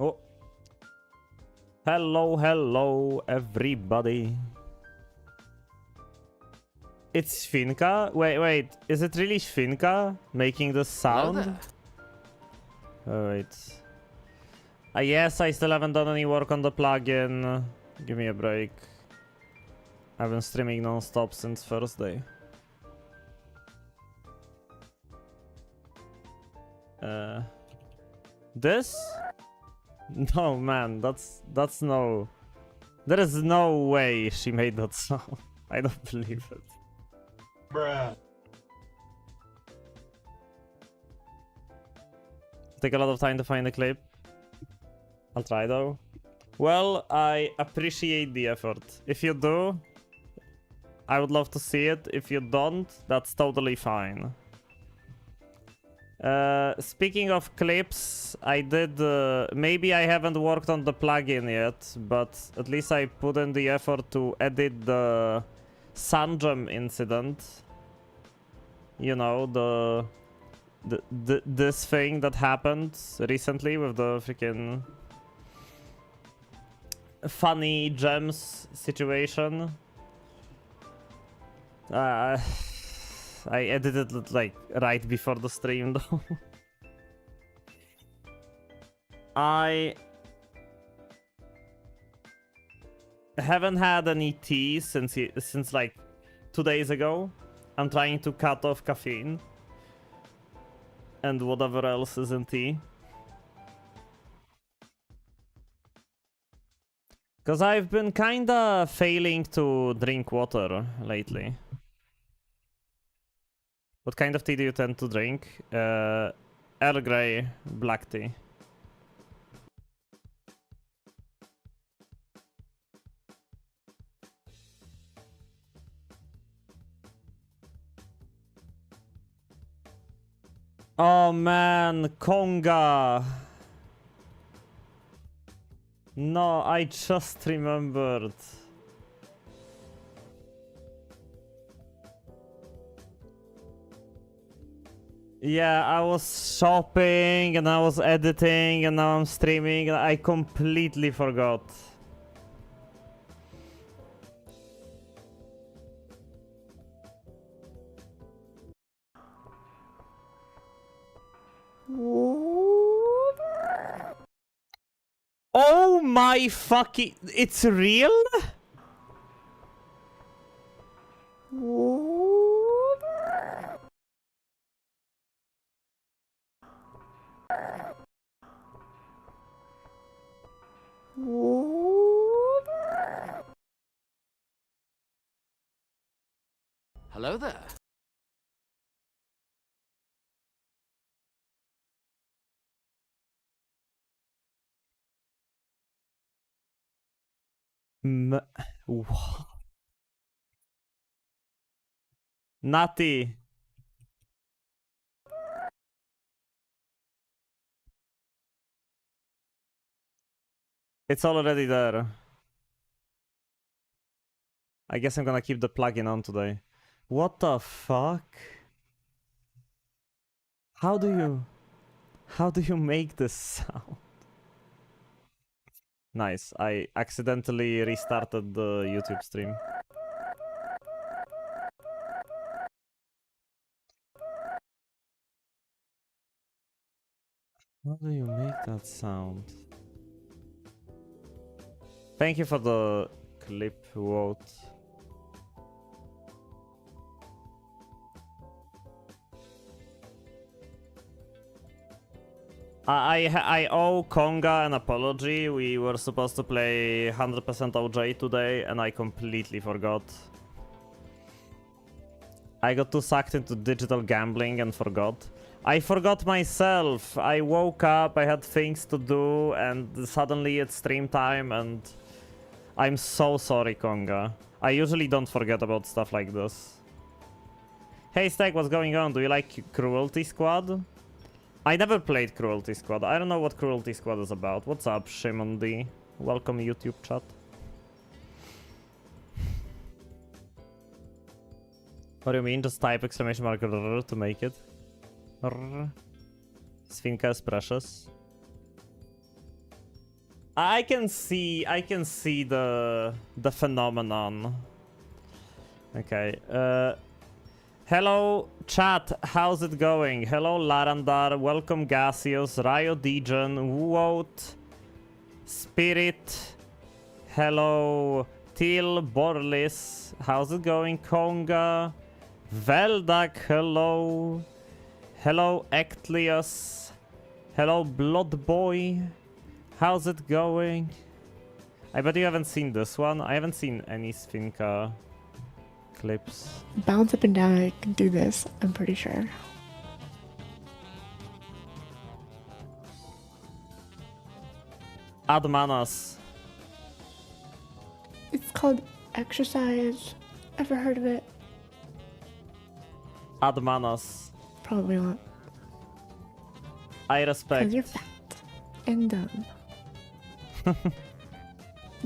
Oh. Hello, hello, everybody. It's Finka? Wait, is it really Finka making the sound? Oh, wait. Yes, I still haven't done any work on the plugin. Give me a break. I've been streaming non-stop since Thursday. This? No, man, that's no... There is no way she made that sound. I don't believe it. Bruh. Take a lot of time to find the clip. I'll try though. Well, I appreciate the effort. If you do, I would love to see it. If you don't, that's totally fine. Speaking of clips, I did... maybe I haven't worked on the plugin yet, but at least I put in the effort to edit the Sanjam incident. You know, this thing that happened recently with the freaking funny gems situation. I edited it like right before the stream though. I haven't had any tea since like 2 days ago. I'm trying to cut off caffeine and whatever else is in tea. Because I've been kinda failing to drink water lately. What kind of tea do you tend to drink? Earl Grey black tea. Oh man, Konga! No, I just remembered. Yeah, I was shopping and I was editing and now I'm streaming and I completely forgot. Oh my fucking... It's real? Hello there. Nutty. It's already there. I guess I'm gonna keep the plugin on today. What the fuck? How do you make this sound? Nice. I accidentally restarted the YouTube stream. How do you make that sound? Thank you for the clip vote. I owe Konga an apology. We were supposed to play 100% OJ today and I completely forgot. I got too sucked into digital gambling and forgot. I forgot myself. I woke up, I had things to do, and suddenly it's stream time, and I'm so sorry, Konga. I usually don't forget about stuff like this. Hey, Stack, what's going on? Do you like Cruelty Squad? I never played Cruelty Squad. I don't know what Cruelty Squad is about. What's up, Shimon D? Welcome, YouTube chat. What do you mean? Just type exclamation mark to make it. Sfinka is precious. I can see the phenomenon. Okay. Hello chat, how's it going? Hello Larandar, welcome Gaseous, Ryo Degen, Woot, Spirit, hello Til Borlis, how's it going? Konga, Veldak, hello. Hello Ectlius, hello Blood Boy, how's it going? I bet you haven't seen this one. I haven't seen any Sfinka clips. Bounce up and down, I can do this, I'm pretty sure. Add manas. It's called exercise. Ever heard of it? Add manas. Probably not. I Because respect. you're fat and dumb.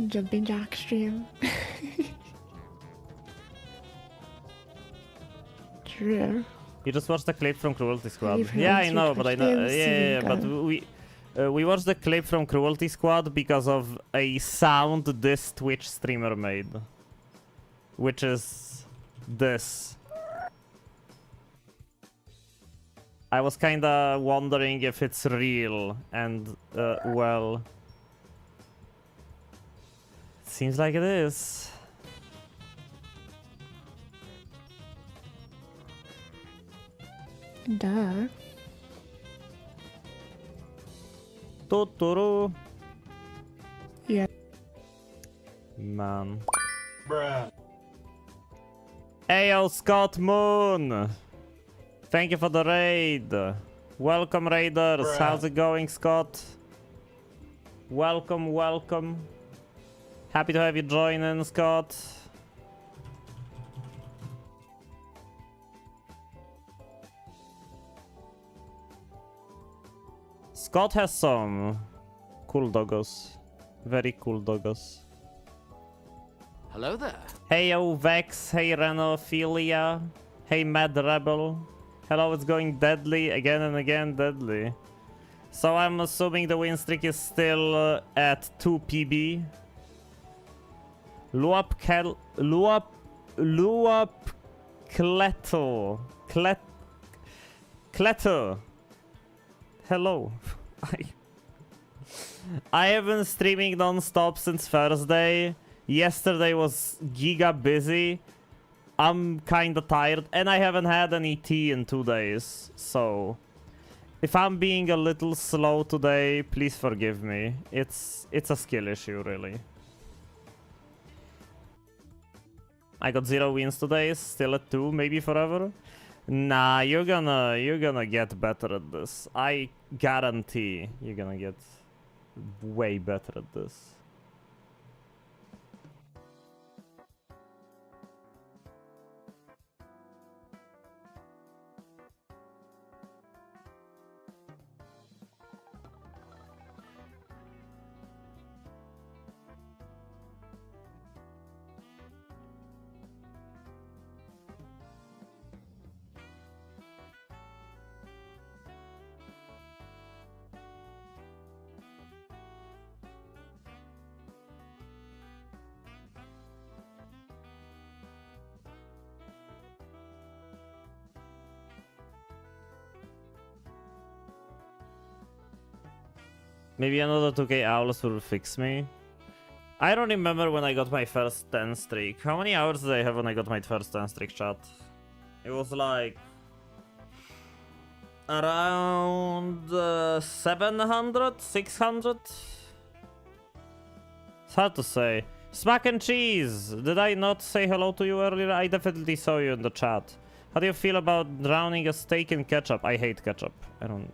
Jumping jack stream. True. You just watched the clip from Cruelty Squad. You've Yeah, I heard know, your but I know. touchdowns, Yeah, but Sfinka. we watched the clip from Cruelty Squad because of a sound this Twitch streamer made, which is this. I was kinda wondering if it's real, and well, seems like it is. Duh. Totoro. Yeah. Man. Bruh. Ayo, Scott Moon! Thank you for the raid. Welcome, Raiders. Bruh. How's it going, Scott? Welcome, welcome. Happy to have you join in, Scott. Scott has some cool doggos. Very cool doggos. Hello there. Hey yo Vex, hey Renophilia, hey Mad Rebel. Hello, it's going deadly, again and again deadly. So I'm assuming the win streak is still at 2 PB. Luap Kleto. Hello. I have been streaming non-stop since Thursday. Yesterday was giga busy. I'm kinda tired and I haven't had any tea in 2 days. So if I'm being a little slow today, please forgive me. It's a skill issue, really. I got 0 wins today, still at 2, maybe forever. Nah, you're gonna get better at this. I guarantee you're gonna get way better at this. Maybe another 2k owls will fix me. I don't remember when I got my first 10 streak. How many hours did I have when I got my first 10 streak, chat? It was like around 700, 600? It's hard to say. Smack and cheese! Did I not say hello to you earlier? I definitely saw you in the chat. How do you feel about drowning a steak in ketchup? I hate ketchup. I don't...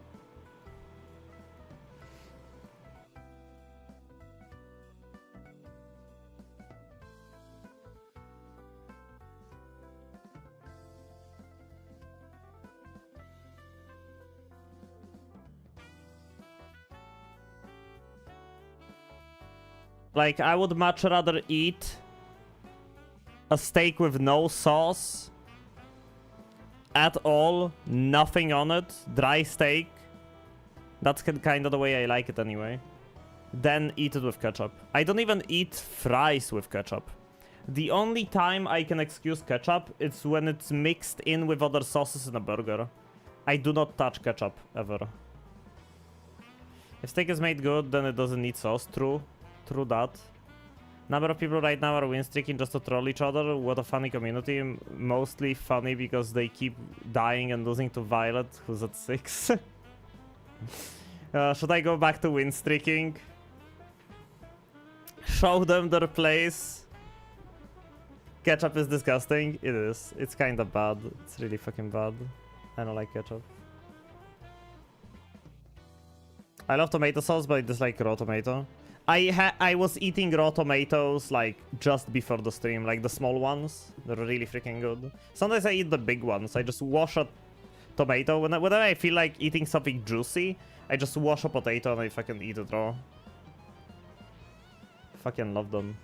Like, I would much rather eat a steak with no sauce at all, nothing on it, dry steak. That's kind of the way I like it anyway. then eat it with ketchup. I don't even eat fries with ketchup. The only time I can excuse ketchup is when it's mixed in with other sauces in a burger. I do not touch ketchup, ever. If steak is made good, then it doesn't need sauce. True. True that. Number of people right now are win streaking just to troll each other. What a funny community. Mostly funny because they keep dying and losing to Violet, who's at 6. Should I go back to win streaking? Show them their place. Ketchup is disgusting. It is. It's kinda bad. It's really fucking bad. I don't like ketchup. I love tomato sauce, but I dislike raw tomato. I was eating raw tomatoes like just before the stream, like the small ones. They're really freaking good. Sometimes I eat the big ones. I just wash a tomato. Whenever I feel like eating something juicy, I just wash a potato and I fucking eat it raw. Fucking love them.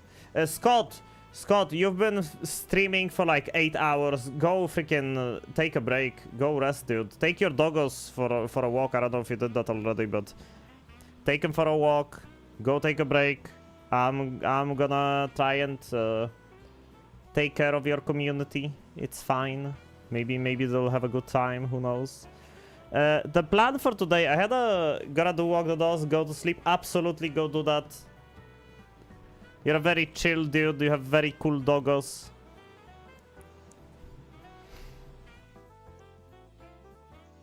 Scott, you've been streaming for like 8 hours. Go freaking take a break. Go rest, dude. Take your doggos for a walk. I don't know if you did that already, but take them for a walk. Go take a break. I'm gonna try and take care of your community. It's fine. Maybe they'll have a good time. Who knows? The plan for today, I had gotta do walk the dogs, go to sleep. Absolutely go do that. You're a very chill dude. You have very cool doggos.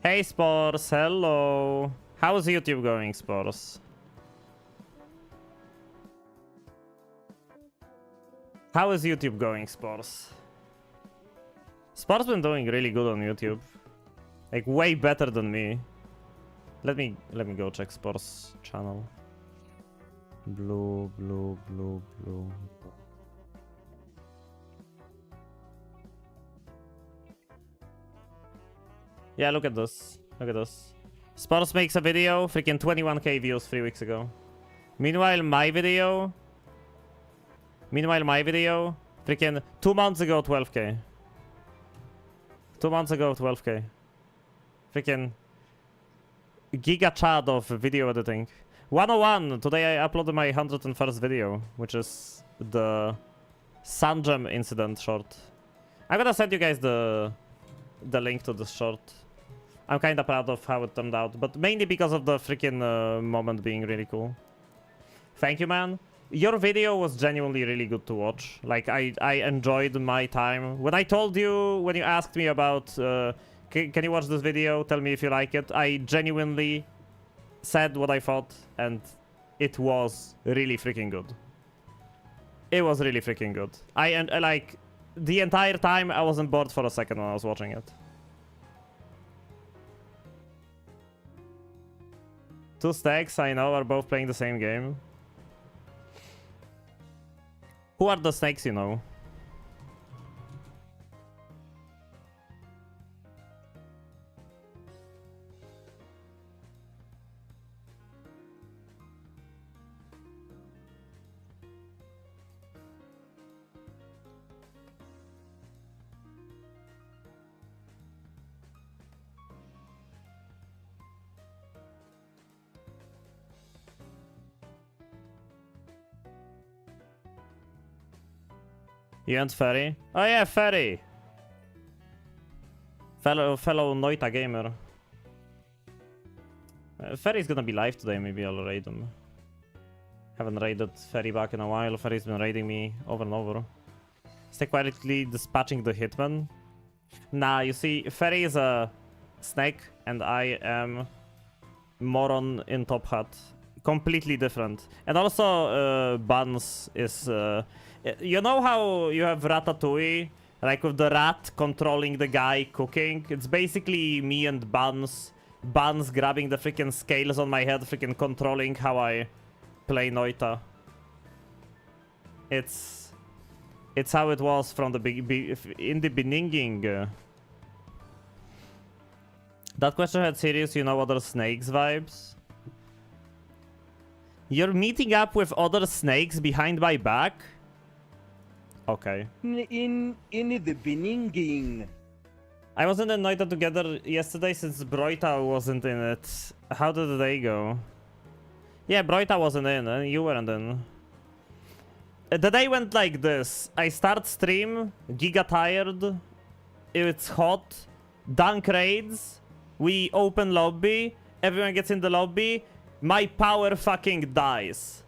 Hey Spores, hello. How's YouTube going, Spores? How is YouTube going, Spores? Spores been doing really good on YouTube. Like way better than me. Let me go check Spores channel. Blue. Yeah, look at this. Look at this. Spores makes a video, freaking 21k views 3 weeks ago. Meanwhile, my video, freaking 2 months ago, 12k. 2 months ago, 12k. Freaking giga chad of video editing. 101! Today I uploaded my 101st video, which is the Sungem incident short. I'm gonna send you guys the link to this short. I'm kinda proud of how it turned out, but mainly because of the freaking moment being really cool. Thank you, man. Your video was genuinely really good to watch. Like, I enjoyed my time. When I told you, when you asked me about, can you watch this video, tell me if you like it, I genuinely said what I thought, and it was really freaking good. It was really freaking good. I like, the entire time I wasn't bored for a second when I was watching it. Two stacks, I know, are both playing the same game. Who are the snakes, you know? You and Ferry? Oh yeah, Ferry! Fellow Noita gamer. Ferry's gonna be live today, maybe I'll raid him. Haven't raided Ferry back in a while. Ferry's been raiding me over and over. Stay quietly dispatching the hitman. Nah, you see, Ferry is a snake and I am moron in top hat. Completely different. And also, Buns is... you know how you have Ratatouille? Like with the rat controlling the guy cooking? It's basically me and Buns. Buns grabbing the freaking scales on my head, freaking controlling how I play Noita. It's how it was from the in the beginning. That question had serious, you know, other snakes vibes. You're meeting up with other snakes behind my back? Okay. In the beginning. I wasn't in Noita together yesterday since Broita wasn't in it. How did they go? Yeah, Broita wasn't in, and you weren't in. The day went like this. I start stream, giga tired, it's hot, dunk raids, we open lobby, everyone gets in the lobby, my power fucking dies.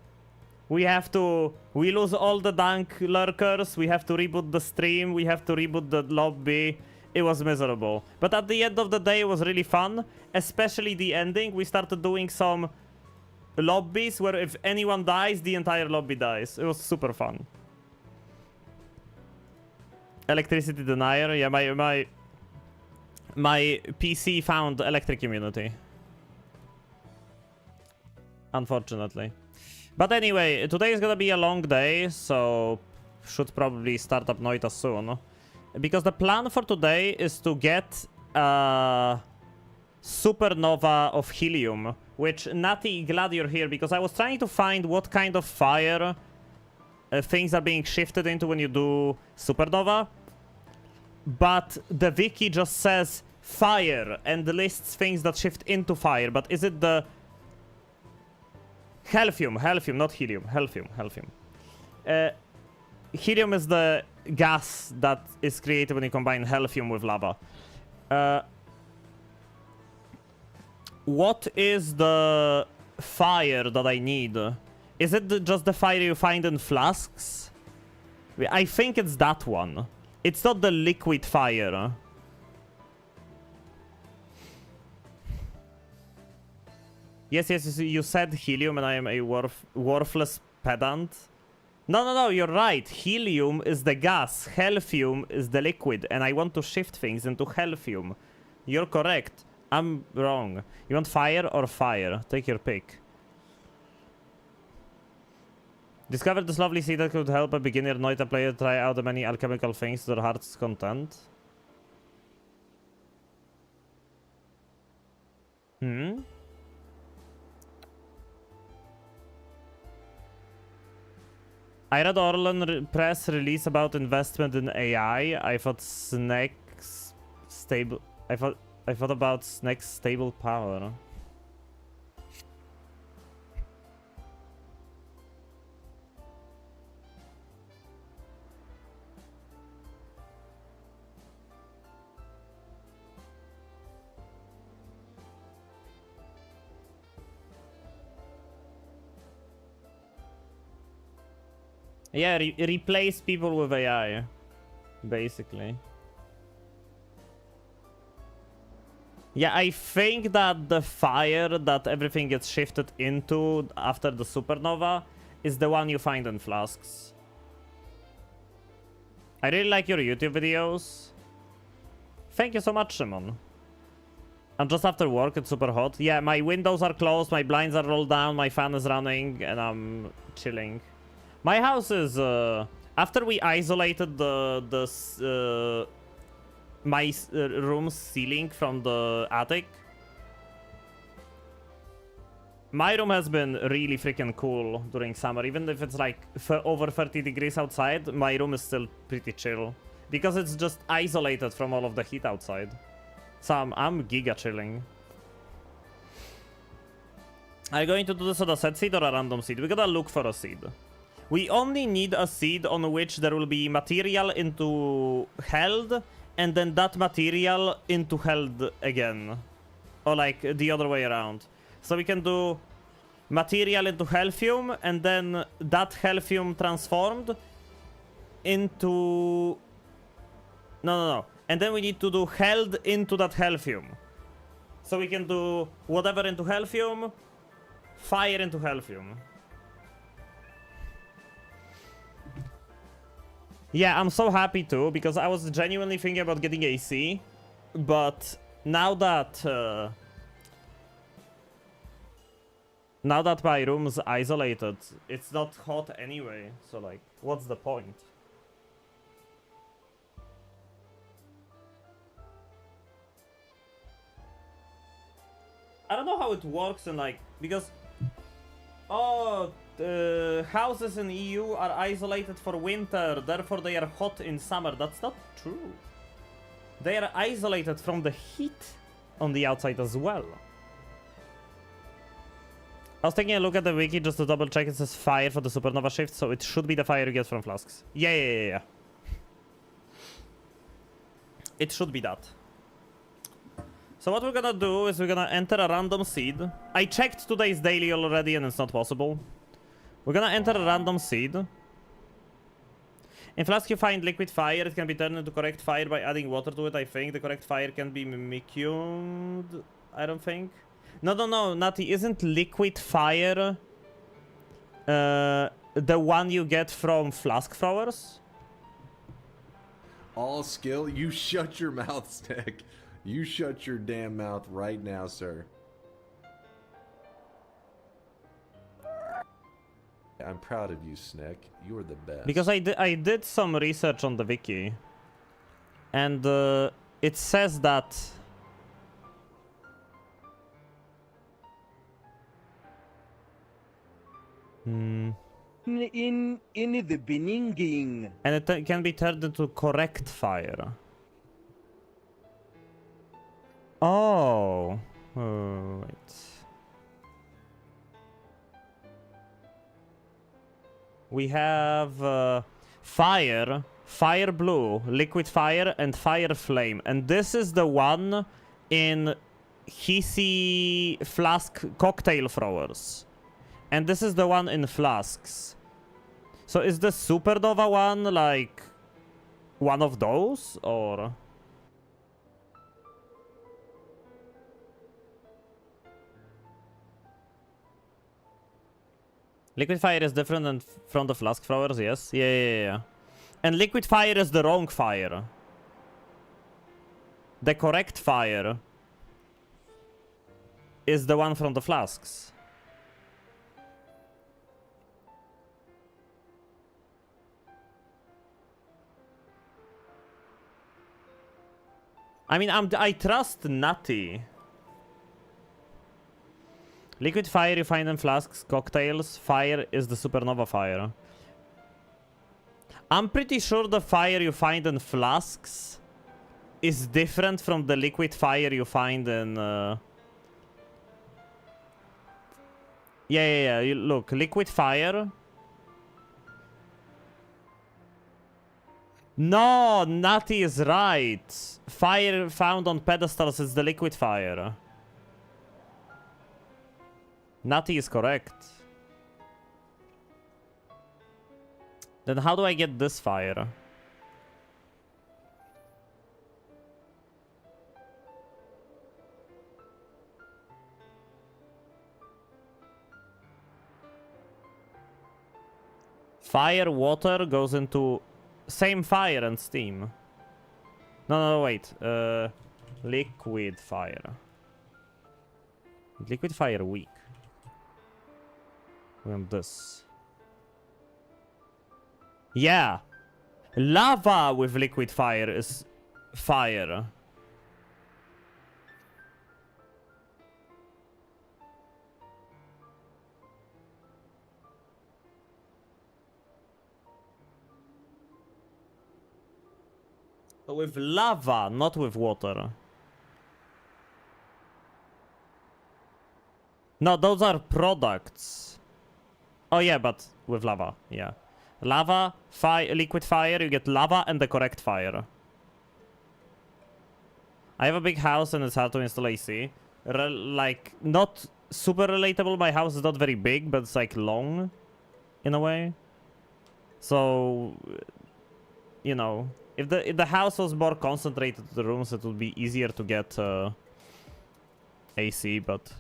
We lose all the dunk lurkers, we have to reboot the stream, we have to reboot the lobby. It was miserable. But at the end of the day, it was really fun, especially the ending. We started doing some lobbies where if anyone dies, the entire lobby dies. It was super fun. Electricity denier. Yeah, my PC found electric immunity. Unfortunately. But anyway, today is gonna be a long day, so should probably start up Noita soon. Because the plan for today is to get Supernova of Helium. Which, Natty, glad you're here, because I was trying to find what kind of fire things are being shifted into when you do Supernova. But the wiki just says fire and lists things that shift into fire. But is it the... Healthium, not helium. Healthium. Helium is the gas that is created when you combine healthium with lava. What is the fire that I need? Is it just the fire you find in flasks? I think it's that one. It's not the liquid fire. Yes, you said helium and I am a worthless pedant. No, you're right. Helium is the gas, healthium is the liquid, and I want to shift things into healthium. You're correct. I'm wrong. You want fire or fire? Take your pick. Discovered this lovely seed that could help a beginner Noita player try out the many alchemical things to their heart's content. I read Orlan press release about investment in AI. I thought Snake's stable... I thought about Snake's stable power. Yeah, replace people with AI, basically. Yeah, I think that the fire that everything gets shifted into after the supernova is the one you find in flasks. I really like your YouTube videos. Thank you so much, Shimon. I'm just after work, it's super hot. Yeah, my windows are closed, my blinds are rolled down, my fan is running, and I'm chilling. My house is, after we isolated my room's ceiling from the attic, my room has been really freaking cool during summer. Even if it's like over 30 degrees outside, my room is still pretty chill. Because it's just isolated from all of the heat outside. So I'm giga chilling. Are you going to do this on a set seed or a random seed? We gotta look for a seed. We only need a seed on which there will be material into held, and then that material into held again. Or like the other way around. So we can do material into healthium, and then that healthium transformed into... No. And then we need to do held into that healthium. So we can do whatever into healthium, fire into healthium. Yeah, I'm so happy too, because I was genuinely thinking about getting AC, but now that my room's isolated, it's not hot anyway, so like, what's the point? I don't know how it works in like, because... Oh, houses in EU are isolated for winter, therefore they are hot in summer. That's not true. They are isolated from the heat on the outside as well. I was taking a look at the wiki just to double check. It says fire for the supernova shift, so it should be the fire you get from flasks. Yeah. It should be that. So what we're gonna do is we're gonna enter a random seed. I checked today's daily already and it's not possible. We're gonna enter a random seed. In flask you find liquid fire. It can be turned into correct fire by adding water to it, I think. The correct fire can be mimicumed, I don't think. No, Natty, isn't liquid fire the one you get from flask throwers? All skill? You shut your mouth, Stick. You shut your damn mouth right now, sir. I'm proud of you, Snick. You're the best. Because I did some research on the wiki. And it says that... In the beginning. And it can be turned into correct fire. Oh. Wait. We have fire, fire blue, liquid fire, and fire flame. And this is the one in hissy flask cocktail throwers. And this is the one in flasks. So is the supernova one like one of those, or? Liquid fire is different than from the flask throwers, yes. Yeah. And liquid fire is the wrong fire. The correct fire is the one from the flasks. I mean, I trust Natty. Liquid fire you find in flasks, cocktails. Fire is the supernova fire. I'm pretty sure the fire you find in flasks is different from the liquid fire you find in... Yeah. Look, liquid fire... No, Natty is right. Fire found on pedestals is the liquid fire. Natty is correct. Then how do I get this fire? Fire, water goes into... Same fire and steam. No, wait. Liquid fire. Liquid fire weak. We want this. Yeah. Lava with liquid fire is fire. With lava, not with water. No, those are products. Oh yeah, but with lava, yeah. Lava, liquid fire, you get lava and the correct fire. I have a big house and it's hard to install AC. Like, not super relatable, my house is not very big, but it's like long, in a way. So, you know, if the house was more concentrated to the rooms, it would be easier to get AC, but...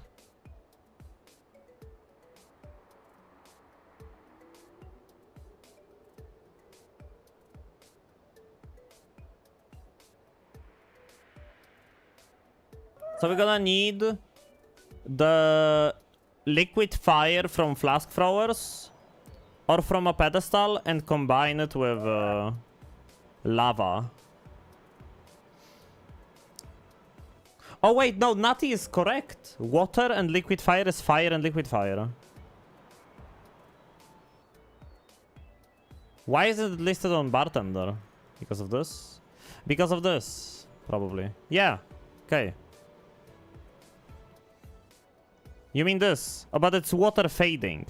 So we're gonna need the liquid fire from flask throwers or from a pedestal and combine it with lava. Oh wait, no, Natty is correct. Water and liquid fire is fire and liquid fire. Why is it listed on bartender? Because of this? Because of this, probably. Yeah, okay. You mean this? Oh, but it's water fading.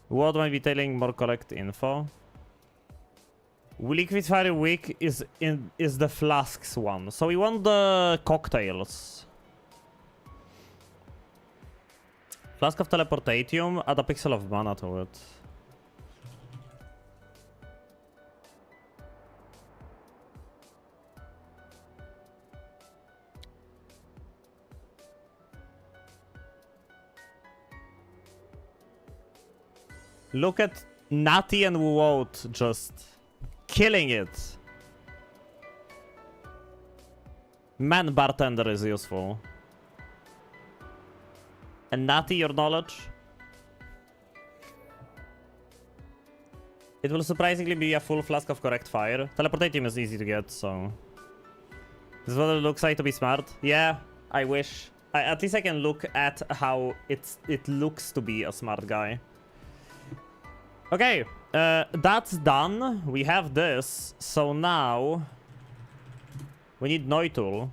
What might be telling more correct info? Liquid Fire Week is the flasks one. So we want the cocktails. Flask of Teleportatium, add a pixel of mana to it. Look at Natty and Wout just killing it. Man, bartender is useful. And Natty, your knowledge? It will surprisingly be a full flask of correct fire. Teleportatium is easy to get, so... This is what it looks like to be smart. Yeah, I wish. At least I can look at how it looks to be a smart guy. Okay, that's done. We have this. So now... we need Noita,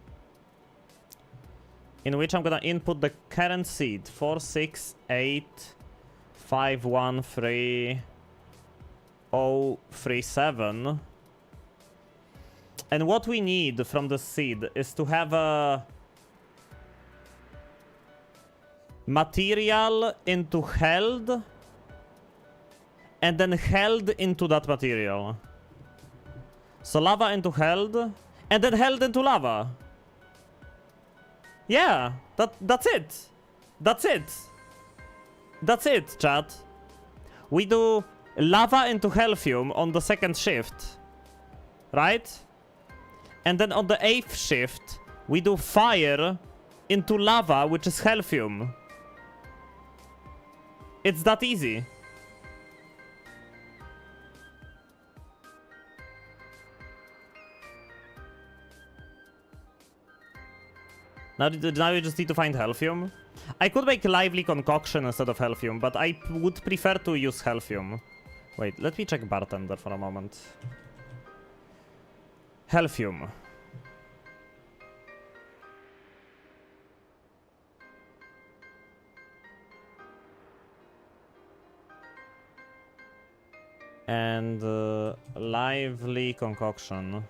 in which I'm gonna input the current seed. 4685130037. And what we need from the seed is to have a material into held, and then held into that material. So lava into held, and then held into lava. Yeah, that's it. That's it. That's it, chat. We do lava into Healthium on the second shift, right? And then on the 8th shift, we do fire into lava, which is Healthium. It's that easy. Now you just need to find Healthium. I could make lively concoction instead of Healthium, but I would prefer to use Healthium. Wait, let me check bartender for a moment. Healthium. And lively concoction.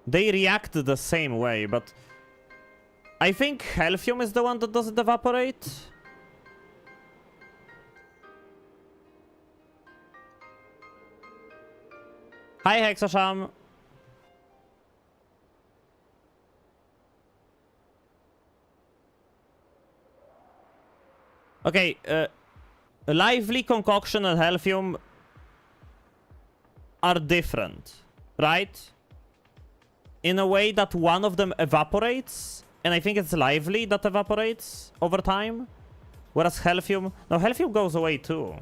They react the same way, but I think Healthium is the one that doesn't evaporate. Hi, Hexasham. Okay, lively concoction and Healthium are different, right? In a way that one of them evaporates, and I think it's lively that evaporates over time, whereas Healthium... No, Healthium goes away too.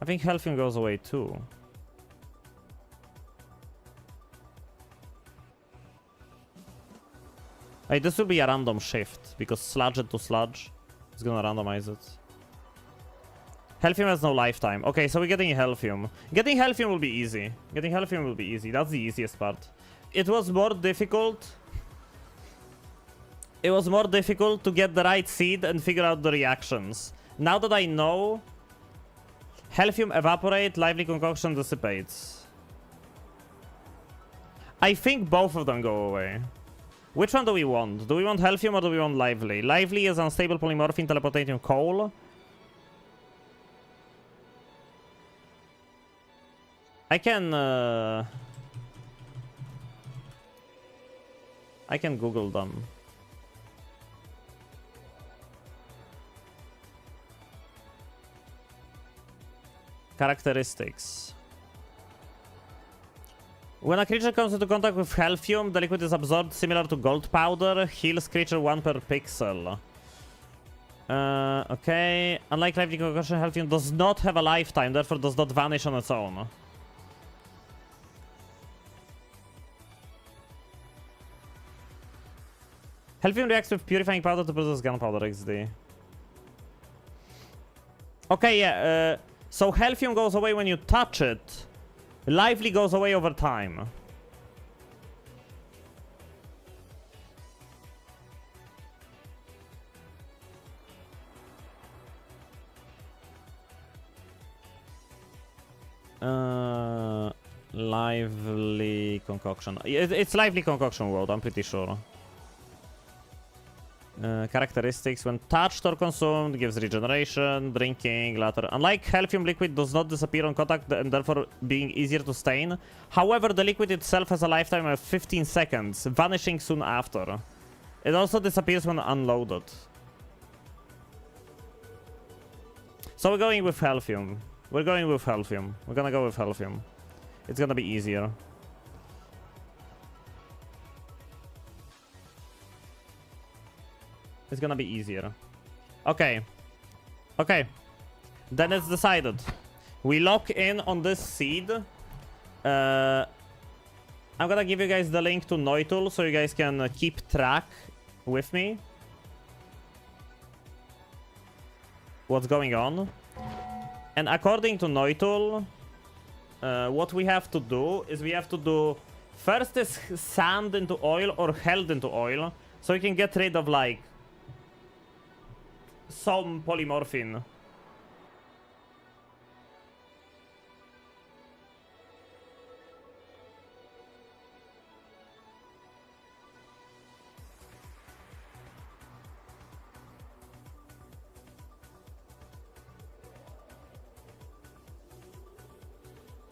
I think Healthium goes away too. Hey, this will be a random shift, because sludge into sludge is gonna randomize it. Healthium has no lifetime. Okay, so we're getting Healthium. Getting Healthium will be easy. Getting Healthium will be easy. That's the easiest part. It was more difficult. It was more difficult to get the right seed and figure out the reactions. Now that I know, Healthium evaporate, lively concoction dissipates. I think both of them go away. Which one do we want? Do we want Healthium or do we want lively? Lively is unstable polymorphine teleportating coal. I can Google them. Characteristics. When a creature comes into contact with Healthium, the liquid is absorbed similar to gold powder. Heals creature 1 per pixel. Okay. Unlike lively concoction, Healthium does not have a lifetime, therefore does not vanish on its own. Healthium reacts with purifying powder to produce gunpowder XD. Okay, yeah. So Healthium goes away when you touch it. Lively goes away over time. Lively concoction. It's lively concoction world, I'm pretty sure. Characteristics: when touched or consumed, gives regeneration, drinking, later. Unlike Healthium, liquid does not disappear on contact and therefore being easier to stain. However, the liquid itself has a lifetime of 15 seconds, vanishing soon after. It also disappears when unloaded. So we're going with Healthium. We're going with Healthium. We're gonna go with Healthium. It's gonna be easier. It's gonna be easier. Okay. Okay. Then it's decided. We lock in on this seed. I'm gonna give you guys the link to Noita so you guys can keep track with me. What's going on. And according to Noita, what we have to do is we have to do first is sand into oil or held into oil so we can get rid of like some polymorphine.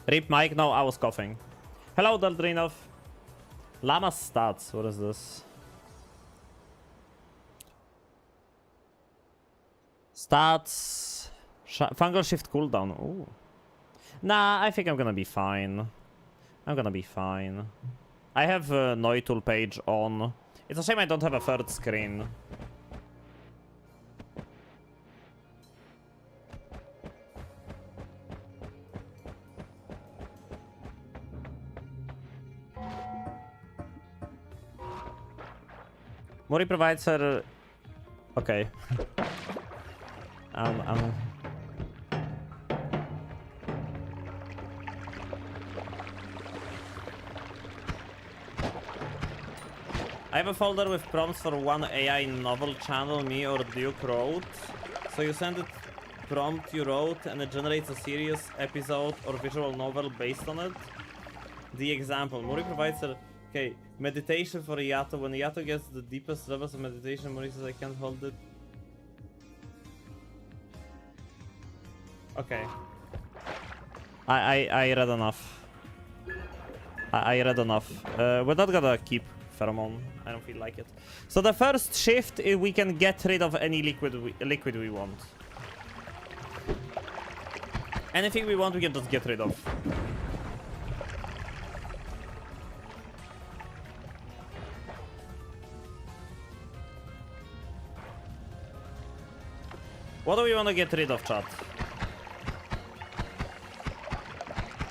Rip Mike, no, I was coughing. Hello, Daldrinov. Llama stats, what is this? Stats. Fungal shift cooldown. Ooh. Nah, I think I'm gonna be fine. I'm gonna be fine. I have a Noita page on. It's a shame I don't have a third screen. Mori provides her... Okay. I have a folder with prompts for one AI novel channel me or Duke wrote. So you send it prompt you wrote and it generates a series, episode or visual novel based on it. The example. Mori provides her... Okay, meditation for Yato. When Yato gets the deepest levels of meditation, Mori says I can't hold it. Okay. I read enough. I read enough. We're not gonna keep pheromone. I don't feel like it. So the first shift is we can get rid of any liquid we want. Anything we want we can just get rid of. What do we want to get rid of, chat?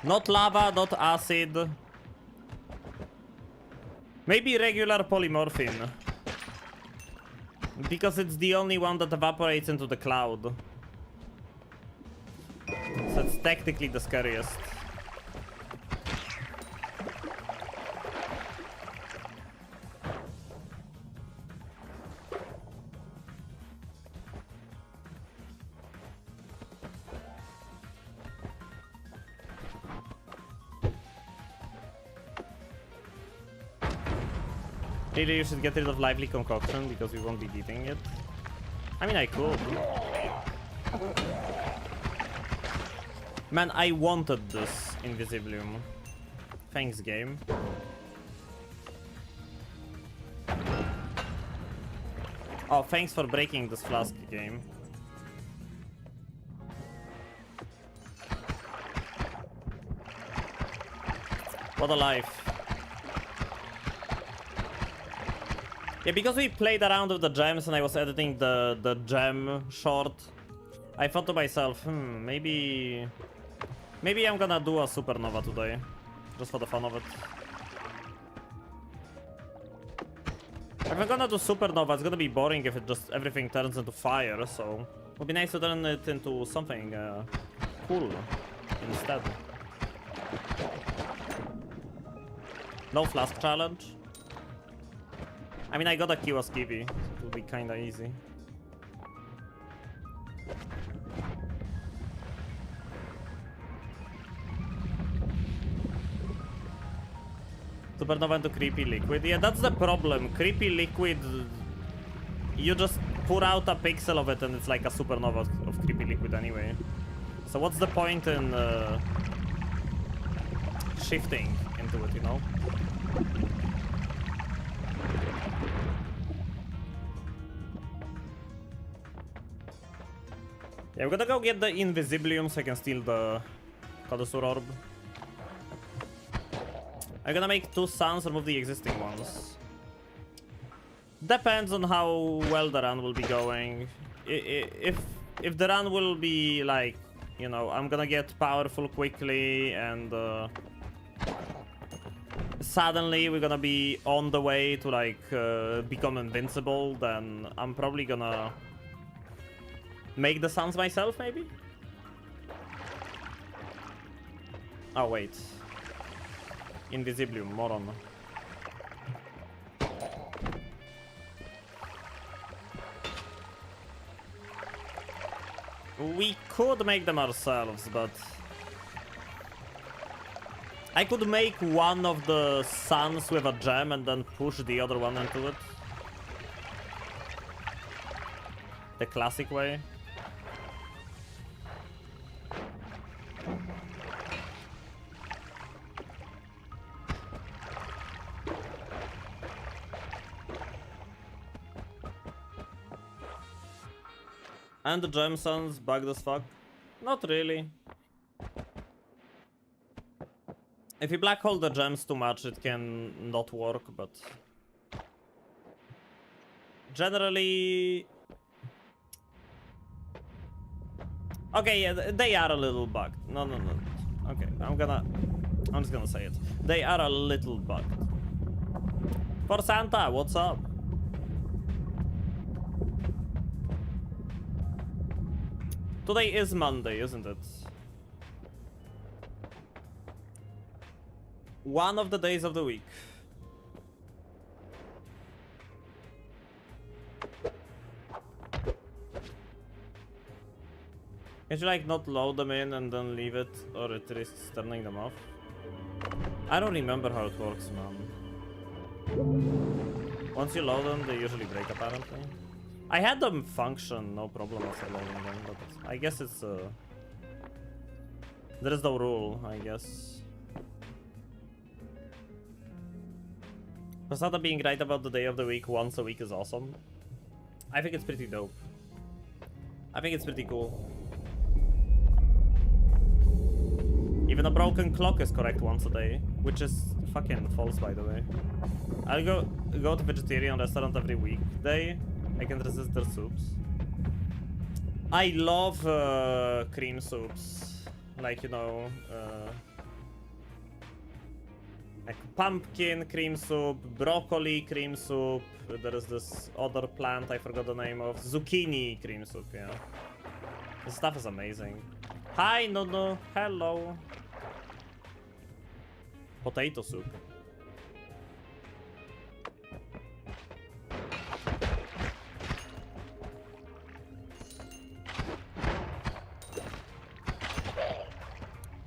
Not lava, not acid. Maybe regular polymorphine. Because it's the only one that evaporates into the cloud. So it's technically the scariest. Really, you should get rid of lively concoction because we won't be beating it. I mean, I could. Man, I wanted this Invisibilium. Thanks, game. Oh, thanks for breaking this flask, game. What a life. Yeah, because we played around with the gems and I was editing the gem short, I thought to myself, maybe I'm gonna do a supernova today, just for the fun of it. If I'm gonna do supernova, it's gonna be boring if it just everything turns into fire, so it would be nice to turn it into something cool instead. No flask challenge. I mean, I got a Kiwaskibi, so it will be kinda easy. Supernova into Creepy Liquid. Yeah, that's the problem. Creepy Liquid, you just pour out a pixel of it and it's like a supernova of Creepy Liquid anyway. So what's the point in shifting into it, you know? Yeah, we're gonna go get the Invisibilium so I can steal the Kodosur Orb. I'm gonna make 2 suns, remove the existing ones. Depends on how well the run will be going. If the run will be like, you know, I'm gonna get powerful quickly and suddenly we're gonna be on the way to like become invincible, then I'm probably gonna make the suns myself, maybe? Oh, wait. Invisibilium, moron. We could make them ourselves, but I could make one of the suns with a gem and then push the other one into it. The classic way. And the gem suns bugged as fuck? Not really. If you black hole the gems too much, it can not work, but generally, okay, yeah, they are a little bugged. No. Okay, I'm just gonna say it. They are a little bugged. For Santa, what's up? Today is Monday, isn't it? One of the days of the week. Can you like not load them in and then leave it, or it risks turning them off? I don't remember how it works, man. Once you load them, they usually break apparently. I had them function, no problem after loading them, but I guess it's there is no rule, I guess. Posada being right about the day of the week once a week is awesome. I think it's pretty dope. I think it's pretty cool. Even a broken clock is correct once a day, which is fucking false, by the way. I'll go to vegetarian restaurant every weekday. I can resist their soups. I love cream soups, like, you know, like pumpkin cream soup, broccoli cream soup. There is this other plant I forgot the name of, zucchini cream soup. Yeah, this stuff is amazing. Hi, Nono. Hello. Potato soup.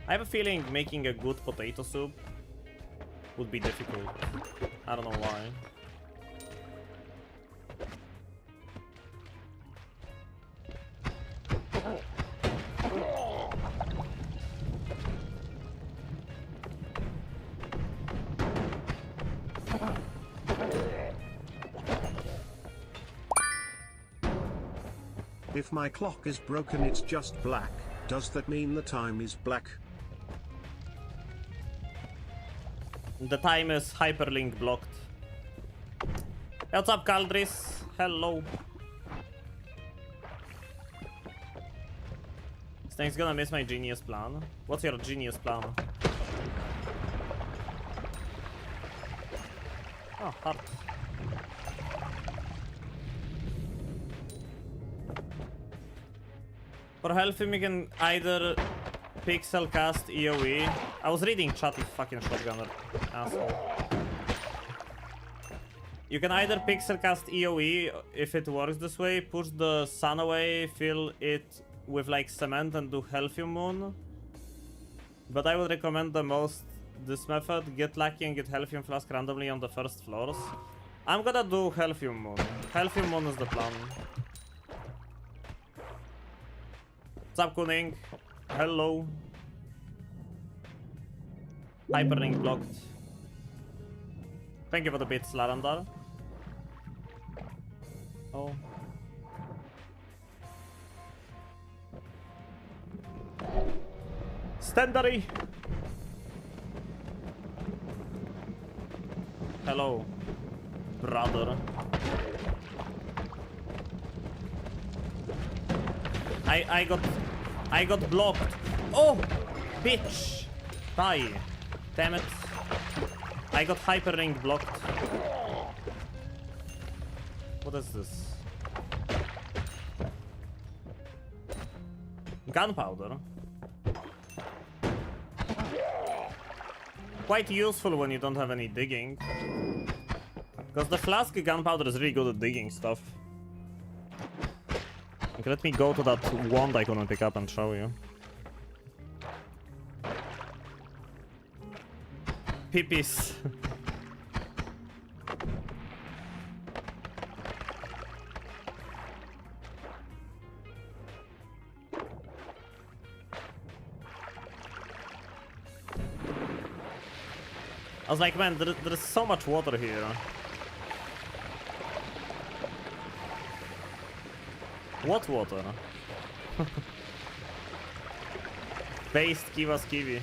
I have a feeling making a good potato soup would be difficult. I don't know why. If my clock is broken, it's just black. Does that mean the time is black? The time is hyperlink blocked. What's up, Caldris? Hello. This thing's gonna miss my genius plan. What's your genius plan? Oh, heart. For Healthium, you can either pixel cast EOE. I was reading chat, you fucking shotgunner. Asshole. You can either pixel cast EOE if it works this way, push the sun away, fill it with like cement and do Healthium Moon. But I would recommend the most this method. Get lucky and get Healthium Flask randomly on the first floors. I'm gonna do Healthium Moon. Healthium Moon is the plan. What's up, Kuning? Hello. Hyperlink blocked. Thank you for the bits, Larandar. Oh. Standary. Hello, brother. I got blocked. Oh, bitch. Die. Damn it. I got hyperlink blocked. What is this? Gunpowder. Quite useful when you don't have any digging. Because the flask gunpowder is really good at digging stuff. Okay, let me go to that wand I couldn't pick up and show you. Peepees. I was like, man, there is so much water here. What water? Based Kiva's Kiwi.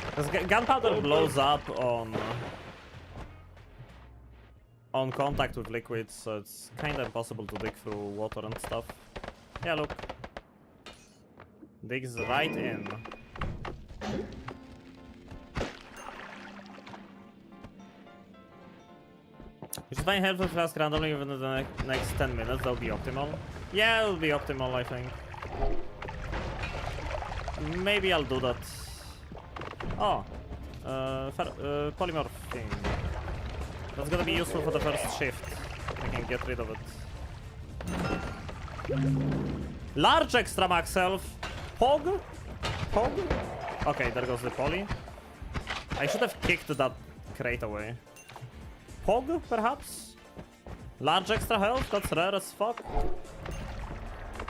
Because gunpowder blows up on contact with liquids, so it's kind of impossible to dig through water and stuff. Yeah, look. Digs right in. You should find Healthium Flask randomly within the next 10 minutes, that'll be optimal. Yeah, it'll be optimal, I think. Maybe I'll do that. Oh, polymorph thing. That's gonna be useful for the first shift. I can get rid of it. Large extra max health. Pog? Pog? Okay, there goes the poly. I should have kicked that crate away. Pog, perhaps? Large extra health? That's rare as fuck.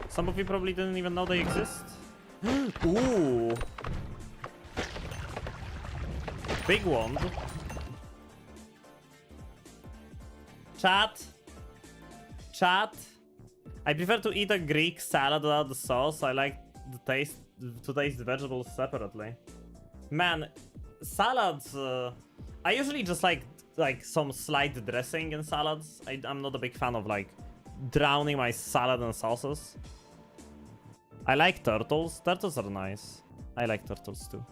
Some of you probably didn't even know they exist. Ooh. Big wand. Chat. Chat. I prefer to eat a Greek salad without the sauce. I like to taste the vegetables separately. Man, salads. I usually just like some slight dressing in salads. I'm not a big fan of like drowning my salad in sauces. I like turtles. Turtles are nice. I like turtles too.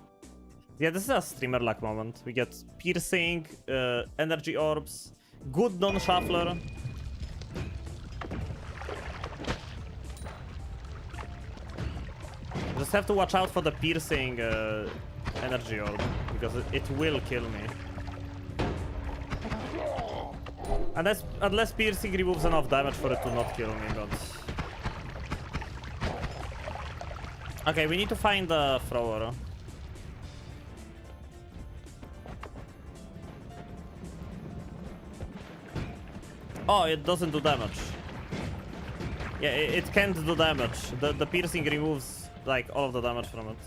Yeah, this is a streamer luck moment. We get piercing, energy orbs, good non-shuffler. Just have to watch out for the piercing energy orb, because it will kill me. Unless piercing removes enough damage for it to not kill me, but... Okay, we need to find the thrower. Oh, it doesn't do damage. Yeah, it can't do damage. The piercing removes like all of the damage from it.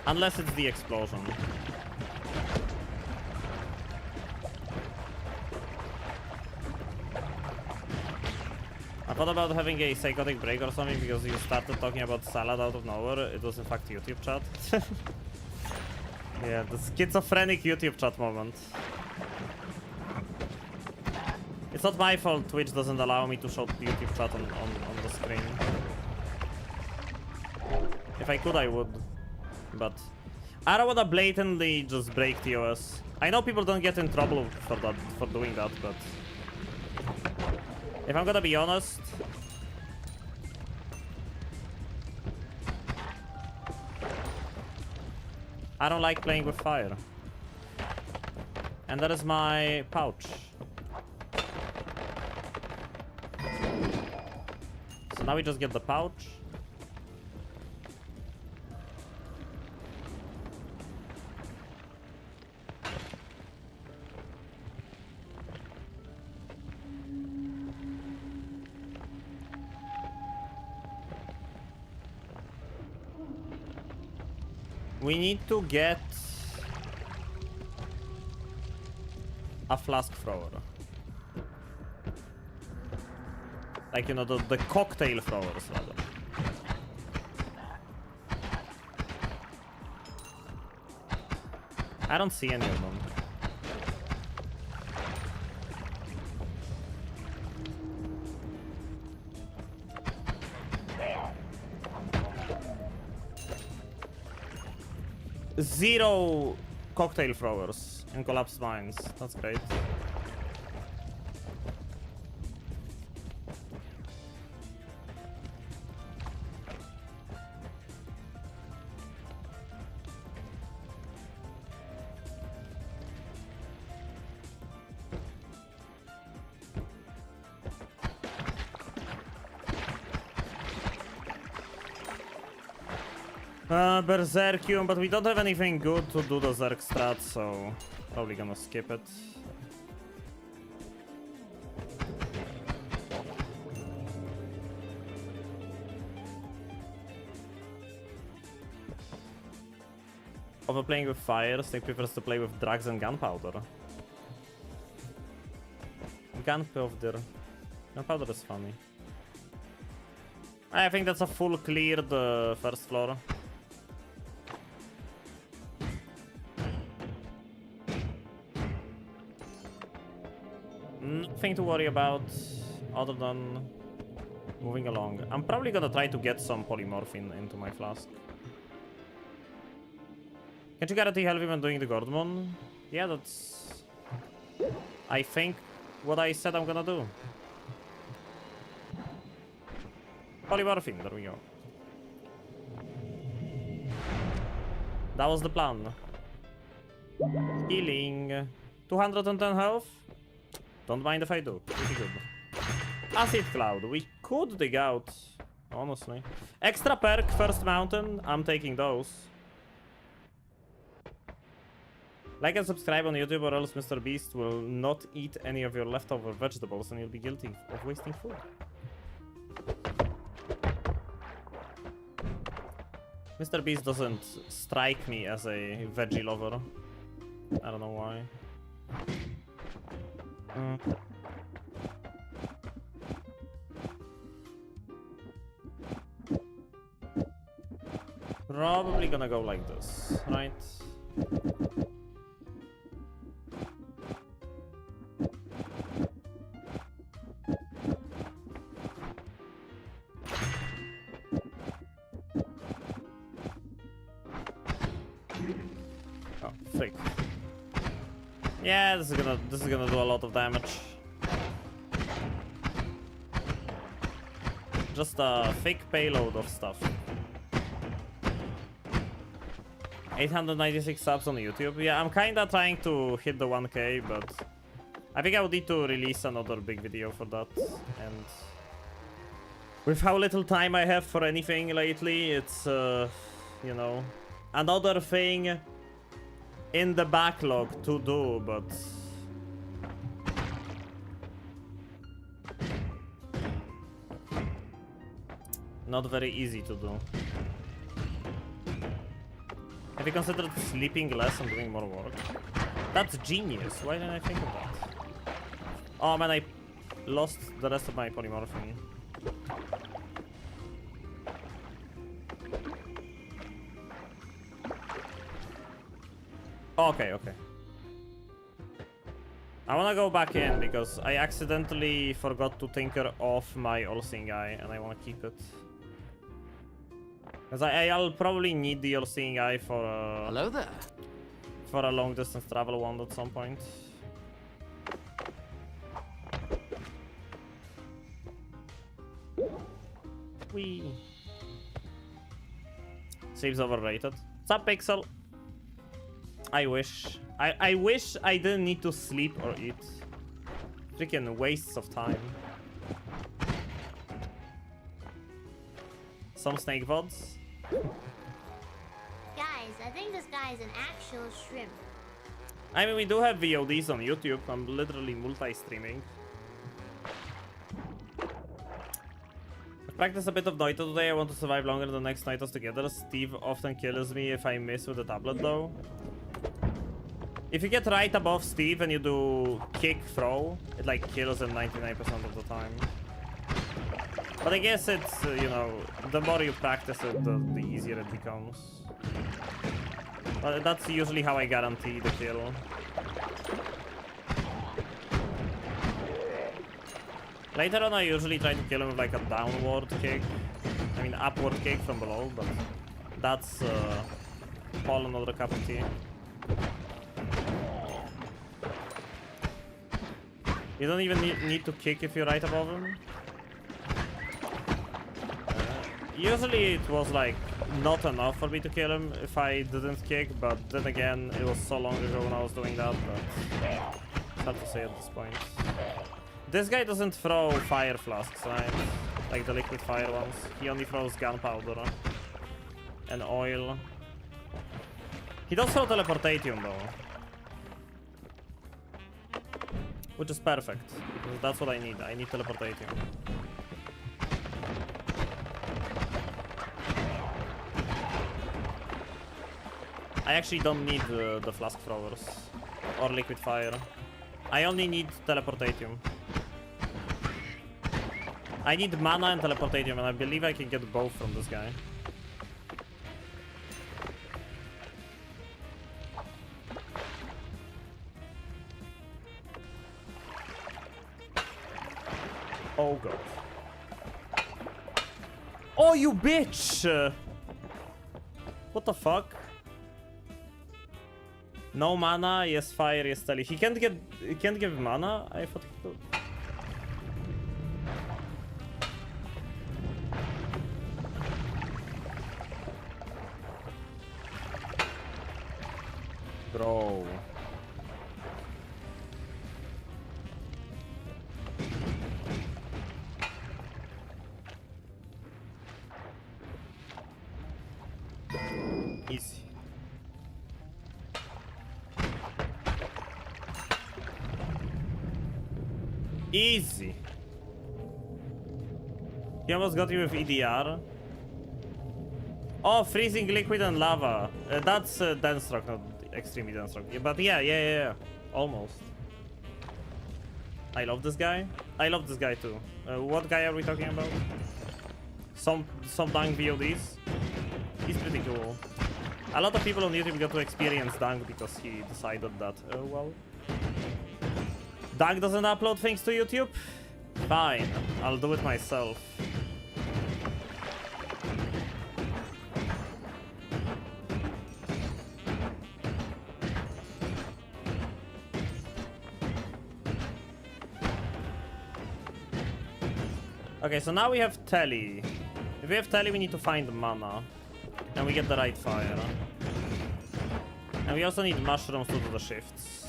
Unless it's the explosion. I thought about having a psychotic break or something because you started talking about salad out of nowhere. It was in fact YouTube chat. Yeah, the schizophrenic YouTube chat moment. It's not my fault Twitch doesn't allow me to show YouTube chat on the screen. If I could, I would. but I don't wanna blatantly just break TOS. I know people don't get in trouble for that, for doing that, but if I'm gonna be honest, I don't like playing with fire. And that is my pouch. So now we just get the pouch. We need to get a flask thrower. Like, you know, the cocktail throwers, rather. I don't see any of them. Zero cocktail throwers in collapsed mines. That's great. Berserkium, but we don't have anything good to do the Zerg strat, so probably gonna skip it. Over playing with fire, Snake prefers to play with drugs and gunpowder. Gunpowder. Gunpowder is funny. I think that's a full cleared first floor. Nothing to worry about other than moving along. I'm probably gonna try to get some polymorphine into my flask. Can't you guarantee Healthium when doing the Gordmon? Yeah, that's, I think, what I said I'm gonna do. Polymorphine, there we go. That was the plan. Healing. 210 health. Don't mind if I do. Pretty good. Acid Cloud. We could dig out, honestly. Extra perk, first mountain. I'm taking those. Like and subscribe on YouTube or else Mr. Beast will not eat any of your leftover vegetables and you'll be guilty of wasting food. Mr. Beast doesn't strike me as a veggie lover. I don't know why. Probably gonna go like this, right? Oh, frick. Yeah, this is gonna do a lot of damage. Just a thick payload of stuff. 896 subs on YouTube. Yeah, I'm kinda trying to hit the 1k, but I think I would need to release another big video for that. And with how little time I have for anything lately, it's, you know, another thing in the backlog to do, but not very easy to do. Have you considered sleeping less and doing more work? That's genius. Why didn't I think of that? Oh man, I lost the rest of my polymorphine. Okay, okay. I wanna go back in because I accidentally forgot to tinker off my all-seeing eye and I wanna keep it. Because I'll probably need the all-seeing eye Hello there. for a long-distance travel wand at some point. Wee. Seems overrated. What's up, Pixel? I wish. I wish I didn't need to sleep or eat. Freaking wastes of time. Some snake vods. Guys, I think this guy is an actual shrimp. I mean, we do have VODs on YouTube. I'm literally multi-streaming. I've practiced a bit of Noita today. I want to survive longer than the next Noitas together. Steve often kills me if I miss with the tablet, though. If you get right above Steve and you do kick throw, it like kills him 99% of the time. But I guess it's, you know, the more you practice it, the easier it becomes. But that's usually how I guarantee the kill. Later on, I usually try to kill him with like a downward kick. I mean, upward kick from below, but that's all another cup of tea. You don't even need to kick if you're right above him. Usually it was like not enough for me to kill him if I didn't kick, but then again it was so long ago when I was doing that, but it's hard to say at this point. This guy doesn't throw fire flasks, right? Like the liquid fire ones. He only throws gunpowder and oil. He does throw teleportatium though, which is perfect, because that's what I need. I need teleportatium. I actually don't need the flask throwers or liquid fire. I only need teleportatium. I need mana and teleportatium, and I believe I can get both from this guy. Oh god. Oh, you bitch! What the fuck? No mana, yes fire, yes tele. He can't give mana? I thought he could. Bro. Easy. Easy. He almost got you with EDR. Oh, freezing liquid and lava. That's dense rock, not extremely dense rock. Yeah, but yeah. Almost. I love this guy. I love this guy too. What guy are we talking about? Some Dunk VODs. He's pretty cool. A lot of people on YouTube got to experience Dunk because he decided that, well, Dunk doesn't upload things to YouTube? Fine, I'll do it myself. Okay, so now we have Telly. If we have Telly, we need to find mana. And we get the right fire. And we also need mushrooms to do the shifts.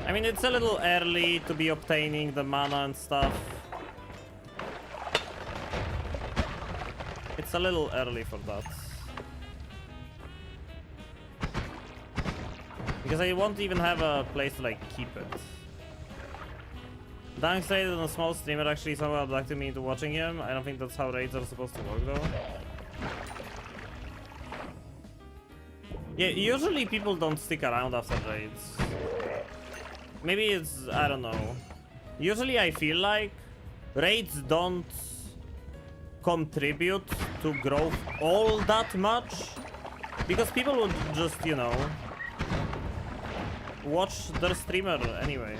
I mean, it's a little early to be obtaining the mana and stuff. It's a little early for that. Because I won't even have a place to, like, keep it. Dunk said that a small streamer actually somehow abducted me into watching him. I don't think that's how raids are supposed to work, though. Yeah, usually people don't stick around after raids. Maybe it's, I don't know. Usually I feel like raids don't contribute to growth all that much. Because people would just, you know, watch their streamer anyway.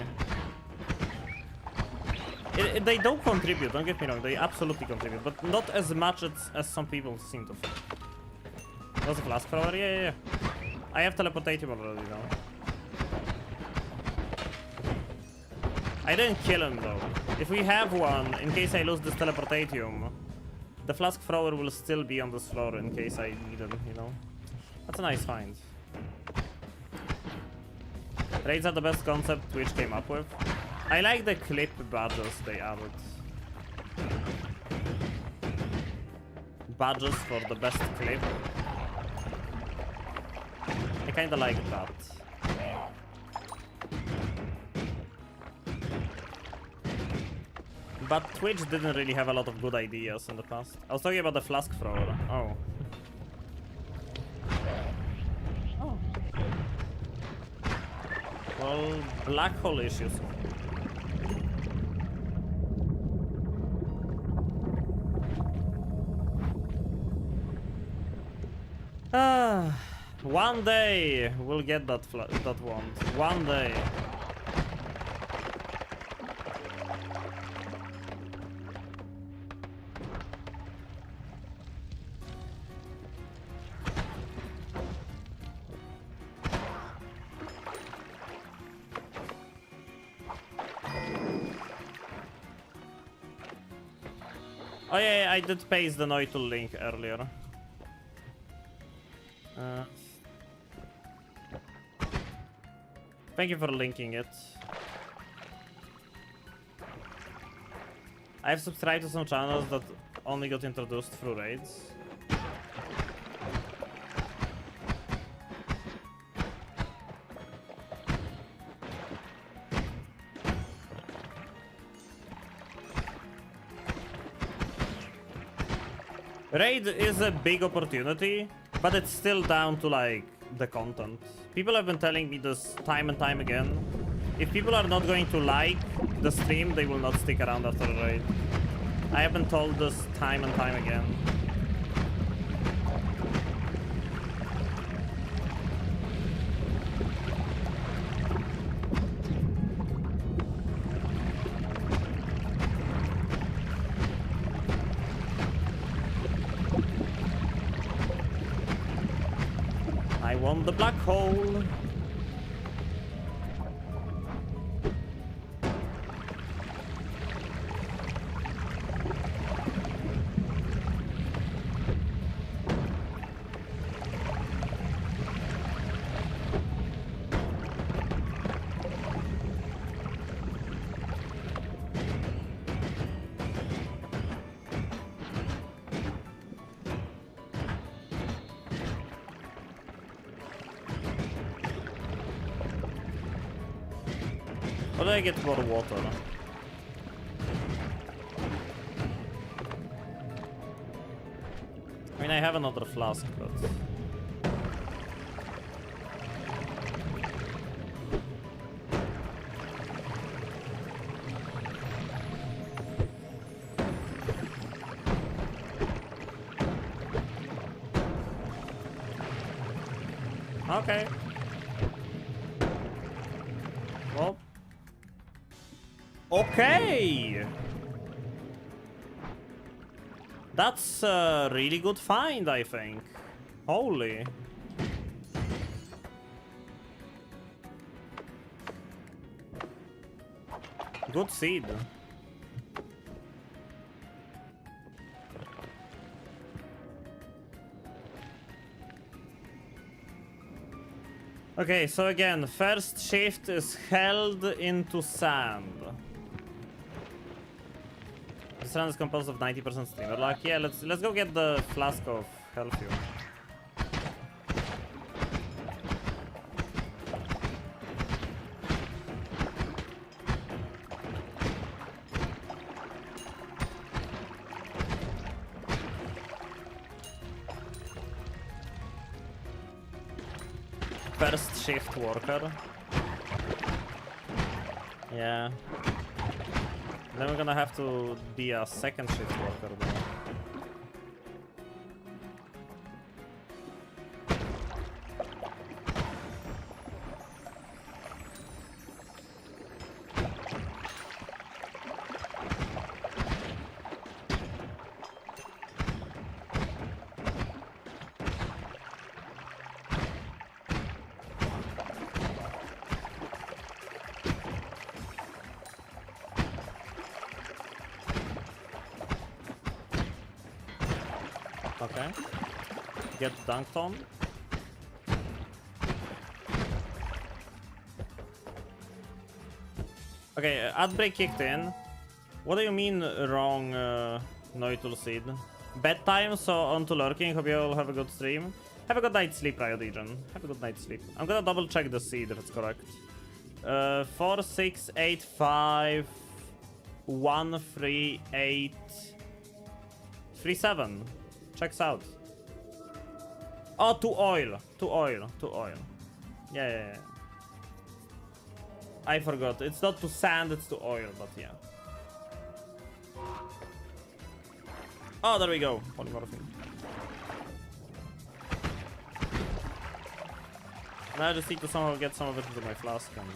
They do contribute, don't get me wrong, they absolutely contribute, but not as much as some people seem to think. Was a flask thrower? Yeah. I have teleportation already now. I didn't kill him though. If we have one, in case I lose this teleportatium, the flask thrower will still be on this floor in case I need it, you know? That's a nice find. Raids are the best concept Twitch came up with. I like the clip badges they added. Badges for the best clip. I kinda like that. But Twitch didn't really have a lot of good ideas in the past. I was talking about the flask thrower. Oh. Oh. Well, black hole issues. One day we'll get that wand. One day. Oh yeah, I did paste the Noita link earlier. Thank you for linking it. I've subscribed to some channels that only got introduced through raids. Raid is a big opportunity, but it's still down to like the content. People have been telling me this time and time again. If people are not going to like the stream, they will not stick around after the raid. I have been told this time and time again. I want the black hole. How do I get more water? I mean, I have another flask, but... Okay. Well... Okay! That's a really good find, I think. Holy. Good seed. Okay, so again, first shift is held into sand. This run is composed of 90% streamer luck. Yeah, let's go get the flask of Healthium. First shift worker. Yeah. Then we're gonna have to be a second shift worker though. Okay. Get dunked on. Okay, ad break kicked in. What do you mean wrong, Noitul Seed? Bedtime, so on to lurking. Hope you all have a good stream. Have a good night's sleep, Riot Legion. Have a good night's sleep. I'm gonna double check the seed if it's correct. 4, 6, 8, 5, 1, 3, 8, 3, 7. Checks out. Oh, to oil. To oil. To oil. Yeah. I forgot. It's not to sand, it's to oil, but yeah. Oh, there we go. Polymorphine. Now I just need to somehow get some of it into my flask and...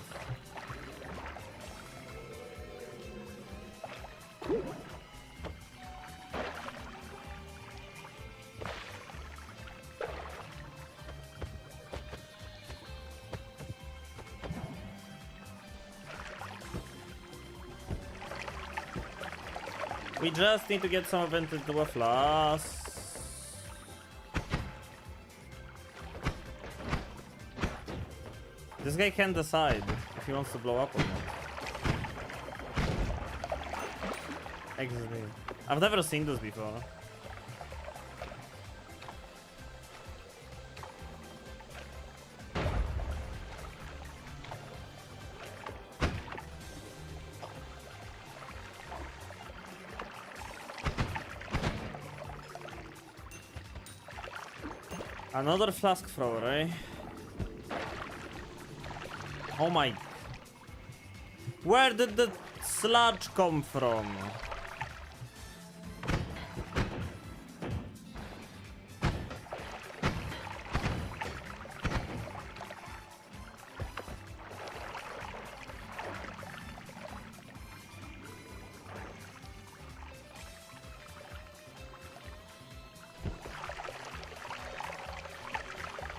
We just need to get some of it into a flask. This guy can decide if he wants to blow up or not. Exactly. I've never seen this before. Another flask thrower, eh? Oh my... Where did the sludge come from?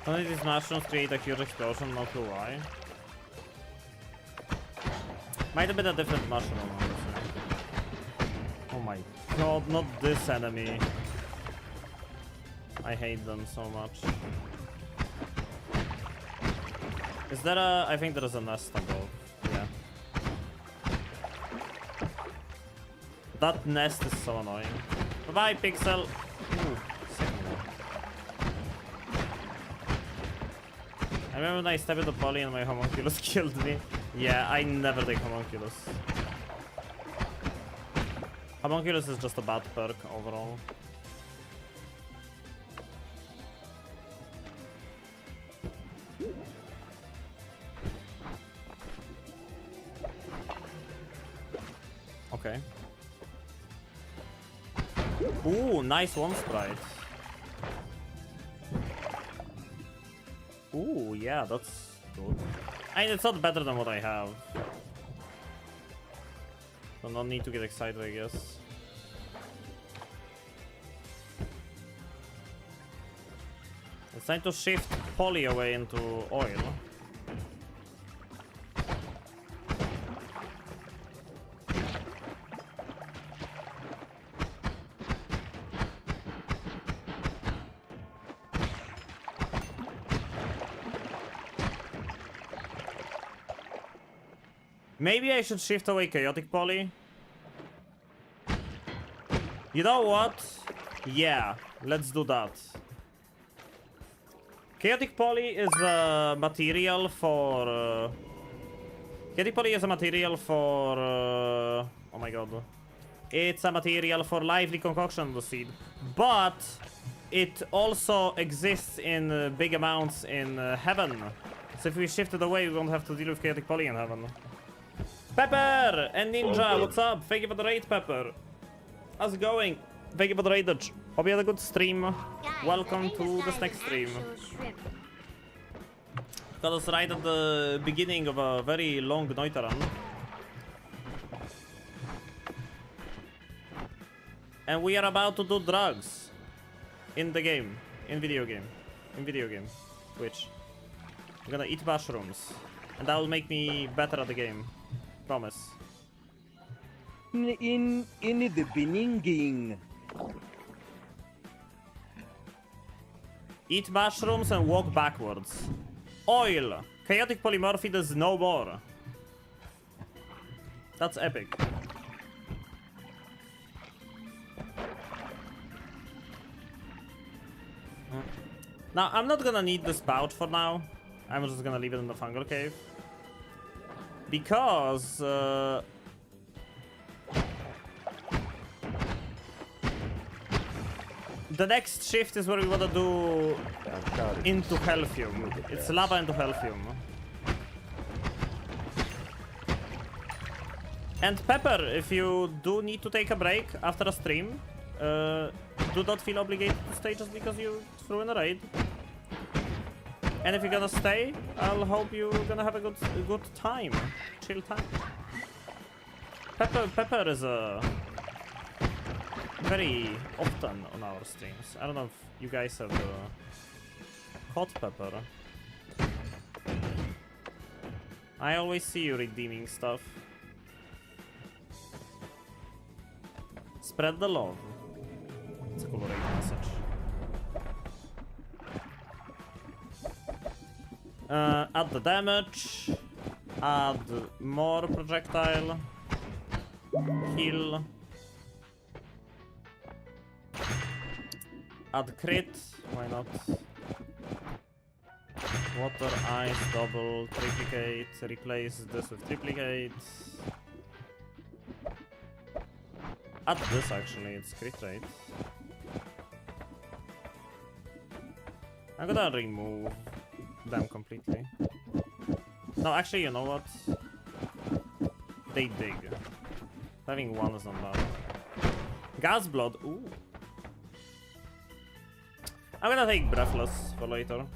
Only these mushrooms create a huge explosion, no clue why. Might have been a different mushroom, honestly. Oh my god, not this enemy. I hate them so much. Is there a... I think there is a nest above. Yeah. That nest is so annoying. Bye-bye, Pixel! Ooh, I remember when I stabbed the poly and my homunculus killed me. Yeah, I never take homunculus. Homunculus is just a bad perk overall. Okay. Ooh, nice one sprite. Ooh, yeah, that's good. I mean, it's not better than what I have. So no need to get excited, I guess. It's time to shift poly away into oil. Maybe I should shift away chaotic poly. You know what? Yeah, let's do that. Chaotic poly is a material for... Chaotic poly is a material for... oh my god. It's a material for lively concoction of the seed. But it also exists in big amounts in heaven. So if we shift it away, we won't have to deal with chaotic poly in heaven. Pepper and Ninja, what's up? Thank you for the raid, Pepper. How's it going? Thank you for the raid. Hope you had a good stream. Guys, Welcome to this next stream. Got us right at the beginning of a very long Noita run. And we are about to do drugs. In the game. In video game. In video game. Twitch. I'm gonna eat mushrooms. And that will make me better at the game. Promise. In the beginning. Eat mushrooms and walk backwards. Oil. Chaotic polymorphy is no more. That's epic. Now, I'm not gonna need this pouch for now. I'm just gonna leave it in the fungal cave. Because... the next shift is where we wanna do into Healthium. It's lava into Healthium. And Pepper, if you do need to take a break after a stream, do not feel obligated to stay just because you threw in a raid. And if you're gonna stay, I'll hope you're gonna have a good time. Chill time. Pepper is very often on our streams. I don't know if you guys have hot Pepper. I always see you redeeming stuff. Spread the love. It's a cool raid message. Add the damage. Add more projectile. Heal. Add crit. Why not? Water, ice, double, triplicate. Replace this with triplicate. Add this actually, it's crit rate. I'm gonna remove them completely. No, actually, you know what? They dig. Having one is not bad. Gas blood, ooh. I'm gonna take Breathless for later.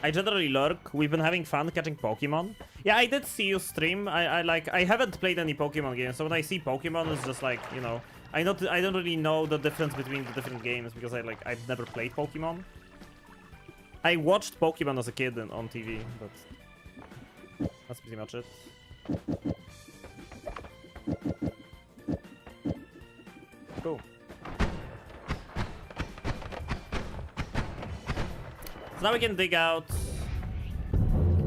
I generally lurk. We've been having fun catching Pokemon. Yeah, I did see you stream. I haven't played any Pokemon games, so when I see Pokemon, it's just like, you know, I don't really know the difference between the different games because I've never played Pokemon. I watched Pokemon as a kid on TV, but that's pretty much it. Cool. So now we can dig out.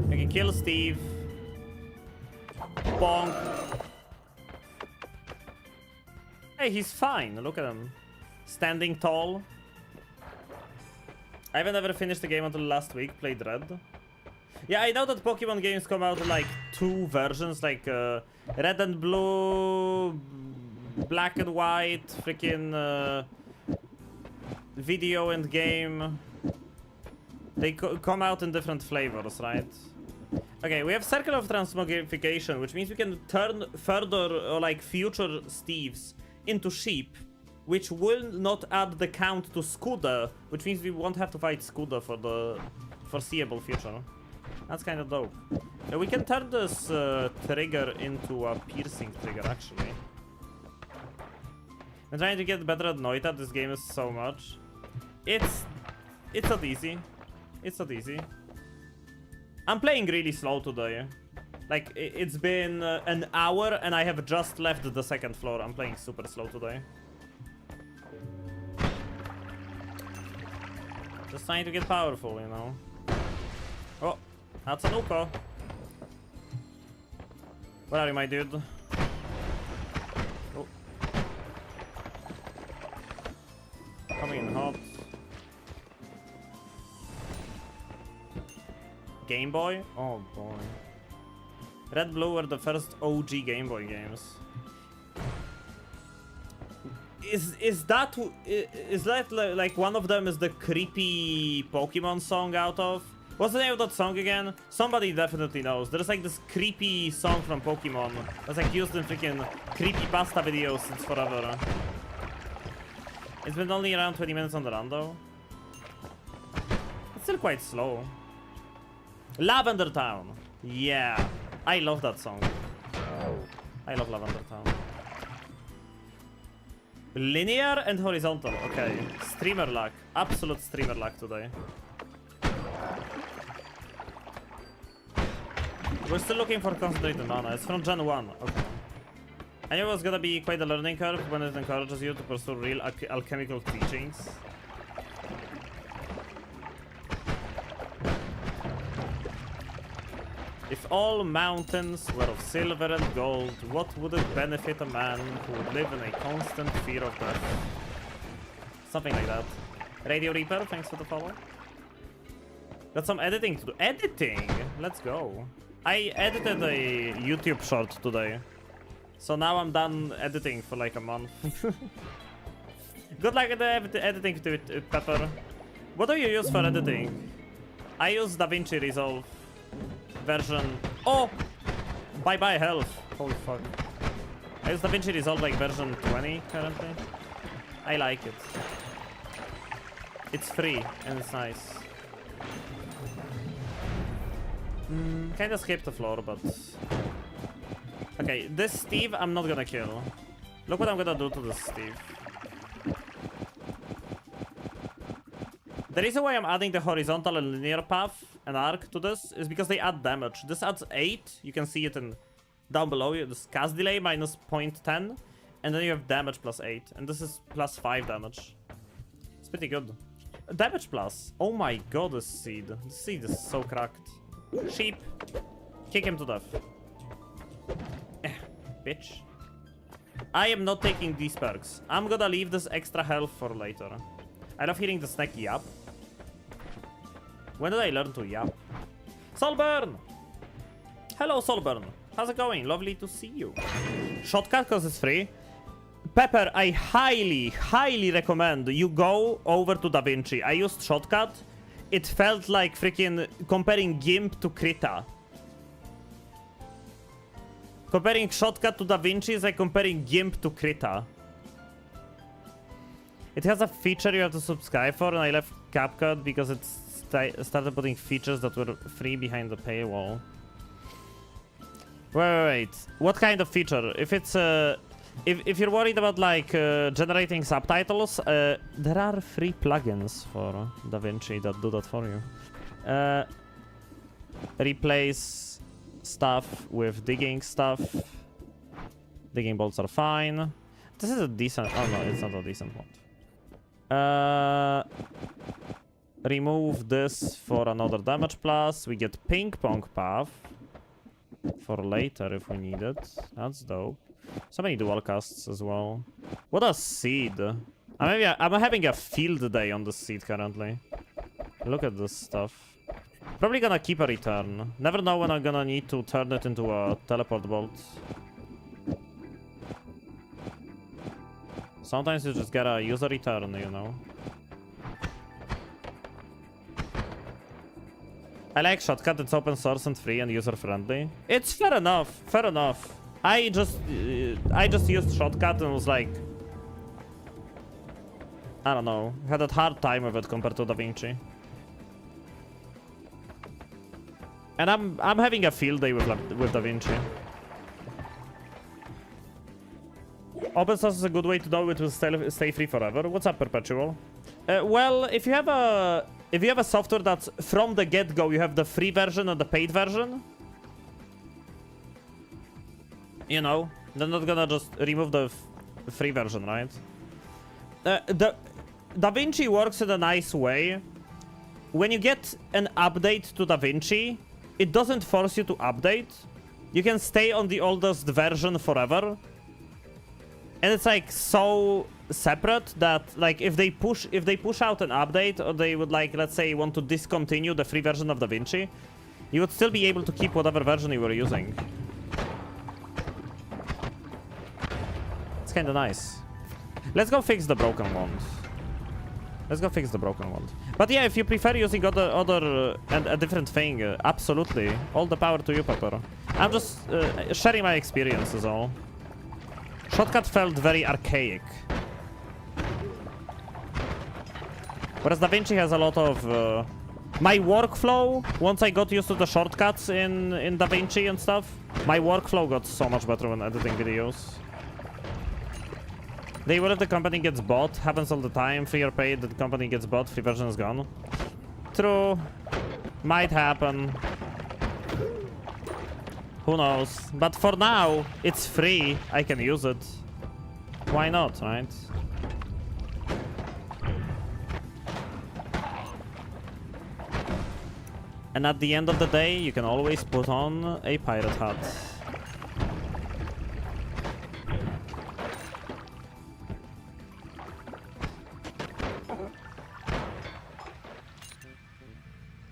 We can kill Steve. Bonk. Hey, he's fine. Look at him. Standing tall. I haven't ever finished the game until last week. Played Red. Yeah, I know that Pokemon games come out in like 2 versions, like Red and Blue, Black and White, freaking video and game. They come out in different flavors, right? Okay, we have Circle of Transmogrification, which means we can turn further or like future Steves into sheep, which will not add the count to Scuda, which means we won't have to fight Scuda for the foreseeable future. That's kind of dope. We can turn this trigger into a piercing trigger, actually. I'm trying to get better at Noita. This game is so much. It's not easy. It's not easy. I'm playing really slow today. Like, it's been an hour and I have just left the 2nd floor. I'm playing super slow today. Just trying to get powerful, you know. Oh, that's an Uko. Where are you, my dude? Oh. Coming in hot. Game Boy? Oh boy. Red Blue were the first OG Game Boy games. Is that like one of them is the creepy Pokemon song out of? What's the name of that song again? Somebody definitely knows. There's like this creepy song from Pokemon that's like used in freaking creepypasta videos since forever. It's been only around 20 minutes on the run though. It's still quite slow. Lavender Town. Yeah. I love that song. I love Lavender Town. Linear and horizontal. Okay. Streamer luck. Absolute streamer luck today. We're still looking for concentrated mana. It's from Gen 1. Okay. I knew it was gonna be quite a learning curve when it encourages you to pursue real alchemical teachings. If all mountains were of silver and gold, what would it benefit a man who would live in a constant fear of death? Something like that. Radio Reaper, thanks for the follow. Got some editing to do. Editing? Let's go. I edited a YouTube short today. So now I'm done editing for like a month. Good luck at the editing to it, Pepper. What do you use for editing? I use DaVinci Resolve version... Oh! Bye-bye health. Holy fuck. I use DaVinci Resolve like version 20 currently. I like it. It's free and it's nice. Kinda skipped the floor, but... Okay, this Steve I'm not gonna kill. Look what I'm gonna do to this Steve. The reason why I'm adding the horizontal and linear path and arc to this is because they add damage. This adds 8, you can see it in down below you. This cast delay minus 0.10, and then you have damage plus 8, and this is plus 5 damage. It's pretty good. Damage plus. Oh my god, this seed. This seed is so cracked. Sheep. Kick him to death. Bitch. I am not taking these perks. I'm gonna leave this extra health for later. I love hearing the snack yap. When did I learn to yap? Solburn! Hello, Solburn. How's it going? Lovely to see you. Shortcut because it's free. Pepper, I highly recommend you go over to DaVinci. I used Shortcut. It felt like freaking comparing GIMP to Krita. Comparing Shortcut to DaVinci is like comparing GIMP to Krita. It has a feature you have to subscribe for, and I left CapCut because it started putting features that were free behind the paywall. Wait. What kind of feature? If it's if you're worried about like generating subtitles, there are free plugins for DaVinci that do that for you. Replace stuff with digging stuff. Digging bolts are fine. This is a decent... Oh no, it's not a decent one. Remove this for another damage plus. We get ping pong path for later if we need it. That's dope. So many dual casts as well. What a seed. I'm having a field day on the seed currently. Look at this stuff. Probably gonna keep a return. Never know when I'm gonna need to turn it into a teleport bolt. Sometimes you just gotta use a return, you know. I like Shortcut, it's open source and free and user friendly. It's fair enough, fair enough. I just used Shortcut and was like, I don't know, had a hard time with it compared to DaVinci. And I'm having a field day with DaVinci. Open source is a good way to know it will stay free forever. What's up, Perpetual? Well, if you have a software that's from the get-go, you have the free version and the paid version. You know, they're not gonna just remove the free version, right? The DaVinci works in a nice way. When you get an update to DaVinci, it doesn't force you to update. You can stay on the oldest version forever. And it's like so separate that like if they push out an update, or they would like, let's say, want to discontinue the free version of DaVinci, you would still be able to keep whatever version you were using. It's kind of nice. Let's go fix the broken wand. Let's go fix the broken wand. But yeah, if you prefer using other and a different thing, absolutely, all the power to you, Pepper. I'm just sharing my experience is all. Shortcut felt very archaic. Whereas DaVinci has a lot of... my workflow, once I got used to the shortcuts in DaVinci and stuff, my workflow got so much better when editing videos. They will if the company gets bought, happens all the time, free or paid, the company gets bought, free version is gone. True. Might happen. Who knows? But for now, it's free. I can use it. Why not, right? And at the end of the day, you can always put on a pirate hat.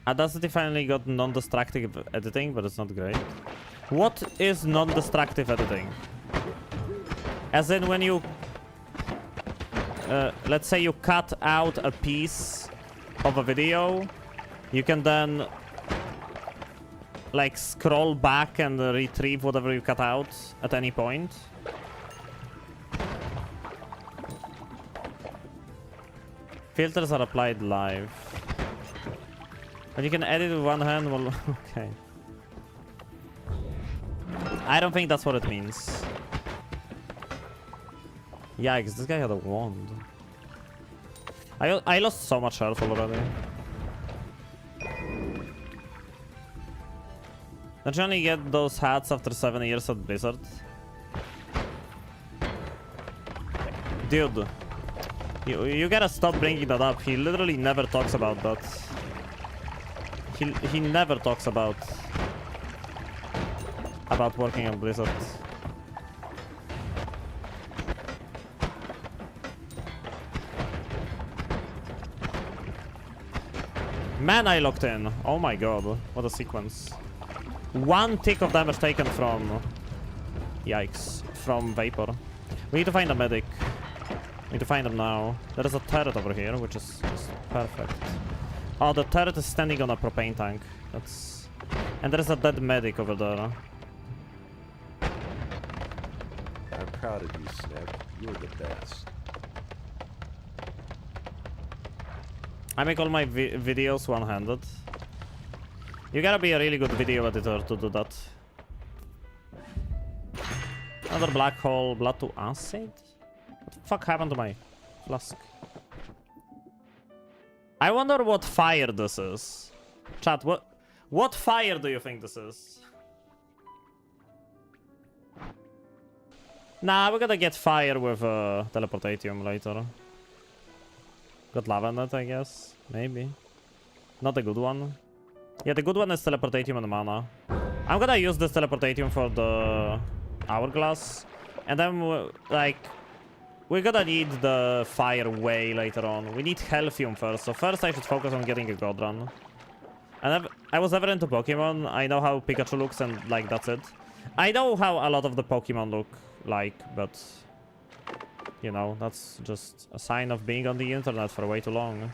Audacity finally got non-destructive editing, but it's not great. What is non-destructive editing? As in when you... let's say you cut out a piece of a video, you can then like scroll back and retrieve whatever you cut out at any point. Filters are applied live. But you can edit with one hand while... okay. I don't think that's what it means. Yikes, this guy had a wand. I lost so much health already. Don't you only get those hats after 7 years at Blizzard? Dude. You gotta stop bringing that up. He literally never talks about that. He never talks about working on Blizzard. Man, I locked in. Oh my god, what a sequence. One tick of damage taken from... Yikes. From Vapor. We need to find a medic. We need to find him now. There is a turret over here, which is just perfect. Oh, the turret is standing on a propane tank. That's... And there is a dead medic over there. I'm proud of you, Snip. You're the best. I make all my videos one-handed. You gotta be a really good video editor to do that. Another black hole, blood to acid? What the fuck happened to my flask? I wonder what fire this is. Chat, what fire do you think this is? Nah, we're gonna get fire with teleportatium later. Got lava in it, I guess. Maybe. Not a good one. Yeah, the good one is teleportatium and mana. I'm gonna use this teleportatium for the hourglass. And then, like, we're gonna need the fire way later on. We need Healthium first. So first I should focus on getting a God Run. And I was ever into Pokemon. I know how Pikachu looks and, like, that's it. I know how a lot of the Pokemon look like, but... You know, that's just a sign of being on the internet for way too long.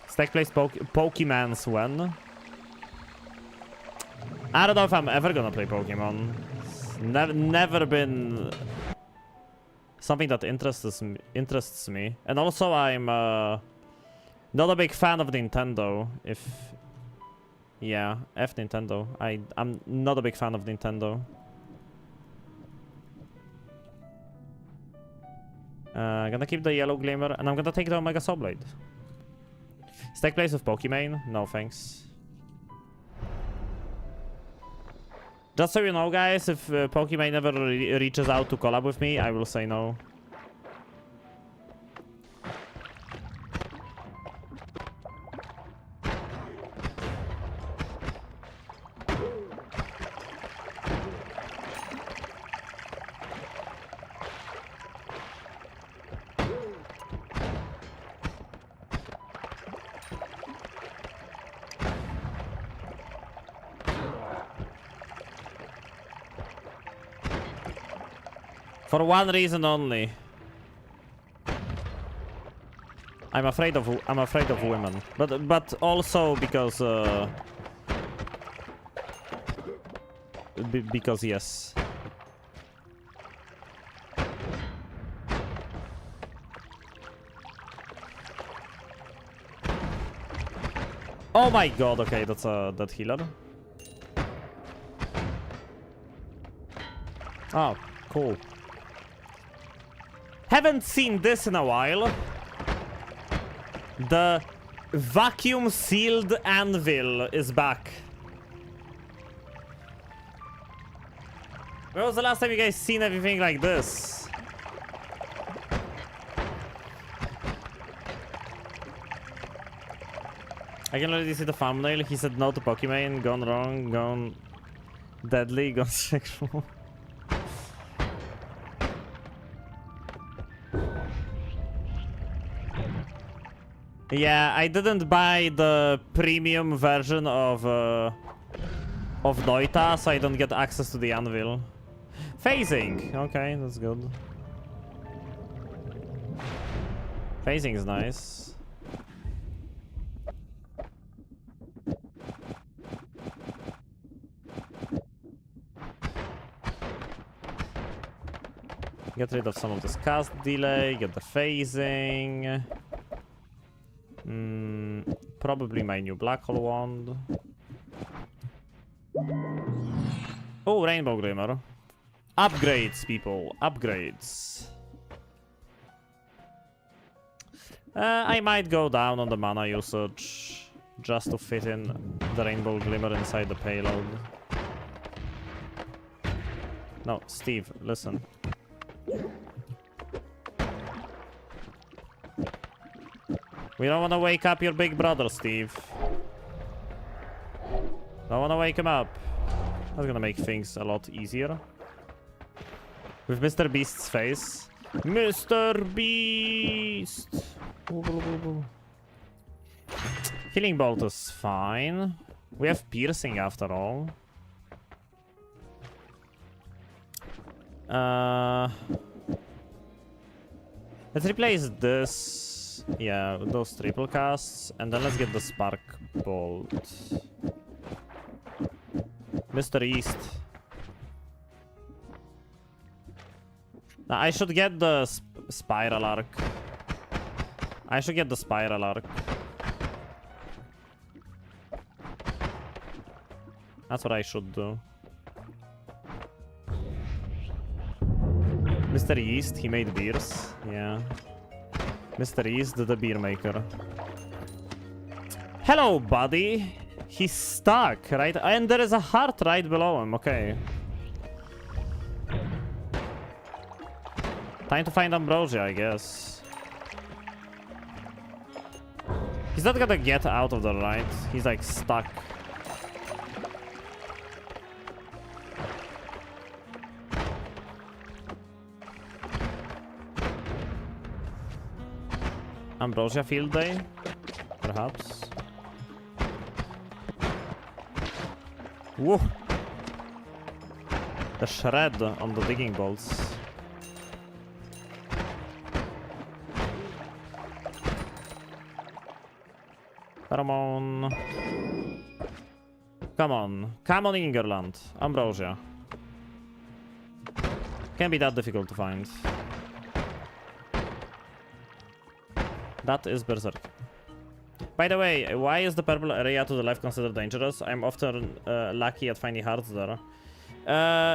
Stack place Pokemons when? I don't know if I'm ever gonna play Pokemon. It's never been something that interests me. And also I'm not a big fan of Nintendo. Yeah, F Nintendo. I'm not a big fan of Nintendo. Gonna keep the yellow glimmer, and I'm gonna take the Omega Soul Blade. Stack place of Pokimane? No thanks. Just so you know, guys, if Pokimane ever reaches out to collab with me, I will say no. For one reason only. I'm afraid of women, but also because because yes. Oh my god! Okay, that's a dead healer. Oh, cool. Haven't seen this in a while. The vacuum sealed anvil is back. When was the last time you guys seen anything like this? I can already see the thumbnail. He said no to Pokemon. Gone wrong, gone deadly, gone sexual. Yeah, I didn't buy the premium version of Noita, so I don't get access to the anvil. Phasing! Okay, that's good. Phasing is nice. Get rid of some of this cast delay, get the phasing. Probably my new black hole wand. Oh, rainbow glimmer. Upgrades, people. Upgrades. I might go down on the mana usage just to fit in the rainbow glimmer inside the payload. No, Steve, listen. We don't want to wake up your big brother, Steve. Don't want to wake him up. That's gonna make things a lot easier. With Mr. Beast's face. Mr. Beast! Healing Bolt is fine. We have piercing after all. Let's replace this. Yeah, those triple casts, and then let's get the Spark Bolt. Mr. East. Now, I should get the Spiral Arc. I should get the Spiral Arc. That's what I should do. Mr. East, he made beers. Yeah. Mr. East, the beer maker. Hello, buddy. He's stuck, right? And there is a heart right below him. Okay. Time to find Ambrosia, I guess. He's not gonna get out of the right. He's like stuck. Ambrosia field day, perhaps. Whoa! The shred on the digging bolts. Pheromone. Come on. Come on, Ingerland. Ambrosia. Can't be that difficult to find. That is berserk. By the way, why is the purple area to the left considered dangerous? I'm often lucky at finding hearts there.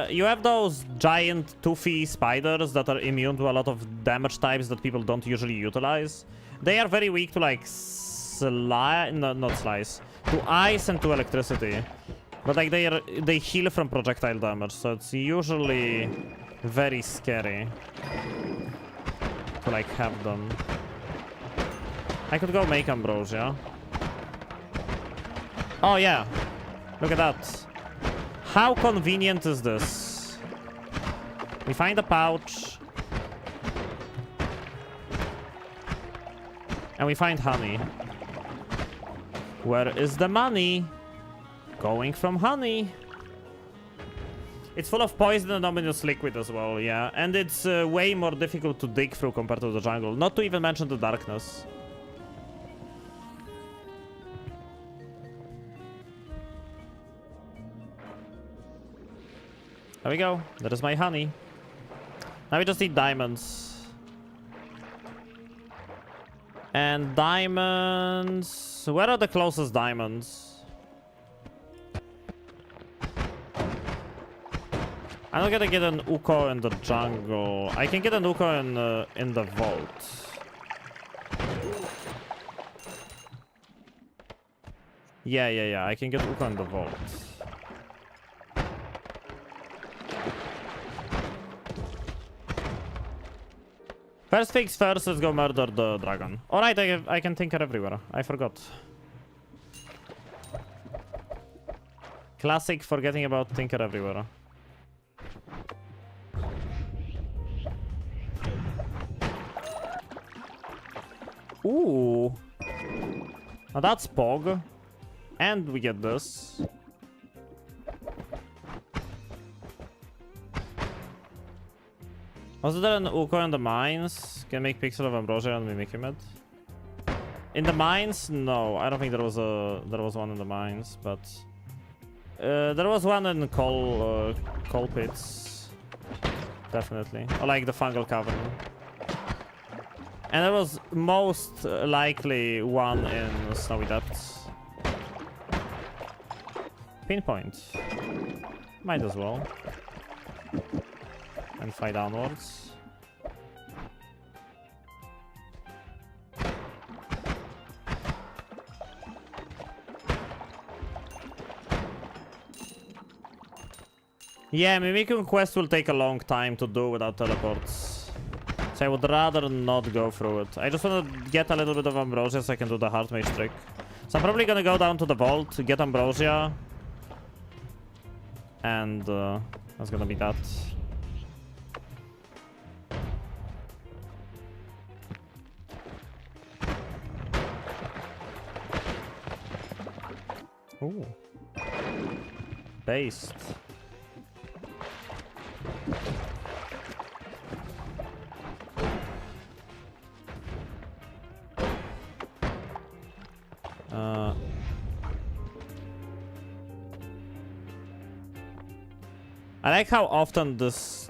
You have those giant toothy spiders that are immune to a lot of damage types that people don't usually utilize. They are very weak to like not slice, to ice and to electricity. But like they heal from projectile damage, so it's usually very scary to like have them. I could go make Ambrosia. Oh yeah, look at that. How convenient is this? We find a pouch. And we find honey. Where is the money? Going from honey. It's full of poison and ominous liquid as well, yeah. And it's way more difficult to dig through compared to the jungle. Not to even mention the darkness. There we go. That is my honey. Now we just need diamonds. And diamonds... Where are the closest diamonds? I'm not gonna get an Uko in the jungle. I can get an Uko in the vault. Yeah. I can get Uko in the vault. First things first, let's go murder the dragon. Alright, I can tinker everywhere. I forgot. Classic forgetting about Tinker everywhere. Ooh. Now that's Pog. And we get this. Was there an Uko in the mines? Can make Pixel of Ambrosia and mimic him it? In the mines? No, I don't think there was one in the mines, but there was one in coal pits, definitely, or like the fungal cavern. And there was most likely one in Snowy Depths. Pinpoint. Might as well. And fly downwards. Yeah, Mimikyu quest will take a long time to do without teleports. So I would rather not go through it. I just want to get a little bit of Ambrosia so I can do the Heart Mage trick. So I'm probably gonna go down to the vault to get Ambrosia. And that's gonna be that. Ooh. Based. I like how often this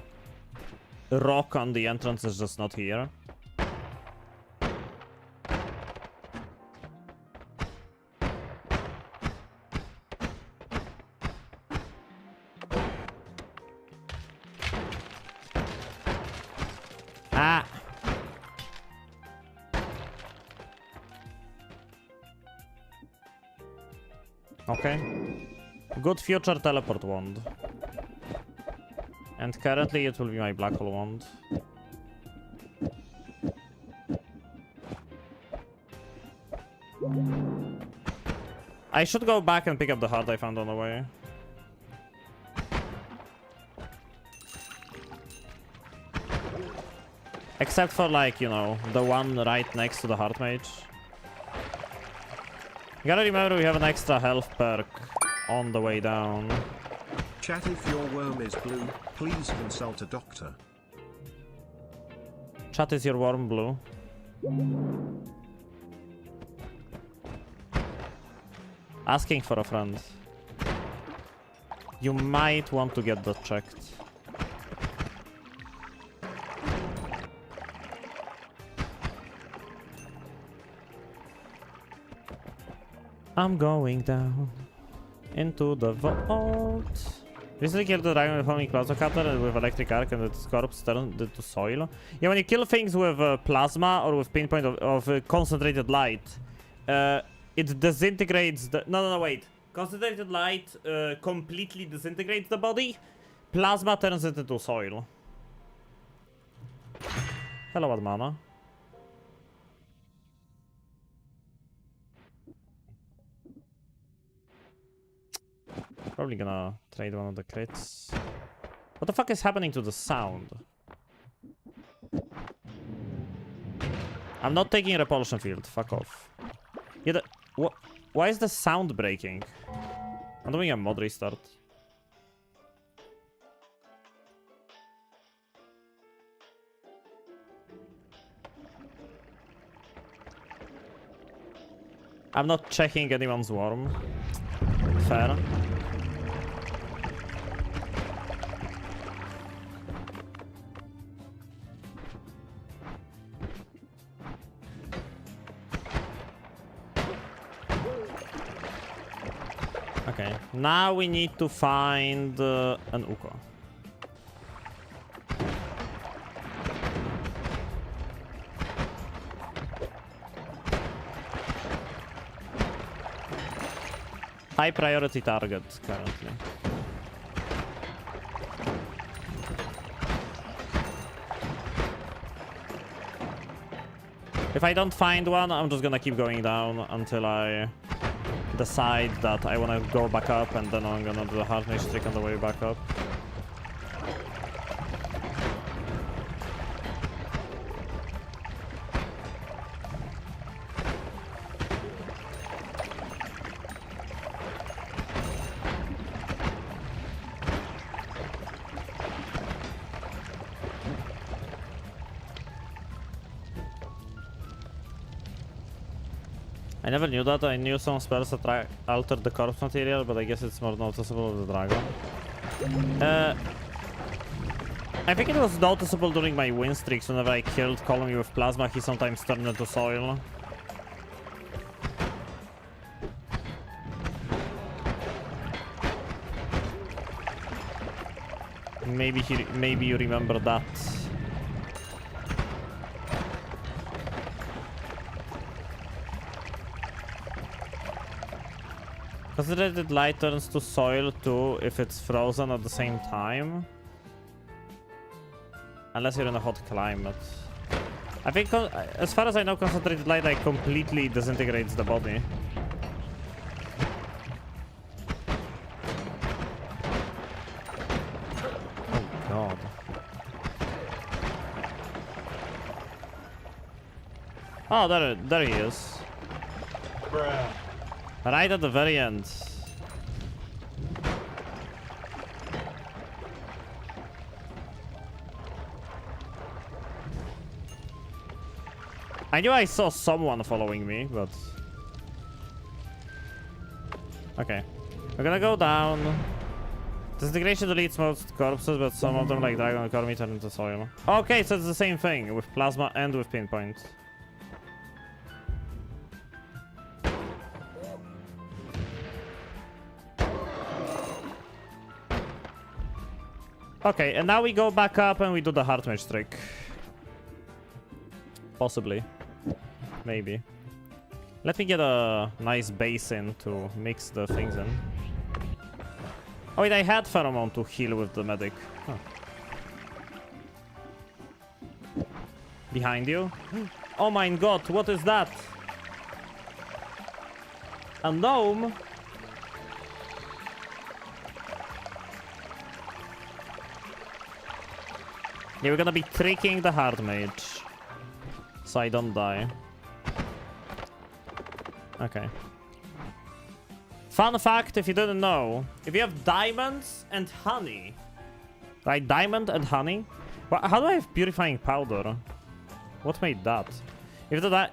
rock on the entrance is just not here. Ah! Okay. Good future teleport wand. And currently it will be my black hole wand. I should go back and pick up the heart I found on the way. Except for, like, you know, the one right next to the heart mage. You gotta remember we have an extra health perk on the way down. Chat, if your worm is blue, please consult a doctor. Chat, is your worm blue? Asking for a friend. You might want to get that checked. I'm going down into the vault. Recently killed the dragon with homing plasma cutter and with electric arc and its corpse turned into soil. Yeah, when you kill things with plasma or with pinpoint of concentrated light, it disintegrates the... No, wait. Concentrated light completely disintegrates the body. Plasma turns it into soil. Hello, Admana. Probably gonna trade one of the crits. What the fuck is happening to the sound? I'm not taking a repulsion field. Fuck off. Yeah, why is the sound breaking? I'm doing a mod restart. I'm not checking anyone's worm. Fair. Okay, now we need to find an Uko. High priority target currently. If I don't find one, I'm just gonna keep going down until I decide that I want to go back up, and then I'm gonna do the hard mage trick on the way back up. I never knew that. I knew some spells that alter the corpse material, but I guess it's more noticeable with the dragon. I think it was noticeable during my win streaks. Whenever I killed Colony with plasma, he sometimes turned into soil. Maybe you remember that. Concentrated light turns to soil too if it's frozen at the same time. Unless you're in a hot climate. I think, as far as I know, concentrated light like completely disintegrates the body. Oh god. Oh, there he is. Bruh. Right at the very end. I knew I saw someone following me, but... Okay. We're gonna go down. Disintegration deletes most corpses, but some of them, like Dragon and Cormi, turn into soil. Okay, so it's the same thing with plasma and with pinpoint. Okay, and now we go back up and we do the heart mage trick. Possibly. Maybe. Let me get a nice basin to mix the things in. Oh wait, I had pheromone to heal with the medic. Huh. Behind you? Oh my god, what is that? A gnome? Yeah, we're gonna be tricking the hard mage. So I don't die. Okay. Fun fact, if you didn't know. If you have diamonds and honey. Right, diamond and honey. Well, how do I have purifying powder? What made that?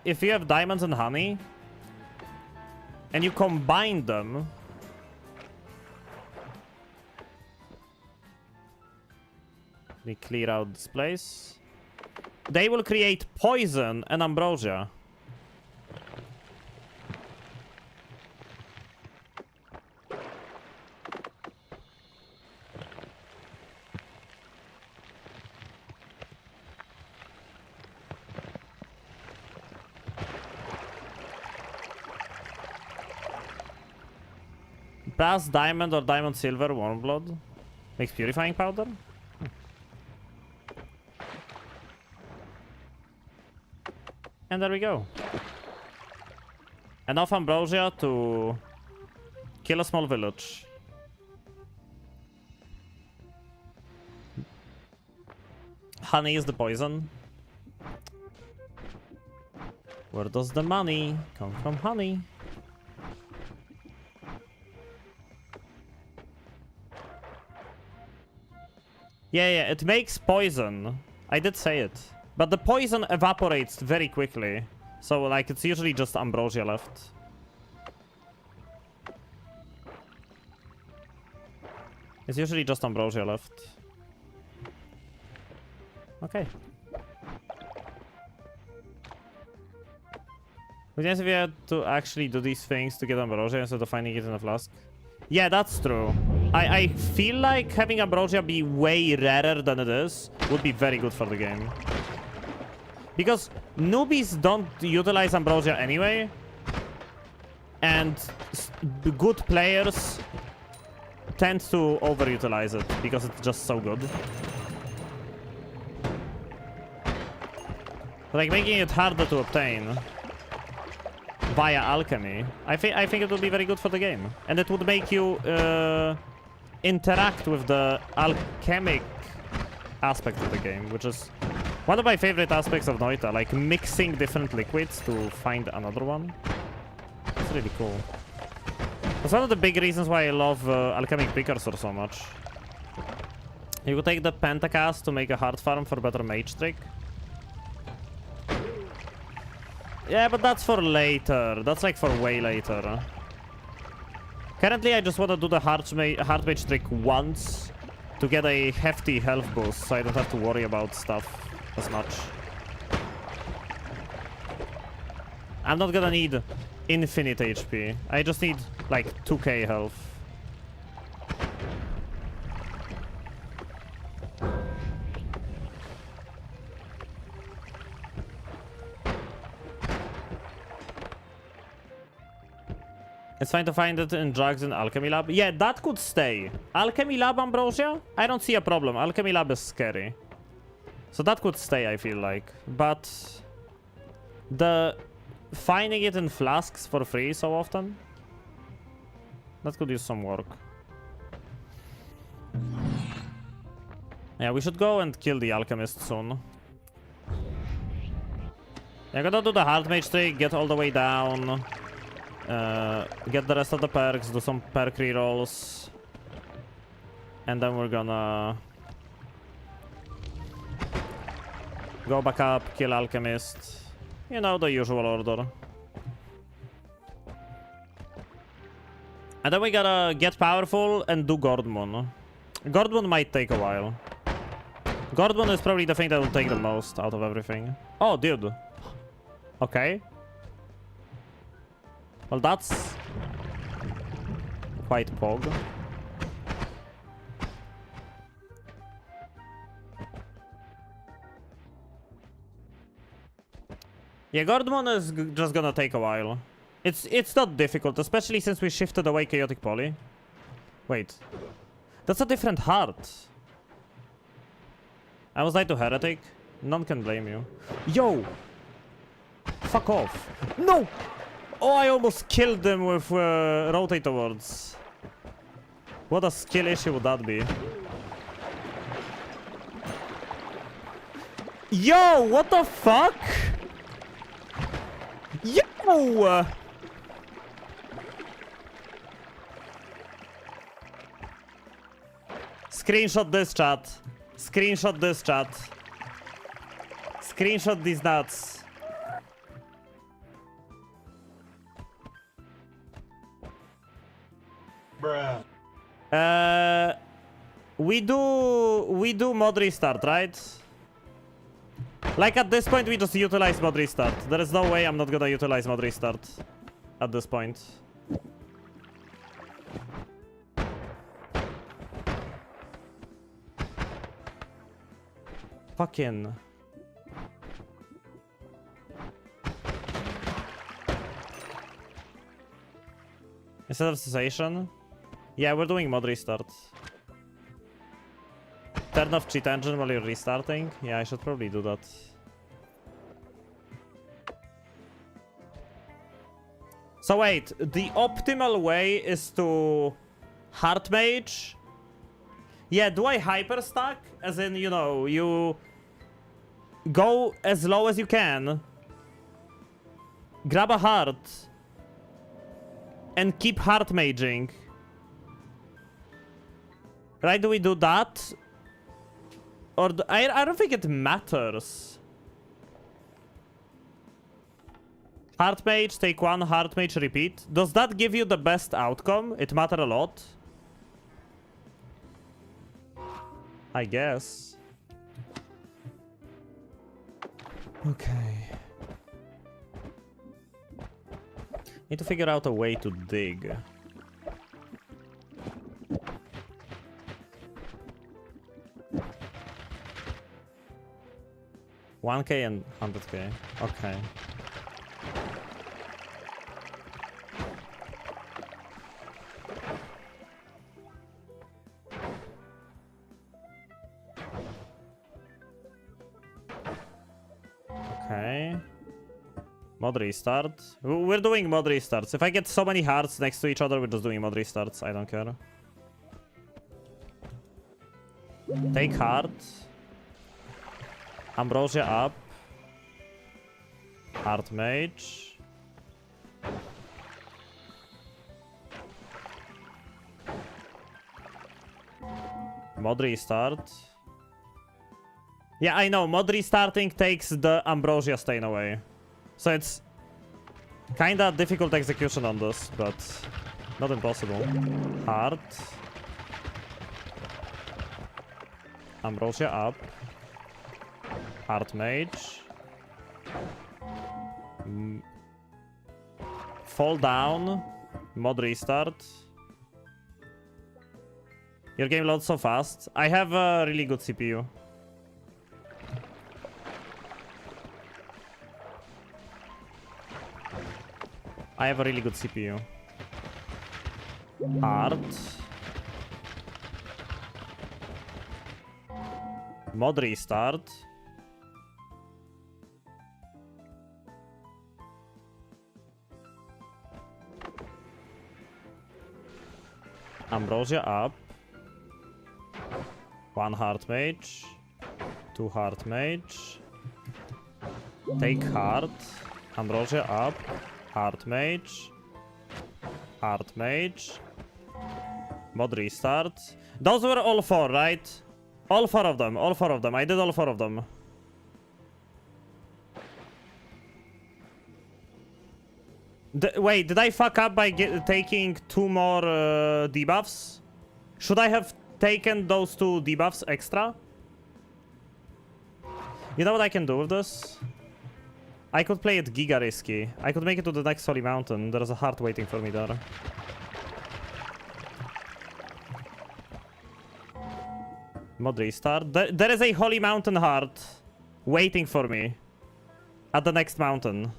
If you have diamonds and honey. And you combine them. Let me clear out this place. They will create poison and ambrosia. Brass, diamond, or diamond, silver, warm blood. Makes purifying powder? And there we go. Enough ambrosia to kill a small village. Honey is the poison. Where does the money come from? Honey. Yeah, it makes poison. I did say it. But the poison evaporates very quickly. So, like, it's usually just ambrosia left. It's usually just ambrosia left. Okay. Would you guys if you had to actually do these things to get ambrosia instead of finding it in a flask? Yeah, that's true. I feel like having ambrosia be way rarer than it is would be very good for the game. Because newbies don't utilize ambrosia anyway. And good players tend to overutilize it because it's just so good. Like making it harder to obtain. via alchemy, I think it would be very good for the game. And it would make you interact with the alchemic aspect of the game, which is one of my favorite aspects of Noita, like mixing different liquids to find another one. It's really cool. That's one of the big reasons why I love alchemic precursor so much. You could take the pentacast to make a hard farm for better mage trick. Yeah, but that's for later. That's like for way later. Currently, I just want to do the hard mage trick once to get a hefty health boost, so I don't have to worry about stuff as much. I'm not gonna need infinite HP. I just need like 2k health. It's fine to find it in drugs in Alchemy Lab. Yeah, that could stay. Alchemy Lab Ambrosia? I don't see a problem. Alchemy Lab is scary. So that could stay, I feel like. But the finding it in flasks for free so often, that could use some work. Yeah, we should go and kill the alchemist soon. Yeah, I'm gonna do the hard mage trick, get all the way down. Get the rest of the perks, do some perk rerolls, and then we're gonna go back up, kill alchemist. You know, the usual order. And then we gotta get powerful and do Gordmon. Gordmon might take a while. Gordmon is probably the thing that will take the most out of everything. Oh, dude. Okay. Well, that's quite pog. Yeah, Gordmon is just gonna take a while. It's not difficult, especially since we shifted away Chaotic Poly. Wait. That's a different heart. I was like to Heretic. None can blame you. Yo! Fuck off. No! Oh, I almost killed them with rotate towards. What a skill issue would that be? Yo, what the fuck? Yo! Screenshot this, chat. Screenshot this, chat. Screenshot these nuts. Bruh. We do mod restart, right? Like at this point we just utilize mod restart. There is no way I'm not gonna utilize mod restart at this point. Fucking. Instead of cessation? Yeah, we're doing mod restart. Turn off cheat engine while you're restarting? Yeah, I should probably do that. So wait, the optimal way is to Heart Mage? Yeah, do I hyper stack? As in, you know, you go as low as you can, grab a heart, and keep Heart Maging. Right, do we do that? Or I don't think it matters. Heart Mage, take one, Heart Mage, repeat. Does that give you the best outcome? It matter a lot. I guess. Okay. Need to figure out a way to dig. $1K and $100K. Okay. Okay. Mod restart. We're doing mod restarts. If I get so many hearts next to each other, we're just doing mod restarts. I don't care. Take heart. Ambrosia up. Heart mage. Mod restart. Yeah, I know. Mod restarting takes the Ambrosia stain away. So it's kinda difficult execution on this, but not impossible. Heart. Ambrosia up. Heart mage. Fall down. Mod restart. Your game loads so fast. I have a really good CPU. I have a really good CPU. Heart. Mod restart. Ambrosia up. 1 heart mage. 2 heart mage. Take heart. Ambrosia up. Heart mage. Heart mage. Mod restart. Those were all 4, right? All 4 of them. All 4 of them. I did all 4 of them. Wait, did I fuck up by taking 2 more debuffs? Should I have taken those 2 debuffs extra? You know what I can do with this? I could play it giga risky. I could make it to the next Holy Mountain. There's a heart waiting for me there. Mod restart. There is a Holy Mountain heart waiting for me at the next mountain.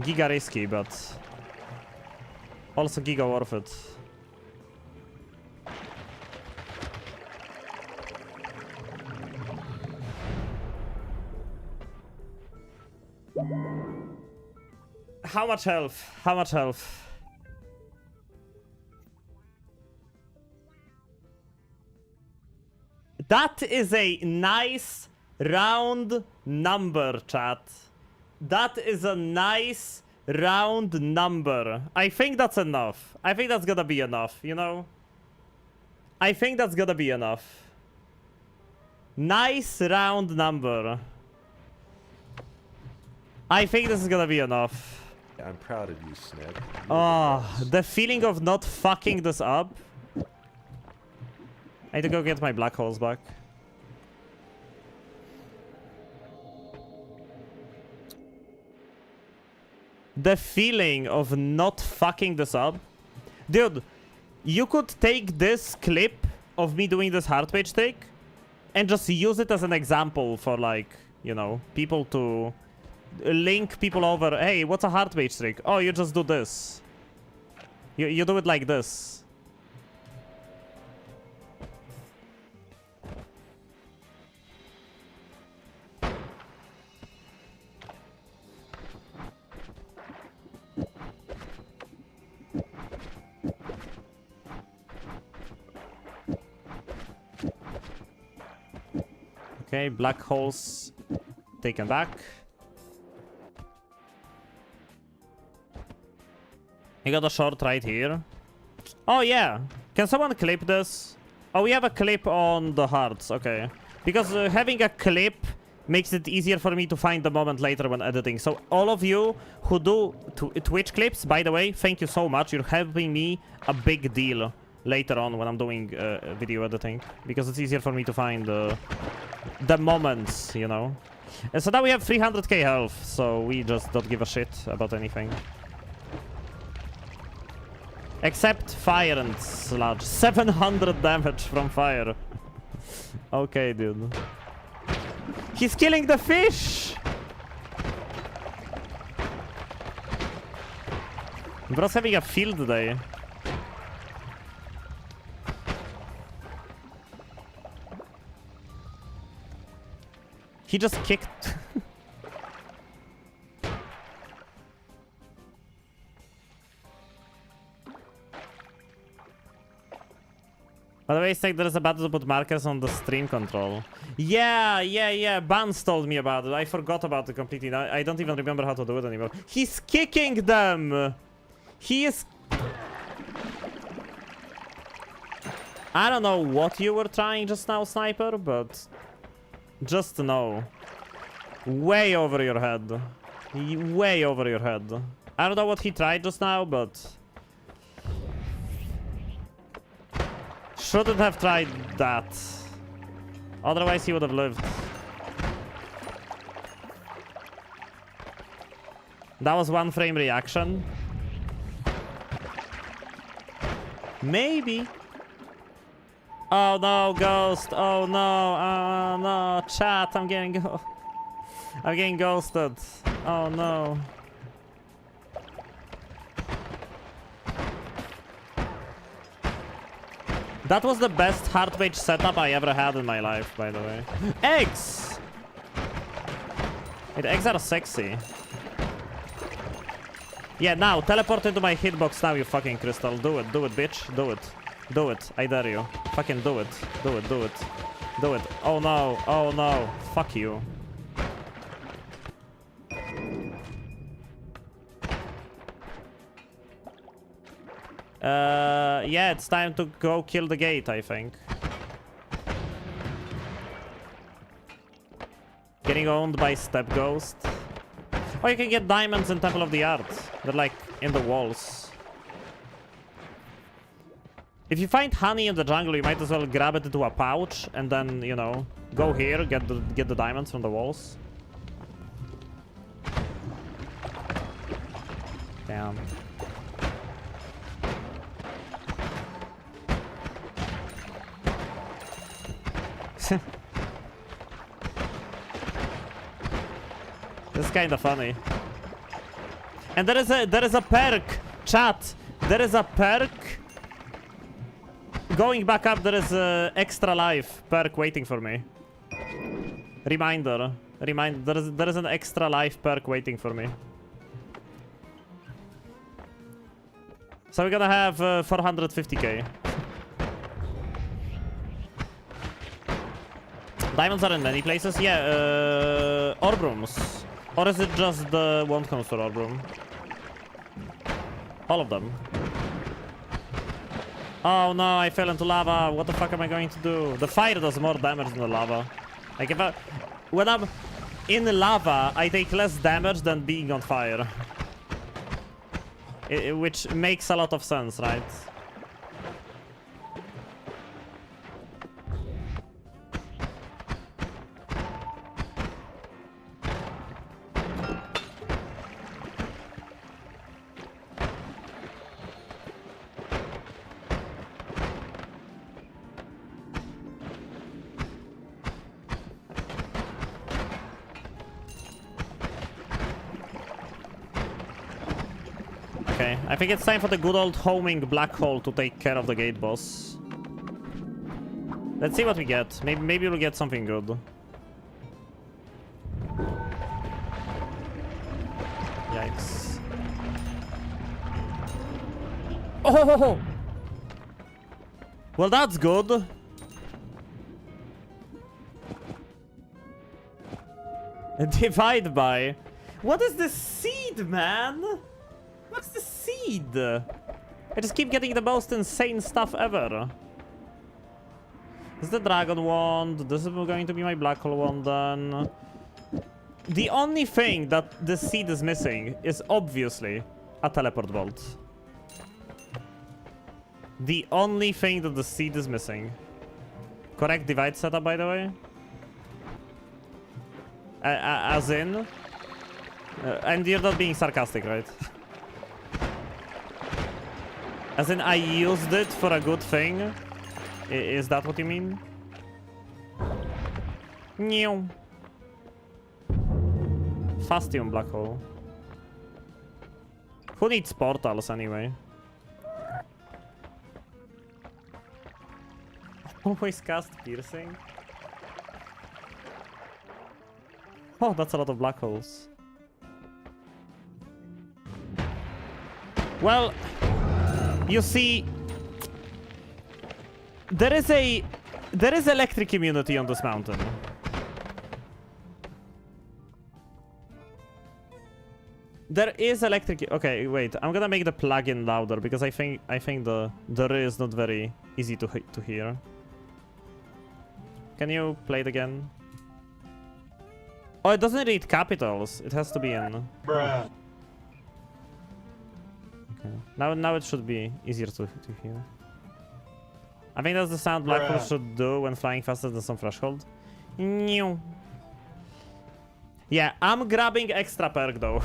Giga risky, but also giga worth it. How much health? How much health? That is a nice round number, chat. That is a nice round number. I think that's enough. I think that's gonna be enough, you know? I think that's gonna be enough. Nice round number. I think this is gonna be enough. I'm proud of you, Snip. Oh, the feeling of not fucking this up. I need to go get my black holes back. The feeling of not fucking this up. Dude, you could take this clip of me doing this heart page trick and just use it as an example for, like, you know, people to link people over. Hey, what's a heart page trick? Oh, you just do this. You do it like this. Okay, black holes taken back. You got a short right here. Oh yeah, can someone clip this? Oh, we have a clip on the hearts, okay. Because having a clip makes it easier for me to find the moment later when editing. So all of you who do Twitch clips, by the way, thank you so much. You're helping me a big deal later on when I'm doing video editing. Because it's easier for me to find the moments, you know. And so now we have 300k health, so we just don't give a shit about anything. Except fire and sludge. 700 damage from fire. Okay, dude. He's killing the fish! Bro's having a field day. He just kicked... By the way, Snake, there is a button to put markers on the stream control. Yeah. Bans told me about it. I forgot about it completely. I don't even remember how to do it anymore. He's kicking them! He is... I don't know what you were trying just now, Sniper, but... just know. Way over your head. Way over your head. I don't know what he tried just now, but... shouldn't have tried that. Otherwise he would have lived. That was one frame reaction. Maybe. Oh no, Ghost. Oh no. No. Chat, I'm getting ghosted. Oh no. That was the best hard mage setup I ever had in my life, by the way. Eggs! Wait, eggs are sexy. Yeah, now, teleport into my hitbox now, you fucking crystal. Do it, bitch. Do it. Do it. I dare you. Fucking do it. Do it. Do it. Oh no. Fuck you. Yeah, it's time to go kill the gate, I think. Getting owned by Step Ghost. Oh, you can get diamonds in Temple of the Arts. They're like in the walls. If you find honey in the jungle, you might as well grab it into a pouch and then, you know, go here, get the diamonds from the walls. Damn. This is kind of funny. And there is a perk, chat. There is a perk. Going back up, there is a extra life perk waiting for me. Reminder. There is an extra life perk waiting for me. So we're gonna have 450k. Diamonds are in many places. Yeah, orb rooms. Or is it just the wand comes for orb room? All of them. Oh no, I fell into lava. What the fuck am I going to do? The fire does more damage than the lava. Like when I'm in the lava, I take less damage than being on fire. Which makes a lot of sense, right? Okay, I think it's time for the good old homing black hole to take care of the gate boss. Let's see what we get. Maybe we'll get something good. Yikes. Oh! Well, that's good. Divide by. What is the seed, man? What's the seed? I just keep getting the most insane stuff ever. This is the dragon wand. This is going to be my black hole wand then. The only thing that the seed is missing is obviously a teleport bolt. The only thing that the seed is missing. Correct divide setup, by the way. As in... and you're not being sarcastic, right? As in, I used it for a good thing? Is that what you mean? New. Healthium black hole. Who needs portals anyway? Always cast piercing? Oh, that's a lot of black holes. Well, you see, There is electric immunity on this mountain. There is electric. Okay, wait. I'm gonna make the plugin louder because I think the R is not very easy to hear. Can you play it again? Oh, it doesn't read capitals. It has to be in. Bruh. Okay. Now it should be easier to hear. I think that's the sound black hole should do when flying faster than some threshold. New. Yeah, I'm grabbing extra perk though.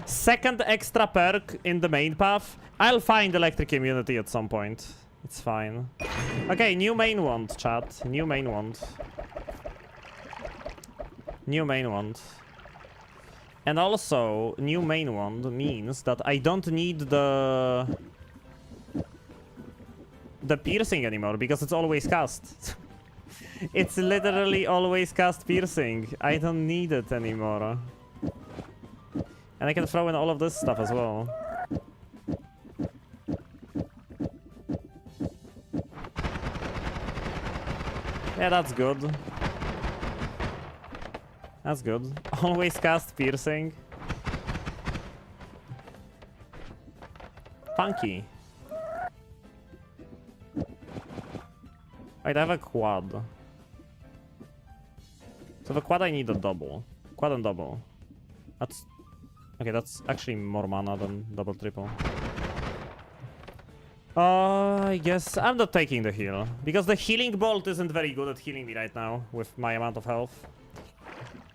Second extra perk in the main path. I'll find electric immunity at some point. It's fine. Okay, new main wand, chat. New main wand. New main wand. And also, new main wand means that I don't need the piercing anymore because it's always cast. It's literally always cast piercing. I don't need it anymore. And I can throw in all of this stuff as well. Yeah, that's good. That's good. Always cast piercing. Funky. Wait, I have a quad. So the quad I need a double. Quad and double. That's... Okay, that's actually more mana than double triple. I guess I'm not taking the heal. Because the healing bolt isn't very good at healing me right now with my amount of health.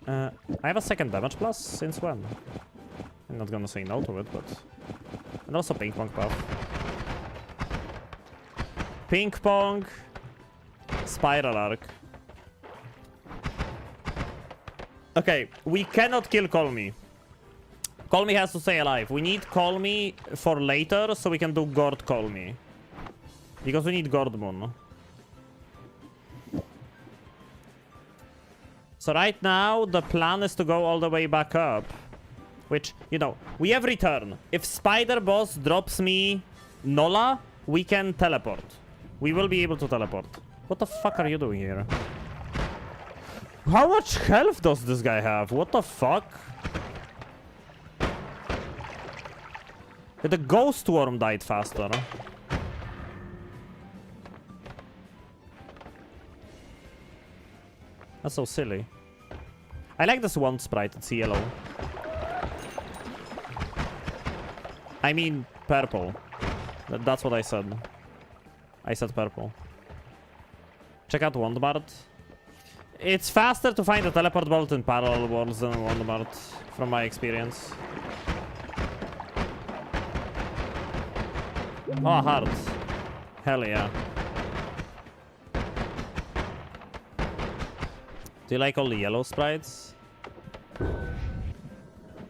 I have a second damage plus? Since when? I'm not gonna say no to it, but... And also ping pong buff. Ping pong. Spiral arc. Okay, we cannot kill Call Me. Call Me has to stay alive. We need Call Me for later so we can do Gord Call Me. Because we need Gord Moon. So right now, the plan is to go all the way back up. Which, you know, we have return. If Spider Boss drops me Nola, we can teleport. We will be able to teleport. What the fuck are you doing here? How much health does this guy have? What the fuck? The ghost worm died faster. That's so silly. I like this one sprite, it's yellow. I mean purple. That's what I said. I said purple. Check out Wandmart. It's faster to find a teleport bolt in parallel worlds than Wandmart, from my experience. Oh, hard. Hell yeah. Do you like all the yellow sprites?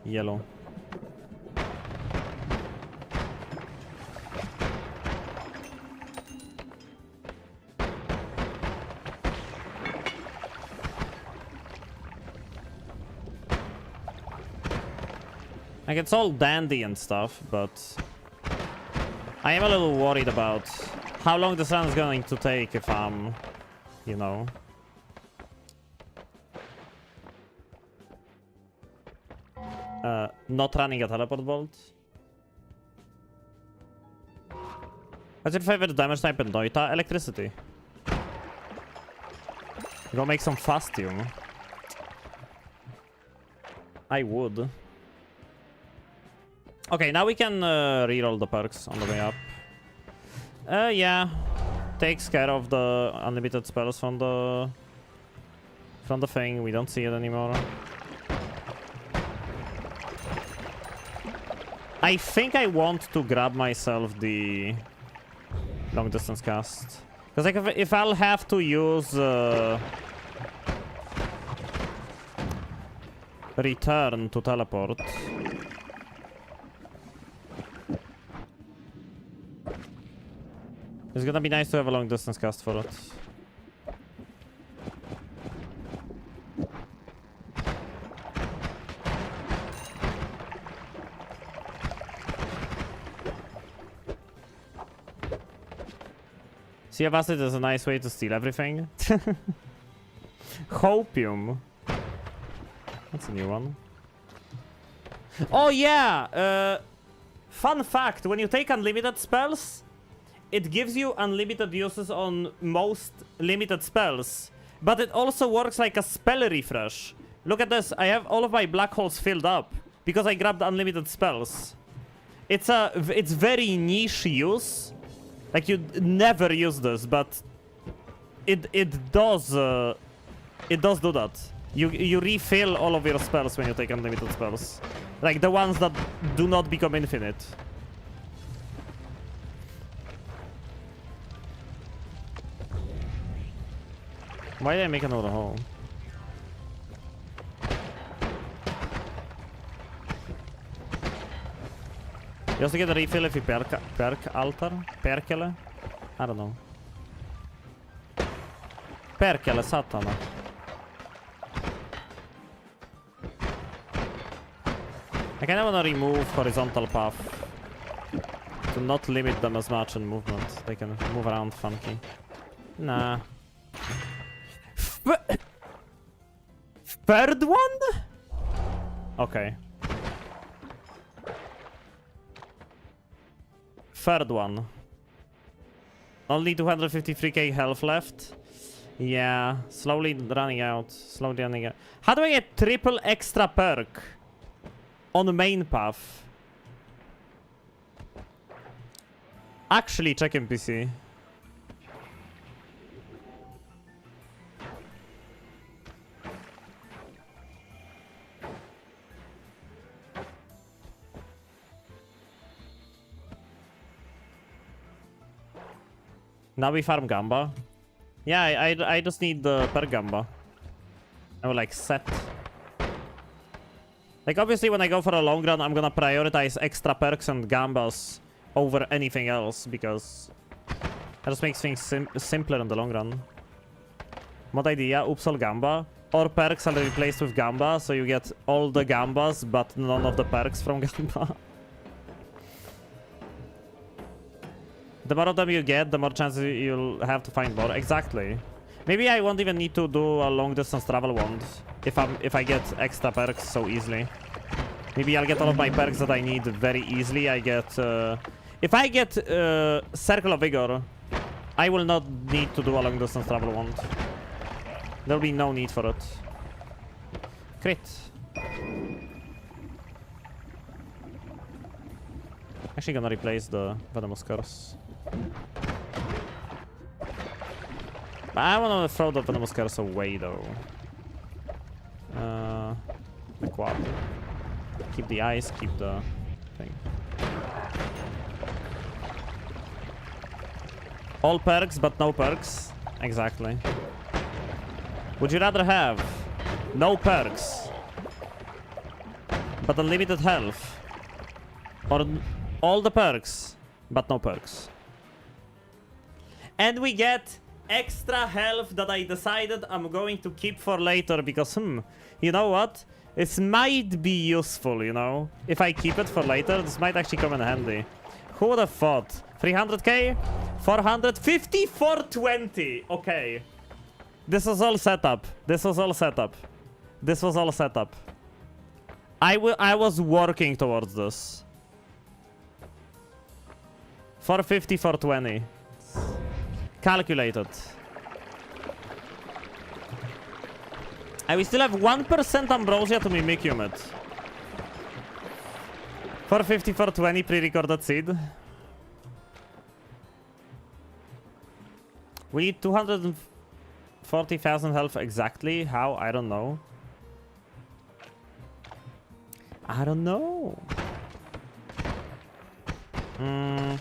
Yellow. Like, it's all dandy and stuff, but I am a little worried about how long this run is going to take if I'm, you know... not running a teleport bolt. What's your favorite damage type in Noita? Electricity. Go make some Fastium. I would. Okay, now we can reroll the perks on the way up. Yeah. Takes care of the unlimited spells from the thing. We don't see it anymore. I think I want to grab myself the long distance cast. Because like if I'll have to use return to teleport. It's gonna be nice to have a long distance cast for it. Sea of Acid is a nice way to steal everything. Hopium. That's a new one. Oh yeah! Fun fact, when you take unlimited spells, it gives you unlimited uses on most limited spells. But it also works like a spell refresh. Look at this, I have all of my black holes filled up because I grabbed unlimited spells. It's very niche use. Like you'd never use this, but it does do that. You refill all of your spells when you take unlimited spells. Like the ones that do not become infinite. Why did I make another hole? You also get a refill if you perk altar? Perkele? I don't know. Perkele, satana. I kinda wanna remove horizontal path. To not limit them as much in movement. They can move around funky. Nah. Third one? Okay. Third one. Only 253k health left. Yeah, slowly running out. Slowly running out. How do I get triple extra perk on the main path? Actually, check NPC. Now we farm Gamba. Yeah, I just need the per Gamba. I will like set. Like obviously when I go for a long run, I'm gonna prioritize extra perks and Gambas over anything else because that just makes things simpler in the long run. Mod idea, Upsal Gamba. Or perks are replaced with Gamba, so you get all the Gambas but none of the perks from Gamba. The more of them you get, the more chances you'll have to find more. Exactly. Maybe I won't even need to do a long distance travel wand if I get extra perks so easily. Maybe I'll get all of my perks that I need very easily. I get if I get Circle of Vigor, I will not need to do a long distance travel wand. There'll be no need for it. Crit. Actually gonna replace the Venomous Curse. I wanna throw the Venomous Curse away though. The quad. Keep the ice, keep the thing. All perks but no perks. Exactly. Would you rather have no perks but unlimited health, or all the perks but no perks? And we get extra health that I decided I'm going to keep for later because, you know what? This might be useful, you know? If I keep it for later, this might actually come in handy. Who would have thought? 300k? 450? 420! Okay. This was all set up. This was all set up. This was all set up. I was working towards this. 450, 420. Calculated. And we still have 1% Ambrosia to mimic Humid. 450, 420 pre-recorded seed. We need 240,000 health exactly. How? I don't know. I don't know. I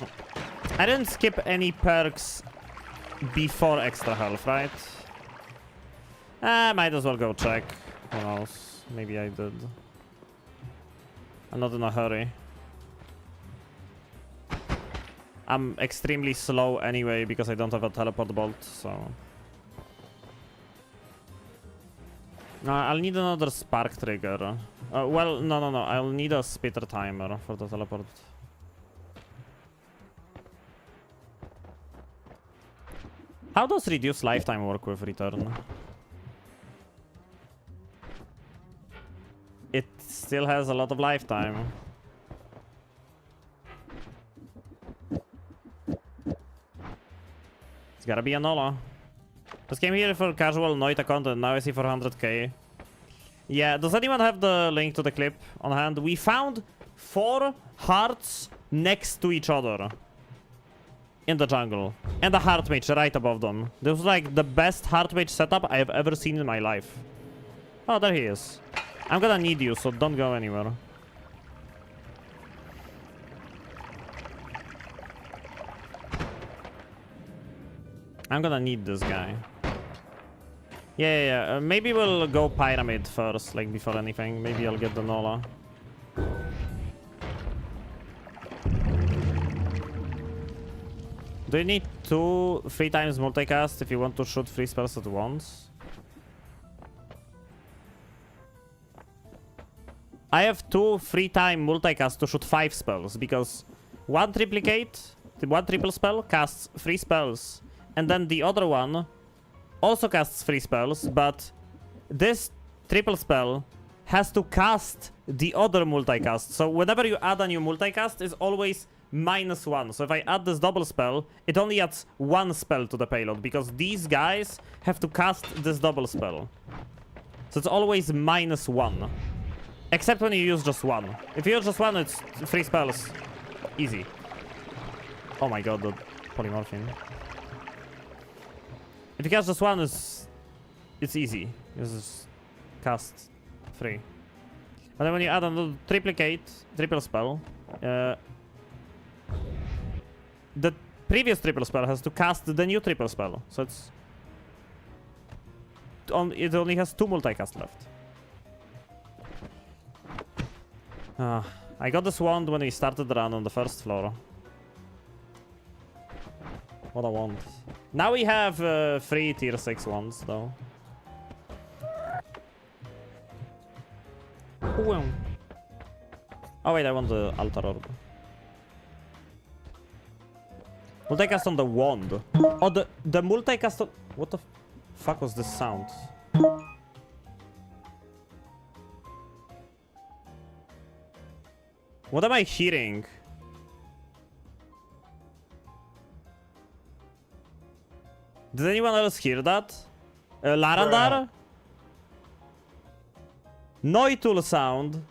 didn't skip any perks before extra health, right? Might as well go check. Who knows? Maybe I did. I'm not in a hurry. I'm extremely slow anyway because I don't have a teleport bolt, so... I'll need another spark trigger. Well, no. I'll need a spitter timer for the teleport. How does reduce lifetime work with return? It still has a lot of lifetime. It's gotta be a Nola. Just came here for casual Noita content, now I see 400k. Yeah, does anyone have the link to the clip on hand? We found 4 hearts next to each other in the jungle. And a heart mage right above them. This was like the best heart mage setup I have ever seen in my life. Oh, there he is. I'm gonna need you, so don't go anywhere. I'm gonna need this guy. Yeah. Maybe we'll go pyramid first, like before anything. Maybe I'll get the Nola. Do you need 2 3 times multicast if you want to shoot 3 spells at once? I have 2 3 time multicast to shoot 5 spells because one triple spell casts 3 spells, and then the other one also casts 3 spells, but this triple spell has to cast the other multicast. So whenever you add a new multicast, it's always -1. So if I add this double spell, it only adds 1 spell to the payload because these guys have to cast this double spell. So it's always -1. Except when you use just 1. If you use just 1, it's 3 spells. Easy. Oh my god, the polymorphine. If you cast just 1, it's easy. You just cast 3. And then when you add another triple spell, the previous triple spell has to cast the new triple spell. So it only has 2 multicast left. I got this wand when we started the run on the first floor. What a wand. Now we have 3 tier 6 wands, though. Oh wait, I want the altar orb. Multicast on the wand. Oh, the multicast on... What the fuck was this sound? What am I hearing? Did anyone else hear that? Larandar? Noitul sound.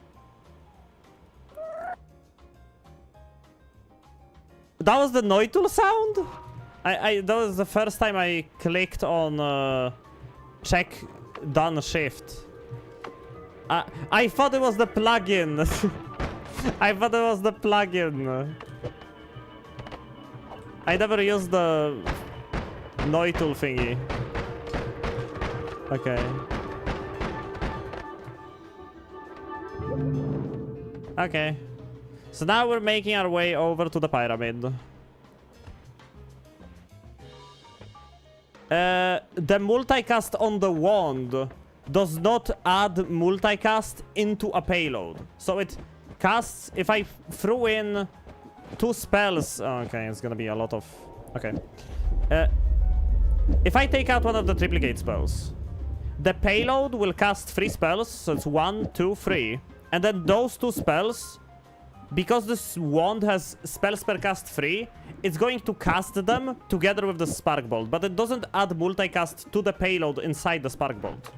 That was the Noitul sound? That was the first time I clicked on check done shift. I thought it was the plugin. I thought it was the plugin. I never used the Noitul thingy. Okay. Okay. So now we're making our way over to the pyramid. The multicast on the wand does not add multicast into a payload. So it casts... If I threw in 2 spells... Oh, okay, it's gonna be a lot of... Okay. If I take out one of the triplicate spells, the payload will cast 3 spells. So it's 1, 2, 3. And then those 2 spells... Because this wand has spells per cast 3, it's going to cast them together with the Spark Bolt, but it doesn't add multicast to the payload inside the Spark Bolt.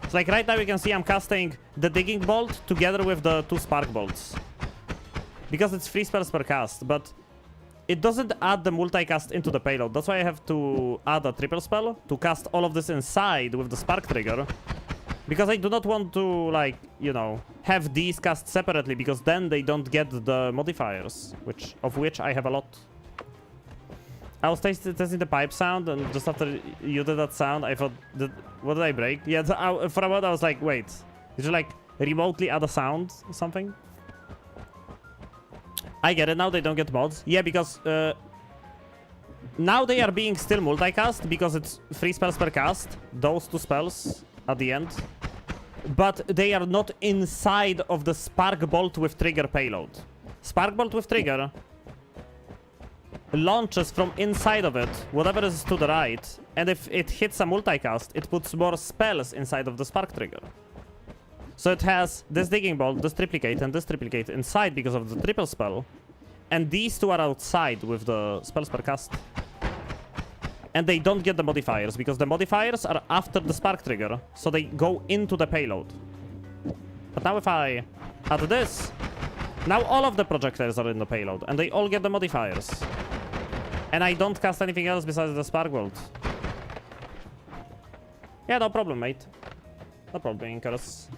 So like right now you can see I'm casting the Digging Bolt together with the 2 Spark Bolts. Because it's 3 spells per cast, but it doesn't add the multicast into the payload. That's why I have to add a triple spell to cast all of this inside with the Spark Trigger. Because I do not want to, like, you know, have these cast separately, because then they don't get the modifiers, of which I have a lot. I was testing the pipe sound, and just after you did that sound, I thought, what did I break? Yeah, for a moment I was like, wait, did you, like, remotely add a sound or something? I get it, now they don't get mods. Yeah, because, now they are being still multicast, because it's 3 spells per cast, those 2 spells at the end, but they are not inside of the Spark Bolt with Trigger payload. Spark Bolt with Trigger launches from inside of it, whatever is to the right, and if it hits a multicast, it puts more spells inside of the spark trigger. So it has this digging bolt, this triplicate, and this triplicate inside because of the triple spell, and these two are outside with the spells per cast. And they don't get the modifiers, because the modifiers are after the spark trigger, so they go into the payload. But now if I add this, now all of the projectiles are in the payload, and they all get the modifiers. And I don't cast anything else besides the spark bolt. Yeah, no problem, mate. No problem, Incarus.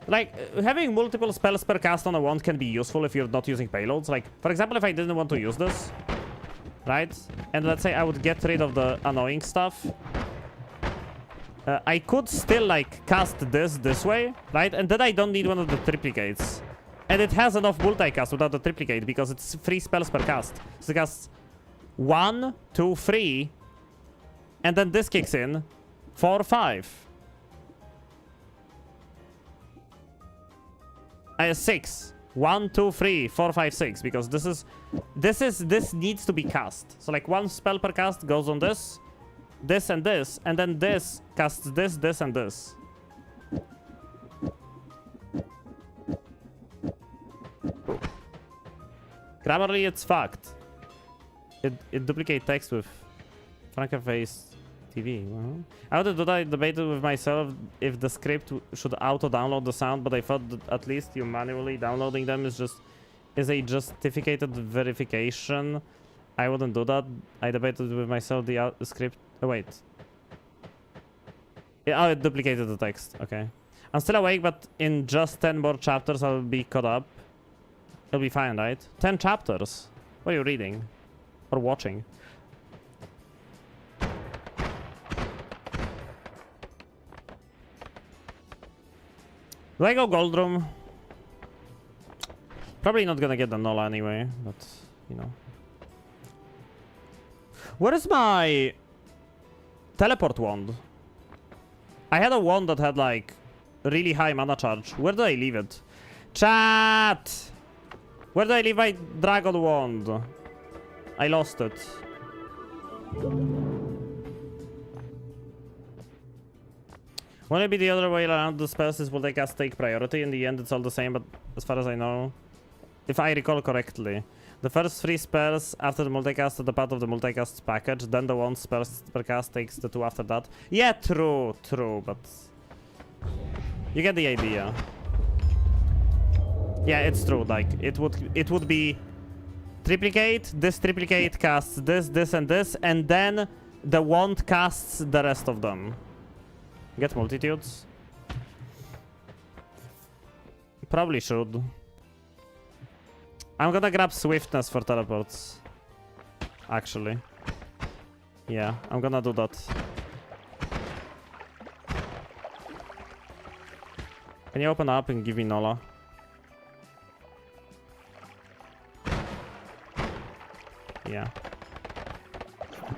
Like, having multiple spells per cast on a wand can be useful if you're not using payloads. Like, for example, if I didn't want to use this, right? And let's say I would get rid of the annoying stuff. I could still, like, cast this way, right? And then I don't need one of the triplicates. And it has enough multicast without the triplicate because it's 3 spells per cast. So it casts 1, 2, 3. And then this kicks in. 4, 5. 6. 1, 2, 3, 4, 5, 6. Because this needs to be cast. So like 1 spell per cast goes on this, and then this casts this, and this. Grammarly, it's fucked. It duplicates text with Frankenface TV. I would debated with myself if the script should auto-download the sound, but I thought that at least you manually downloading them is a justificated verification. I wouldn't do that. I debated with myself the script. Oh wait. Yeah, oh, it duplicated the text. Okay. I'm still awake, but in just 10 more chapters I'll be caught up. It'll be fine, right? 10 chapters. What are you reading? Or watching? Do I go gold room? Probably not gonna get the Nola anyway, but, you know. Where is my teleport wand? I had a wand that had, like, really high mana charge. Where did I leave it? Chat! Where did I leave my dragon wand? I lost it. Won't it be the other way around? The spells is will they cast take priority? In the end, it's all the same, but as far as I know, if I recall correctly, the first 3 spells after the multicast are the part of the multicast package, then the 1 spells per cast takes the 2 after that. Yeah, true, but you get the idea. Yeah, it's true. Like it would be triplicate. This triplicate casts this, and this, and then the wand casts the rest of them. Get multitudes. Probably should. I'm gonna grab swiftness for teleports. Actually. Yeah, I'm gonna do that. Can you open up and give me Nola? Yeah.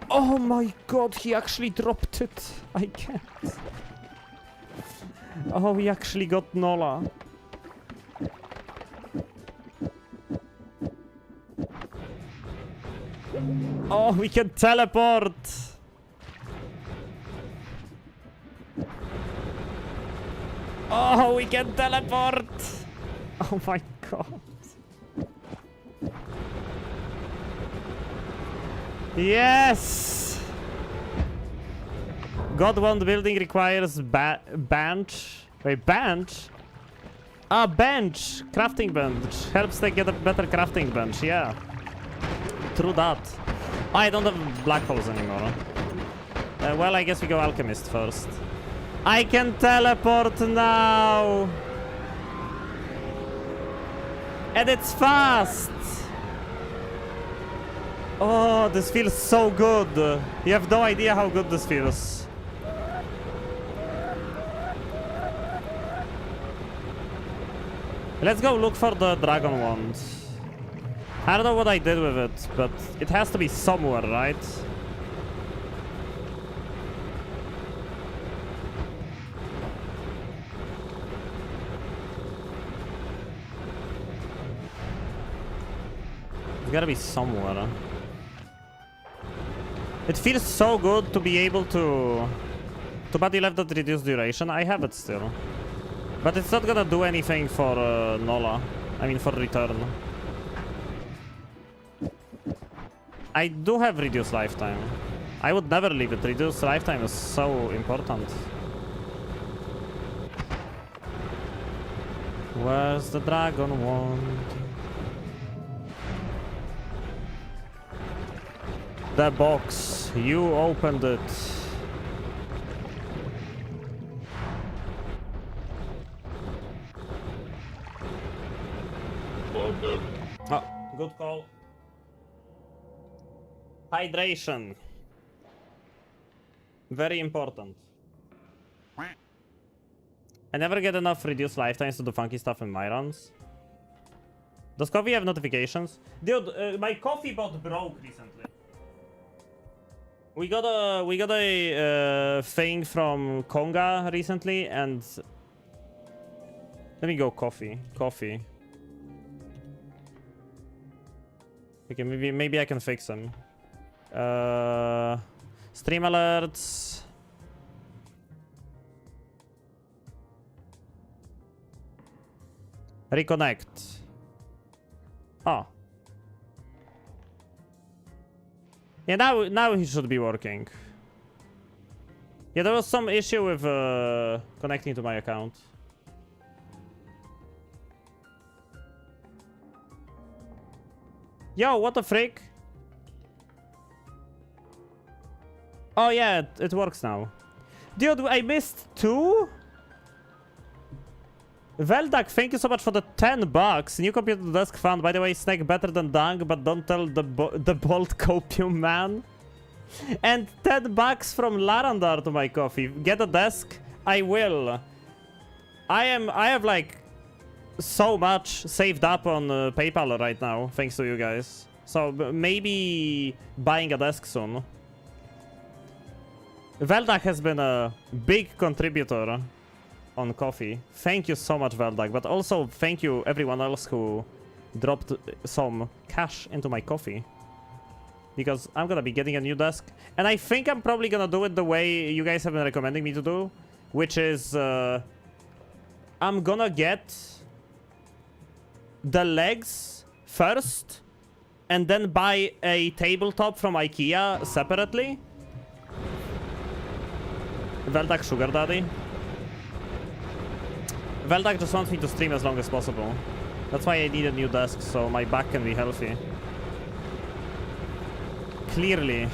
Oh my god, he actually dropped it. I can't. Oh, he actually got Nola. Oh, we can teleport. Oh, we can teleport. Oh my god. Yes! God Wand building requires bench. Wait, bench? Ah, bench! Crafting bench. Helps they get a better crafting bench, yeah. True that. Oh, I don't have black holes anymore. Well, I guess we go alchemist first. I can teleport now! And it's fast! Oh, this feels so good. You have no idea how good this feels. Let's go look for the dragon wand. I don't know what I did with it, but it has to be somewhere, right? It's gotta be somewhere. It feels so good to be able to... Too bad you left that reduced duration. I have it still. But it's not gonna do anything for Nola. I mean for return. I do have reduced lifetime. I would never leave it. Reduced lifetime is so important. Where's the dragon wand? The box. You opened it. Oh, good call. Hydration. Very important. I never get enough reduced lifetimes to do funky stuff in my runs. Does coffee have notifications? Dude, my coffee bot broke recently. We got a thing from Konga recently, and let me go coffee. Okay, maybe I can fix them. Stream alerts. Reconnect. Oh. Yeah, now he should be working. Yeah, there was some issue with connecting to my account. Yo, what the frick? Oh yeah, it works now. Dude, I missed 2? Veldak, thank you so much for the $10. New computer desk found. By the way, snack better than Dung, but don't tell the bold copium man. And $10 from Larandar to my coffee. Get a desk? I will. I have like so much saved up on PayPal right now, thanks to you guys. So maybe buying a desk soon. Veldak has been a big contributor on coffee. Thank you so much, Veldak, but also thank you everyone else who dropped some cash into my coffee, because I'm gonna be getting a new desk, and I think I'm probably gonna do it the way you guys have been recommending me to do, which is I'm gonna get the legs first and then buy a tabletop from IKEA separately. Veldak sugar daddy. Veldak just wants me to stream as long as possible. That's why I need a new desk, so my back can be healthy. Clearly.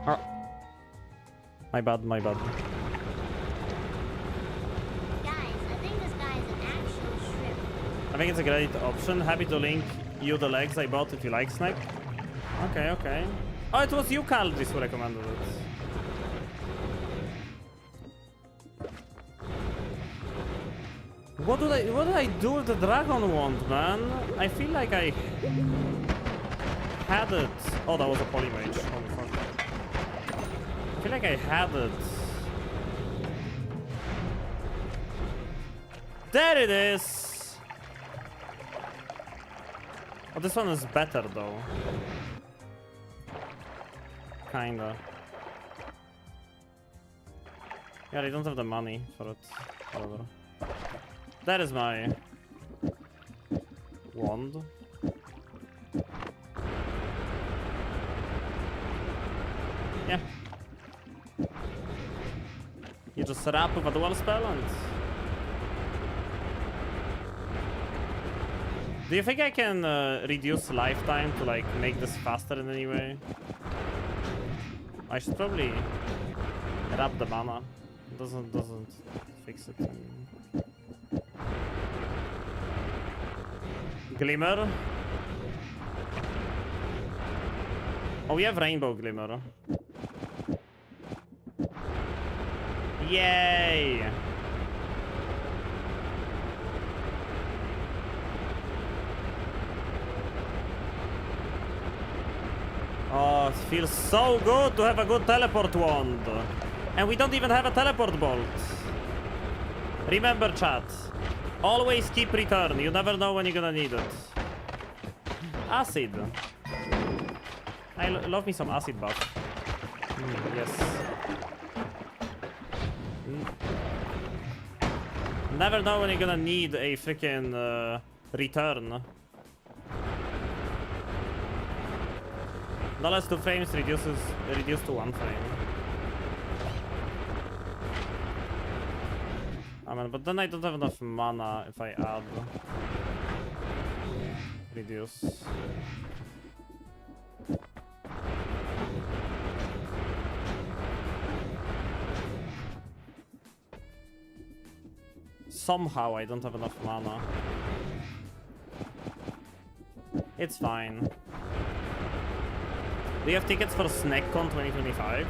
Oh. My bad. Guys, I think this guy is an actual shrimp. I think it's a great option. Happy to link you the legs I bought if you like snack. Okay. Oh, it was you, Caldris, who recommended it. What did I do with the dragon wand, man? I feel like I had it. Oh, that was a polymage. Holy fuck. I feel like I had it. There it is! Oh, this one is better though. Kinda. Yeah, I don't have the money for it. Whatever. That is my wand. Yeah. You just wrap with a dual spell and... Do you think I can reduce lifetime to like make this faster in any way? I should probably wrap the mana. It doesn't fix it. Glimmer. Oh, we have Rainbow Glimmer. Yay! Oh, it feels so good to have a good teleport wand. And we don't even have a teleport bolt. Remember, chat. Always keep return. You never know when you're gonna need it. Acid. I love me some acid buff. Yes. Never know when you're gonna need a freaking return. No less 2 frames reduced to 1 frame. I mean, but then I don't have enough mana if I add reduce. Somehow I don't have enough mana. It's fine. Do you have tickets for SnackCon 2025?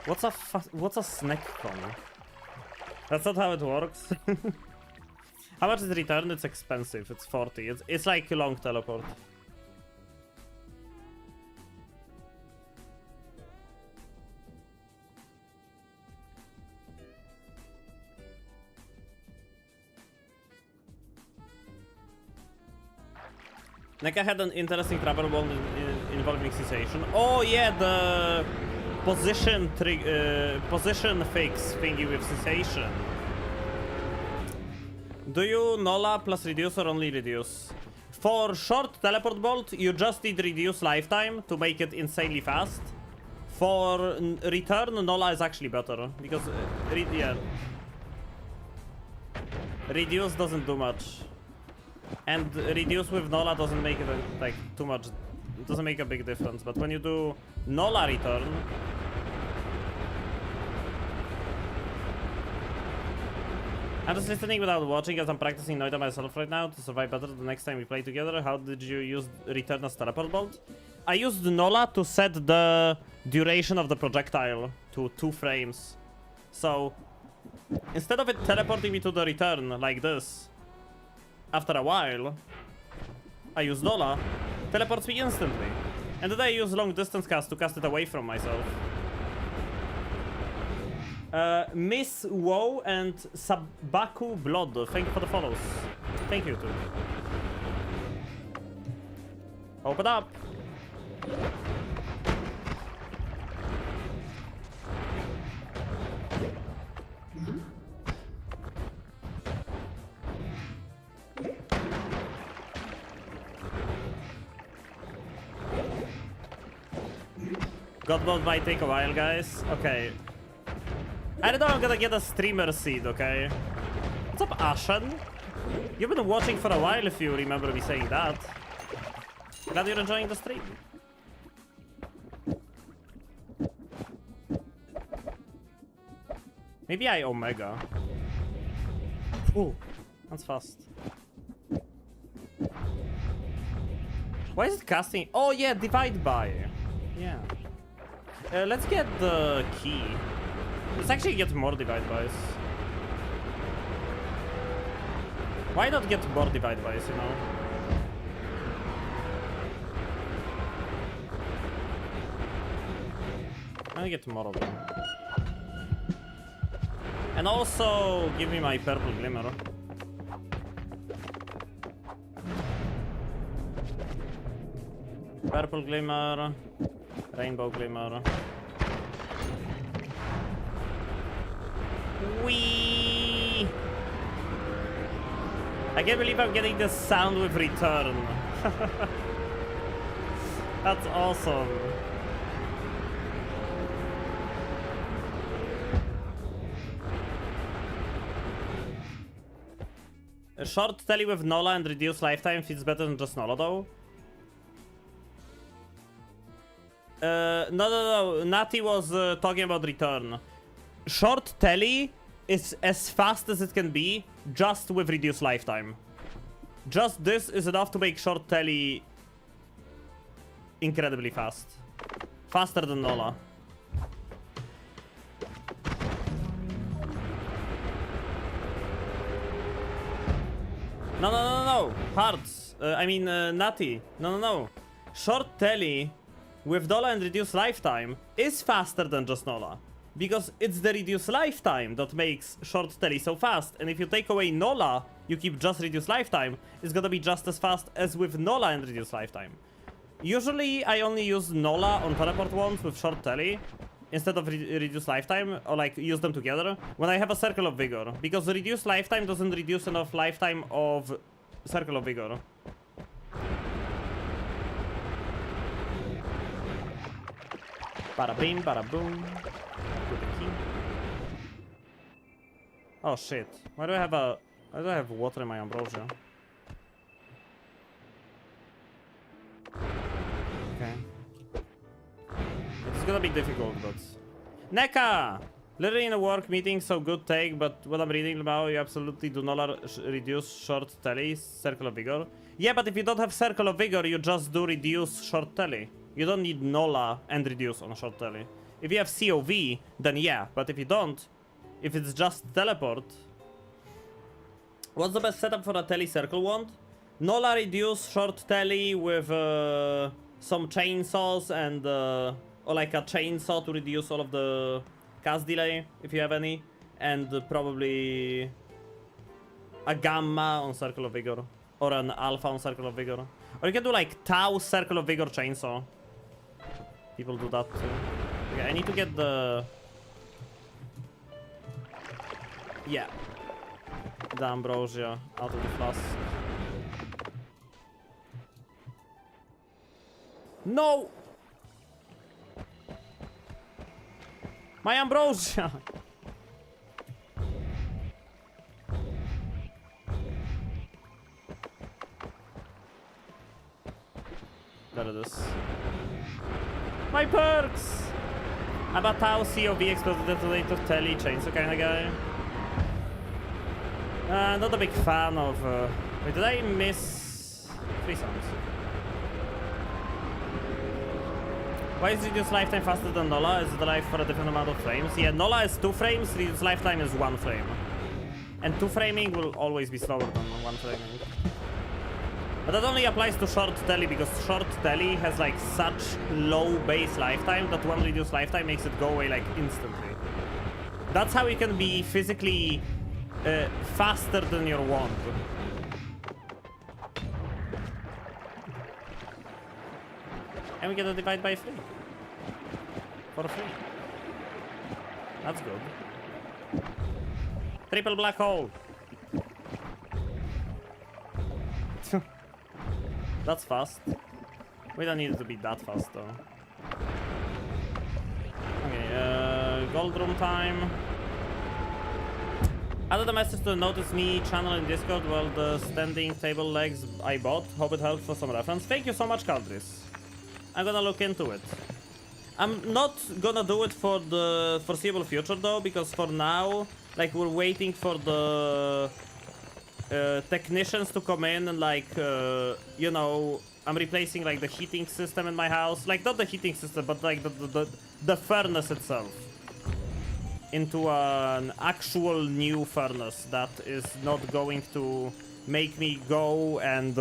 What's a SnackCon? That's not how it works. How much is return? It's expensive. It's 40. It's like a long teleport. Neka had an interesting travel bond involving cessation. Oh yeah, the position fix thingy with cessation. Do you Nola plus reduce or only reduce? For short teleport bolt, you just need reduce lifetime to make it insanely fast. For return, Nola is actually better because yeah, reduce doesn't do much. And reduce with Nola doesn't make it like too much. It doesn't make a big difference. But when you do Nola return, I'm just listening without watching as I'm practicing Noita myself right now to survive better the next time we play together. How did you use return as teleport bolt? I used Nola to set the duration of the projectile to 2 frames. So instead of it teleporting me to the return like this, after a while, I use Nola, teleports me instantly. And then I use long distance cast to cast it away from myself. Miss Woe and Sabaku Blood, thank you for the follows. Thank you too. Open up. God mode might take a while, guys. Okay. I don't know I'm gonna get a streamer seed, okay? What's up, Ashen? You've been watching for a while if you remember me saying that. Glad you're enjoying the stream. Maybe I Omega. Ooh, that's fast. Why is it casting? Oh yeah, divide by. Yeah. Let's get the key. Let's actually get more divide bys. Why not get more divide bys, you know? I'll get more of them. And also give me my purple glimmer. Purple glimmer. Rainbow glimmer. Whee! I can't believe I'm getting the sound with return. That's awesome. A short telly with Nola and reduced lifetime feels better than just Nola though. No. Natty was talking about return. Short telly is as fast as it can be, just with reduced lifetime. Just this is enough to make short telly incredibly fast. Faster than Nola. No. Hearts. I mean, Natty. No. Short telly with Nola and reduced lifetime is faster than just Nola. Because it's the reduced lifetime that makes short telly so fast. And if you take away Nola, you keep just reduced lifetime, it's gonna be just as fast as with Nola and reduced lifetime. Usually, I only use Nola on teleport wands with short telly instead of reduced lifetime, or like use them together when I have a circle of vigor. Because the reduced lifetime doesn't reduce enough lifetime of circle of vigor. Bada bing, bada boom. With the key. Oh shit! Why do I have water in my ambrosia? Okay. It's gonna be difficult, but NECA! Literally in a work meeting, so good take, but what I'm reading about, you absolutely do not reduce short telly, circle of vigor. Yeah, but if you don't have circle of vigor, you just do reduce short telly. You don't need Nola and reduce on short telly. If you have COV, then yeah, but if you don't, if it's just teleport... What's the best setup for a telly circle wand? Nola reduce short telly with some chainsaws and... or like a chainsaw to reduce all of the cast delay, if you have any. And probably... a gamma on circle of vigor. Or an alpha on circle of vigor. Or you can do like tau circle of vigor chainsaw. People do that too. Okay, I need to get the... Yeah. The ambrosia out of the flask. No! My ambrosia! There it is. My perks! I'm a Tau COV explosive detonator telly chainsaw kind of guy. Not a big fan of... Wait, did I miss... 3 sounds? Why is reduced lifetime faster than Nola? Is it alive for a different amount of frames? Yeah, Nola is 2 frames, reduced lifetime is 1 frame. And 2 framing will always be slower than 1 framing. But that only applies to short telly, because short telly has like such low base lifetime that one reduced lifetime makes it go away like instantly. That's how you can be physically faster than your wand. And we get a divide by 3. For free. That's good. Triple black hole. That's fast. We don't need it to be that fast though. Okay, gold room time. Added a message to the Notice Me channel in Discord while the standing table legs I bought. Hope it helps for some reference. Thank you so much, Caldris. I'm gonna look into it. I'm not gonna do it for the foreseeable future though, because for now, like, we're waiting for the technicians to come in and like, you know, I'm replacing like the heating system in my house. Like, not the heating system, but like the furnace itself. Into an actual new furnace that is not going to make me go and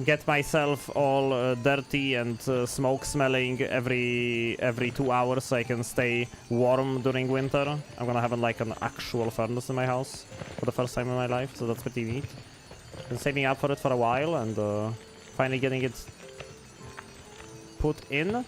get myself all dirty and smoke smelling every 2 hours so I can stay warm during winter. I'm gonna have like an actual furnace in my house for the first time in my life, so that's pretty neat. Been saving up for it for a while and finally getting it put in.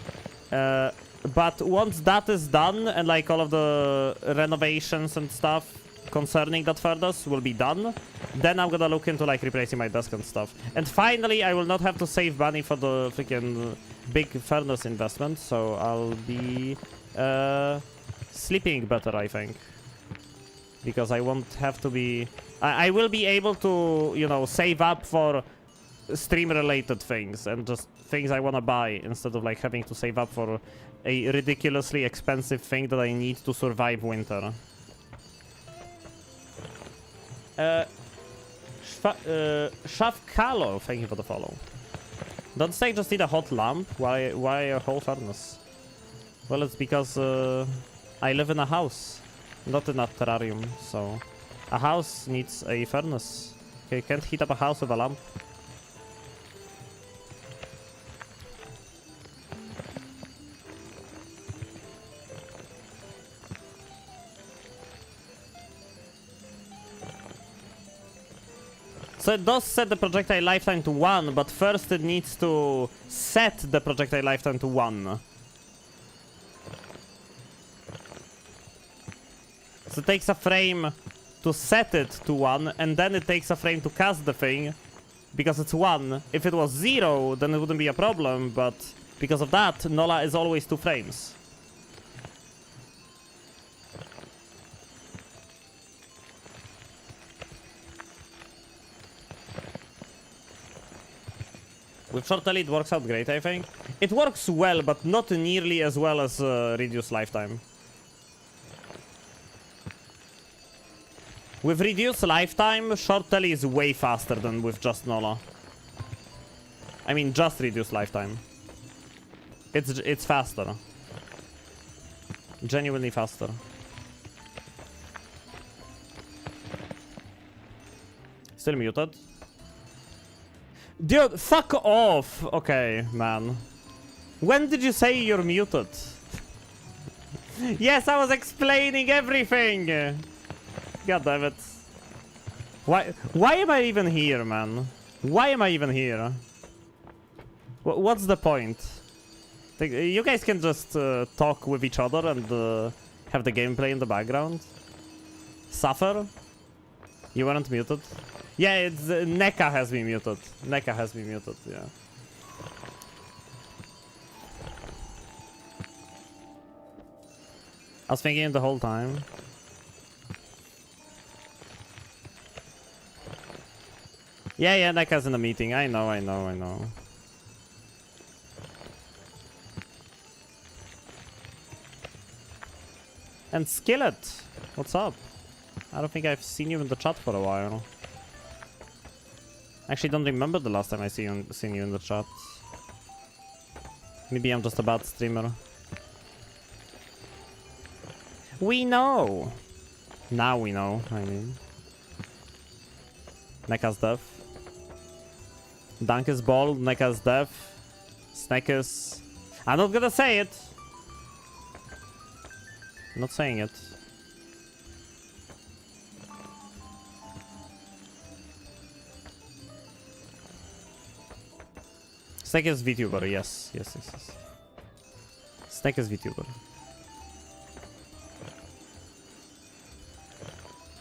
But once that is done and like all of the renovations and stuff concerning that furnace will be done, then I'm gonna look into like replacing my desk and stuff. And finally, I will not have to save money for the freaking big furnace investment, so I'll be sleeping better, I think. Because I won't have to be... I will be able to, you know, save up for stream-related things and just things I want to buy instead of like having to save up for a ridiculously expensive thing that I need to survive winter. Shavkalo, thank you for the follow. Don't say just need a hot lamp. Why a whole furnace? Well, it's because I live in a house, not in a terrarium, so a house needs a furnace. Okay, can't heat up a house with a lamp. So it does set the projectile lifetime to 1, but first it needs to set the projectile lifetime to 1. So it takes a frame to set it to 1, and then it takes a frame to cast the thing, because it's 1. If it was 0, then it wouldn't be a problem, but because of that, Nola is always 2 frames. With short tele it works out great, I think. It works well, but not nearly as well as reduced lifetime. With reduced lifetime, short tele is way faster than with just Nola. I mean, just reduced lifetime. It's faster. Genuinely faster. Still muted. Dude, fuck off! Okay, man. When did you say you're muted? Yes, I was explaining everything! God damn it. Why am I even here, man? Why am I even here? What's the point? You guys can just talk with each other and have the gameplay in the background. Suffer? You weren't muted? Yeah, it's NECA has been muted. NECA has been muted, yeah. I was thinking it the whole time. Yeah, NECA's in the meeting. I know. And Skillet, what's up? I don't think I've seen you in the chat for a while. Actually, don't remember the last time I seen you in the chat. Maybe I'm just a bad streamer. We know! Now we know, I mean. NECA's deaf. Dunk is bald, NECA's deaf. Snack is... I'm not gonna say it! I'm not saying it. Snake is vtuber, yes. Snake is vtuber.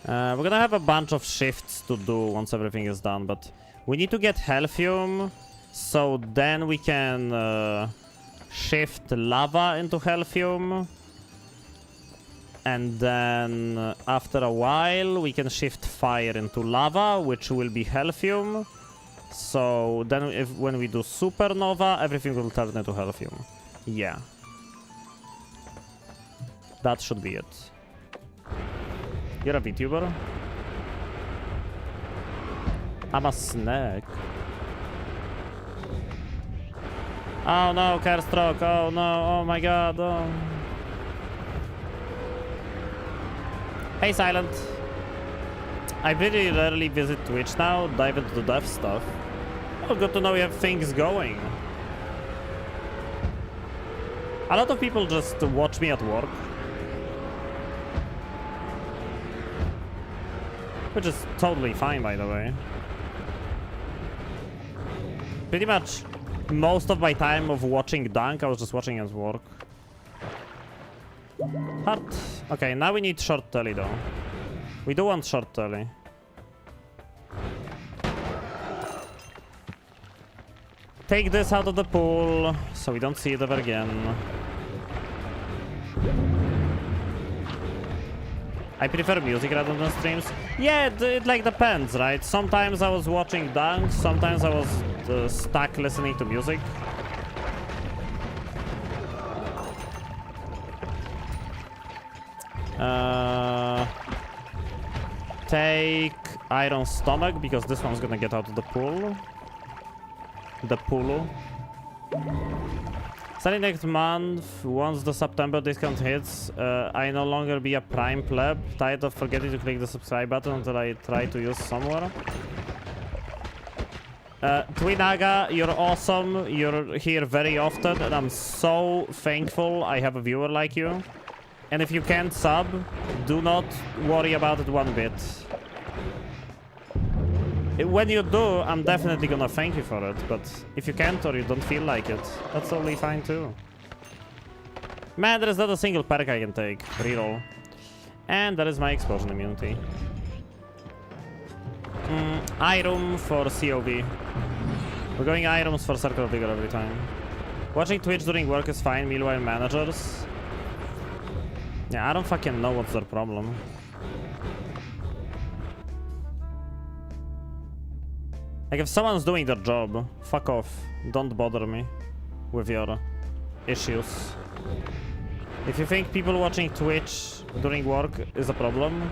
We're gonna have a bunch of shifts to do once everything is done, but we need to get Healthium, so then we can shift lava into Healthium. And then after a while we can shift fire into lava, which will be Healthium. So then when we do Supernova, everything will turn into Healthium. Yeah. That should be it. You're a VTuber? I'm a snake. Oh no, Care Stroke. Oh no, oh my god. Oh. Hey, Silent. I very rarely visit Twitch now, dive into the dev stuff. Oh, good to know you have things going. A lot of people just watch me at work. Which is totally fine, by the way. Pretty much most of my time of watching Dunk, I was just watching at work. Heart. Okay, now we need short telly though. We do want short telly. Take this out of the pool so we don't see it ever again. I prefer music rather than streams. Yeah, it like depends, right? Sometimes I was watching Dunk, sometimes I was stuck listening to music. Take Iron Stomach, because this one's gonna get out of the pool. The pool. Starting next month, once the September discount hits, I no longer be a Prime pleb. Tired of forgetting to click the subscribe button until I try to use somewhere. Twinaga, you're awesome. You're here very often, and I'm so thankful I have a viewer like you. And if you can't sub, do not worry about it one bit. When you do, I'm definitely gonna thank you for it, but if you can't or you don't feel like it, that's totally fine too. Man, there is not a single perk I can take. Reroll. And that is my explosion immunity. Item for COV. We're going items for Circle of Vigor every time. Watching Twitch during work is fine, meanwhile managers. Yeah, I don't fucking know what's their problem. Like, if someone's doing their job, fuck off. Don't bother me with your issues. If you think people watching Twitch during work is a problem,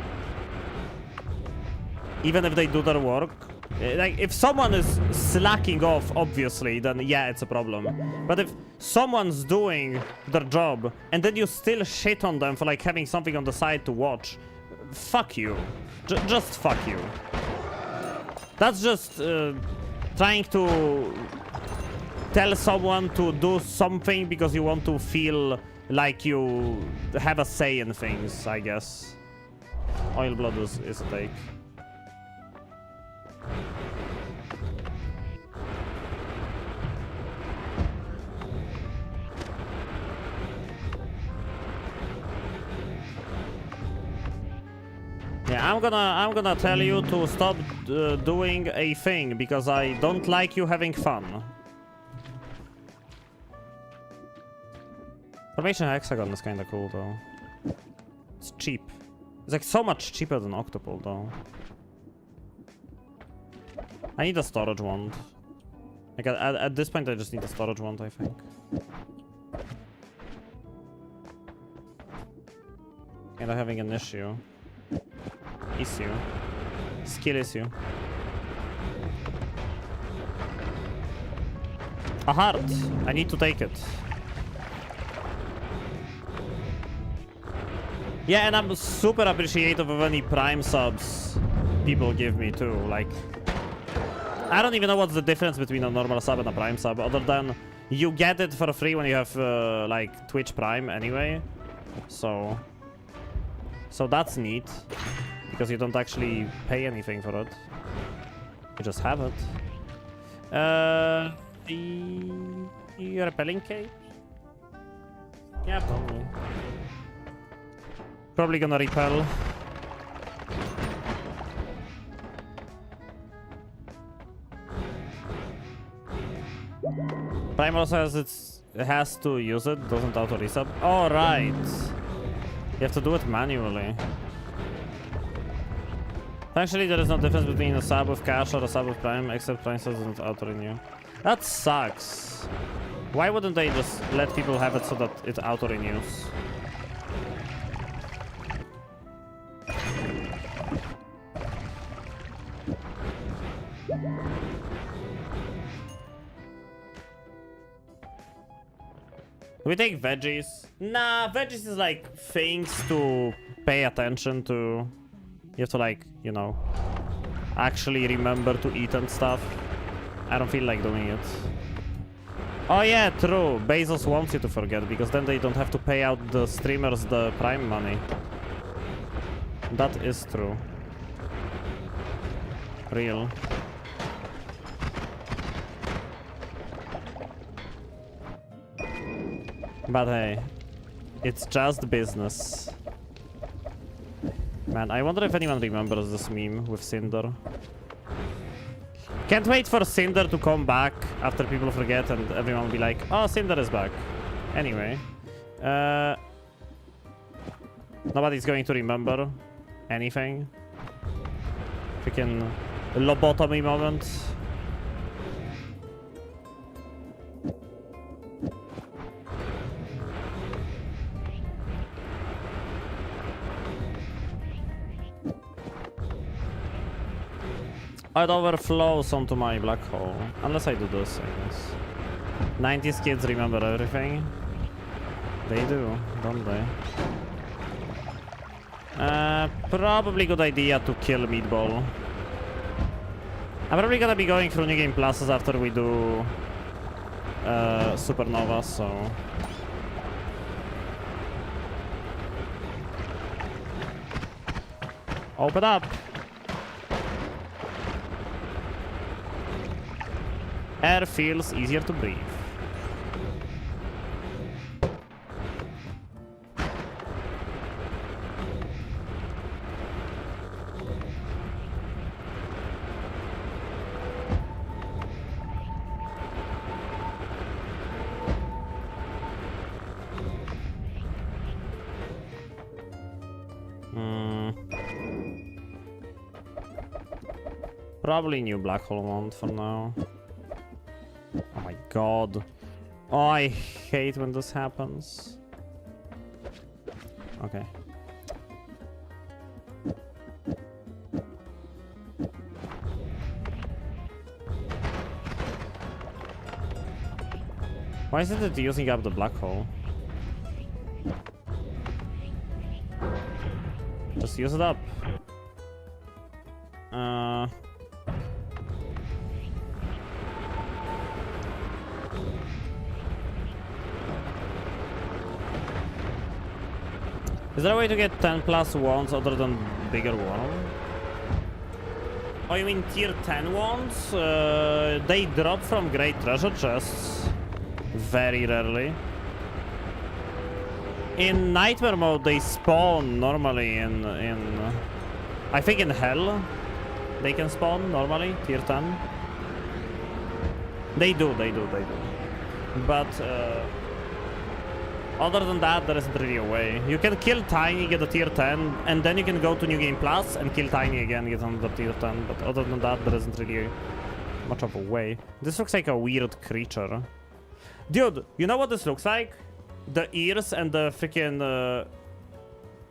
even if they do their work, like, if someone is slacking off, obviously, then yeah, it's a problem. But if someone's doing their job, and then you still shit on them for, like, having something on the side to watch, fuck you. Just fuck you. That's just trying to tell someone to do something because you want to feel like you have a say in things, I guess. Oil blood is a take. Yeah, I'm gonna tell you to stop doing a thing because I don't like you having fun. Formation Hexagon is kinda cool though. It's cheap. It's like so much cheaper than Octopole though. I need a storage wand. Like at this point I just need a storage wand, I think. And I'm having an issue. Skill issue. A heart. I need to take it. Yeah, and I'm super appreciative of any Prime subs people give me too. Like, I don't even know what's the difference between a normal sub and a Prime sub, other than you get it for free when you have like Twitch Prime anyway. So that's neat. Because you don't actually pay anything for it. You just have it. The repelling cape? Yeah, probably. Probably gonna repel. Prime also has it has to use it, doesn't auto resub. Oh right. You have to do it manually. Actually, there is no difference between a sub with cash or a sub with Prime, except Prime doesn't auto-renew. That sucks. Why wouldn't they just let people have it so that it auto-renews? Do we take veggies? Nah, veggies is like things to pay attention to. You have to, like, you know, actually remember to eat and stuff. I don't feel like doing it. Oh yeah, true. Bezos wants you to forget, because then they don't have to pay out the streamers the Prime money. That is true. Real. But hey, it's just business. Man, I wonder if anyone remembers this meme with Cinder. Can't wait for Cinder to come back after people forget and everyone will be like, oh, Cinder is back. Anyway. Nobody's going to remember anything. Freaking lobotomy moment. It overflows onto my black hole. Unless I do this, I guess. 90s kids remember everything. They do, don't they? Probably good idea to kill Meatball. I'm probably gonna be going through New Game Pluses after we do Supernova, so... Open up! Air feels easier to breathe. Probably new black hole wand for now. Oh my god. Oh, I hate when this happens. Okay. Why isn't it using up the black hole? Just use it up. Is there a way to get 10 plus wands other than bigger worm? Oh, you mean tier 10 wands? They drop from great treasure chests. Very rarely. In nightmare mode, they spawn normally in I think in hell they can spawn normally, tier 10. They do. But other than that, there isn't really a way. You can kill Tiny, get a tier 10, and then you can go to New Game Plus and kill Tiny again, get another tier 10. But other than that, there isn't really much of a way. This looks like a weird creature. Dude, you know what this looks like? The ears and the freaking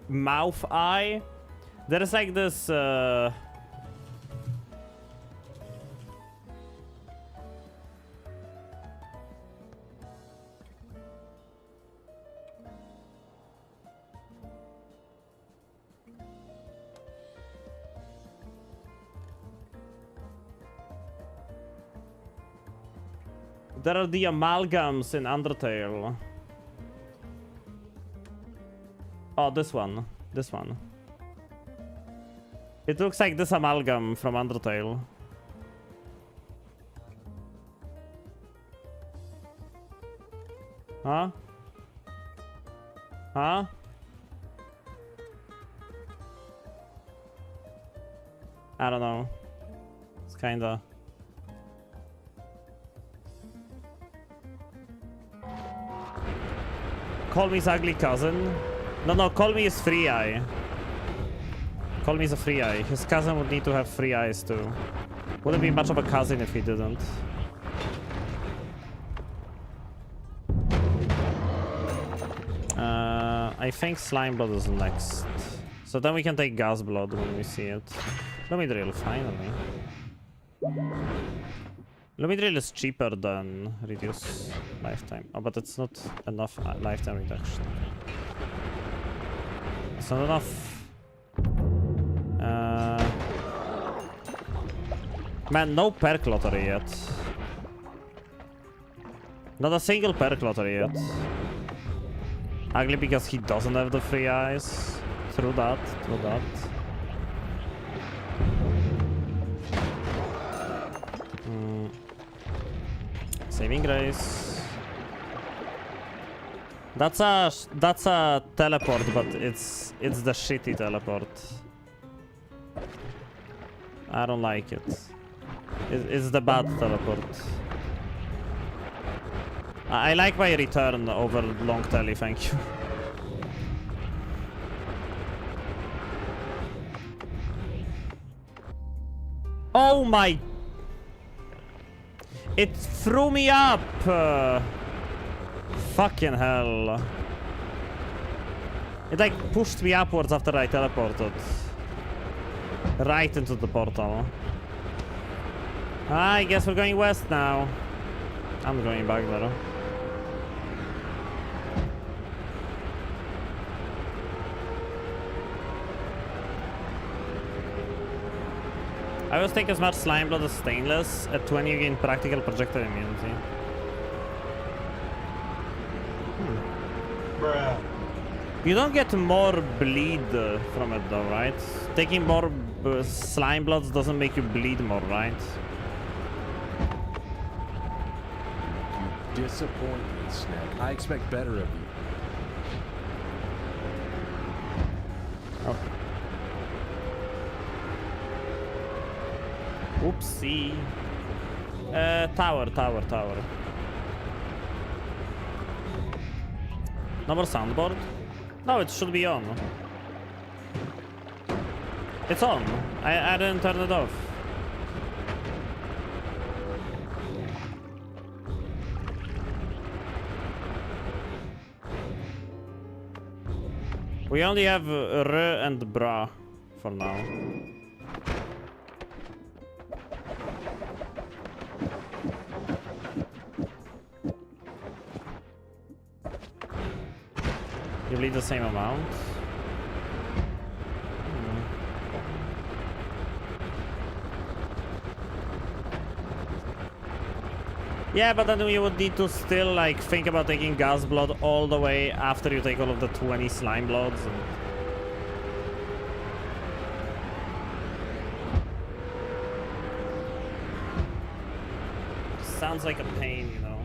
mouth eye. There is like this there are the amalgams in Undertale. Oh, this one. This one. It looks like this amalgam from Undertale. Huh? Huh? I don't know. It's kinda... Call me his ugly cousin. No, call me his free eye. Call me his a free eye. His cousin would need to have free eyes too. Wouldn't be much of a cousin if he didn't. I think slime blood is next. So then we can take gas blood when we see it. Lumidrill, finally. Lumidrill is cheaper than reduce lifetime. Oh, but it's not enough lifetime reduction. It's not enough. Man, no perk lottery yet. Not a single perk lottery yet. Ugly because he doesn't have the free eyes. True that, true that. Saving grace. That's a teleport, but it's the shitty teleport. I don't like it. It's the bad teleport. I like my return over long telly, thank you. Oh my... It threw me up! Fucking hell. It like pushed me upwards after I teleported. Right into the portal. I guess we're going west now. I'm going back there. I always take as much slime blood as stainless. At 20 you gain practical projectile immunity. Bruh. You don't get more bleed from it though, right? Taking more slime bloods doesn't make you bleed more, right? disappoint me, Snack. I expect better of you. Okay. Oopsie. Tower. No more soundboard? No, it should be on. It's on. I didn't turn it off. We only have R and bra for now. You bleed the same amount. Yeah, but then we would need to still like think about taking gas blood all the way after you take all of the 20 slime bloods. Sounds like a pain, you know.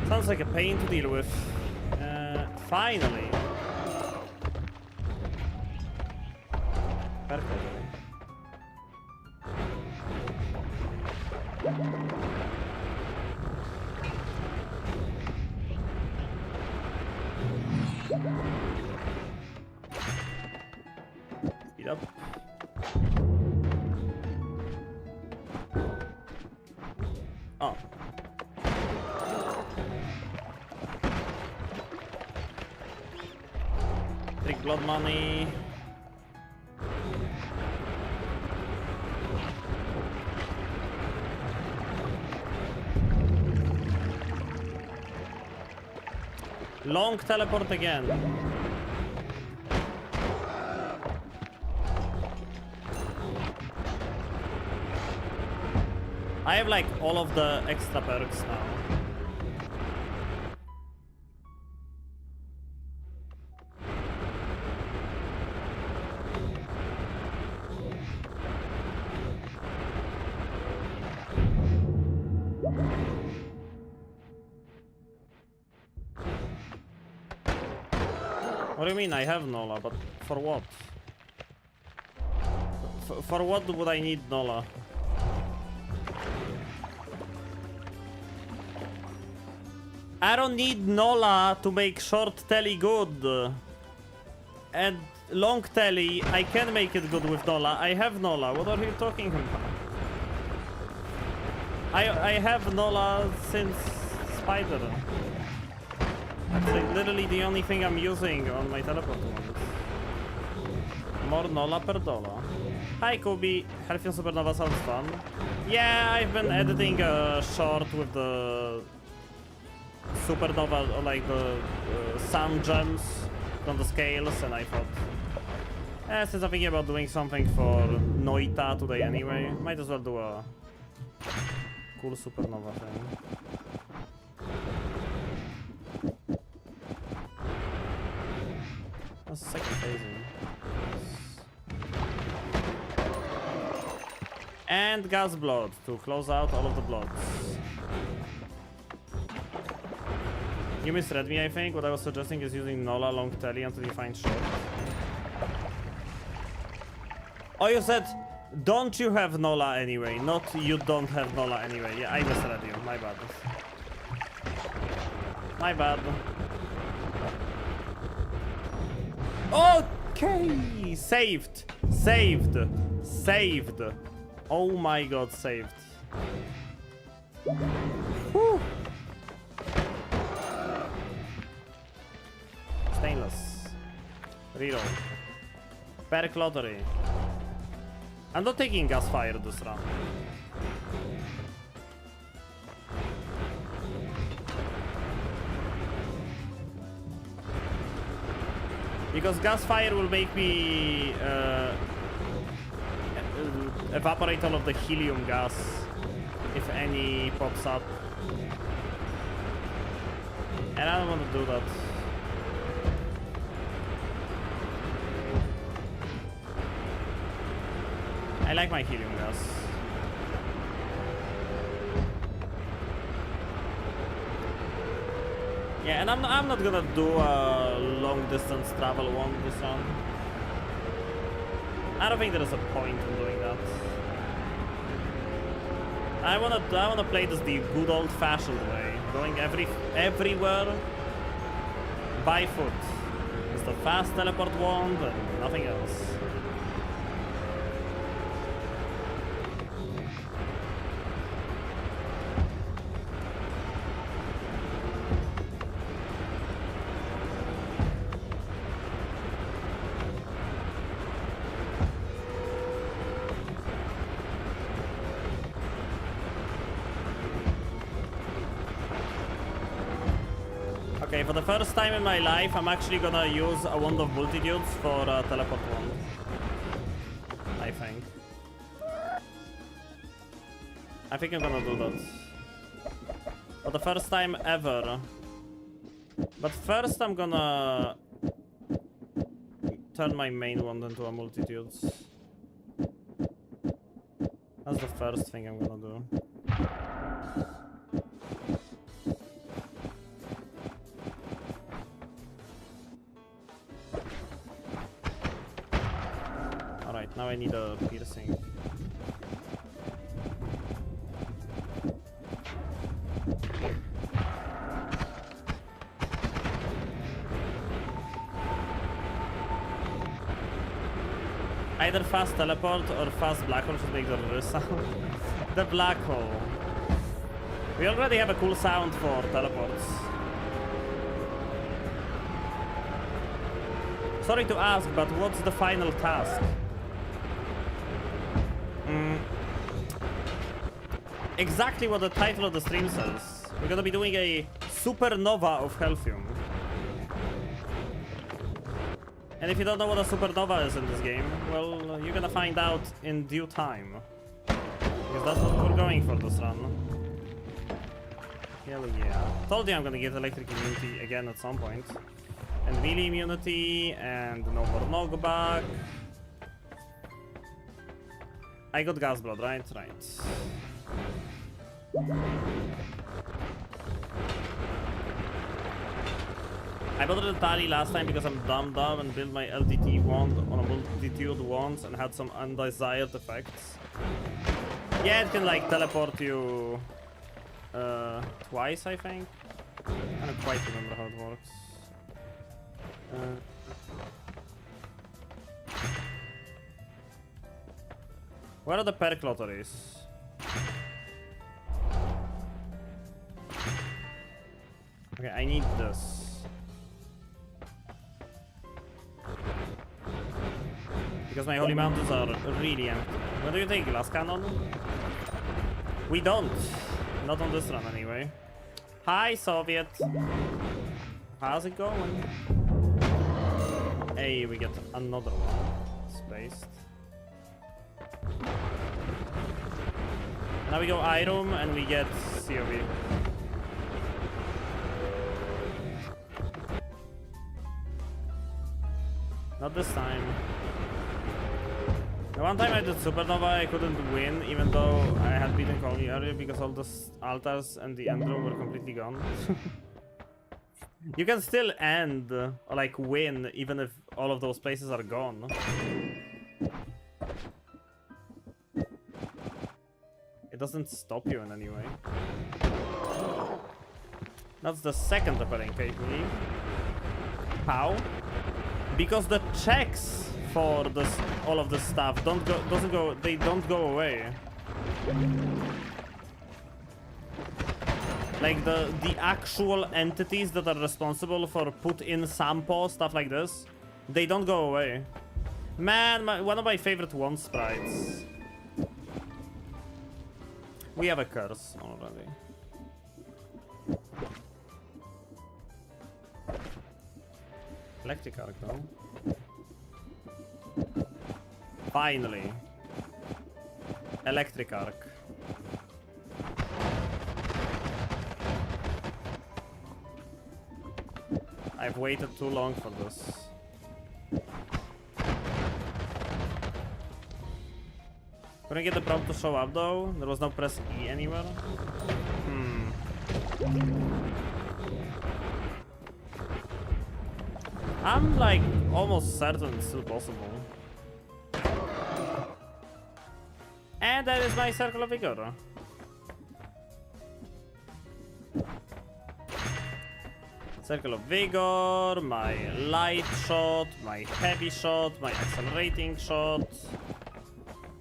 Sounds like a pain to deal with. Finally. Perfect. Speed up. Oh. Take blood money. Long teleport again. I have like all of the extra perks now. What do you mean I have Nola, but for what? For what would I need Nola? I don't need Nola to make short telly good. And long telly, I can make it good with Nola. I have Nola. What are you talking about? I have Nola since Spider. That's like literally the only thing I'm using on my teleport ones. More Nola per dollar. Hi Kobe, Healthium Supernova sounds fun. Yeah, I've been editing a short with the Supernova, or like the sun gems from the scales, and I thought, since I'm thinking about doing something for Noita today anyway, might as well do a cool Supernova thing. That's second phasing. And gas blood to close out all of the bloods. You misread me, I think. What I was suggesting is using Nola long telly until you find short. Oh, you said, don't you have Nola anyway? Not you don't have Nola anyway. Yeah, I misread you. My bad. My bad. Okay! Saved! Saved! Saved! Oh my god, saved. Whew. Stainless. Reroll. Perk lottery. I'm not taking gas fire this round. Because gas fire will make me evaporate all of the helium gas if any pops up. And I don't want to do that. I like my helium gas. Yeah, and I'm not gonna do a long distance travel one this run. I don't think there is a point in doing that. I wanna play this the good old fashioned way, going everywhere by foot. It's the fast teleport wand and nothing else. Okay, for the first time in my life, I'm actually gonna use a Wand of Multitudes for a teleport wand. I think. I think I'm gonna do that. For the first time ever. But first I'm gonna turn my main wand into a Multitudes. That's the first thing I'm gonna do. Alright, now I need a piercing. Either fast teleport or fast black hole should make the sound. The black hole. We already have a cool sound for teleports. Sorry to ask, but what's the final task? Exactly what the title of the stream says. We're gonna be doing a supernova of Healthium. And if you don't know what a supernova is in this game, well, you're gonna find out in due time. Because that's what we're going for this run. Hell yeah. Told you I'm gonna get electric immunity again at some point. And melee immunity, and no more knockback. I got gas blood, right? Right. I bought the tally last time because I'm dumb and built my LTT wand on a multitude wands and had some undesired effects. Yeah, it can like teleport you twice, I think. I don't quite remember how it works. Where are the perk lotteries? Okay, I need this. Because my holy mountains are really empty. What do you think, glass cannon? We don't. Not on this run anyway. Hi, Soviet. How's it going? Hey, we get another one. Spaced. Now we go Item and we get COV. Not this time. The one time I did Supernova, I couldn't win, even though I had beaten Kali earlier because all the altars and the end room were completely gone. You can still end, or like win, even if all of those places are gone. It doesn't stop you in any way. That's the second repelling cave we need. How? Because the checks for this, all of this stuff they don't go away. Like the actual entities that are responsible for put in sample stuff like this, they don't go away. Man, one of my favorite wand sprites. We have a curse already. Electric arc though. Finally. Electric arc. I've waited too long for this. Couldn't get the prompt to show up though. There was no press E anywhere. I'm like almost certain it's still possible. And that is my circle of vigor. Circle of vigor, my light shot, my heavy shot, my accelerating shot.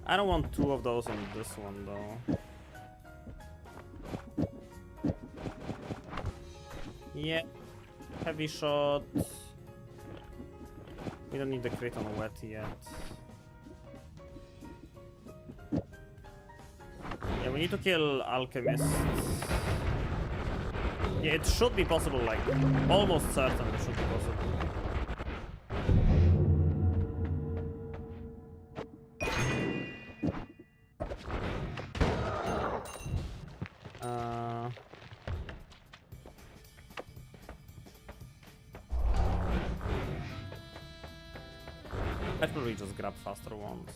I don't want two of those on this one though. Yeah, heavy shot. We don't need the crit on wet yet. Yeah, we need to kill alchemists. Yeah, it should be possible, like, almost certain it should be possible. I'd probably just grab faster ones.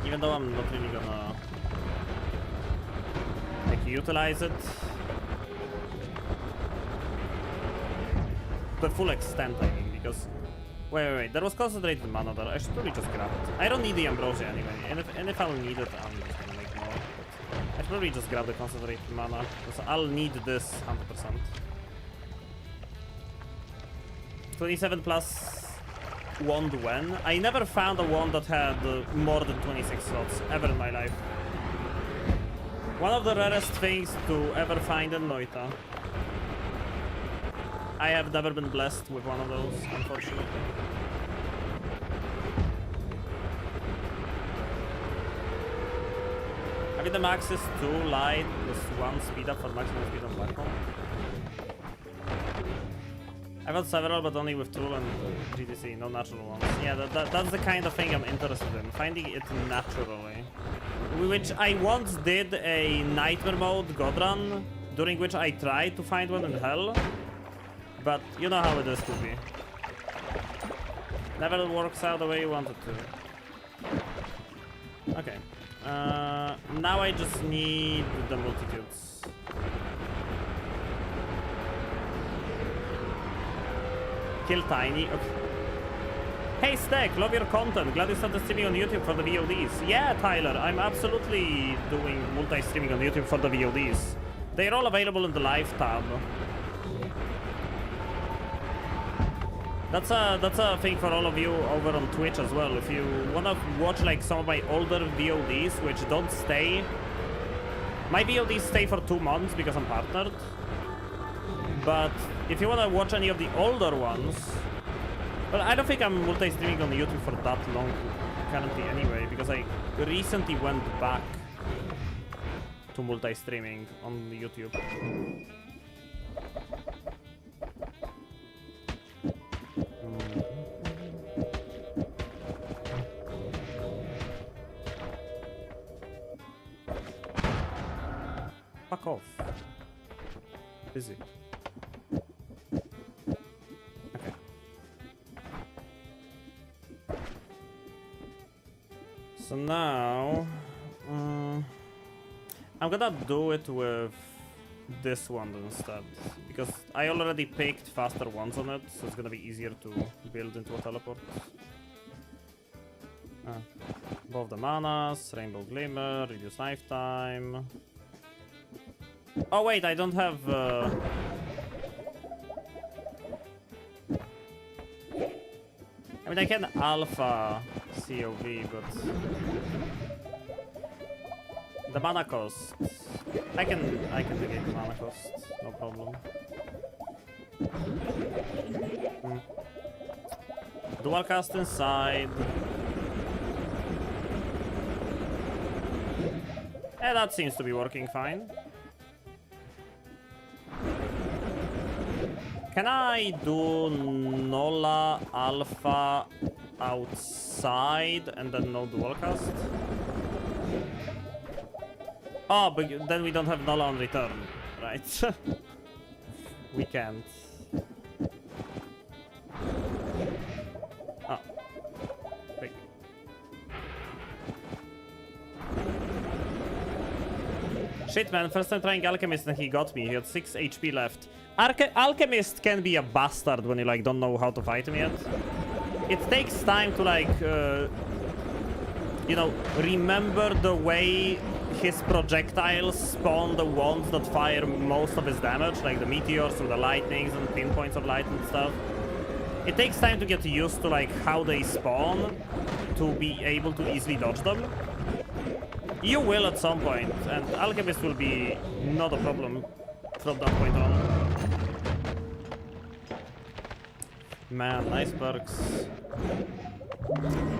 Even though I'm not really gonna like utilize it to the full extent, I mean, because wait, there was concentrated mana there. I should probably just grab it. I don't need the ambrosia anyway, and if I'll need it, I'm just gonna make more. But I'd probably just grab the concentrated mana because I'll need this 100%. 27 plus wand when? I never found a wand that had more than 26 slots ever in my life. One of the rarest things to ever find in Noita. I have never been blessed with one of those, unfortunately. I mean, the max is 2 light plus 1 speed up for maximum speed on black hole. I've had several, but only with tool and GDC, no natural ones. Yeah, that's the kind of thing I'm interested in, finding it naturally. Which I once did a nightmare mode god run, during which I tried to find one in hell. But you know how it is to be. Never works out the way you want it to. Okay. Now I just need the multitudes. Kill Tiny. Okay. Hey Stack, love your content. Glad you started streaming on YouTube for the VODs. Yeah, Tyler, I'm absolutely doing multi-streaming on YouTube for the VODs. They're all available in the live tab. That's a thing for all of you over on Twitch as well. If you wanna watch like some of my older VODs, which don't stay. My VODs stay for 2 months because I'm partnered. But if you want to watch any of the older ones, well, I don't think I'm multi-streaming on YouTube for that long currently anyway, because I recently went back to multi-streaming on YouTube. Fuck off. Busy. So now, I'm gonna do it with this one instead, because I already picked faster ones on it, so it's gonna be easier to build into a teleport. Above the manas, Rainbow Glimmer, reduce lifetime. Oh wait, I don't have... I mean, I can alpha COV, but the mana cost. I can negate the mana cost, no problem. Dual cast inside. Yeah, that seems to be working fine. Can I do Nola Alpha outside and then no dual cast? Oh, but then we don't have Nola on return, right? We can't. Oh. Wait. Shit, man, first time trying Alchemist and he got me. He had 6 HP left. Alchemist can be a bastard when you, like, don't know how to fight him yet. It takes time to, like, you know, remember the way his projectiles spawn the wands that fire most of his damage, like the meteors or the lightnings and pinpoints of light and stuff. It takes time to get used to, like, how they spawn to be able to easily dodge them. You will at some point, and Alchemist will be not a problem from that point on. Man, nice perks.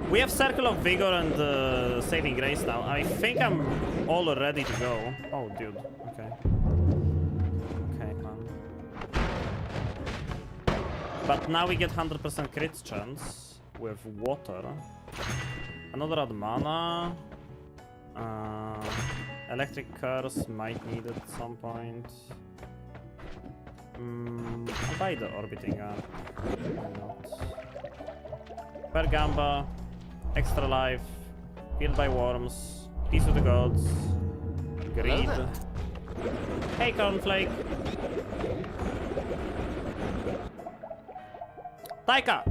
We have Circle of Vigor and Saving Grace now. I think I'm all ready to go. Oh, dude. Okay. Okay, man. But now we get 100% crit chance with water. Another add mana. Electric Curse might need it at some point. I'll buy the Orbiting Arc. Why not? Pergamba, Extra Life, Healed by Worms, Peace with the Gods, Greed. Hey, Cornflake! Taika!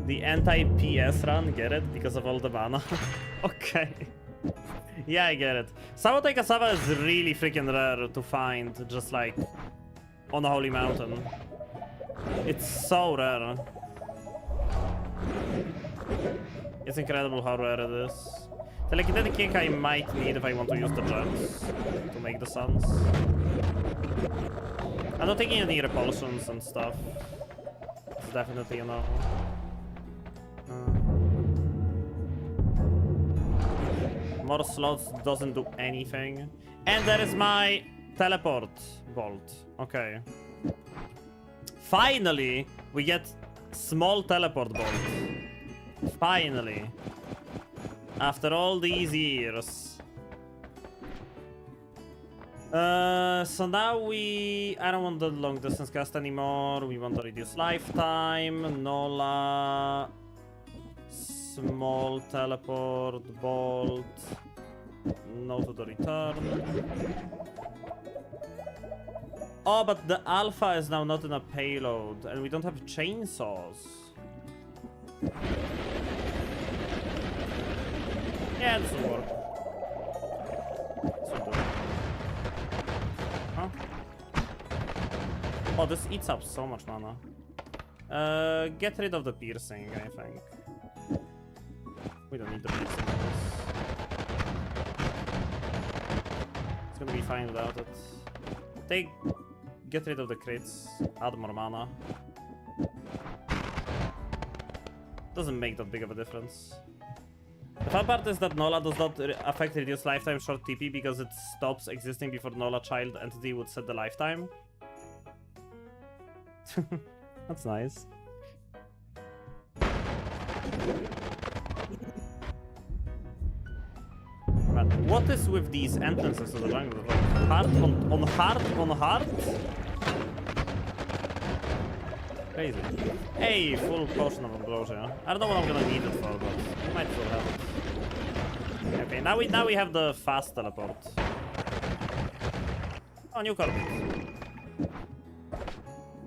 The anti-PS run, get it? Because of all the mana. Okay. Yeah, I get it. Sabotai Cassava is really freaking rare to find, just like on a holy mountain. It's so rare. It's incredible how rare it is. Telekinetic Kick I might need if I want to use the gems to make the suns. I'm not taking any repulsions and stuff. It's definitely a no. More slots doesn't do anything. And there is my teleport bolt. Okay. Finally, we get small teleport bolt. Finally. After all these years. So now I don't want the long distance cast anymore. We want to reduce lifetime. Nola. Small teleport, bolt, no to the return. Oh, but the alpha is now not in a payload, and we don't have chainsaws. Yeah, this will work. This will do. Huh? Oh, this eats up so much mana. Get rid of the piercing, I think. We don't need the piercing on this. It's gonna be fine without it. Get rid of the crits, add more mana. Doesn't make that big of a difference. The fun part is that Nola does not affect reduced lifetime short TP because it stops existing before Nola child entity would set the lifetime. That's nice. Man, what is with these entrances to the jungle? Like, heart on heart on heart? Crazy. Hey, full potion of ambrosia. I don't know what I'm gonna need it for, but it might still help. Okay, now we have the fast teleport. Oh, new carpet.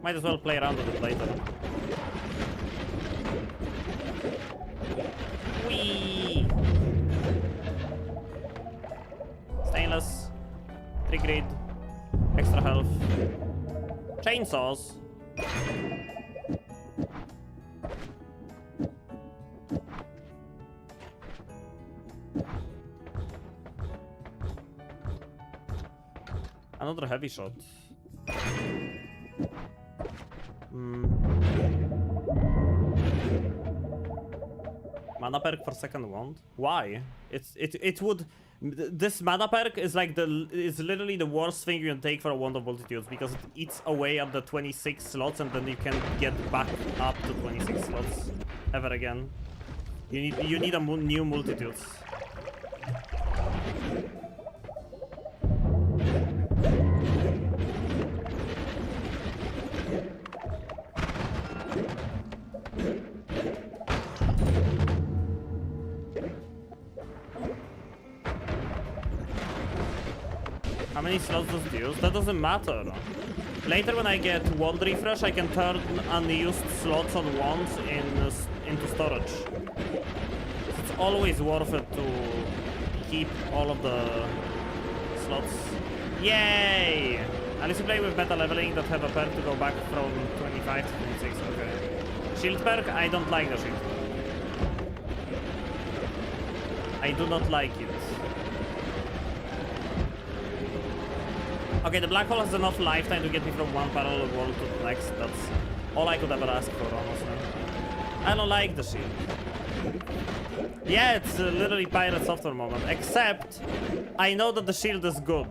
Might as well play around with it later. Whee! Stainless, 3 grid, extra health, chainsaws. Another heavy shot. Mana perk for second wand? Why? It would. This mana perk is like is literally the worst thing you can take for a Wand of Multitudes because it eats away at the 26 slots and then you can get back up to 26 slots ever again. You need a new Multitudes. How many slots does it use? That doesn't matter. Later when I get wand refresh, I can turn unused slots on wands into storage. It's always worth it to keep all of the slots. Yay! Unless you play with beta leveling that have a perk to go back from 25 to 26, okay. Shield perk, I don't like the shield perk. I do not like it. Okay, the black hole has enough lifetime to get me from one parallel world to the next. That's all I could ever ask for, honestly. I don't like the shield. Yeah, it's literally pirate software moment. Except, I know that the shield is good.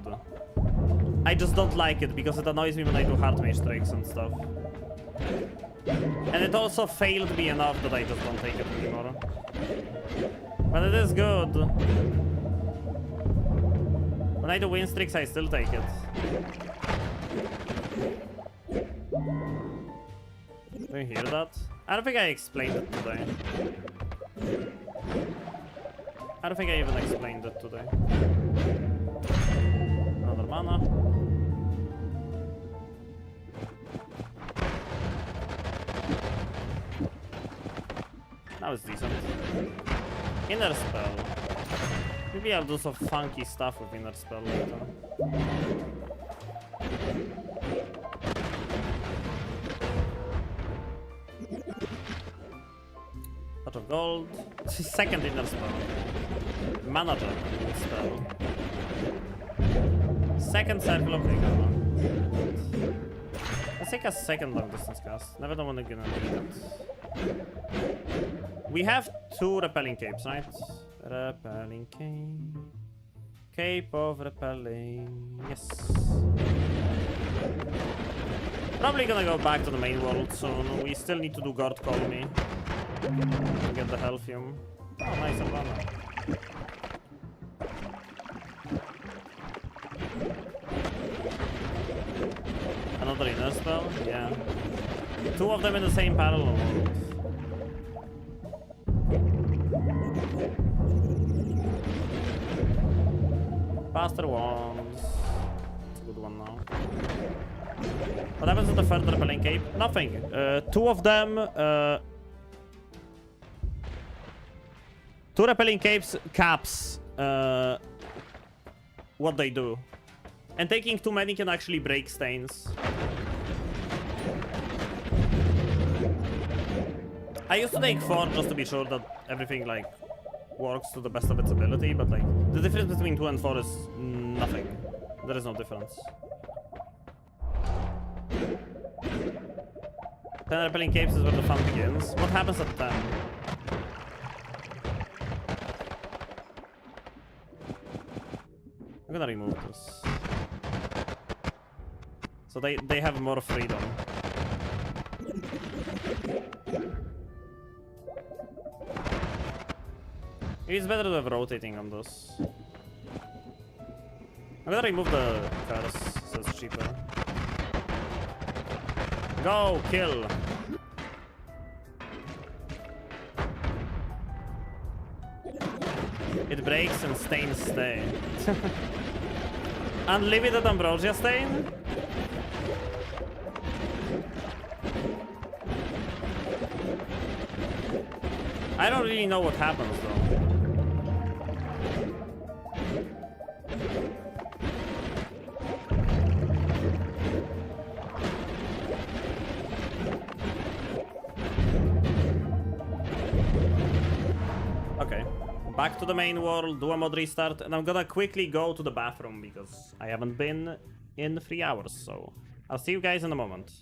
I just don't like it because it annoys me when I do hard mage tricks and stuff. And it also failed me enough that I just don't take it anymore. But it is good. When I do win streaks, I still take it. Do you hear that? I don't think I explained it today. I don't think I even explained it today. Another mana. That was decent. Inner spell. Maybe I'll do some funky stuff with inner spell later. Touch of gold. Second inner spell. Manager spell. Second circle of vigor. Let's take a second long distance cast. Never know when they're gonna need it. We have 2 repelling capes, right? Repelling cape. Cape of repelling. Yes. Probably gonna go back to the main world soon. We still need to do guard colony to get the Healthium. Oh, nice Alana. Another inner spell? Yeah. 2 of them in the same parallel world. Faster wands. It's a good one now. What happens to the third repelling cape? Nothing. 2 of them. 2 repelling capes caps what they do. And taking too many can actually break stains. I used to take 4 just to be sure that everything like works to the best of its ability, but like the difference between 2 and 4 is nothing. There is no difference. 10 repelling capes is where the fun begins. What happens at 10? I'm gonna remove this. So they have more freedom. It's better to have rotating on this. I'm gonna remove the curse, so it's cheaper. Go, kill! It breaks and stains stay. Unlimited Ambrosia stain? I don't really know what happens though. Okay, back to the main world, do a mod restart, and I'm gonna quickly go to the bathroom because I haven't been in 3 hours, so I'll see you guys in a moment.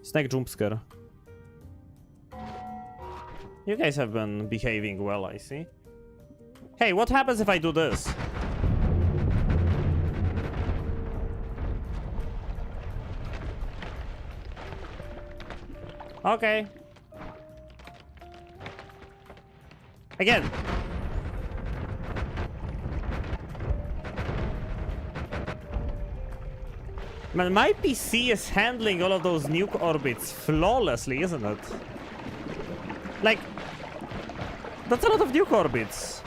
Snake jump scare. You guys have been behaving well, I see. Hey, what happens if I do this? Okay. Again. Man, my PC is handling all of those nuke orbits flawlessly, isn't it? Like, that's a lot of nuke orbits.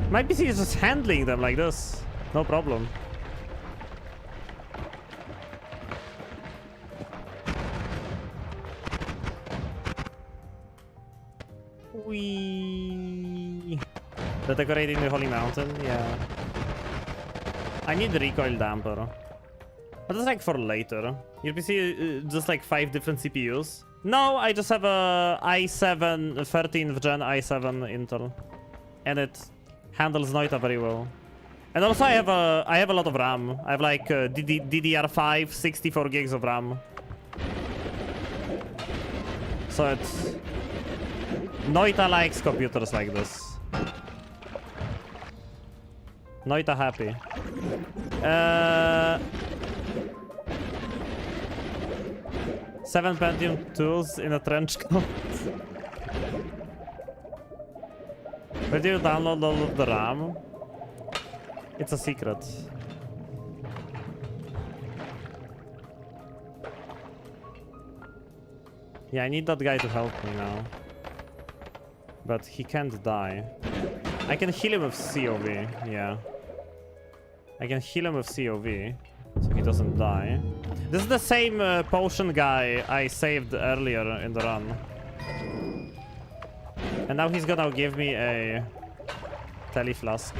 My PC is just handling them like this. No problem. Whee! The decorating the Holy Mountain, yeah. I need the recoil damper. But that's like for later. Your PC just like 5 different CPUs? No, I just have a i7, 13th gen i7 Intel. And it handles Noita very well. And also I have a lot of RAM. I have like DDR5, 64 gigs of RAM. So it's... Noita likes computers like this. Noita happy. 7 Pentium tools in a trench coat. Where do you download all of the RAM? It's a secret. Yeah, I need that guy to help me now. But he can't die. I can heal him with COV, yeah. I can heal him with COV, so he doesn't die. This is the same potion guy I saved earlier in the run. And now he's gonna give me a teleflask.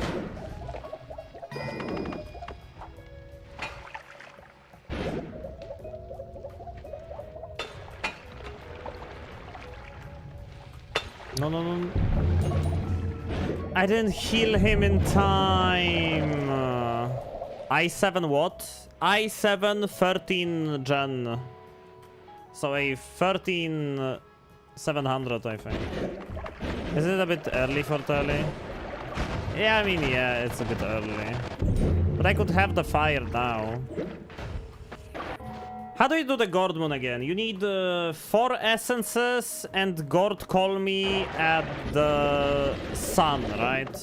No, no, no. I didn't heal him in time. i7 what? i7 13 gen. So a 13700, I think. Is it a bit early for tele? Yeah, I mean, yeah, it's a bit early. But I could have the fire now. How do you do the Gourd Moon again? You need 4 essences and Gourd Call Me at the sun, right?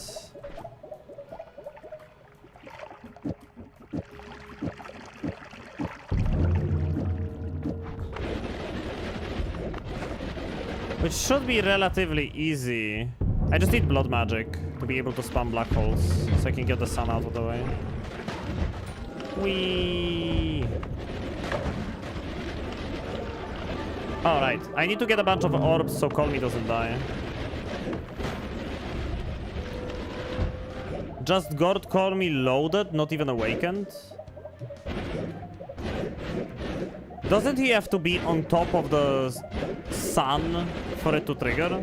Which should be relatively easy. I just need blood magic to be able to spam black holes so I can get the sun out of the way. Whee! Alright, I need to get a bunch of orbs so Call Me doesn't die. Just Gourd Call Me loaded, not even awakened? Doesn't he have to be on top of the sun for it to trigger?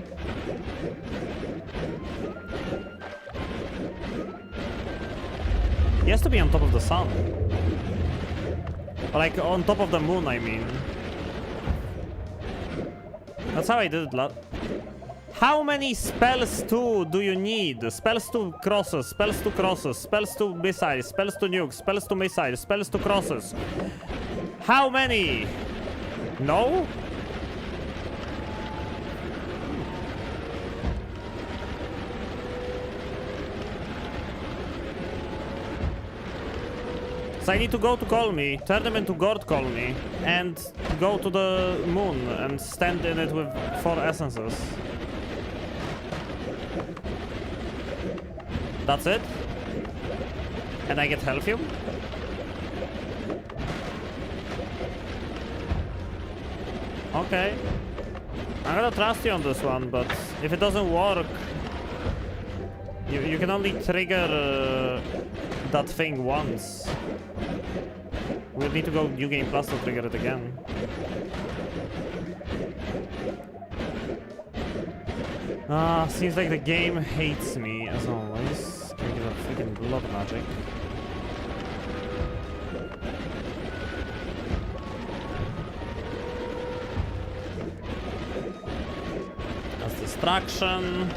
He has to be on top of the sun. Like, on top of the moon, I mean. That's how I did it. How many spells to do you need? Spells to crosses, spells to crosses, spells to missiles, spells to nukes, spells to missiles, spells to crosses. How many? No? So I need to go to Call Me, turn them into Gourd Call Me, and go to the moon and stand in it with 4 essences. That's it? And I get Healthium? Okay. I'm gonna trust you on this one, but if it doesn't work, you can only trigger that thing once. We'll need to go New Game Plus to trigger it again. Seems like the game hates me, as always. Can I get a freaking blood magic? Extraction.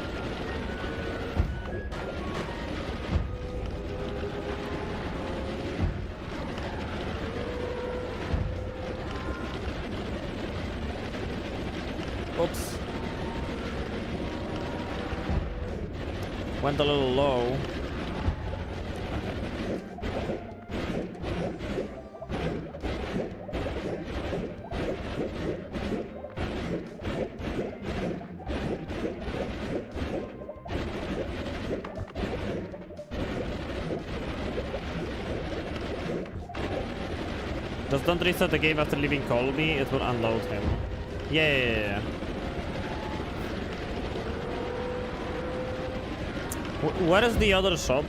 Oops. Went a little low. Just don't reset the game after leaving Colby, it will unload him. Yeah. Where is the other shop?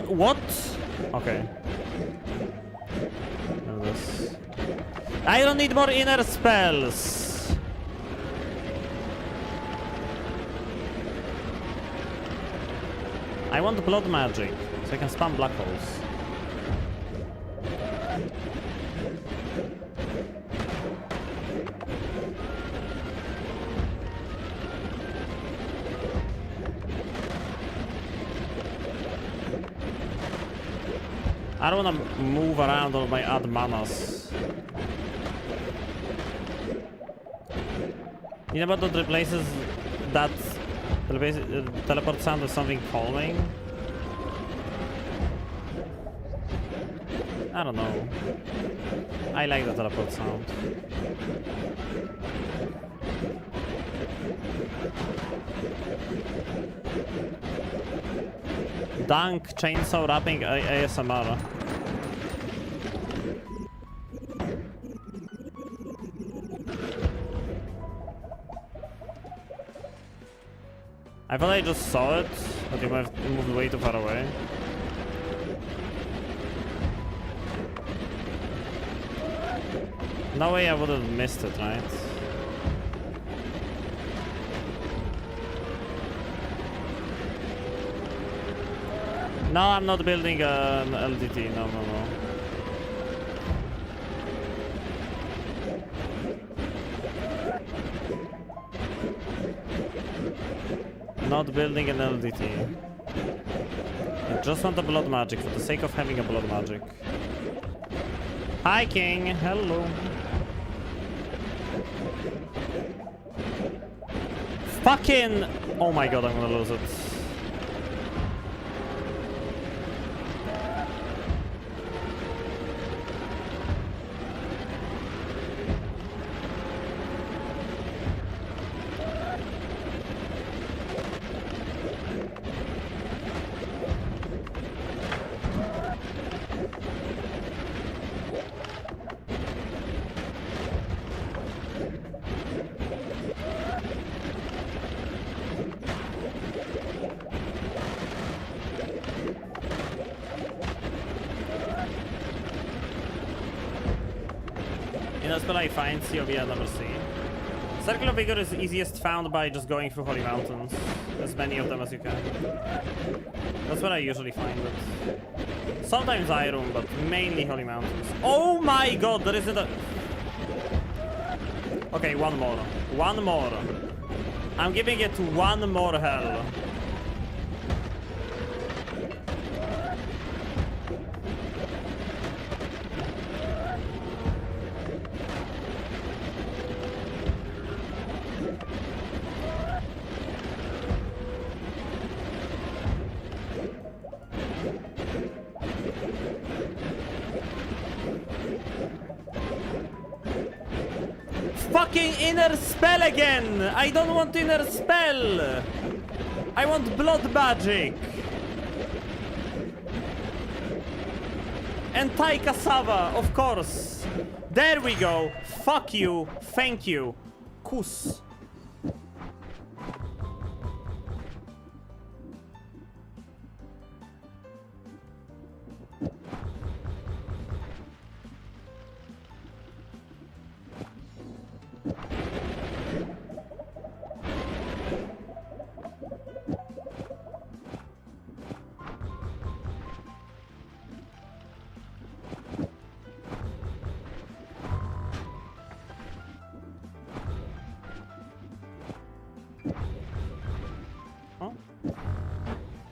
What? Okay. This. I don't need more inner spells. I want blood magic, so I can spam black holes. I don't want to move around all my ad manas. You know what that replaces that teleport sound with something calming? I don't know. I like the teleport sound. Dunk, chainsaw wrapping, ASMR. I thought I just saw it, but you might have moved way too far away. No way I would have missed it, right? No, I'm not building an LDT, no. Not building an LDT. I just want a blood magic for the sake of having a blood magic. Hi, King. Hello. Fucking... Oh my god, I'm gonna lose it. Spell I find, COV I never see. Circle of Vigor is easiest found by just going through Holy Mountains. As many of them as you can. That's where I usually find it. Sometimes Irem, but mainly Holy Mountains. Oh my god, there isn't a... Okay, one more. One more. I'm giving it one more hell. Fucking inner spell again! I don't want inner spell! I want blood magic! And Thai cassava, of course! There we go! Fuck you! Thank you! Kus!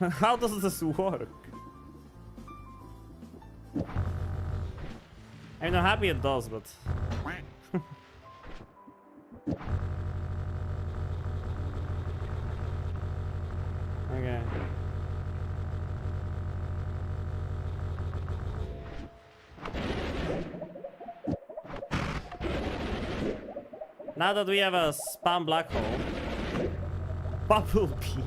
How does this work? I'm not happy it does, but... Okay. Now that we have a spam black hole... Bumblebee!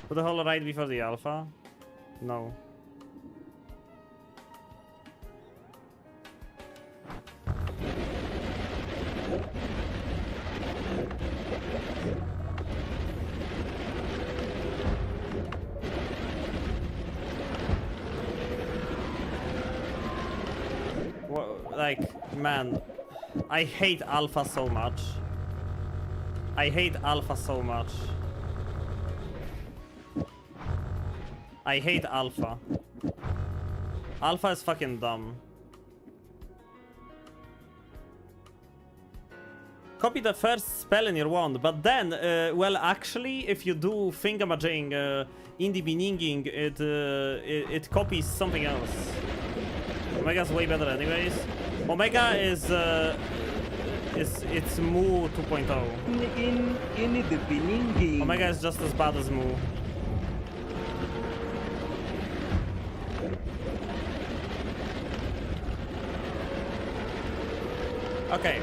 Put the hole right before the alpha? No. Like, man, I hate alpha so much. I hate alpha so much. I hate alpha. Alpha is fucking dumb. Copy the first spell in your wand, but then, well, actually, if you do thingamajig in the beginning, it copies something else. Omega's way better anyways. Omega is it's Mu 2.0. In the beginning. Omega is just as bad as Mu. Okay.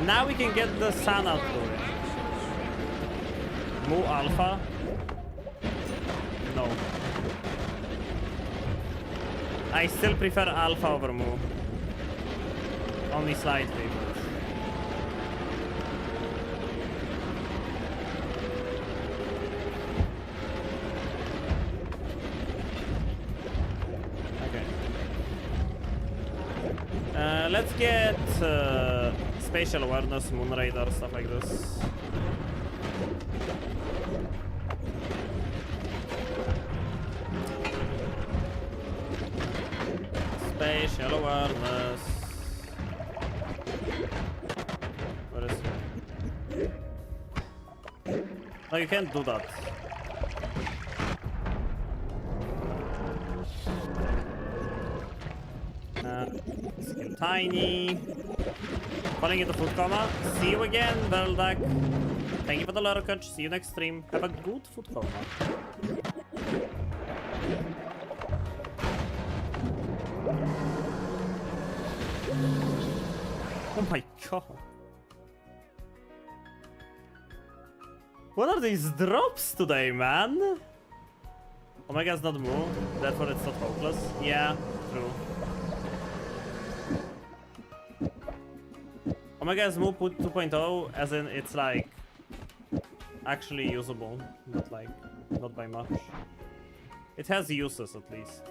Now we can get the sun out of it. Mu Alpha? No. I still prefer Alpha over Mu. Only slightly, but... Okay. Let's get spatial awareness, moon radar, stuff like this. Spatial awareness. Where is it? No, you can't do that. Skill tiny. Falling into food coma. See you again, Veldak. Thank you for the lurkage. See you next stream. Have a good food coma. Oh my god. What are these drops today, man? Omega's not Mu, therefore it's not hopeless. Yeah, true. Omega is Mu 2.0, as in it's like actually usable, but like not by much. It has uses at least.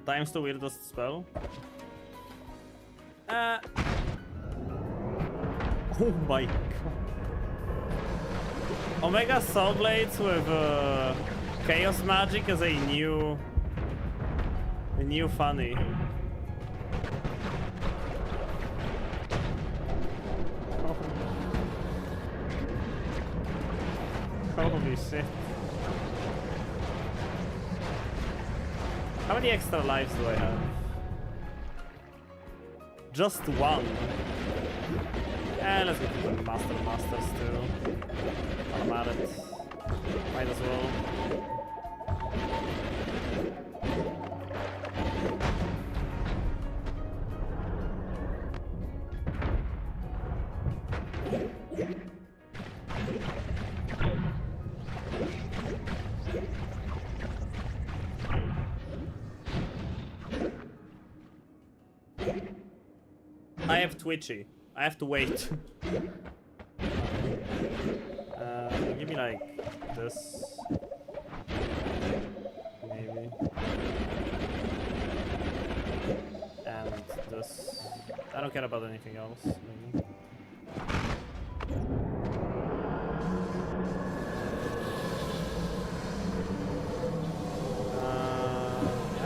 Times the weirdest spell. Oh my god. Omega Soul Blades with Chaos Magic is a new funny. Holy shit. How many extra lives do I have? Just one. Let's go to the Masters too. I'm at it. Might as well. I have Twitchy. I have to wait. Give me like this. Maybe. And this. I don't care about anything else. Maybe.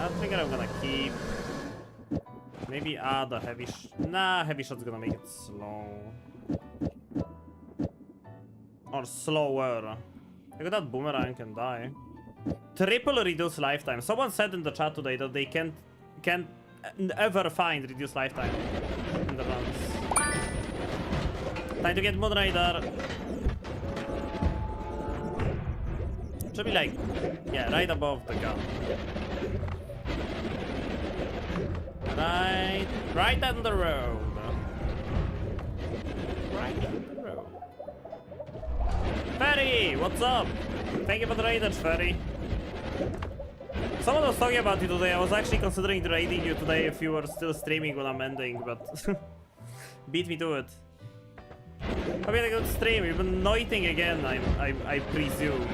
I think I'm gonna keep. Maybe add a heavy Nah, heavy shot's gonna make it slow. Or slower. Look at that boomerang can die. Triple reduce lifetime. Someone said in the chat today that they can't ever find reduced lifetime in the runs. Time to get Moon Rider. Should be like, yeah, right above the gun. Right on the road. Right on the road. Ferry, what's up? Thank you for the raiders, Ferry. Someone was talking about you today. I was actually considering raiding you today if you were still streaming when I'm ending, but beat me to it. I mean, a good stream. You've been noiting again, I presume.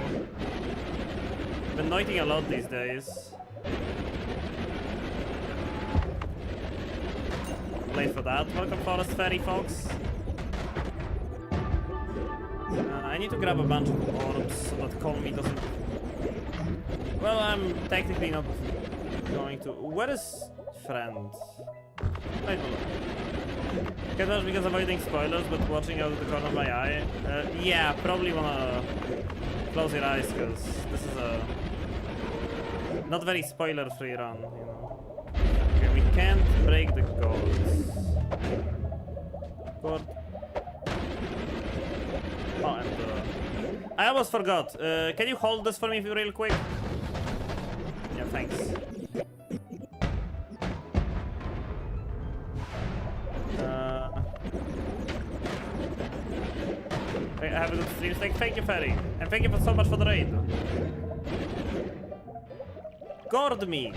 Been noiting a lot these days. Late for that. Welcome, Forest Ferry, folks. I need to grab a bunch of orbs so that Call Me doesn't... Well, I'm technically not going to... Where is Friend? Wait a minute. Can't watch because avoiding spoilers, but watching out of the corner of my eye. Yeah, probably wanna close your eyes, because this is a not very spoiler-free run, you know. Okay, we can't break the goals. Good. Oh, and I almost forgot. Can you hold this for me real quick? Yeah, thanks. Have a good stream. Thank you, Ferry. And thank you so much for the raid. Guard me.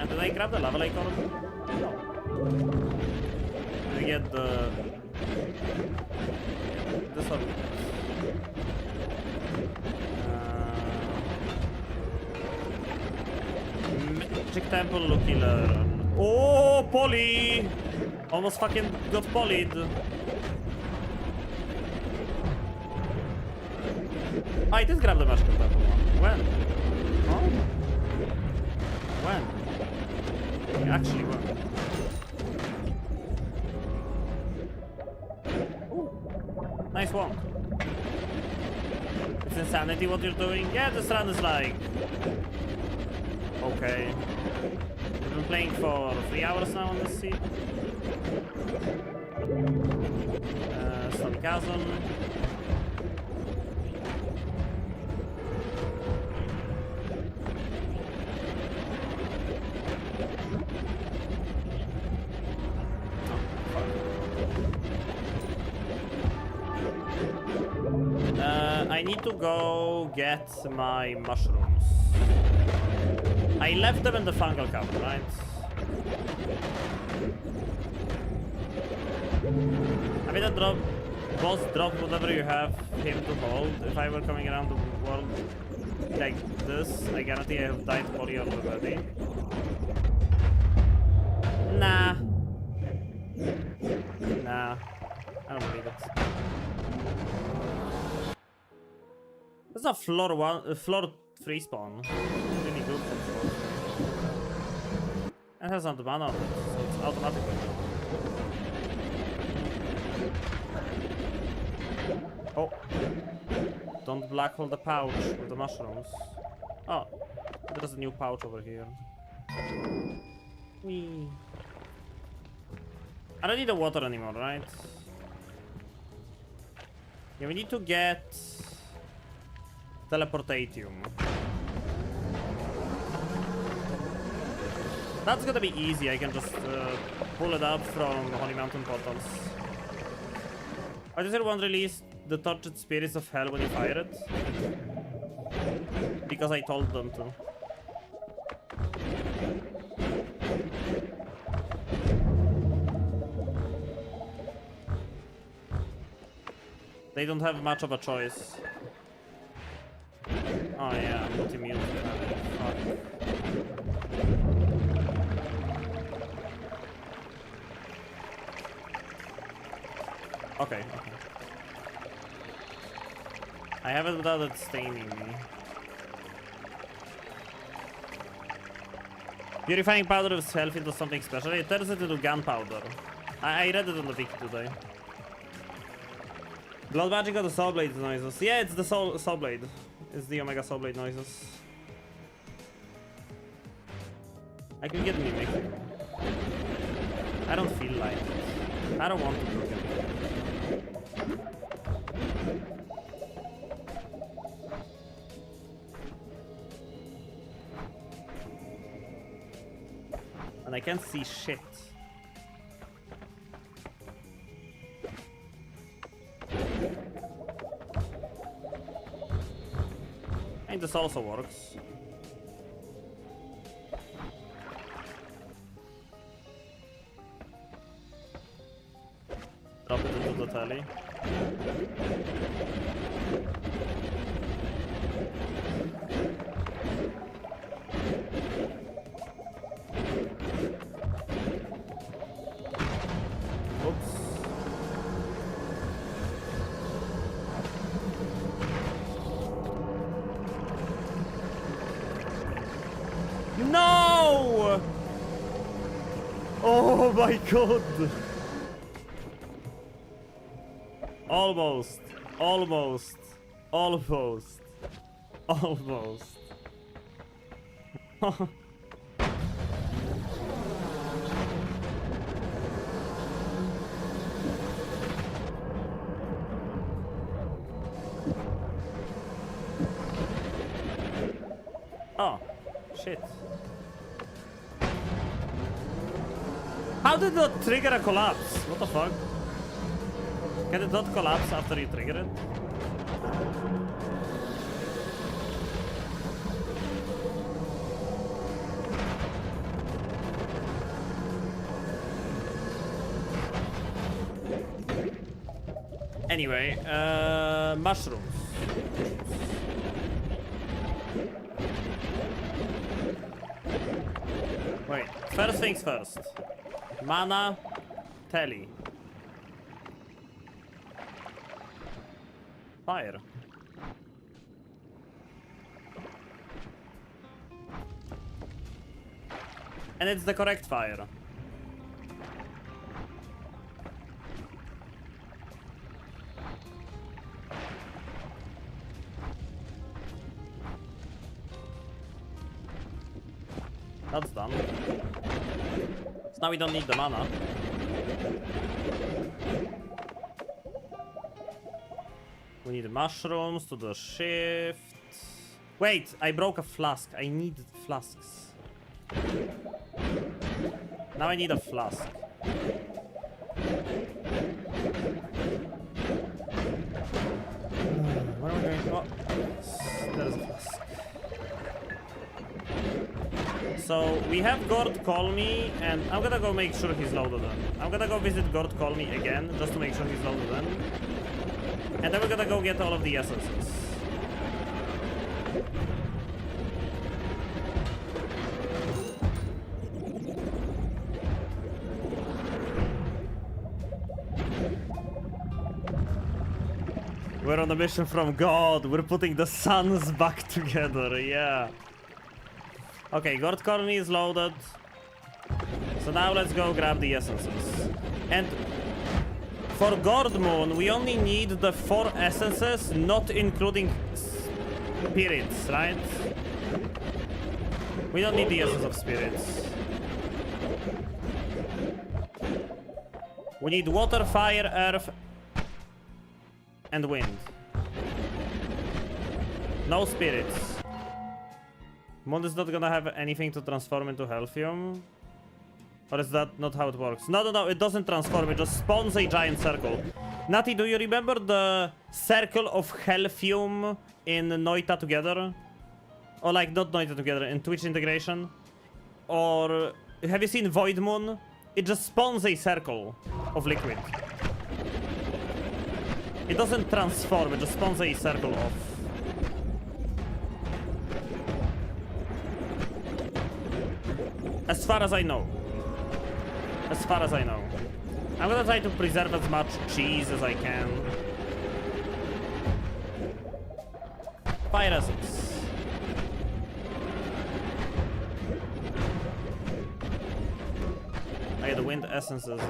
Did I grab the lava lake already? No. Did I get the... this one? Magic Temple, Lucky Learn. Oh, poly! Almost fucking got polyed. I did grab the Magical Temple one. When? Oh? When? Actually, when? Ooh. Nice one. It's insanity what you're doing. Yeah, this run is like... okay. We've been playing for 3 hours now on this seat. Stone Chasm. I need to go get my mushrooms. I left them in the fungal cup, right? I mean, boss drop whatever you have him to hold. If I were coming around the world like this, I guarantee I have died poly already. Nah. Nah. I don't believe it. That's not floor 3 spawn. Really good for floor 3. It has not mana on it, so it's automatically. Oh. Don't black hole the pouch with the mushrooms. Oh. There's a new pouch over here. Whee. I don't need the water anymore, right? Yeah, we need to get Teleportatium. That's gonna be easy. I can just pull it up from Holy Mountain portals. I just want to release the Tortured Spirits of Hell when you fire it. Because I told them to. They don't have much of a choice. Oh yeah, I'm not immune to that. Okay. I have it without it staining me. Purifying powder is health into something special. It turns it into gunpowder. I read it on the wiki today. Blood magic or the soul blade noises? Yeah, it's the soul blade. It's the Omega soul blade noises. I can get mimic. I don't feel like it. I don't want to do it. And I can't see shit. And this also works. Drop it into the telly. Oops. No! Oh my god! Almost. Oh, shit. How did that trigger a collapse? What the fuck? Can it not collapse after you trigger it? Anyway, mushrooms. Wait, first things first. Mana, telly. Fire. And it's the correct fire. That's done. So now we don't need the mana. We need mushrooms to the shift. Wait, I broke a flask. I need flasks. Now I need a flask. Where am I going? Oh, there's a flask. So we have Gord call me, and I'm gonna go make sure he's loaded in. I'm gonna go visit Gord call me again, just to make sure he's loaded in. And then we're gonna go get all of the essences. We're on a mission from God. We're putting the suns back together, yeah. Okay, Gord Colony is loaded. So now let's go grab the essences. And for Gord Moon, we only need the 4 essences, not including spirits, right? We don't need the essence of spirits. We need water, fire, earth, and wind. No spirits. Moon is not gonna have anything to transform into Healthium. Or is that not how it works? No, it doesn't transform, it just spawns a giant circle. Natty, do you remember the circle of Healthium in Noita together? Or like, not Noita together, in Twitch integration? Or have you seen Void Moon? It just spawns a circle of liquid. It doesn't transform, it just spawns a circle of... As far as I know. As far as I know. I'm gonna try to preserve as much cheese as I can. Fire essence. Okay, the wind essence is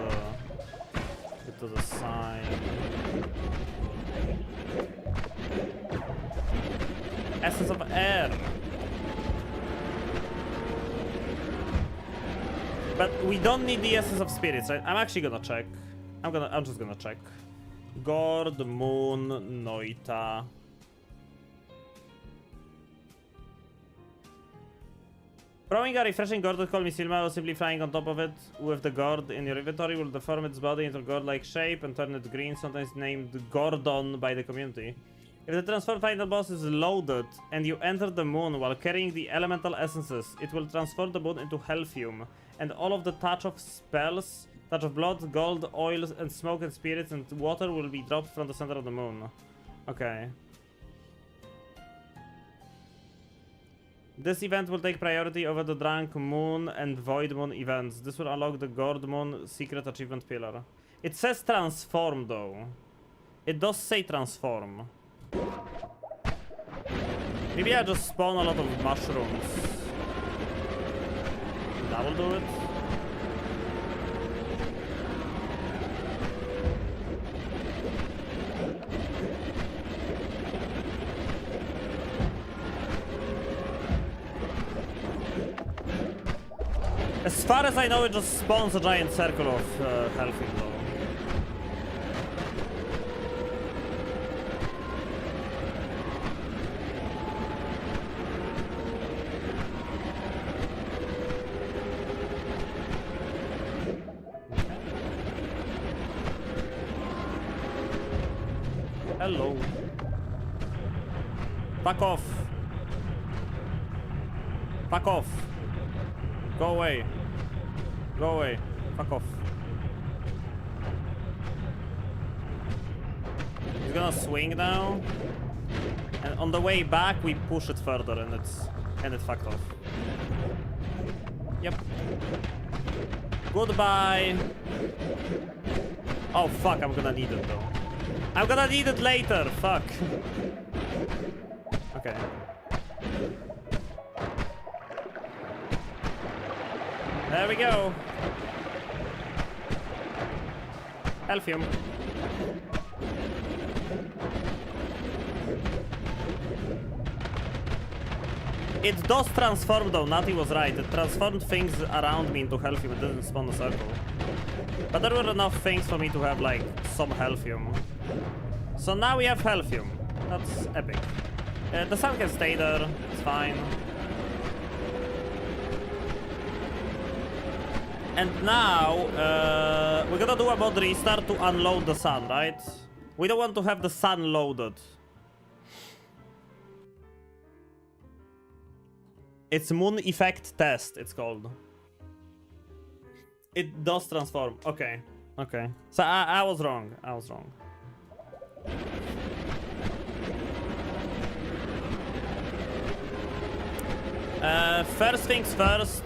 get to the side. Essence of air. But we don't need the essence of spirits, right? I'm actually gonna check. I'm just gonna check. Gord, Moon, Noita. Throwing a refreshing gourd with Call Me Silma or simply flying on top of it with the gourd in your inventory will deform its body into a gourd-like shape and turn it green, sometimes named Gordon by the community. If the transform final boss is loaded and you enter the moon while carrying the elemental essences, it will transform the moon into Healthium, and all of the touch of spells, touch of blood, gold, oils, and smoke and spirits and water will be dropped from the center of the moon. Okay. This event will take priority over the Drunk Moon and Void Moon events. This will unlock the Gourd Moon secret achievement pillar. It says transform though. It does say transform. Maybe I just spawn a lot of mushrooms. That will do it. As far as I know, it just spawns a giant circle of Healthium though. Hello. Fuck off. Fuck off. Go away. Go away. Fuck off. He's gonna swing now. And on the way back we push it further and it fucked off. Yep. Goodbye. Oh fuck, I'm gonna need it though. I'm gonna need it later, fuck. Okay. There we go. Healthium. It does transform though, Natty was right. It transformed things around me into Healthium, it didn't spawn a circle. But there were enough things for me to have like some Healthium. So now we have Healthium. That's epic. The sun can stay there, it's fine. And now, we're gonna do a mod restart to unload the sun, right? We don't want to have the sun loaded. It's Moon Effect Test, it's called. It does transform. Okay, okay. So I was wrong, I was wrong. First things first.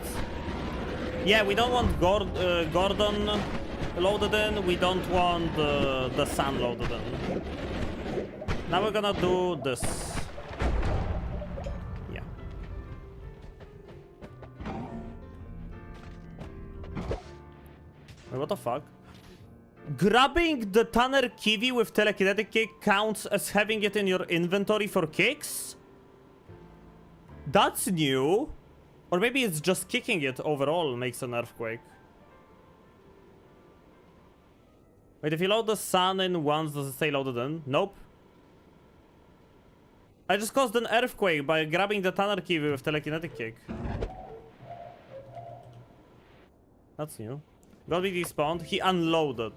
Yeah, we don't want Gordon loaded in. We don't want the sun loaded in. Now we're gonna do this. Yeah. Wait, what the fuck? Grabbing the Tanner Kiwi with telekinetic kick counts as having it in your inventory for kicks? That's new. Or maybe it's just kicking it overall makes an earthquake. Wait, if you load the sun in once, does it stay loaded in? Nope. I just caused an earthquake by grabbing the Tanner Kiwi with telekinetic kick. That's new. Got me despawned. He unloaded.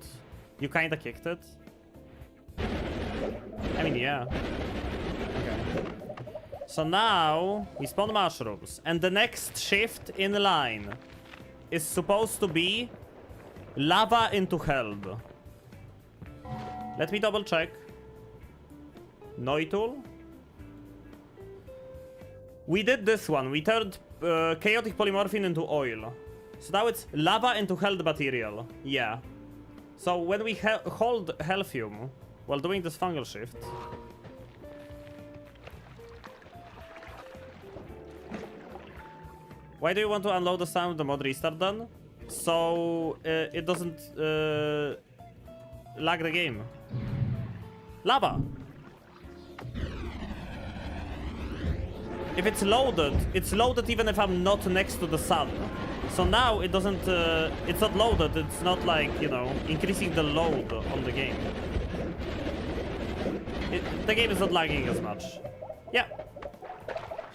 You kinda kicked it. I mean, yeah. So now we spawn mushrooms, and the next shift in line is supposed to be lava into hell. Let me double check. Noita. We did this one. We turned chaotic polymorphine into oil. So now it's lava into held material. Yeah. So when we hold Healthium while doing this fungal shift, why do you want to unload the sound with the mod restart done? So it doesn't lag the game. Lava. If it's loaded even if I'm not next to the sun. So now it doesn't, it's not loaded, it's not like, you know, increasing the load on the game. The game is not lagging as much. Yeah.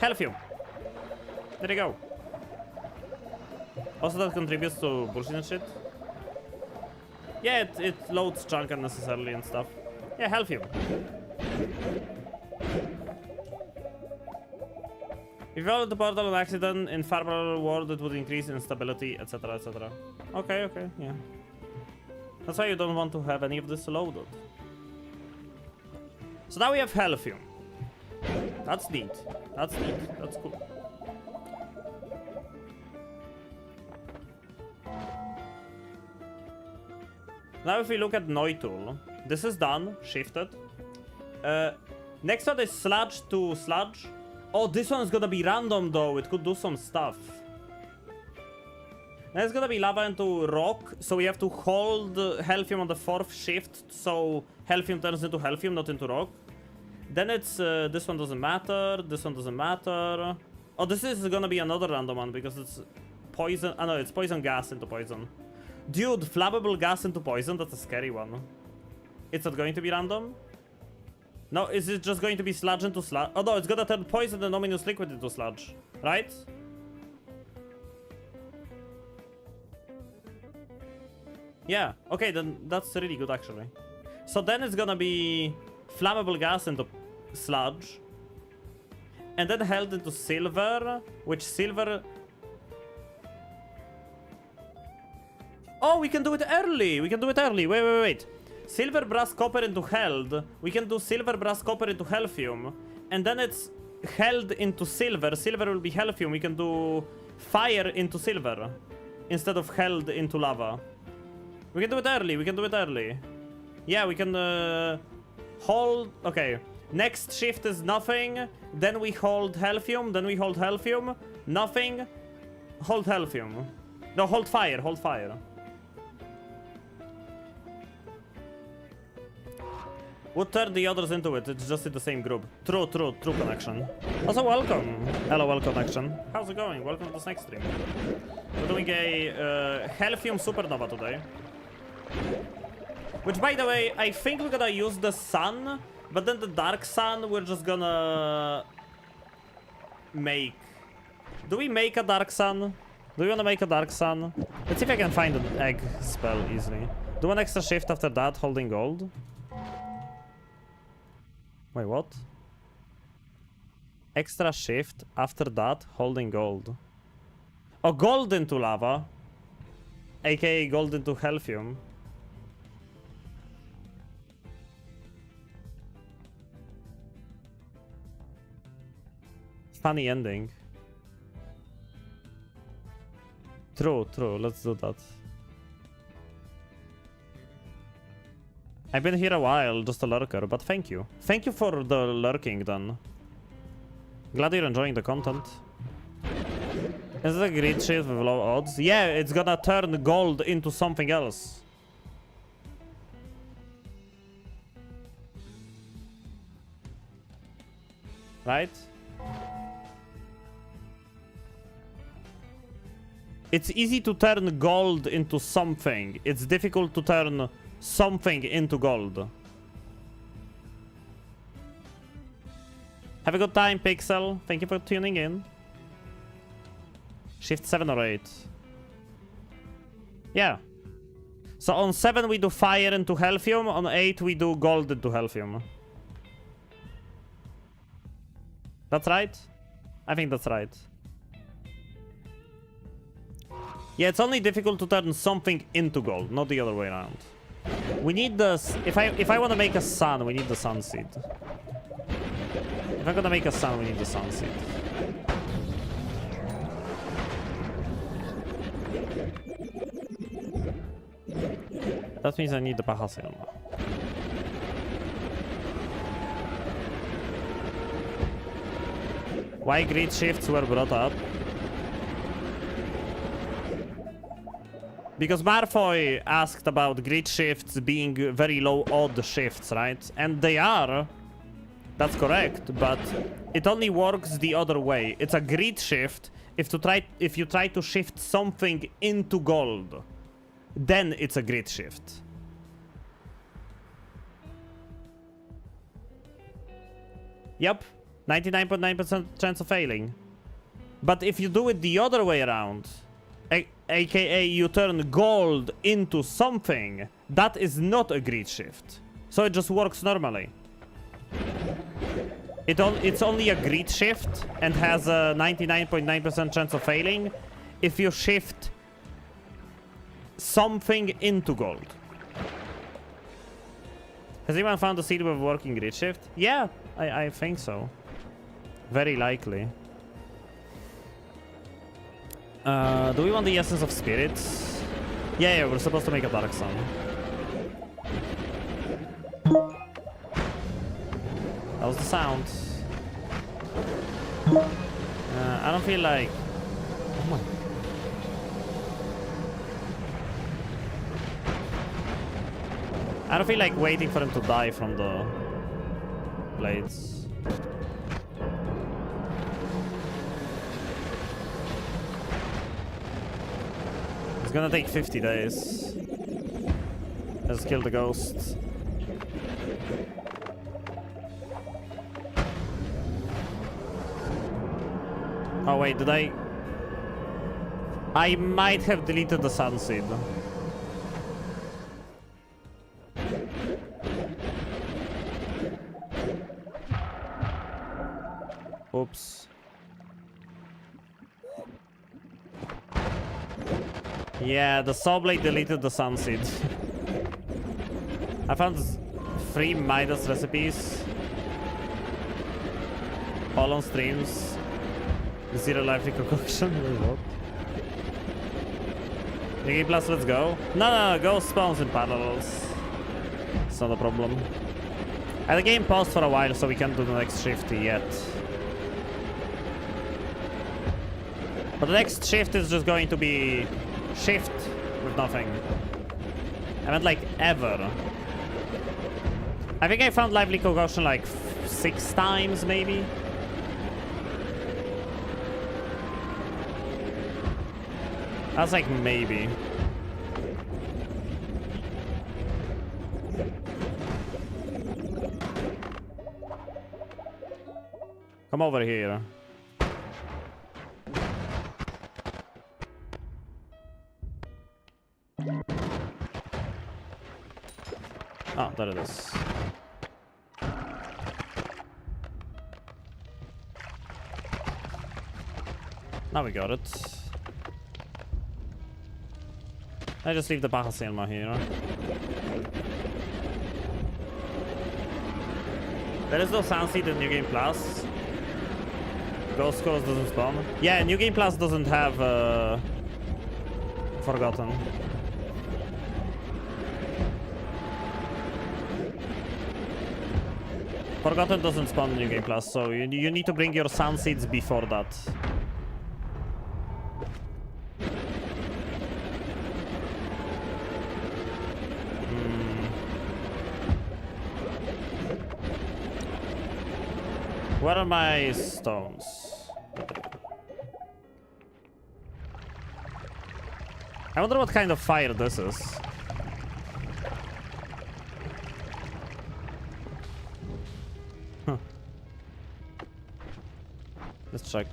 Healthium. There you go. Also that contributes to bullshit and shit. Yeah, it loads junk unnecessarily and stuff. Yeah, Healthium. If you followed the portal on accident in far parallel world, it would increase instability, etc, etc. Okay, okay, yeah. That's why you don't want to have any of this loaded. So now we have Healthium. That's neat. That's neat. That's cool. Now if we look at Noita, this is done, shifted. Next one is sludge to sludge. Oh, this one is gonna be random though, it could do some stuff. Then it's gonna be lava into rock, so we have to hold Healthium on the 4th shift, so Healthium turns into Healthium, not into rock. Then it's, this one doesn't matter, this one doesn't matter. Oh, this is gonna be another random one, because it's poison, no, it's poison gas into poison. Dude, flammable gas into poison, that's a scary one. It's not going to be random? No, is it just going to be sludge into sludge? Oh no, it's gonna turn poison and ominous liquid into sludge, right? Yeah, okay, then that's really good actually. So then it's gonna be flammable gas into sludge. And then held into silver, which silver... Oh, we can do it early! We can do it early, wait. Silver, brass, copper into held. We can do silver, brass, copper into Healthium. And then it's held into silver. Silver will be Healthium. We can do fire into silver instead of held into lava. We can do it early. We can do it early. Yeah, we can hold... Okay. Next shift is nothing. Then we hold Healthium. Then we hold Healthium. Nothing. Hold Healthium. No, hold fire. Hold fire. Would turn the others into it, it's just in the same group. True connection. Also, welcome. Hello, welcome, connection. How's it going? Welcome to this next stream. We're doing a Healthium Supernova today. Which, by the way, I think we're gonna use the sun, but then the dark sun we're just gonna make. Do we make a dark sun? Do we wanna make a dark sun? Let's see if I can find an egg spell easily. Do one extra shift after that, holding gold. Wait, what? Extra shift after that, holding gold. Oh, gold into lava. AKA gold into Healthium. Funny ending. True, let's do that. I've been here a while, just a lurker, but thank you. Thank you for the lurking, then. Glad you're enjoying the content. Is it a grid shift with low odds? Yeah, it's gonna turn gold into something else. Right? It's easy to turn gold into something. It's difficult to turn something into gold. Have a good time, Pixel. Thank you for tuning in. Shift 7 or 8. Yeah. So on 7 we do fire into Healthium. On 8 we do gold into Healthium. That's right? I think that's right. Yeah, it's only difficult to turn something into gold, not the other way around. We need this. If I want to make a sun, we need the sun seed. If I'm gonna make a sun, we need the sun seed. That means I need the Bahasilma. Why grid shifts were brought up? Because Marfoy asked about grid shifts being very low odd shifts, right? And they are. That's correct, but it only works the other way. It's a grid shift if you try to shift something into gold. Then it's a grid shift. Yep, 99.9% chance of failing. But if you do it the other way around, aka you turn gold into something, that is not a grid shift. So it just works normally. It's only a grid shift and has a 99.9% chance of failing if you shift something into gold. Has anyone found a seed with a working grid shift? Yeah, I think so. Very likely. Do we want the Essence of Spirits? Yeah, we're supposed to make a Dark Sun. That was the sound. I don't feel like... Oh my... I don't feel like waiting for him to die from the blades. It's gonna take 50 days. Let's kill the ghost. Oh wait, did I might have deleted the Sunseed. Oops. Yeah, the saw blade deleted the Sunseed. I found 3 Midas recipes. All on streams. 0 life reconcoction. What? New Plus, let's go. No, go spawns in parallels. It's not a problem. And the game paused for a while, so we can't do the next shift yet. But the next shift is just going to be shift with nothing. I meant like ever. I think I found lively concoction like 6 times maybe. That's like maybe. Come over here. Oh, there it is. Now we got it. I just leave the Bahasilma here. There is no Sunseed in New Game Plus. Ghost Course doesn't spawn. Yeah, New Game Plus doesn't have Forgotten. Forgotten doesn't spawn in New Game Plus, so you need to bring your Sunseeds before that. Where are my stones? I wonder what kind of fire this is. Huh. Let's check.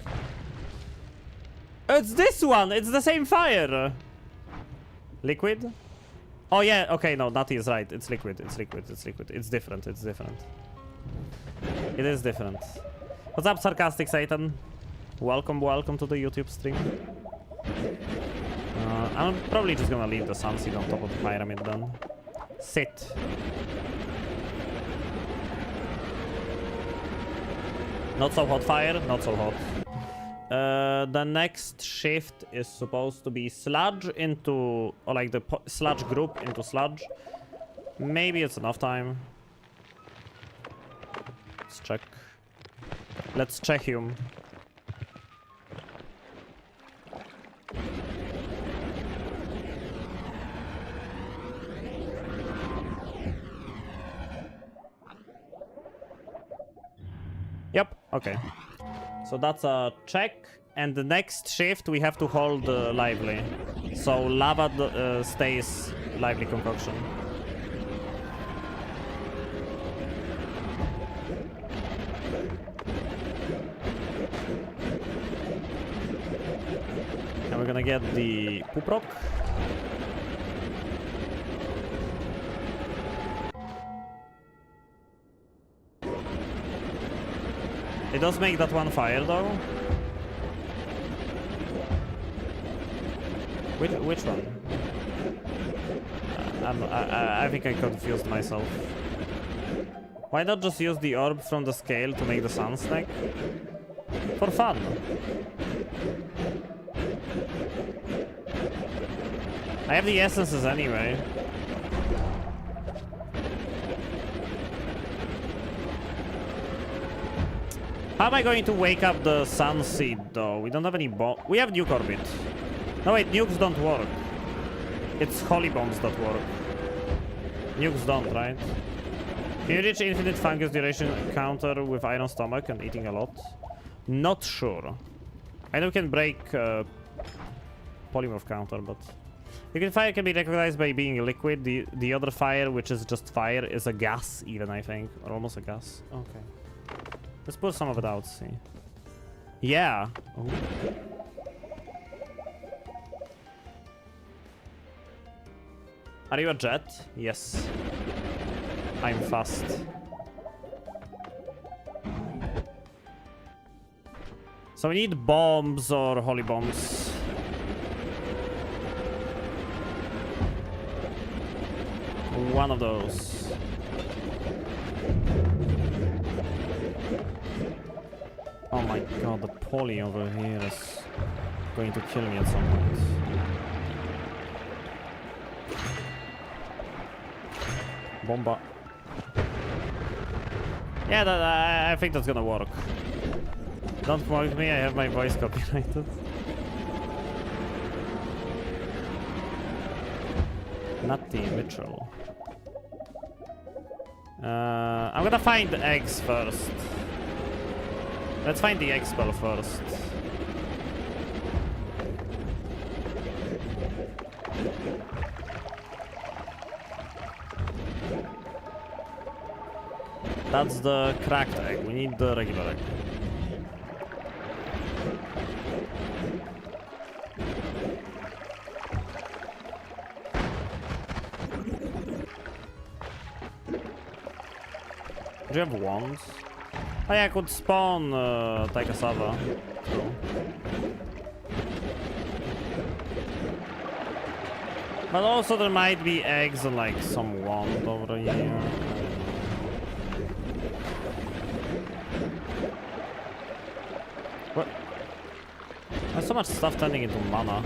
It's this one! It's the same fire! Liquid? Oh yeah, okay, no, Natty is right. It's liquid, it's liquid, it's liquid. It's different, it's different. It is different. What's up, Sarcastic Satan? Welcome to the YouTube stream. I'm probably just gonna leave the Sunseed on top of the pyramid then. Sit. Not so hot fire, not so hot. The next shift is supposed to be sludge into, or like the sludge group into sludge. Maybe it's enough time. Let's check. Let's check him. Yep, okay. So that's a check, and the next shift we have to hold lively. So lava stays lively concoction. And we're gonna get the poop rock. It does make that one fire though. Which one? I think I confused myself. Why not just use the orb from the scale to make the sun snack? For fun. I have the essences anyway. How am I going to wake up the sun seed though? We don't have any bomb. We have nuke orbit. No wait, nukes don't work. It's holy bombs that work. Nukes don't, right? Can you reach infinite fungus duration counter with iron stomach and eating a lot? Not sure. I know we can break polymorph counter, but liquid fire can be recognized by being liquid. The other fire, which is just fire, is a gas even, I think, or almost a gas. Okay. Let's pull some of it out, see. Yeah. Ooh. Are you a jet? Yes. I'm fast. So we need bombs or holy bombs. One of those. Oh my god, the poly over here is going to kill me at some point. Bomba. Yeah, I think that's gonna work. Don't quote me, I have my voice copyrighted. Nutty Mitchell. I'm gonna find the eggs first. Let's find the egg spell first. That's the cracked egg. We need the regular egg. Do you have wands? Oh yeah, I could spawn Taikasava. Cool. But also there might be eggs and like some wand over here. What? There's so much stuff turning into mana.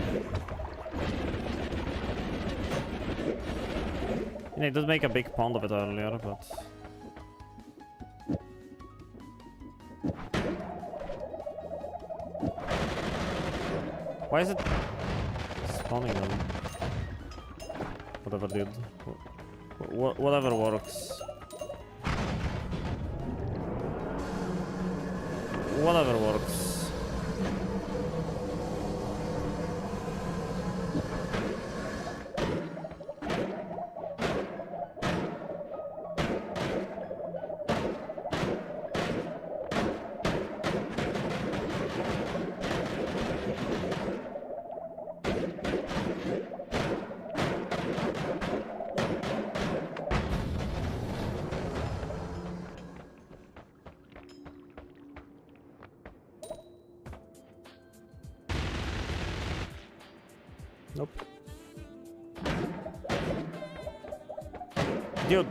Yeah, it did make a big pond of it earlier, but... Why is it spawning them? Whatever, dude. Whatever works. Whatever works. Nope. Dude,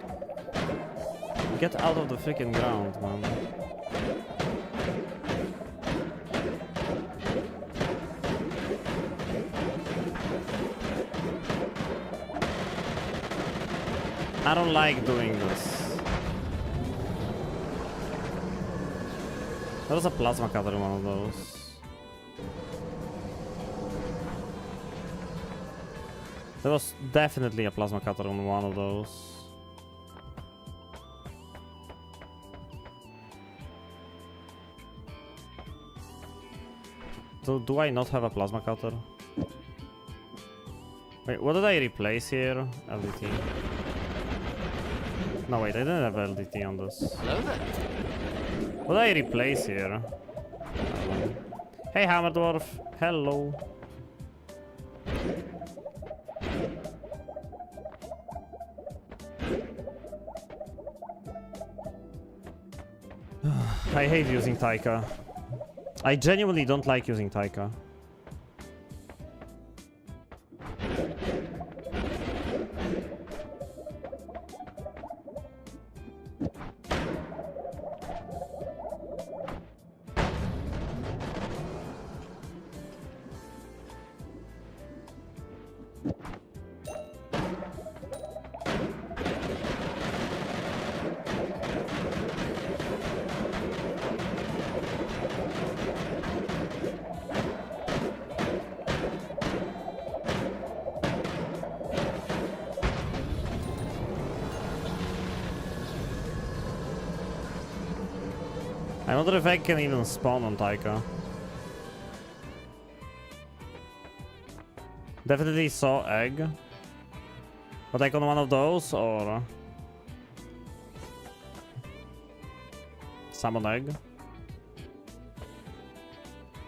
get out of the freaking ground, man. I don't like doing this. There was a plasma cutter in one of those. There was definitely a plasma cutter on one of those. So do I not have a plasma cutter? Wait, what did I replace here? LDT. No wait, I didn't have LDT on this. Hello there. What did I replace here? Hey Hammer Dwarf, hello. I hate using Taika. I genuinely don't like using Taika. I wonder if egg can even spawn on Taika. Definitely saw egg. But like on one of those or summon egg.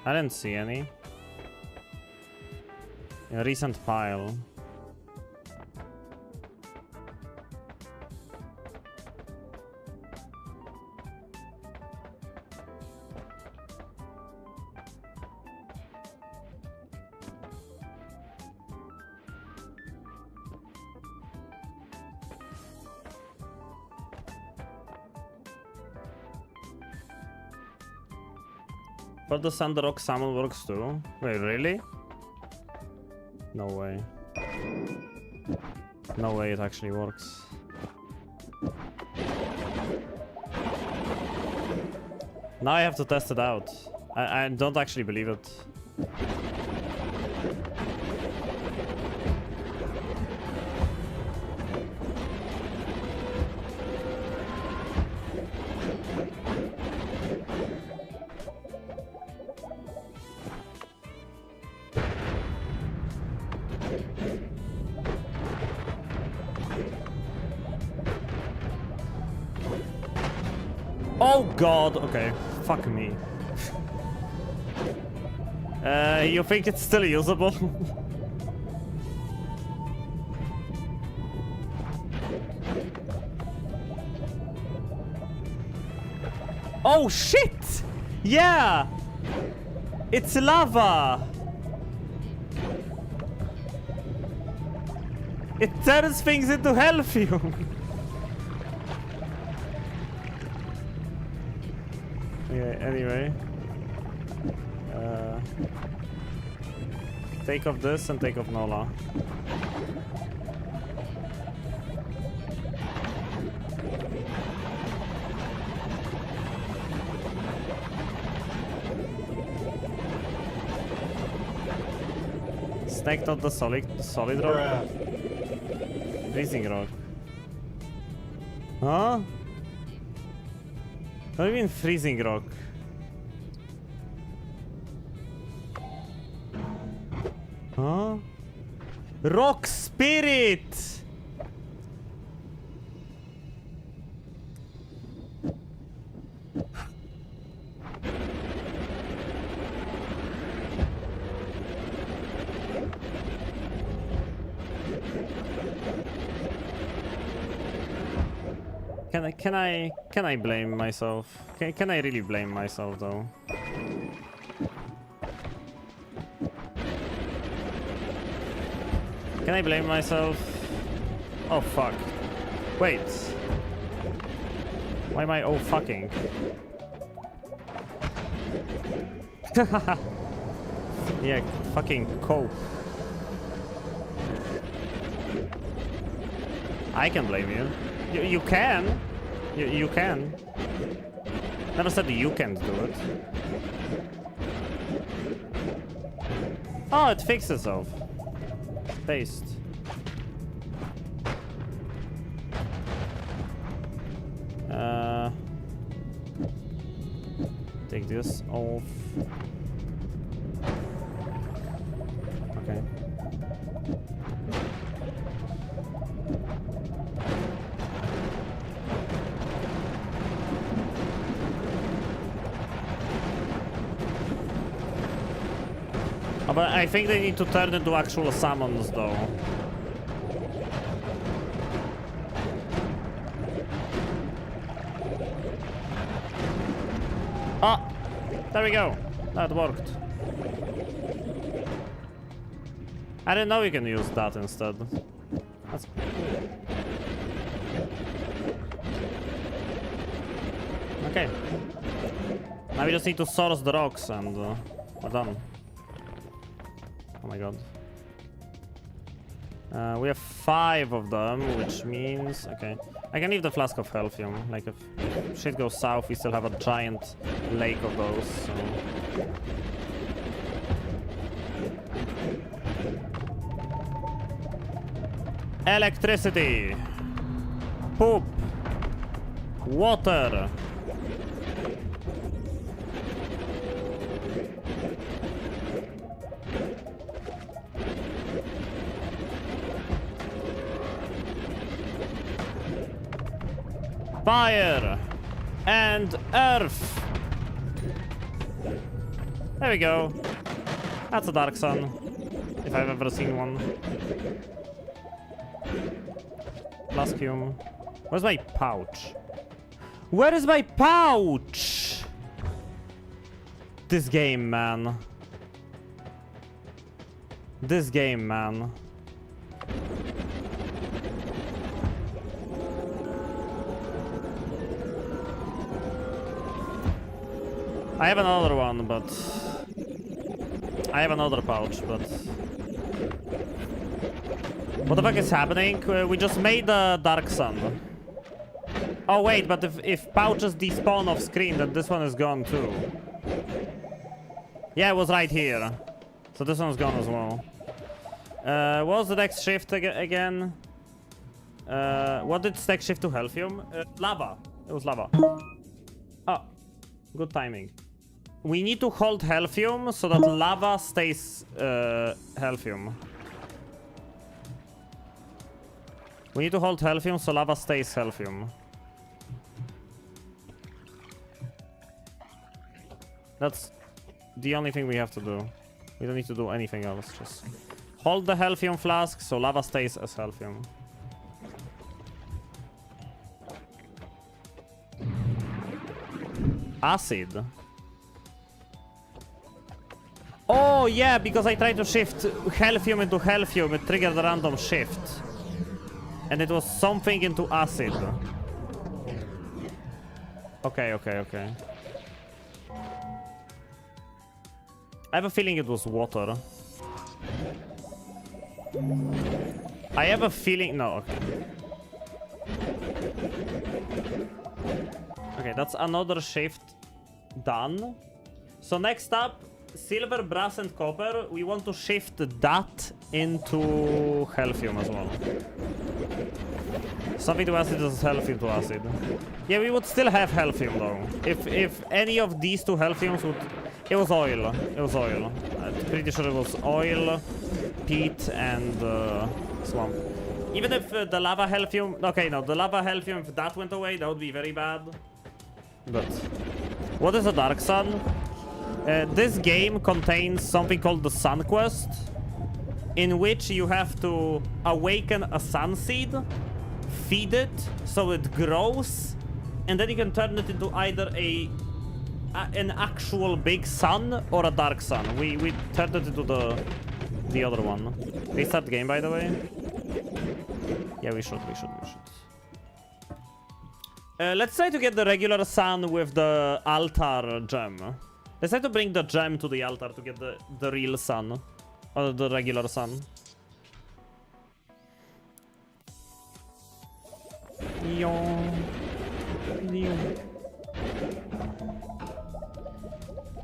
I didn't see any. In a recent pile. But the Sandrock summon works too. Wait, really? No way. No way it actually works. Now I have to test it out. I don't actually believe it. Oh god, okay. Fuck me. You think it's still usable? Oh shit! Yeah! It's lava! It turns things into Healthium! Yeah, anyway. Take off this and take off Nola. Snake not the solid rock? Freezing rock. Huh? What do you mean freezing rock? Huh? Rock spirit! Can I blame myself? Can I really blame myself though? Can I blame myself? Oh fuck. Wait. Why am I oh fucking? Yeah, fucking cope. I can blame you. You can. You can. Never said you can't do it. Oh, it fixed itself. Paste. Take this off. Okay. Oh, but I think they need to turn into actual summons, though. Oh, there we go. That worked. I didn't know you can use that instead. That's... Okay. Now we just need to source the rocks and we're done. Oh my god. We have 5 of them, which means... Okay. I can leave the flask of Healthium. Like, if shit goes south, we still have a giant lake of those, so... Electricity! Poop! Water! Fire and earth. There we go. That's a dark sun, if I've ever seen one. Plascium. Where's my pouch? Where is my pouch? This game, man. This game, man. I have another one, but... I have another pouch, but... What the fuck is happening? We just made the Dark Sun. Oh wait, but if pouches despawn off screen, then this one is gone too. Yeah, it was right here. So this one's gone as well. What was the next shift again? What did next shift to Healthium? Lava. It was lava. Oh, good timing. We need to hold Healthium so that lava stays Healthium. We need to hold Healthium so lava stays Healthium. That's the only thing we have to do. We don't need to do anything else. Just hold the Healthium flask so lava stays as Healthium. Acid. Oh yeah, because I tried to shift Healthium into Healthium, it triggered a random shift. And it was something into acid. Okay. I have a feeling it was water. I have a feeling... No, okay. Okay, that's another shift done. So next up, silver, brass, and copper. We want to shift that into Healthium as well. Something to acid is Healthium to acid. Yeah, we would still have Healthium though. If any of these two Healthiums would... It was oil. It was oil. I'm pretty sure it was oil, peat, and swamp. Even if the lava Healthium... Okay, no, the lava Healthium, if that went away, that would be very bad. But... What is a Dark Sun? This game contains something called the Sun Quest, in which you have to awaken a sun seed, feed it so it grows, and then you can turn it into either an actual big sun or a dark sun. We turned it into the other one. Restart game, by the way. Yeah, we should. Let's try to get the regular sun with the altar gem. Let's try to bring the gem to the altar to get the real sun. Or the regular sun.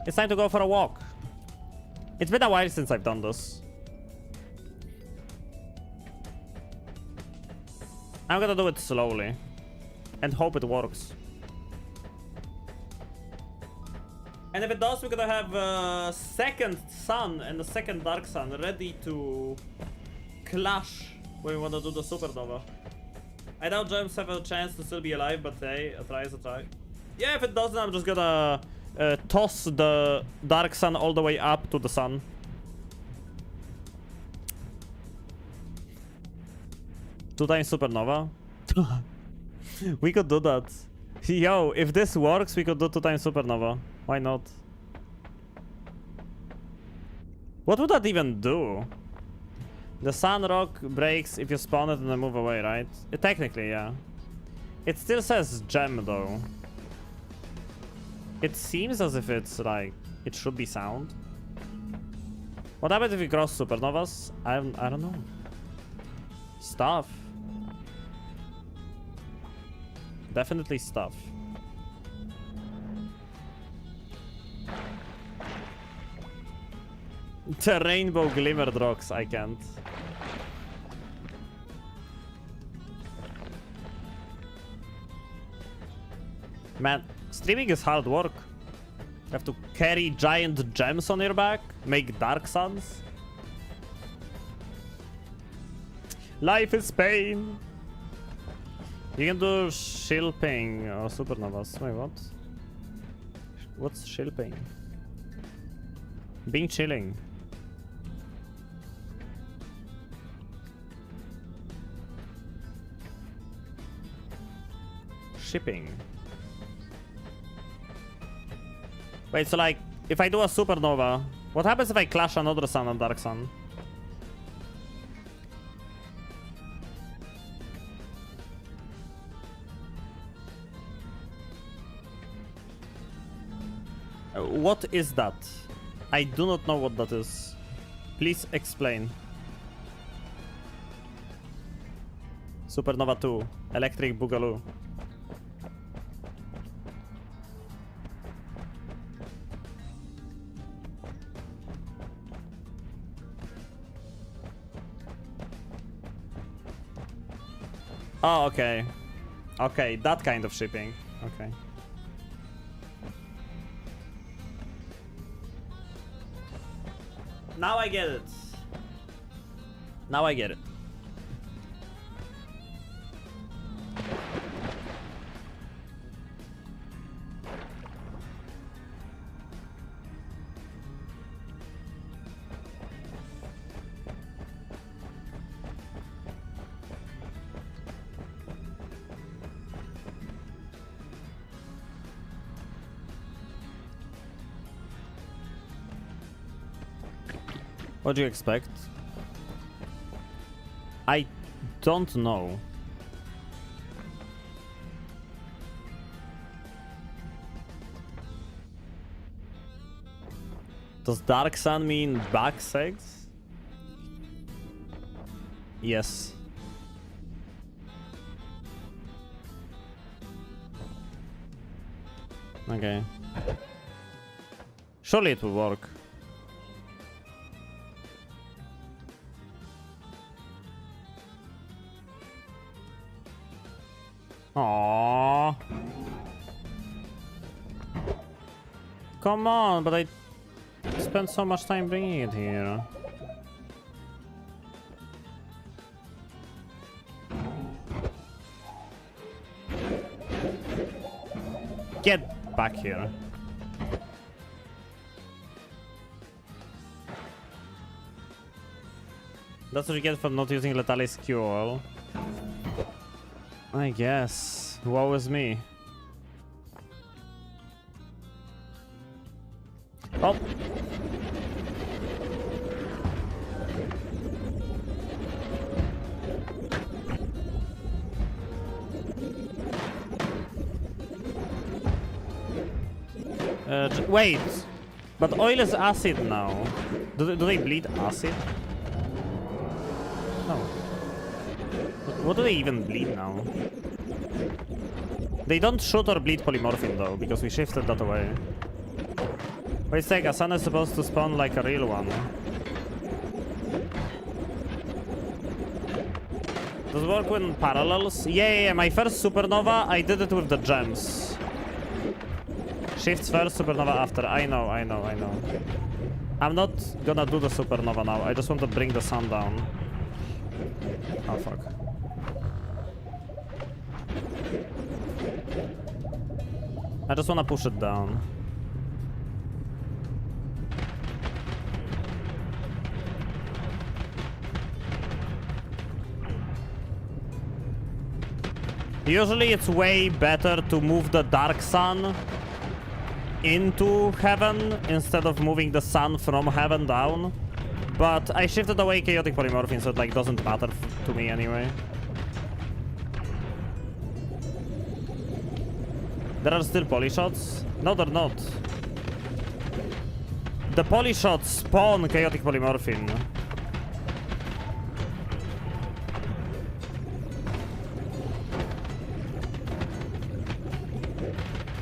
It's time to go for a walk. It's been a while since I've done this. I'm gonna do it slowly and hope it works. And if it does, we're gonna have a second sun and a second dark sun ready to clash when we wanna do the supernova. I doubt gems have a chance to still be alive, but hey, a try is a try. Yeah, if it doesn't, I'm just gonna toss the dark sun all the way up to the sun. Two times supernova. We could do that. Yo, if this works, we could do 2 times supernova. Why not? What would that even do? The sun rock breaks if you spawn it and then move away, right? Technically, yeah. It still says gem though. It seems as if it's like it should be sound. What happens if we cross supernovas? I don't know. Stuff. Definitely stuff. The rainbow glimmered rocks, I can't. Man, streaming is hard work. You have to carry giant gems on your back, make dark suns. Life is pain. You can do shilping or supernovas. Wait, what? What's shilping? Being chilling. Shipping. Wait, so like, if I do a supernova, what happens if I clash another sun and dark sun? What is that? I do not know what that is. Please explain. Supernova 2. Electric Boogaloo. Oh, okay. Okay, that kind of shipping. Okay. Now I get it. Now I get it. What do you expect? I don't know. Does Dark Sun mean back segs? Yes. Okay. Surely it will work. Aww. Come on, but I spent so much time bringing it here. Get back here. That's what you get for not using Letalis Q-Oil. I guess. Woe is me. Oh. Wait. But oil is acid now. Do they bleed acid? No. What do they even bleed now? They don't shoot or bleed polymorphine though, because we shifted that away. Wait a sec, a sun is supposed to spawn like a real one. Does it work with parallels? Yeah, my first supernova, I did it with the gems. Shifts first, supernova after. I know. I'm not gonna do the supernova now. I just want to bring the sun down. Oh, fuck. I just wanna push it down. Usually it's way better to move the dark sun into heaven instead of moving the sun from heaven down. But I shifted away chaotic polymorphine, so it like doesn't matter to me anyway. There are still polyshots? No, they're not. The polyshots spawn chaotic polymorphine.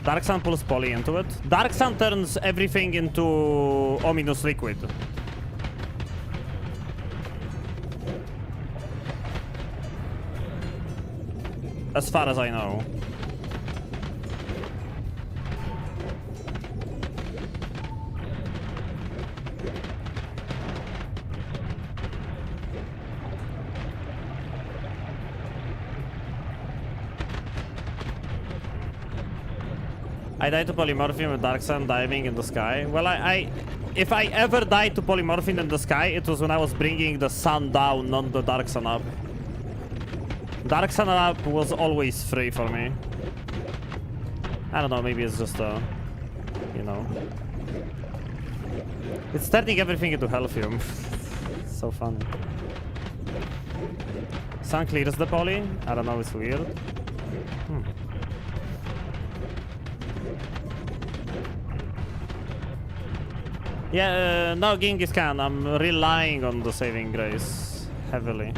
Dark Sun pulls poly into it. Dark Sun turns everything into ominous liquid. As far as I know. I died to polymorphine with Dark Sun diving in the sky. Well, if I ever died to polymorphine in the sky, it was when I was bringing the sun down, not the Dark Sun up. Dark Sun up was always free for me. I don't know, maybe it's just you know. It's turning everything into Healthium. So funny. Sun clears the poly. I don't know, it's weird. Yeah, no Genghis Khan, I'm relying on the saving grace heavily.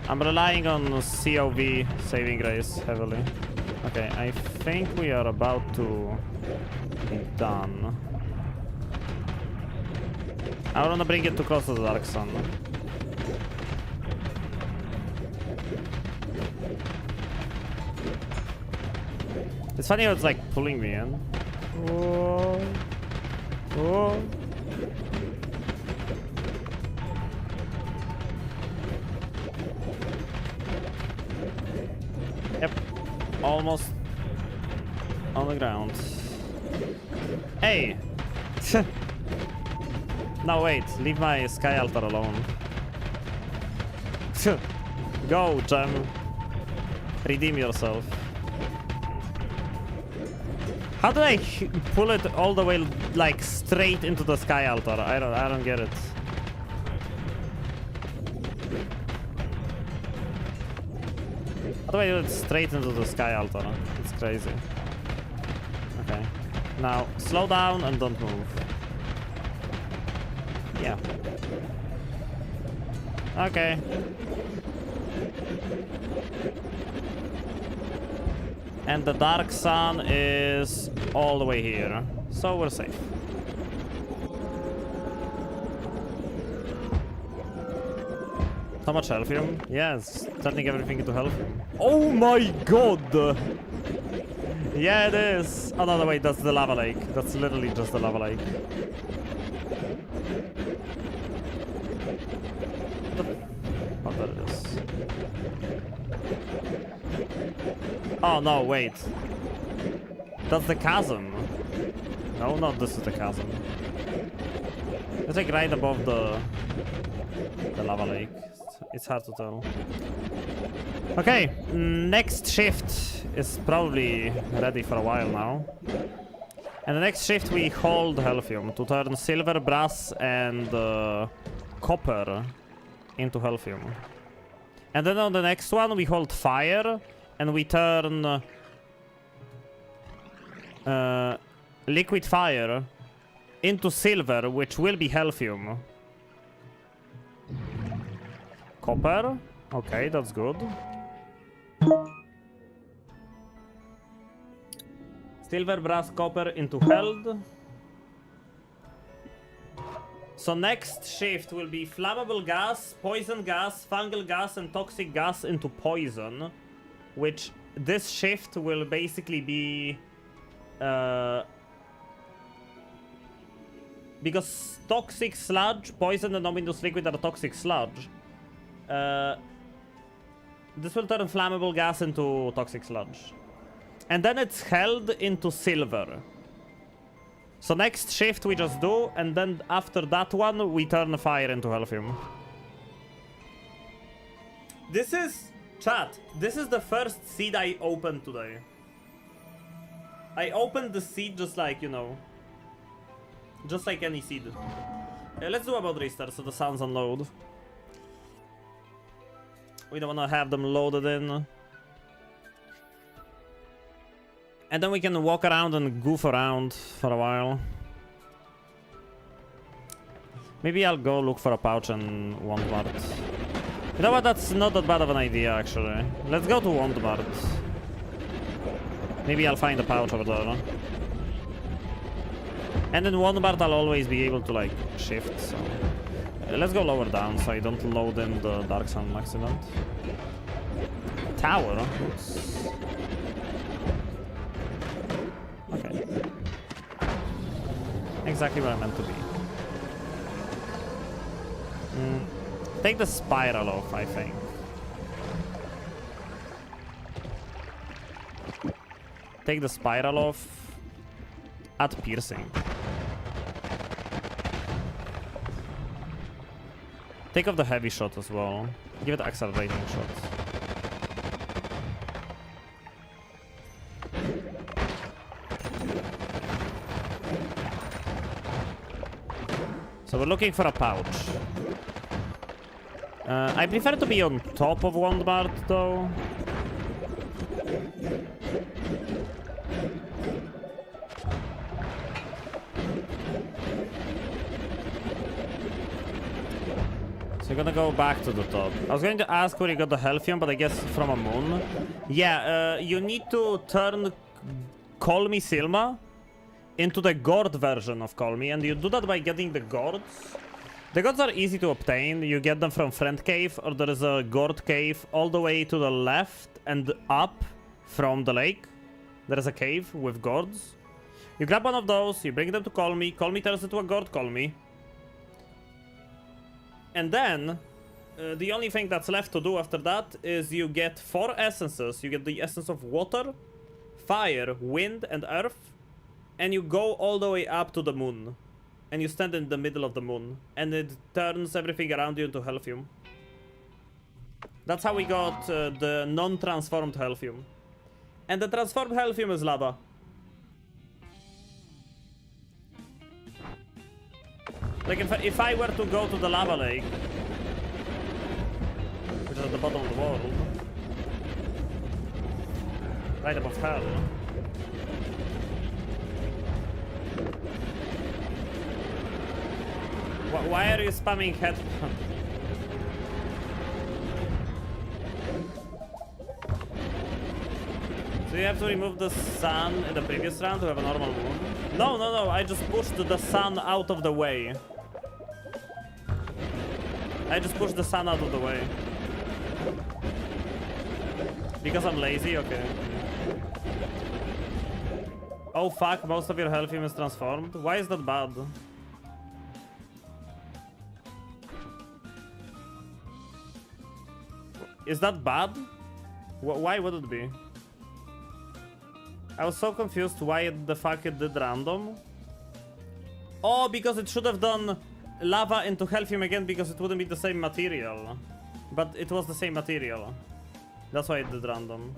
I'm relying on COV saving grace heavily. Okay, I think we are about to be done. I want to bring it too close to the Dark Sun. It's funny how it's like pulling me in. Oh. Oh. Yep. Almost on the ground. Hey! No, wait. Leave my sky altar alone. Go, Gem. Redeem yourself. How do I pull it all the way, like, straight into the sky altar? I don't get it. How do I do it straight into the sky altar? It's crazy. Okay. Now, slow down and don't move. Yeah. Okay. And the Dark Sun is all the way here, so we're safe. How much Healthium? Yeah, it's turning everything into Healthium. Oh my god! Yeah, it is! Oh no, wait, that's the lava lake. That's literally just the lava lake. Oh, there it is. Oh no, wait. That's the chasm. No, not this is the chasm. It's like right above the lava lake. It's hard to tell. Okay, next shift is probably ready for a while now. And the next shift we hold Healthium to turn silver, brass, and copper into Healthium. And then on the next one we hold fire and we turn liquid fire into silver, which will be Healthium. Copper, Okay, that's good. Silver, brass, copper into held. So next shift will be flammable gas, poison gas, fungal gas, and toxic gas into poison. Which this shift will basically be... because toxic sludge, poison, and ominous liquid are toxic sludge. This will turn flammable gas into toxic sludge. And then it's held into silver. So next shift we just do, and then after that one, we turn fire into Healthium. This is... Chat, this is the first seed I opened today. I opened the seed just like, you know... just like any seed. Let's do about restart so the sounds unload. We don't want to have them loaded in. And then we can walk around and goof around for a while. Maybe I'll go look for a pouch and Wandmart. You know what? That's not that bad of an idea, actually. Let's go to Wandmart. Maybe I'll find a pouch over there. And in Wandmart I'll always be able to, like, shift, so... let's go lower down so I don't load in the Dark Sun accident. Tower? Oops. Okay. Exactly where I meant to be. Take the spiral off, I think. Take the spiral off. Add piercing. Take off the heavy shot as well. Give it accelerating shots. So we're looking for a pouch. I prefer to be on top of Wandmart though. So you're gonna go back to the top. I was going to ask where you got the Healthium, but I guess from a moon. Yeah, you need to turn Call Me Silma into the gourd version of Call Me, and you do that by getting the gourds. The gourds are easy to obtain. You get them from Friend Cave, or there is a gourd cave all the way to the left and up from the lake. There is a cave with gourds. You grab one of those, you bring them to Call Me turns into a gourd Call Me. And then, the only thing that's left to do after that is you get 4 essences. You get the essence of water, fire, wind, and earth. And you go all the way up to the moon. And you stand in the middle of the moon. And it turns everything around you into Healthium. That's how we got the non-transformed Healthium. And the transformed Healthium is lava. Like, if I were to go to the lava lake, which is at the bottom of the world, right above hell, why are you spamming headband? So you have to remove the sun in the previous round to have a normal moon? No, I just pushed the sun out of the way. I just pushed the sun out of the way. Because I'm lazy? Okay. Oh fuck, most of your Healthium is transformed? Why is that bad? Is that bad? Why would it be? I was so confused why the fuck it did random. Oh, because it should have done lava into Healthium again because it wouldn't be the same material. But it was the same material. That's why it did random.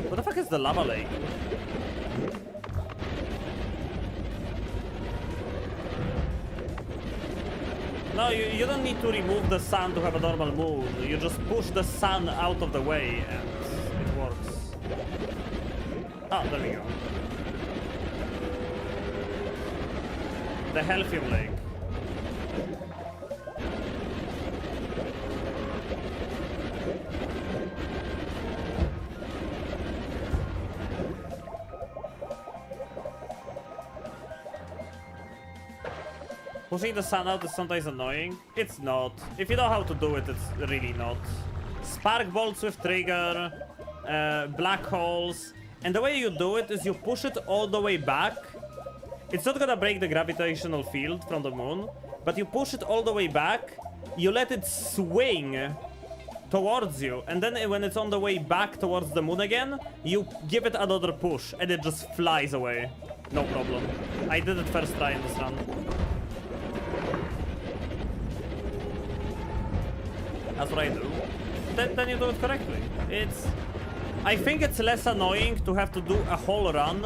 What the fuck is the lava lake? No, you don't need to remove the sun to have a normal moon. You just push the sun out of the way and it works. Oh, there we go. The Healthium lake. Pushing the sun out is sometimes annoying. It's not. If you know how to do it, it's really not. Spark bolts with trigger, black holes, and the way you do it is you push it all the way back. It's not gonna break the gravitational field from the moon, but you push it all the way back, you let it swing towards you, and then when it's on the way back towards the moon again, you give it another push, and it just flies away. No problem. I did it first try in this run. That's what I do. Then you do it correctly. I think it's less annoying to have to do a whole run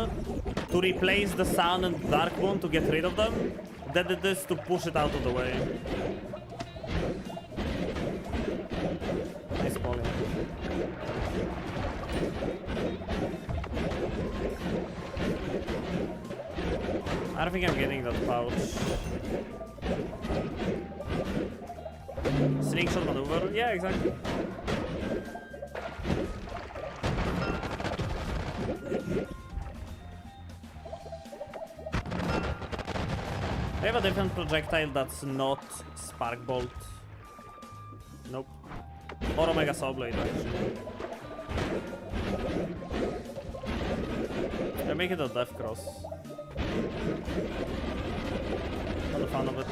to replace the sun and dark moon to get rid of them than it is to push it out of the way. Nice poly. I don't think I'm getting that pouch. Slingshot maneuver? Yeah, exactly. I have a different projectile that's not Spark Bolt. Nope. Or Omega Saw Blade, actually. I make it a Death Cross. For the fun of it.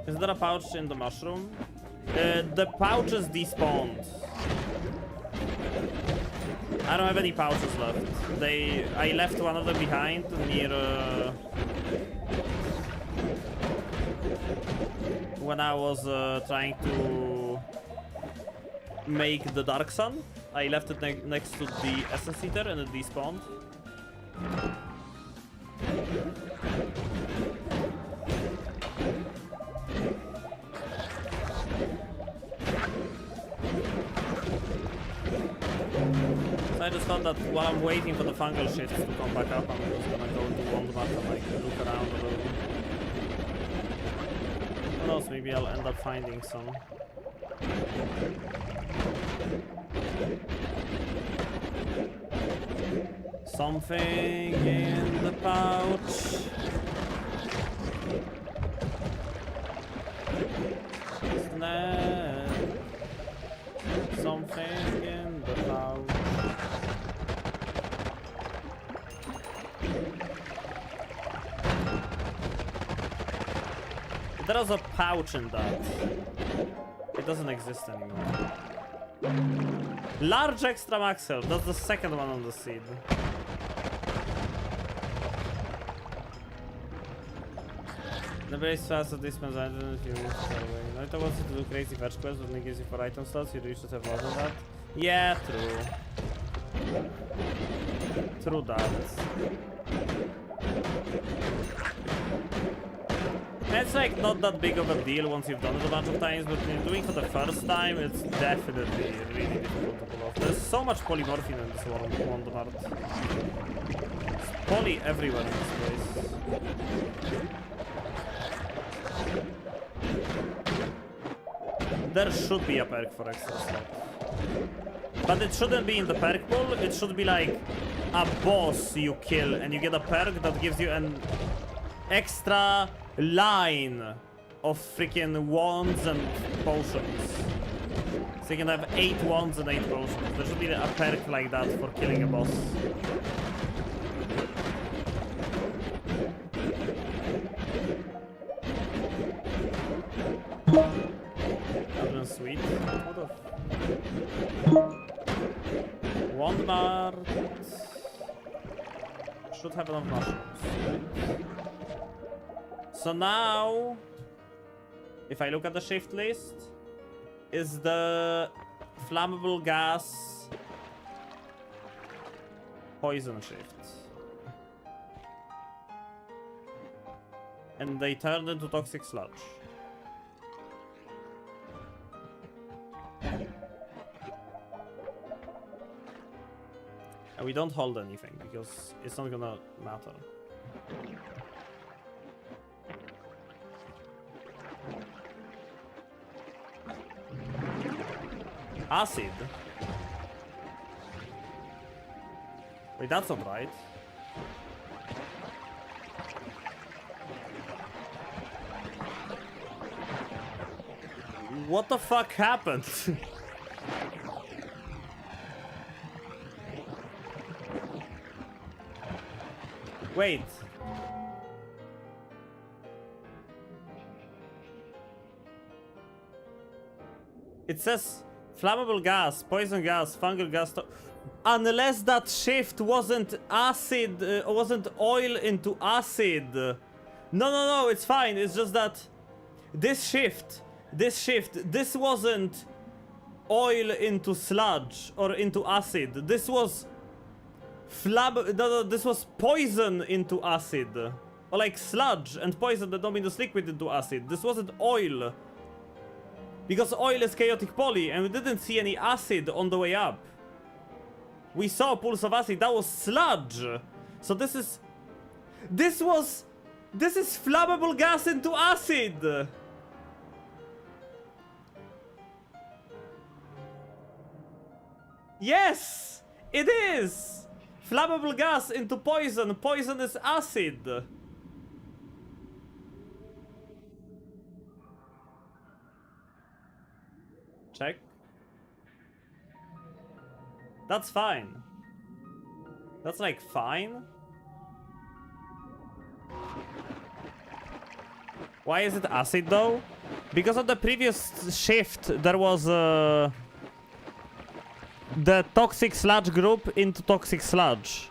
Is there a pouch in the mushroom? The pouch is despawned. I don't have any pouches left. I left one of them behind near when I was trying to make the Dark Sun. I left it next to the Essence Eater and it despawned. So I just thought that while I'm waiting for the fungal shits to come back up, I'm just gonna go to Wandmart and like look around a little. Who knows, maybe I'll end up finding some. Something in the pouch. Snap. Something in the pouch. There was a pouch in that. It doesn't exist anymore. Large extra max health. That's the second one on the seed. The base fast of this man's item if you move far away. Noita wants you to do crazy fetch quests, but it gives you for item slots. You really should have more than that. Yeah, true. True that. It's like not that big of a deal once you've done it a bunch of times, but when you're doing it for the first time, it's definitely really difficult to pull off. There's so much polymorphine in this Wandmart. There's poly everywhere in this place. There should be a perk for extra slot. But it shouldn't be in the perk pool, it should be like a boss you kill and you get a perk that gives you an extra line of freaking wands and potions. So you can have 8 wands and 8 potions. There should be a perk like that for killing a boss. That was sweet. What the Wandmart should have enough mushrooms. So now, if I look at the shift list, is the flammable gas poison shift. And they turned into toxic sludge. And we don't hold anything because it's not gonna matter. Acid? Wait, that's not right. What the fuck happened? Wait. It says flammable gas, poison gas, fungal gas. Unless that shift wasn't acid, wasn't oil into acid. No, it's fine. It's just that this shift, this wasn't oil into sludge or into acid. This was this was poison into acid. Or like sludge and poison that dominus liquid into acid. This wasn't oil. Because oil is chaotic poly and we didn't see any acid on the way up. We saw a pulse of acid, that was sludge. So this is flammable gas into acid. Yes, it is. Flammable gas into poison. Poison is acid. Check. That's fine. That's like fine. Why is it acid though? Because of the previous shift, there was the toxic sludge group into toxic sludge.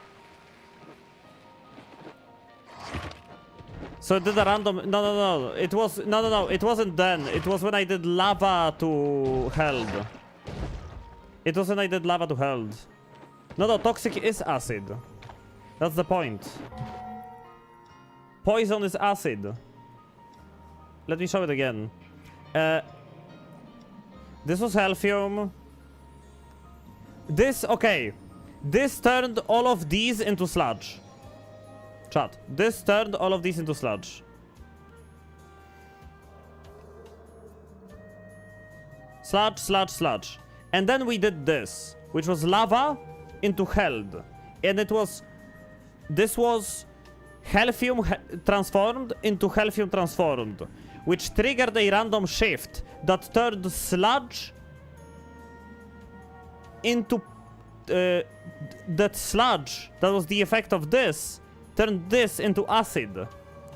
So it did a random. No. It was no. It wasn't then. It was when I did lava to held. It was when I did lava to held. No, toxic is acid. That's the point. Poison is acid. Let me show it again. This was Healthium. Okay. This turned all of these into sludge. Chat. This turned all of these into sludge. Sludge. And then we did this, which was lava into held. And this was Healthium transformed into Healthium transformed, which triggered a random shift that turned sludge into that sludge that was the effect of this turned this into acid.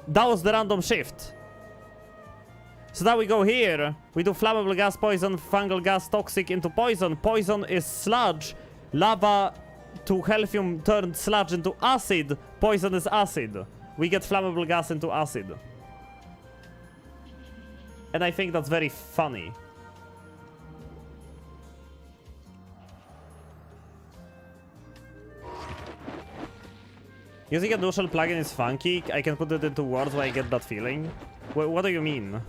That was the random shift. So now we go here, we do flammable gas, poison, fungal gas, toxic into poison. Poison is sludge. Lava to Healthium turned sludge into acid. Poison is acid. We get flammable gas into acid. And I think that's very funny. Using a neutral plugin is funky. I can put it into words where I get that feeling. What do you mean?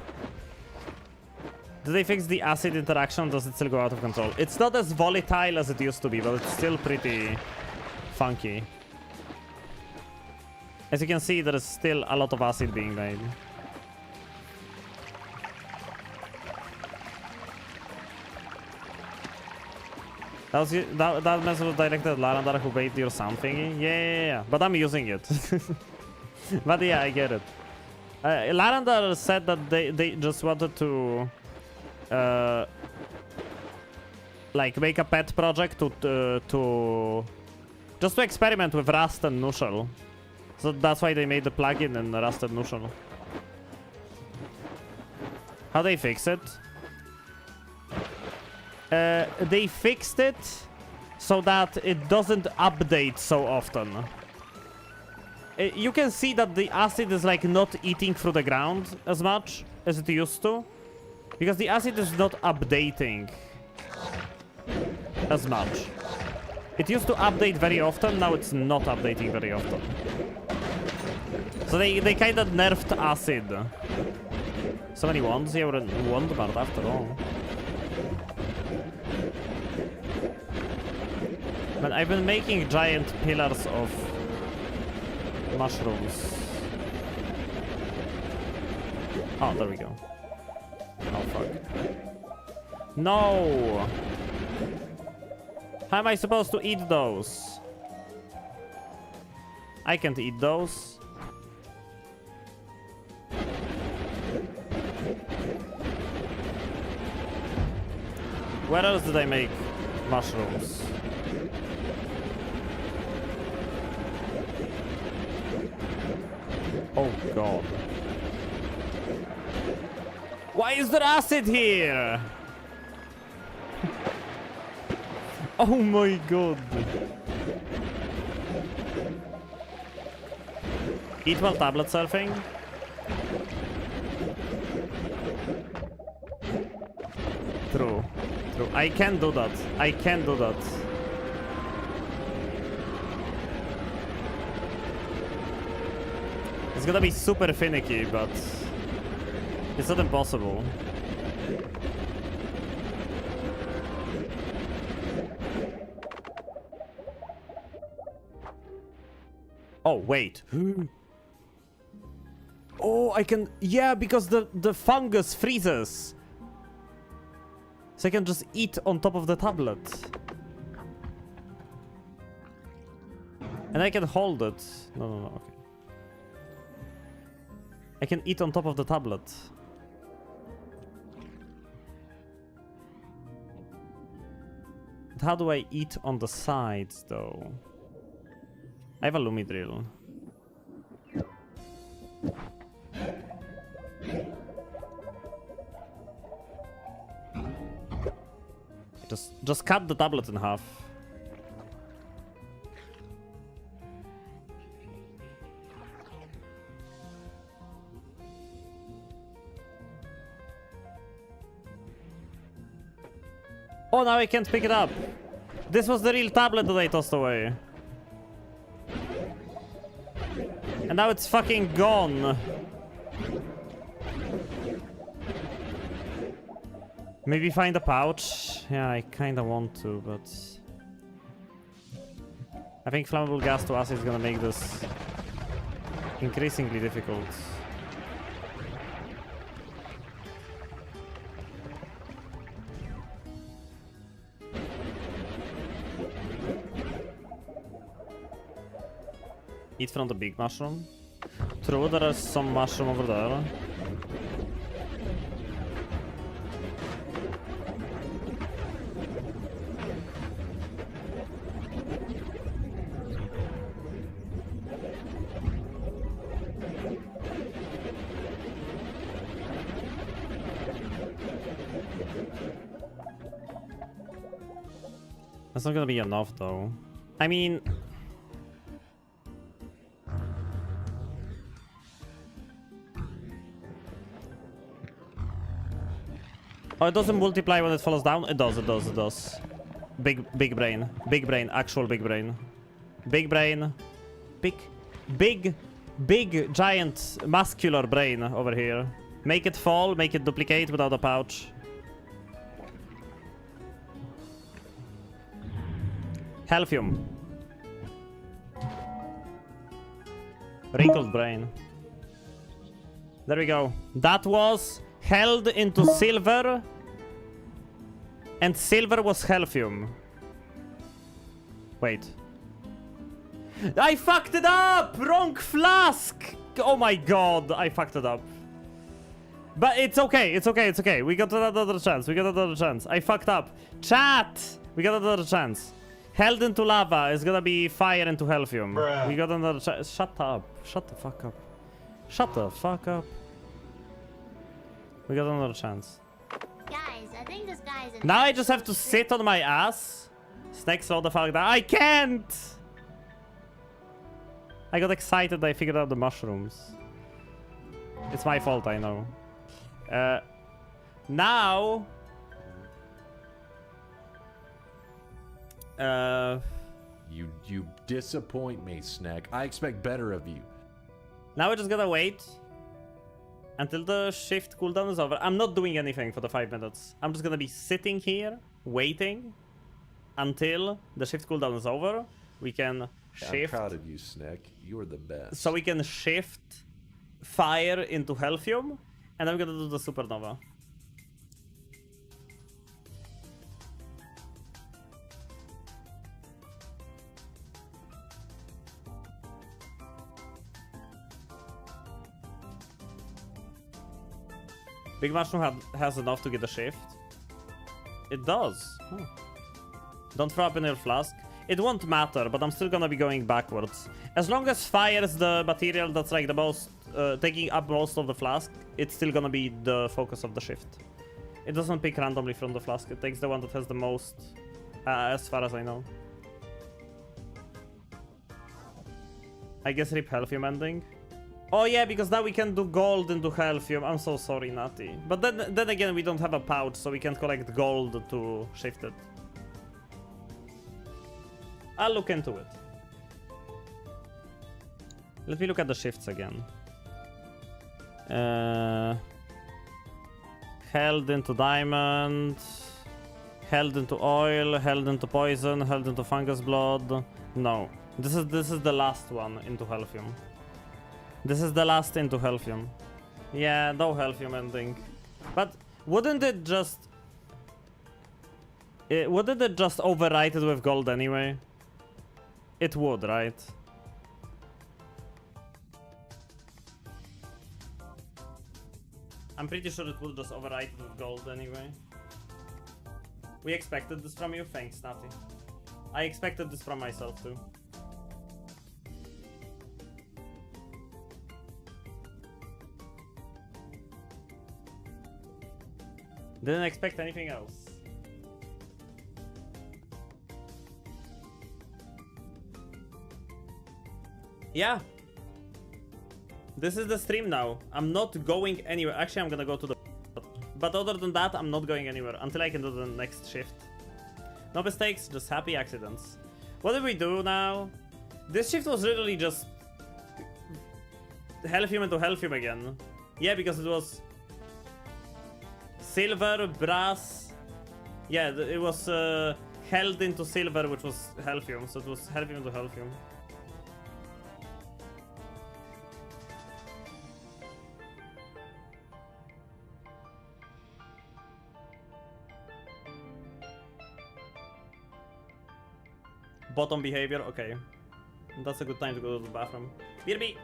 Did they fix the acid interaction? Does it still go out of control? It's not as volatile as it used to be, but it's still pretty funky. As you can see, there is still a lot of acid being made. That message was directed at Larandar who bait your something. Yeah. But I'm using it. But yeah, I get it. Larandar said that they just wanted to like make a pet project to just to experiment with Rust and Nushel. So that's why they made the plugin in Rust and Nushel. How they fix it? They fixed it so that it doesn't update so often. You can see that the acid is like not eating through the ground as much as it used to, because the acid is not updating as much. It used to update very often, now it's not updating very often. So they kind of nerfed acid. So many wands here were in Wandbard after all. But I've been making giant pillars of mushrooms. Oh, there we go. Oh, fuck. No! How am I supposed to eat those? I can't eat those. Where else did I make mushrooms? Oh god. Why is there acid here? Oh my god. Eat while tablet surfing? True. True. I can do that. I can do that. It's gonna be super finicky, but it's not impossible. Oh, wait. Oh, I can... Yeah, because the fungus freezes. So I can just eat on top of the tablet. And I can hold it. No, no, no, okay. I can eat on top of the tablet. But how do I eat on the sides, though? I have a Lumi drill. Just cut the tablet in half. Oh, now I can't pick it up. This was the real tablet that I tossed away. And now it's fucking gone. Maybe find a pouch. Yeah, I kinda want to, but I think flammable gas to acid is gonna make this increasingly difficult. Eat from the big mushroom. True, there is some mushroom over there. That's not gonna be enough, though. I mean... Oh, it doesn't multiply when it falls down? It does, it does, it does. Big brain. Big brain. Actual big brain. Big brain. Big, giant, muscular brain over here. Make it fall, make it duplicate without a pouch. Healthium. Wrinkled brain. There we go. That was held into silver. And silver was Healthium. Wait. I fucked it up! Wrong flask! Oh my god, I fucked it up. But it's okay, it's okay, it's okay. We got another chance, we got another chance. I fucked up. Chat! We got another chance. Held into lava is gonna be fire into Healthium. Bruh. We got another chance. Shut up. Shut the fuck up. Shut the fuck up. We got another chance. Guys, I think this guy's an Now I just have to sit on my ass. Snake, slow the fuck down. I can't! I got excited, I figured out the mushrooms. It's my fault, I know. Now... You disappoint me, Snack. I expect better of you. Now we're just gonna wait until the shift cooldown is over. I'm not doing anything for the 5 minutes. I'm just gonna be sitting here, waiting until the shift cooldown is over. We can shift. I'm proud of you, Snack. You are the best. So we can shift fire into Healthium, and I'm gonna do the Supernova. Big Mushroom has enough to get a shift. It does. Don't throw up in your flask. It won't matter, but I'm still gonna be going backwards. As long as fire is the material that's like the most, taking up most of the flask, it's still gonna be the focus of the shift. It doesn't pick randomly from the flask, it takes the one that has the most, as far as I know. I guess rip Healthium ending. Oh yeah, because now we can do gold into Healthium. I'm so sorry, Natty. But then again, we don't have a pouch, so we can't collect gold to shift it. I'll look into it. Let me look at the shifts again. Held into diamond. Held into oil. Held into poison. Held into fungus blood. No. This is the last one into Healthium. This is the last into Healthium. Yeah, no Healthium ending. But wouldn't it just... wouldn't it just overwrite it with gold anyway? It would, right? I'm pretty sure it would just overwrite it with gold anyway. We expected this from you. Thanks, Natty. I expected this from myself too. Didn't expect anything else. Yeah. This is the stream now. I'm not going anywhere. Actually, I'm gonna go to the... But other than that, I'm not going anywhere until I can do the next shift. No mistakes, just happy accidents. What did we do now? This shift was literally just... Healthium into Healthium again. Yeah, because it was... Silver, brass... Yeah, it was held into silver, which was Healthium. So it was Healthium into Healthium. Bottom behavior, okay. That's a good time to go to the bathroom. BRB!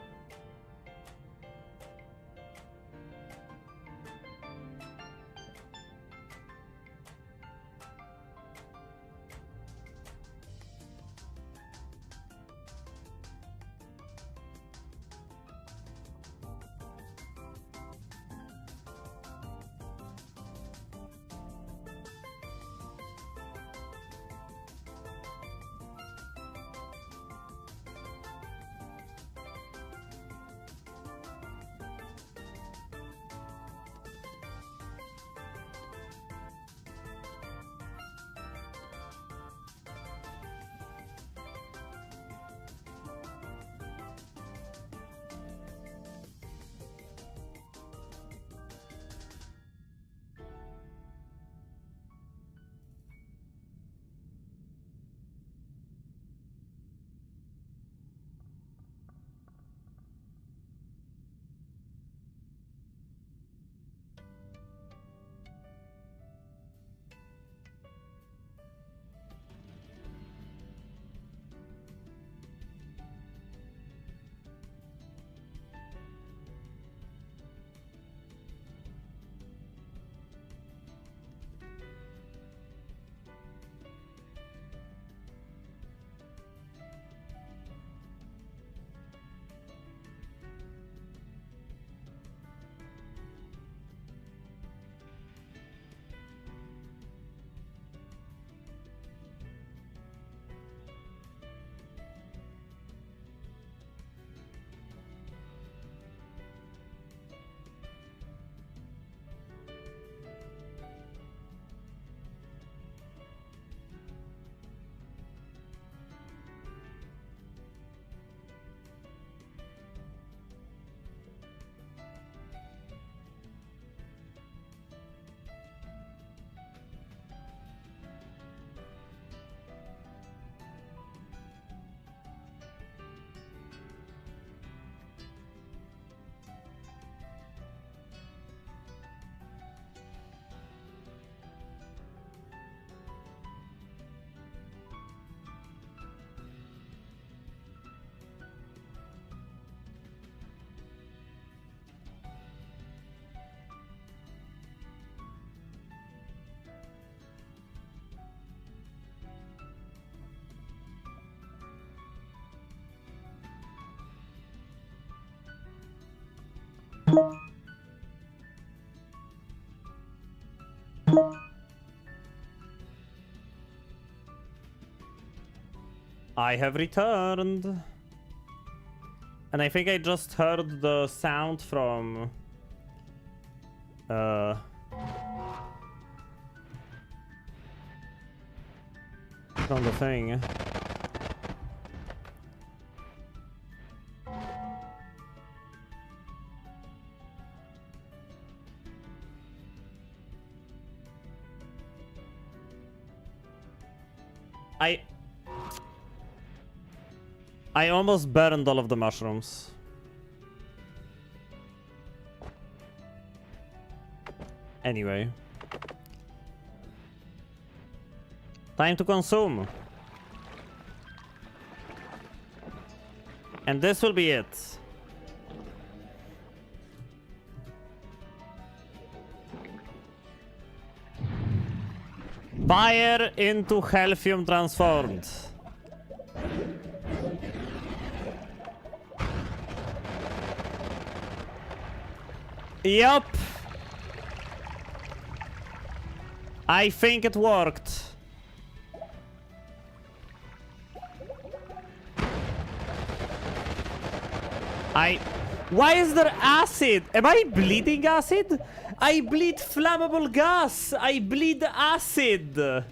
I have returned. And I think I just heard the sound from... from the thing. I almost burned all of the mushrooms. Anyway. Time to consume. And this will be it. Fire into Healthium transformed. Yup. I think it worked. Why is there acid? Am I bleeding acid? I bleed flammable gas. I bleed acid.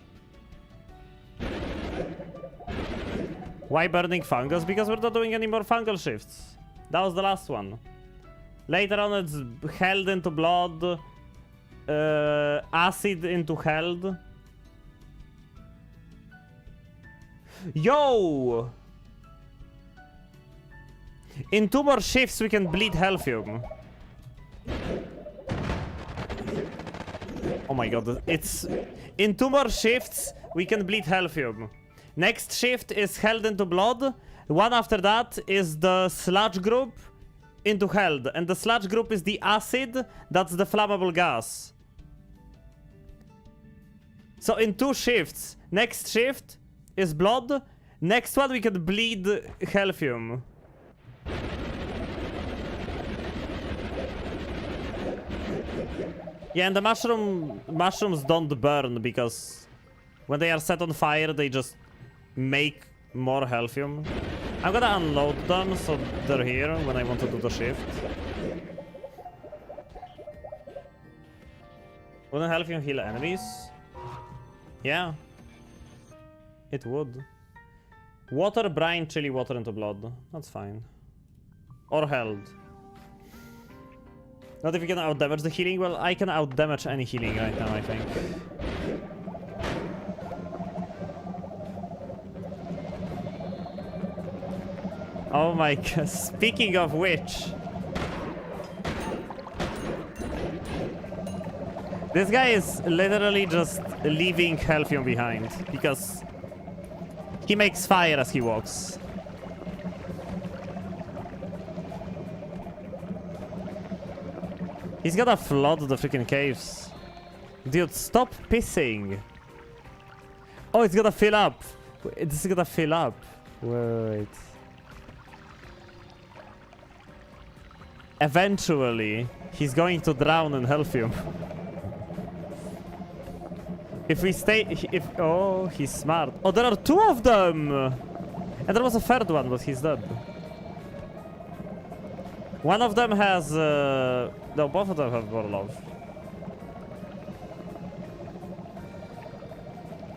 Why burning fungus? Because we're not doing any more fungal shifts. That was the last one. Later on, it's held into blood. Acid into held. Yo! In 2 more shifts, we can bleed Healthium. Oh my god, it's... In 2 more shifts, we can bleed Healthium. Next shift is held into blood. One after that is the sludge group into held. And the sludge group is the acid, that's the flammable gas. So in 2 shifts, next shift is blood. Next one we can bleed Healthium. Yeah, and the mushrooms don't burn because when they are set on fire, they just make more Healthium. I'm gonna unload them so they're here when I want to do the shift. Wouldn't Healthium heal enemies? Yeah. It would. Water, brine, chili water into blood. That's fine. Or held. Not if you can outdamage the healing. Well, I can outdamage any healing right now, I think. Oh my god. Speaking of which. This guy is literally just leaving Healthium behind. Because he makes fire as he walks. He's gonna flood the freaking caves. Dude, stop pissing. Oh, it's gonna fill up. This is gonna fill up. Wait. Eventually, he's going to drown in Healthium. If we stay... Oh, he's smart. Oh, there are 2 of them! And there was a 3rd one, but he's dead. One of them has... No, both of them have more love.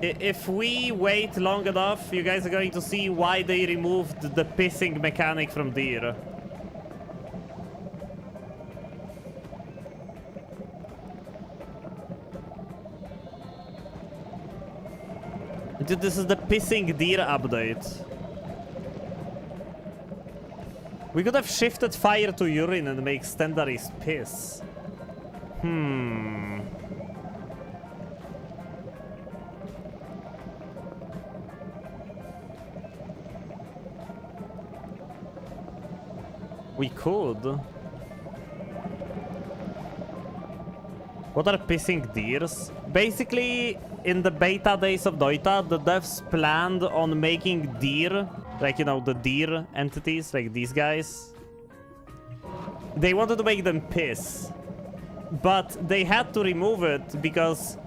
If we wait long enough, you guys are going to see why they removed the pissing mechanic from Deer. Dude, this is the pissing Deer update. We could have shifted fire to urine and make Stendaris piss. We could. What are pissing deers? Basically, in the beta days of Noita, the devs planned on making deer, like, you know, the deer entities, like these guys, they wanted to make them piss. But they had to remove it because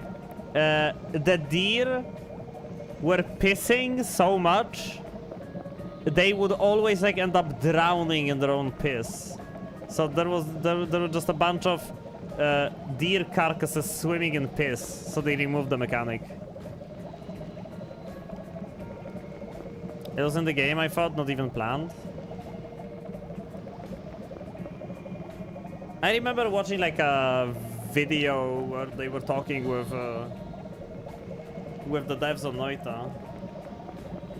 the deer were pissing so much they would always like end up drowning in their own piss. So there were just a bunch of deer carcasses swimming in piss, so they removed the mechanic. It was in the game, I thought, not even planned. I remember watching like a video where they were talking with the devs on Noita.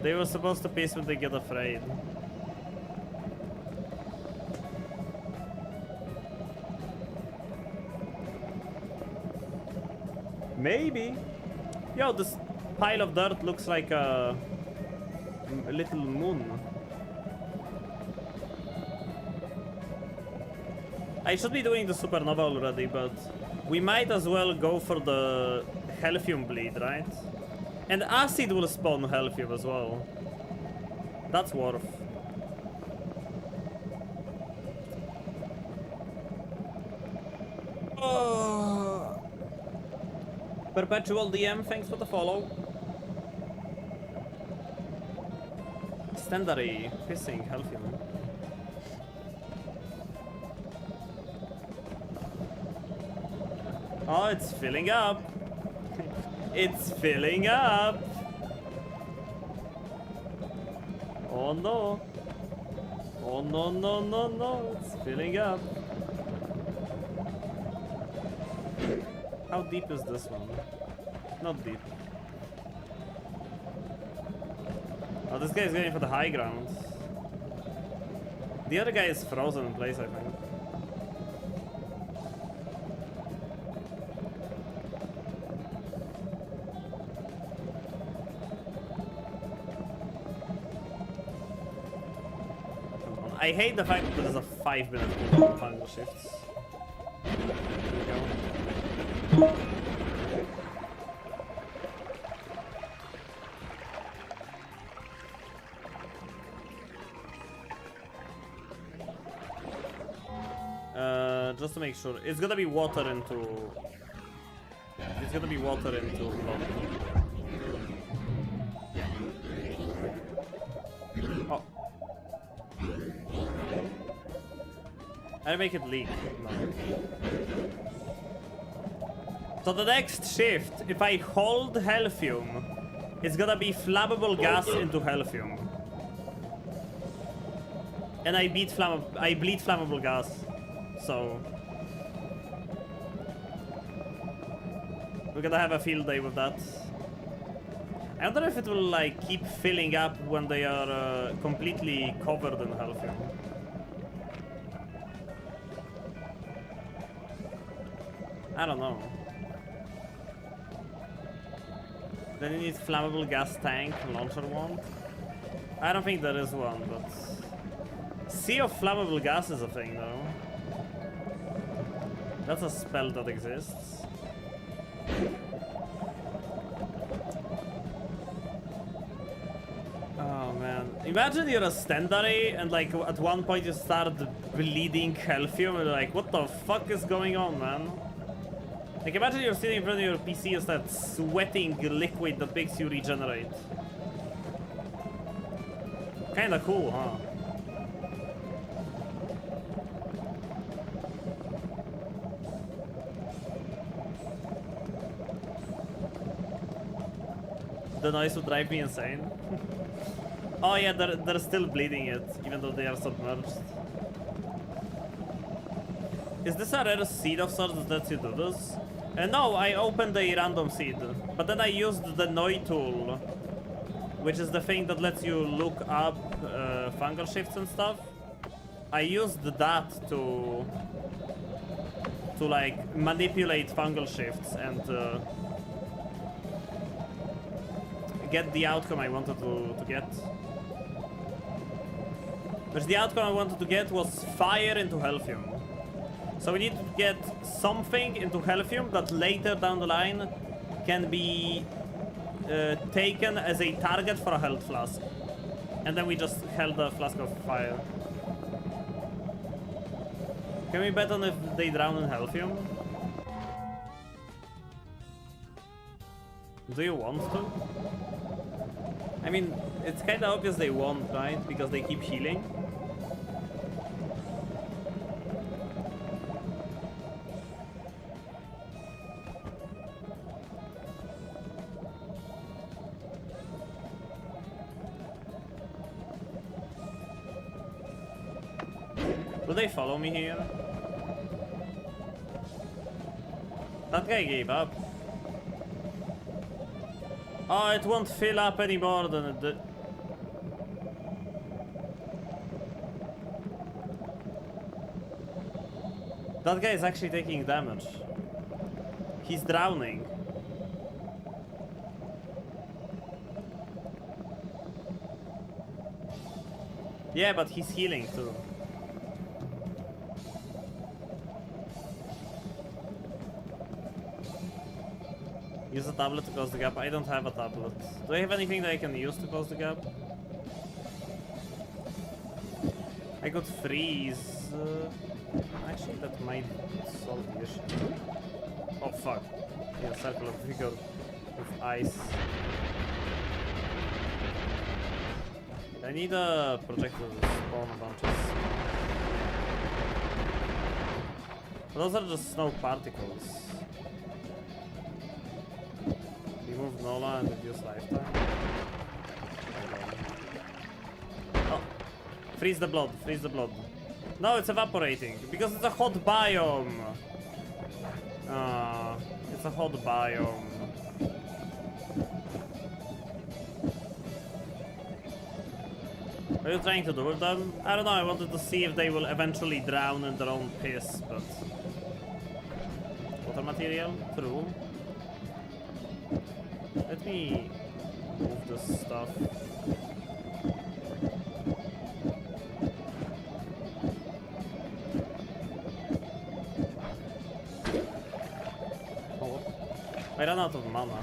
They were supposed to piss when they get afraid. Maybe. Yo, this pile of dirt looks like a little moon. I should be doing the supernova already, but we might as well go for the Healthium bleed, right? And acid will spawn Healthium as well. That's worth. Oh. Perpetual DM, thanks for the follow. Standary, pissing, Healthium. Oh, it's filling up. It's filling up. Oh no. Oh no, no, no, no. It's filling up. How deep is this one? Not deep. Oh, this guy is going for the high ground. The other guy is frozen in place, I think. I hate the fact that there's a 5-minute cooldown on fungal shifts. Just to make sure, it's gonna be water into. It's gonna be water into blood. Oh. I make it leak. No. So the next shift, if I hold Healthium, it's gonna be flammable gas into Healthium. And I bleed flammable gas. So we're gonna have a field day with that. I wonder if it will like keep filling up when they are completely covered in Healthium. I don't know. Then you need flammable gas tank launcher wand. I don't think there is one, but sea of flammable gas is a thing though. That's a spell that exists. Oh man. Imagine you're a Stendary and like at one point you start bleeding Healthium and you're like, what the fuck is going on, man? Like imagine you're sitting in front of your PC and start sweating liquid that makes you regenerate. Kinda cool, huh? The noise would drive me insane. Oh yeah, they're still bleeding it, even though they are submerged. Is this a rare seed of sorts that lets you do this? No, I opened a random seed, but then I used the Noita tool, which is the thing that lets you look up fungal shifts and stuff. I used that to like manipulate fungal shifts and get the outcome I wanted to get. Which the outcome I wanted to get was fire into Healthium. So we need to get something into Healthium that later down the line can be taken as a target for a health flask. And then we just held the flask of fire. Can we bet on if they drown in Healthium? Do you want to? I mean, it's kinda obvious they won't, right? Because they keep healing. Will they follow me here? That guy gave up. Oh, it won't fill up any more than it did. That guy is actually taking damage. He's drowning. Yeah, but he's healing too. Use a tablet to close the gap. I don't have a tablet. Do I have anything that I can use to close the gap? I could freeze. Actually, that might solve the issue. Oh fuck. Yeah, circular figure with ice. I need a projectile to spawn bunches. Those are just snow particles. Remove Nola and reduce lifetime. Oh! Freeze the blood, freeze the blood. No, it's evaporating because it's a hot biome. It's a hot biome. What are you trying to do with them? I don't know, I wanted to see if they will eventually drown in their own piss, but... Water material? True. Let me move this stuff. Oh, I ran out of mana.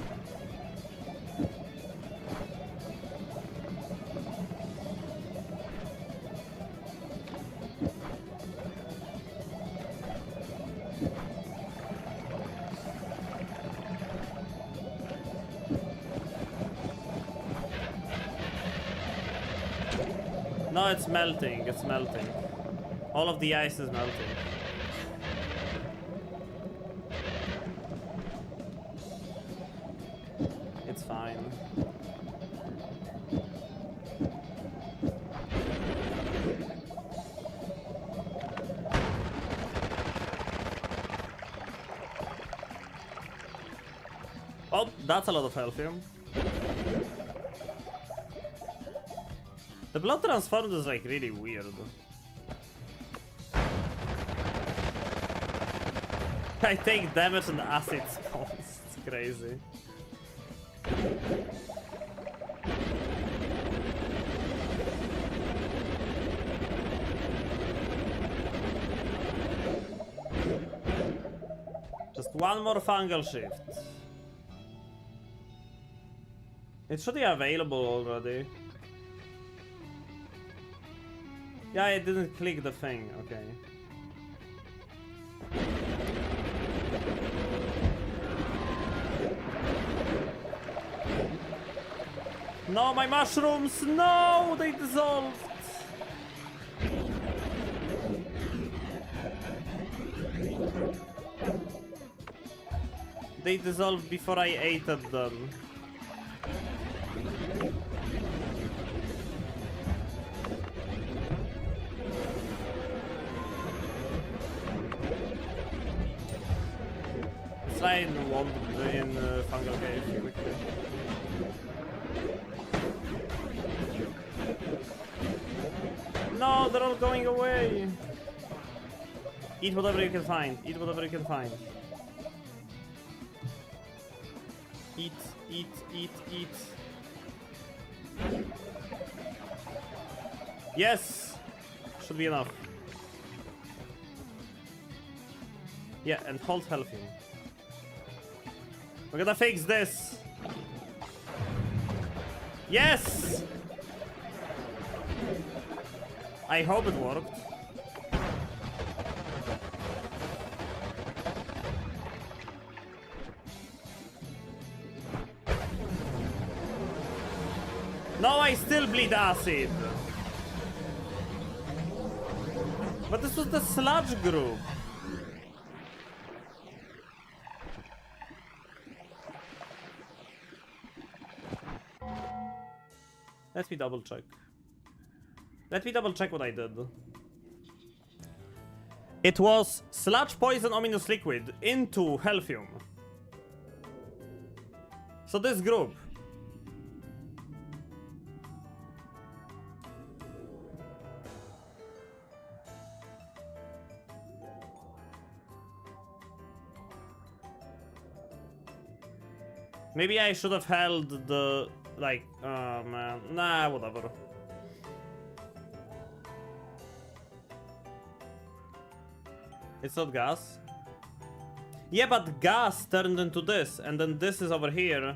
No, it's melting, it's melting. All of the ice is melting. It's fine. Oh, that's a lot of Healthium. The blood transformed is like really weird. I take damage and acid spawns. It's crazy. Just one more fungal shift. It should be available already. Yeah, I didn't click the thing, okay. No, my mushrooms! No! They dissolved! They dissolved before I ate at them. Slide in fungal cave quickly. No, they're all going away. Eat whatever you can find. Eat whatever you can find. Eat, eat, eat, eat. Yes! Should be enough. Yeah, and hold healthy. We're gonna fix this. Yes! I hope it worked. bleed acid. But this was the sludge group. Let me double check. Let me double check what I did. It was sludge, poison, ominous liquid into Healthium. So this group. Maybe I should have held the, like, oh man, nah, whatever. It's not gas. Yeah, but gas turned into this, and then this is over here.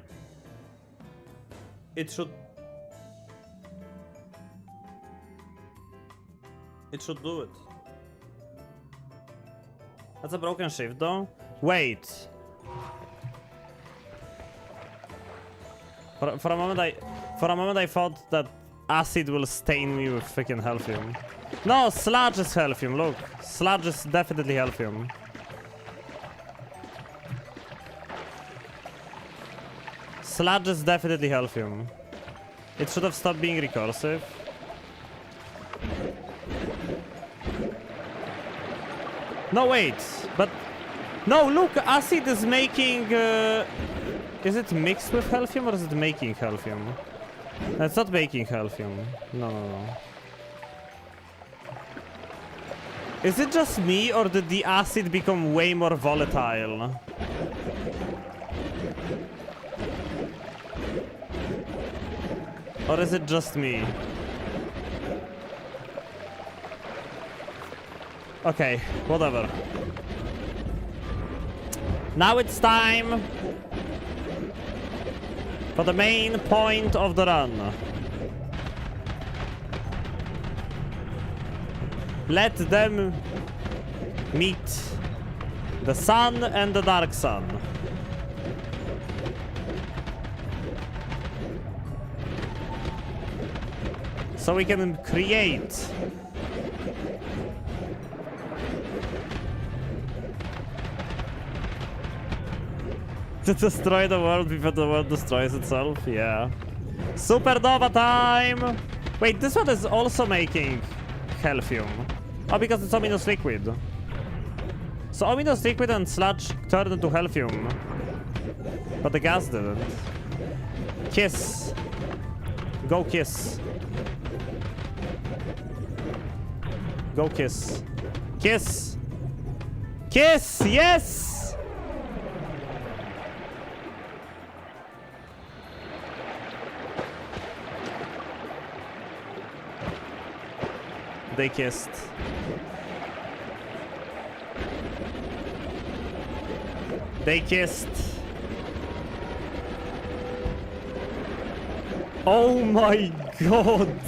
It should do it. That's a broken shift, though. Wait. For a moment I thought that acid will stain me with freaking Healthium. No, sludge is Healthium, look. Sludge is definitely Healthium. Sludge is definitely Healthium. It should have stopped being recursive. No, wait. But... No, look, acid is making... Is it mixed with Healthium or is it making Healthium? It's not making Healthium. No, no, no. Is it just me or did the acid become way more volatile? Or is it just me? Okay, whatever. Now it's time for the main point of the run. Let them meet the sun and the dark sun. So we can create to destroy the world before the world destroys itself. Yeah. Supernova time! Wait, this one is also making Healthium. Oh, because it's ominous liquid. So ominous liquid and sludge turned into Healthium. But the gas didn't. Kiss. Go kiss. Go kiss. Kiss! Kiss! Yes! They kissed. They kissed. Oh my god!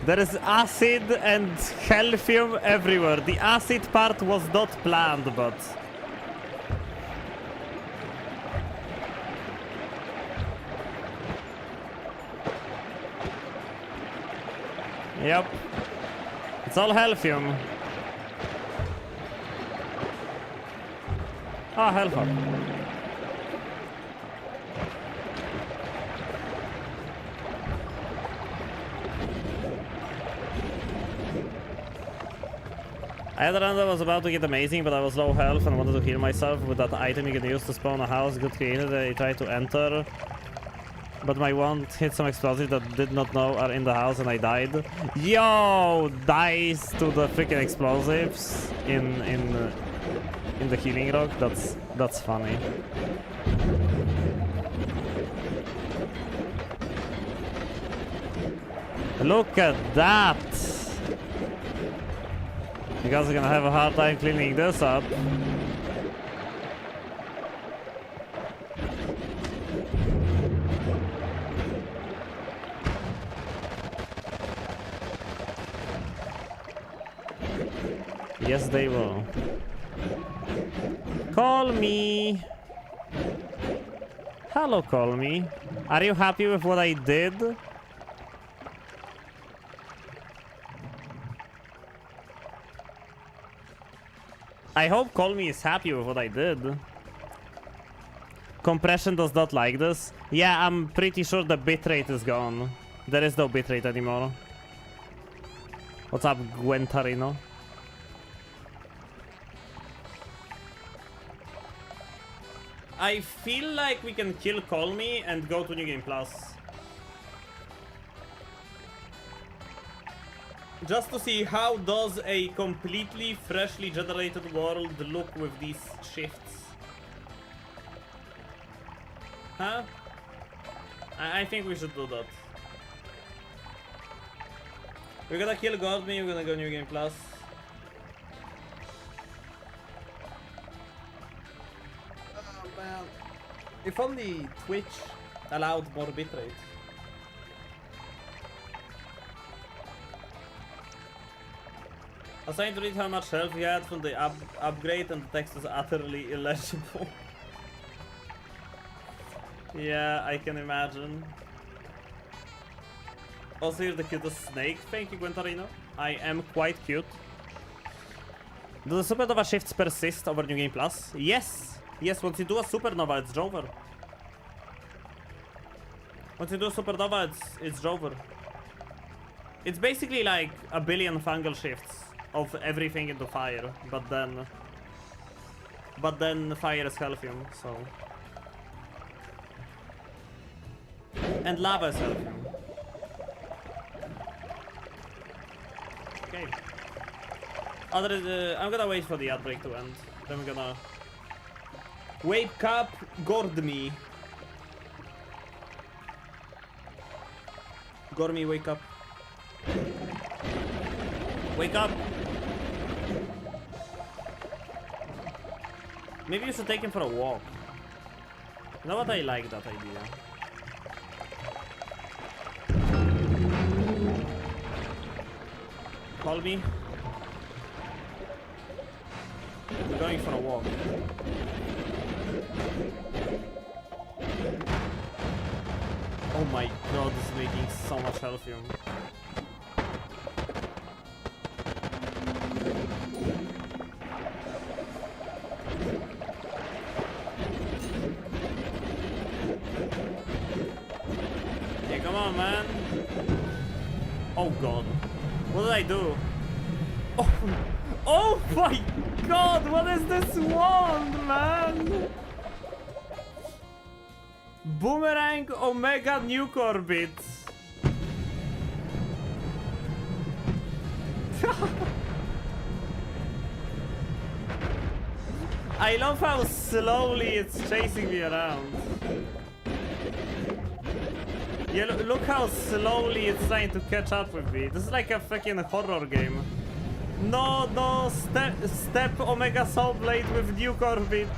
There is acid and Healthium everywhere. The acid part was not planned, but... Yep. It's all Healthium. Ah, Hellfuck. I had a run that was about to get amazing, but I was low health and wanted to heal myself with that item you can use to spawn a house good created. I tried to enter, but my wand hit some explosives that did not know are in the house and I died. Yo, dies to the freaking explosives in the healing rock. That's funny. Look at that. You guys are gonna have a hard time cleaning this up. Yes, they will. Call me. Hello, call me. Are you happy with what I did? I hope Call Me is happy with what I did. Compression does not like this. Yeah, I'm pretty sure the bitrate is gone. There is no bitrate anymore. What's up, Gwentarino? I feel like we can kill Call Me and go to New Game Plus. Just to see how does a completely freshly generated world look with these shifts. Huh? I think we should do that. We're gonna kill Godme, we're gonna go New Game Plus. Oh man. If only Twitch allowed more bitrate. I was trying to read how much health he had from the upgrade and the text is utterly illegible. Yeah, I can imagine. Also, you're the cutest snake. Thank you, Gwentarino. I am quite cute. Do the Supernova shifts persist over New Game Plus? Yes! Yes, once you do a Supernova, it's over. Once you do a Supernova, it's over. It's basically like a billion fungal shifts of everything into fire, but then fire is Healthium, so. And lava is Healthium. Okay. I'm gonna wait for the outbreak to end. Then we're gonna wake up, Gordme. Gormy, wake up. Wake up! Maybe you should take him for a walk. You know what? I like that idea. Call me. We're going for a walk. Oh my god, this is making so much Healthium. Come on, man. Oh god. What did I do? Oh my god, what is this wand, man? Boomerang Omega Nuke Orbit. I love how slowly it's chasing me around. Yeah, look how slowly it's trying to catch up with me. This is like a freaking horror game. No, no, step Omega Soul Blade with Nuke Orbit.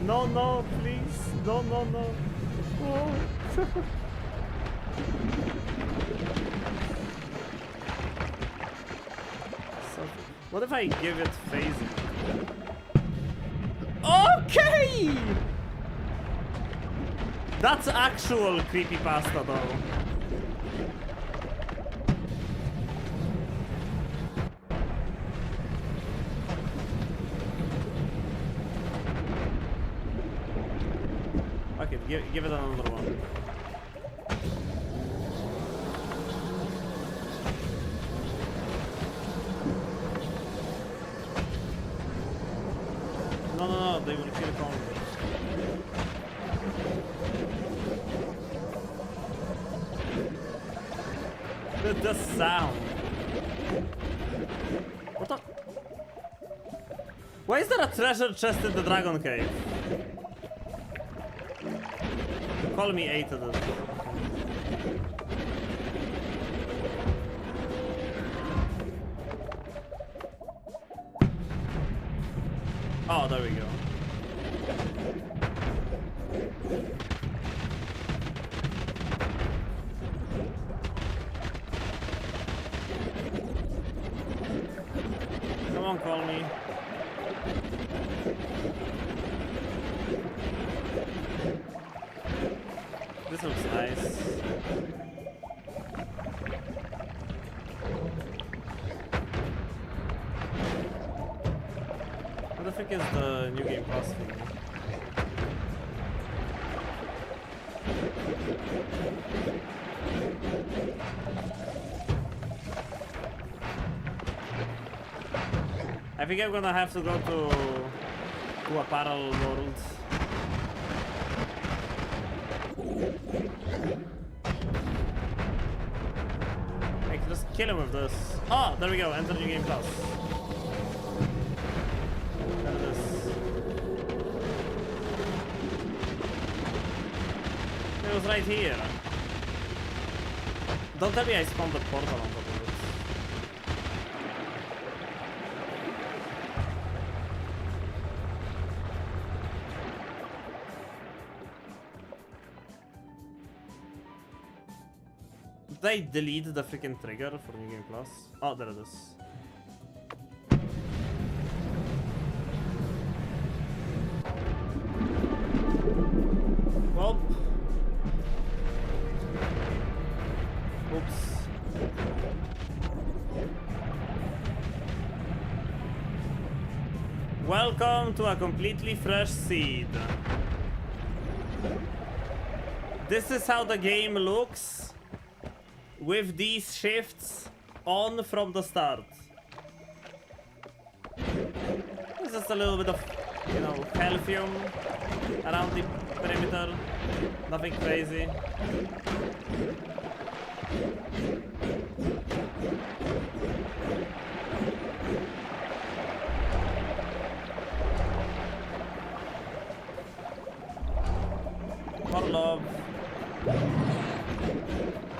No, no, please. No, no, no. Oh. So, what if I give it phasing? Okay! That's actual creepypasta though. Okay, give it another one. No, no, no, they will kill Congress. The sound. What the? Why is there a treasure chest in the dragon cave? Call me 8 of them. Oh, there we go. Come on, call me. this looks nice. What the frick is the new game plus thing? I think I'm gonna have to go to a parallel world. I can just kill him with this. Oh, there we go. Enter new game plus. There it is. It was right here. Don't tell me I spawned the portal on top of it. Did I delete the freaking trigger for New Game Plus? Oh, there it is. Well. Oops. Welcome to a completely fresh seed. This is how the game looks with these shifts on from the start. There's just a little bit of, you know, Healthium around the perimeter. Nothing crazy. For love.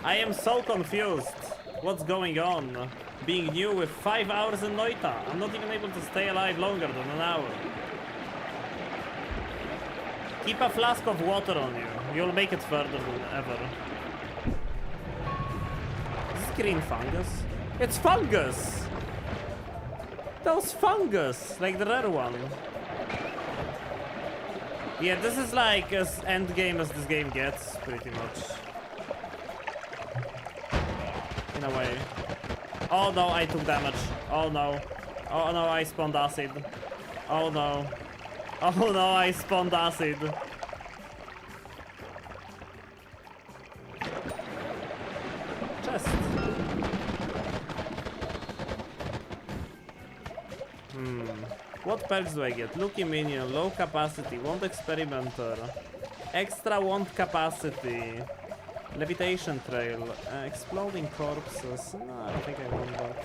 I am so confused. What's going on? Being new with 5 hours in Noita. I'm not even able to stay alive longer than an hour. Keep a flask of water on you. You'll make it further than ever. Is this green fungus? It's fungus! That was fungus! Like the rare one. Yeah, this is like as end game as this game gets, pretty much. In a way. Oh no, I took damage. Oh no. Oh no, I spawned acid. Oh no. Oh no, I spawned acid. Chest. What perks do I get? Lucky minion, low capacity, wand experimenter, extra wand capacity, levitation trail, exploding corpses. No, I don't think I want that.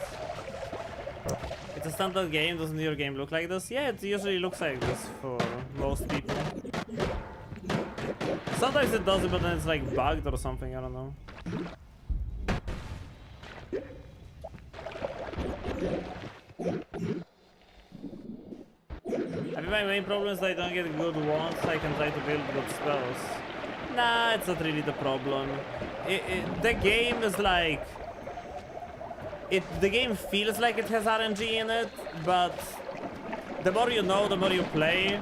It's a standard game. Doesn't your game look like this? Yeah, it usually looks like this for most people. Sometimes it does it, but then it's like bugged or something, I don't know. I think my main problem is that I don't get good wands, so I can try to build good spells. Nah, it's not really the problem. The game is like... The game feels like it has RNG in it, but the more you know, the more you play,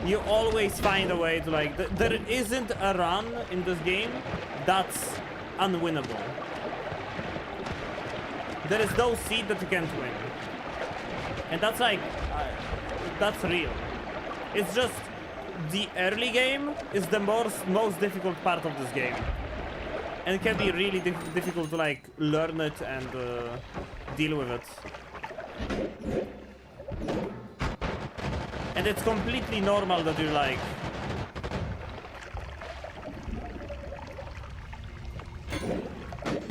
you always find a way to like... There isn't a run in this game that's unwinnable. There is no seed that you can't win. And that's like... that's real. It's just... the early game is the most difficult part of this game. And it can be really difficult to like learn it and deal with it. And it's completely normal that you like...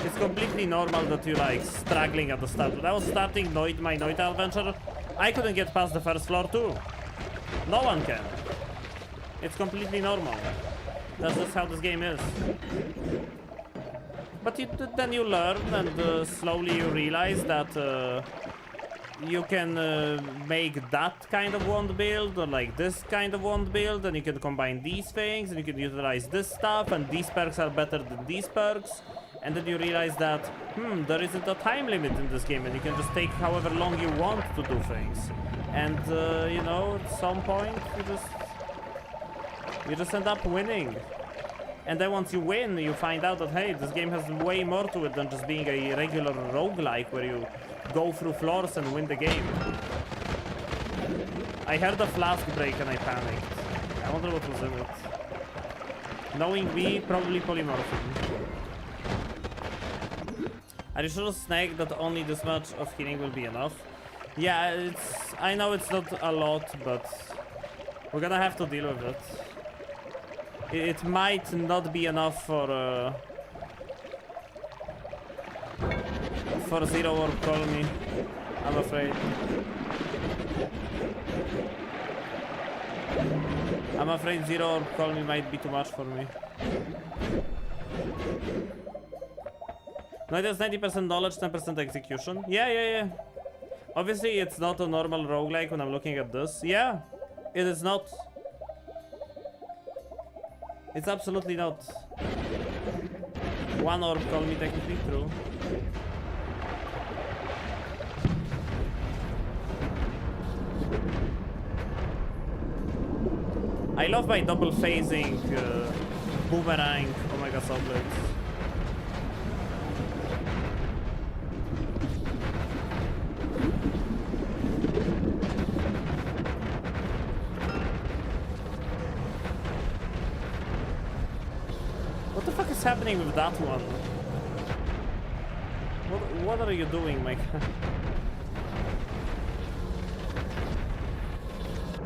It's completely normal that you like struggling at the start. When I was starting my Noita adventure, I couldn't get past the first floor too. No one can. It's completely normal. That's just how this game is. But then you learn and slowly you realize that you can make that kind of wand build or like this kind of wand build, and you can combine these things and you can utilize this stuff, and these perks are better than these perks. And then you realize that, there isn't a time limit in this game and you can just take however long you want to do things. And, you know, at some point you just end up winning. And then once you win, you find out that, hey, this game has way more to it than just being a regular roguelike where you go through floors and win the game. I heard a flask break and I panicked. I wonder what was in it. Knowing me, probably polymorphin. Are you sure, Snake, that only this much of healing will be enough? Yeah, I know it's not a lot, but we're gonna have to deal with it. It might not be enough for Zero or Call Me, I'm afraid. I'm afraid Zero or Call Me might be too much for me. No, it has 90% knowledge, 10% execution. Yeah. Obviously, it's not a normal roguelike when I'm looking at this. Yeah, it is not. It's absolutely not. One orb Call Me technically true. I love my double phasing boomerang Omega Sublets. What the fuck is happening with that one? What are you doing, Mike?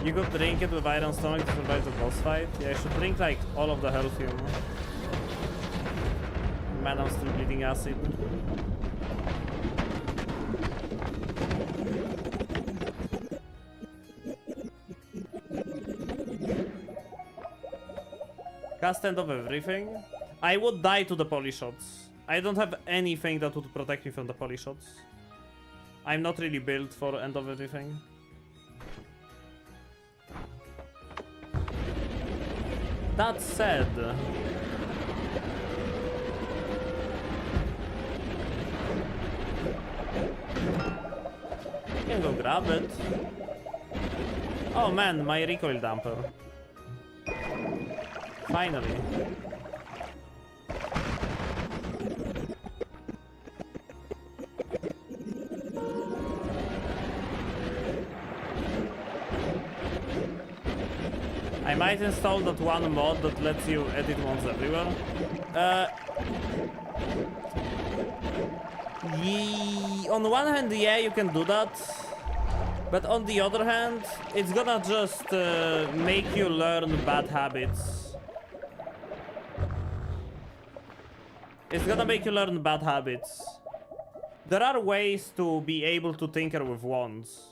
You could drink it with iron stomach to survive the boss fight? Yeah, I should drink like all of the Healthium. Man, I'm still bleeding acid. Cast end of everything. I would die to the poly shots. I don't have anything that would protect me from the poly shots. I'm not really built for end of everything. That said, I can go grab it. Oh man, my recoil damper. Finally. I might install that one mod that lets you edit ones everywhere. On one hand, yeah, you can do that. But on the other hand, it's gonna just make you learn bad habits. It's gonna make you learn bad habits. There are ways to be able to tinker with wands.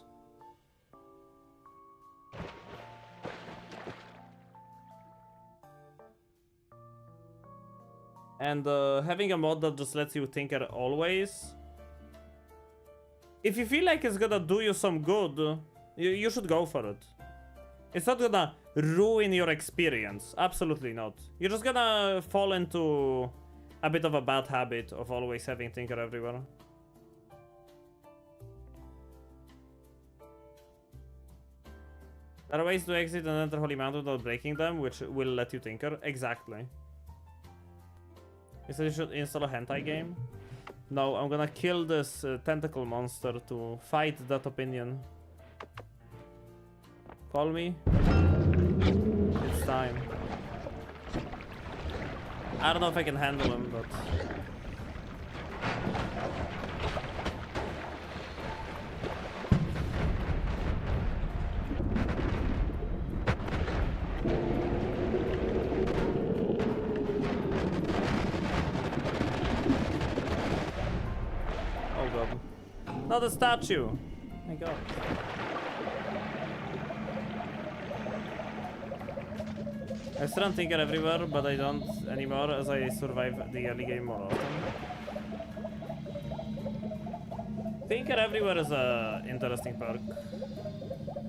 And having a mod that just lets you tinker always. If you feel like it's gonna do you some good, you should go for it. It's not gonna ruin your experience. Absolutely not. You're just gonna fall into a bit of a bad habit of always having tinker everywhere. There are ways to exit and enter Holy Mountain without breaking them, which will let you tinker. Exactly. You said you should install a hentai game? No, I'm gonna kill this tentacle monster to fight that opinion. Call me. It's time. I don't know if I can handle him, but... Not a statue! My god. I still don't tinker everywhere, but I don't anymore as I survive the early game more often. Tinker everywhere is a interesting perk.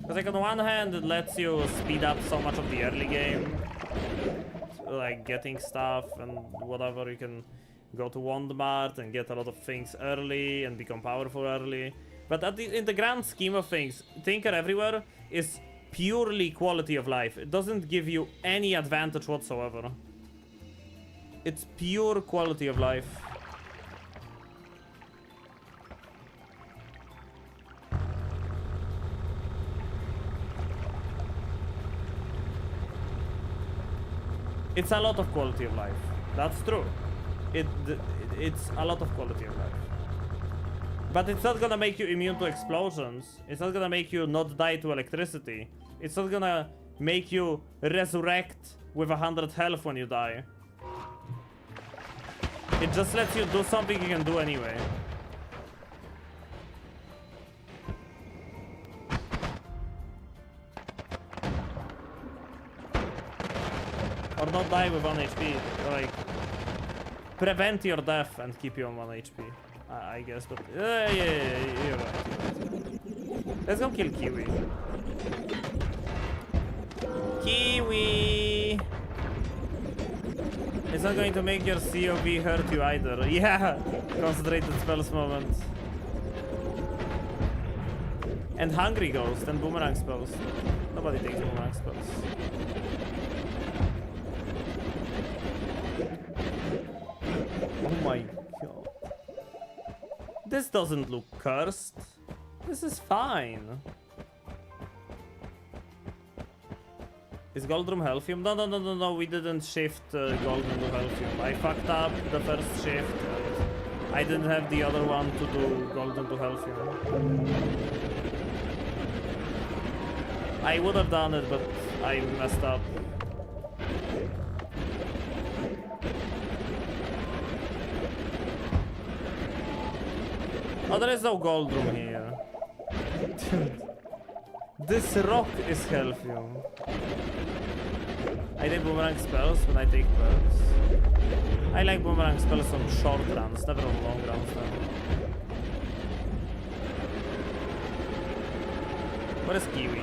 Because like on one hand it lets you speed up so much of the early game. Like getting stuff and whatever, you can go to Wand Mart and get a lot of things early and become powerful early. But in the grand scheme of things, Tinker Everywhere is purely quality of life. It doesn't give you any advantage whatsoever. It's pure quality of life. It's a lot of quality of life. That's true. It's a lot of quality of life. But it's not gonna make you immune to explosions. It's not gonna make you not die to electricity. It's not gonna make you resurrect with 100 health when you die. It just lets you do something you can do anyway. Or not die with 1 HP. Like, prevent your death and keep you on 1 HP. I guess, but yeah, you're right. Let's go kill Kiwi. Kiwi! It's not going to make your COV hurt you either. Yeah! Concentrated spells moment. And Hungry Ghost and Boomerang spells. Nobody takes Boomerang spells. Oh my god. This doesn't look cursed. This is fine. Is Goldroom Healthium? No, we didn't shift Golden to Healthium. I fucked up the first shift. I didn't have the other one to do Golden to Healthium. I would have done it, but I messed up. Oh, there is no gold room here. Dude. This rock is Healthium. I take boomerang spells when I take perks. I like boomerang spells on short runs, never on long runs though. What is Kiwi?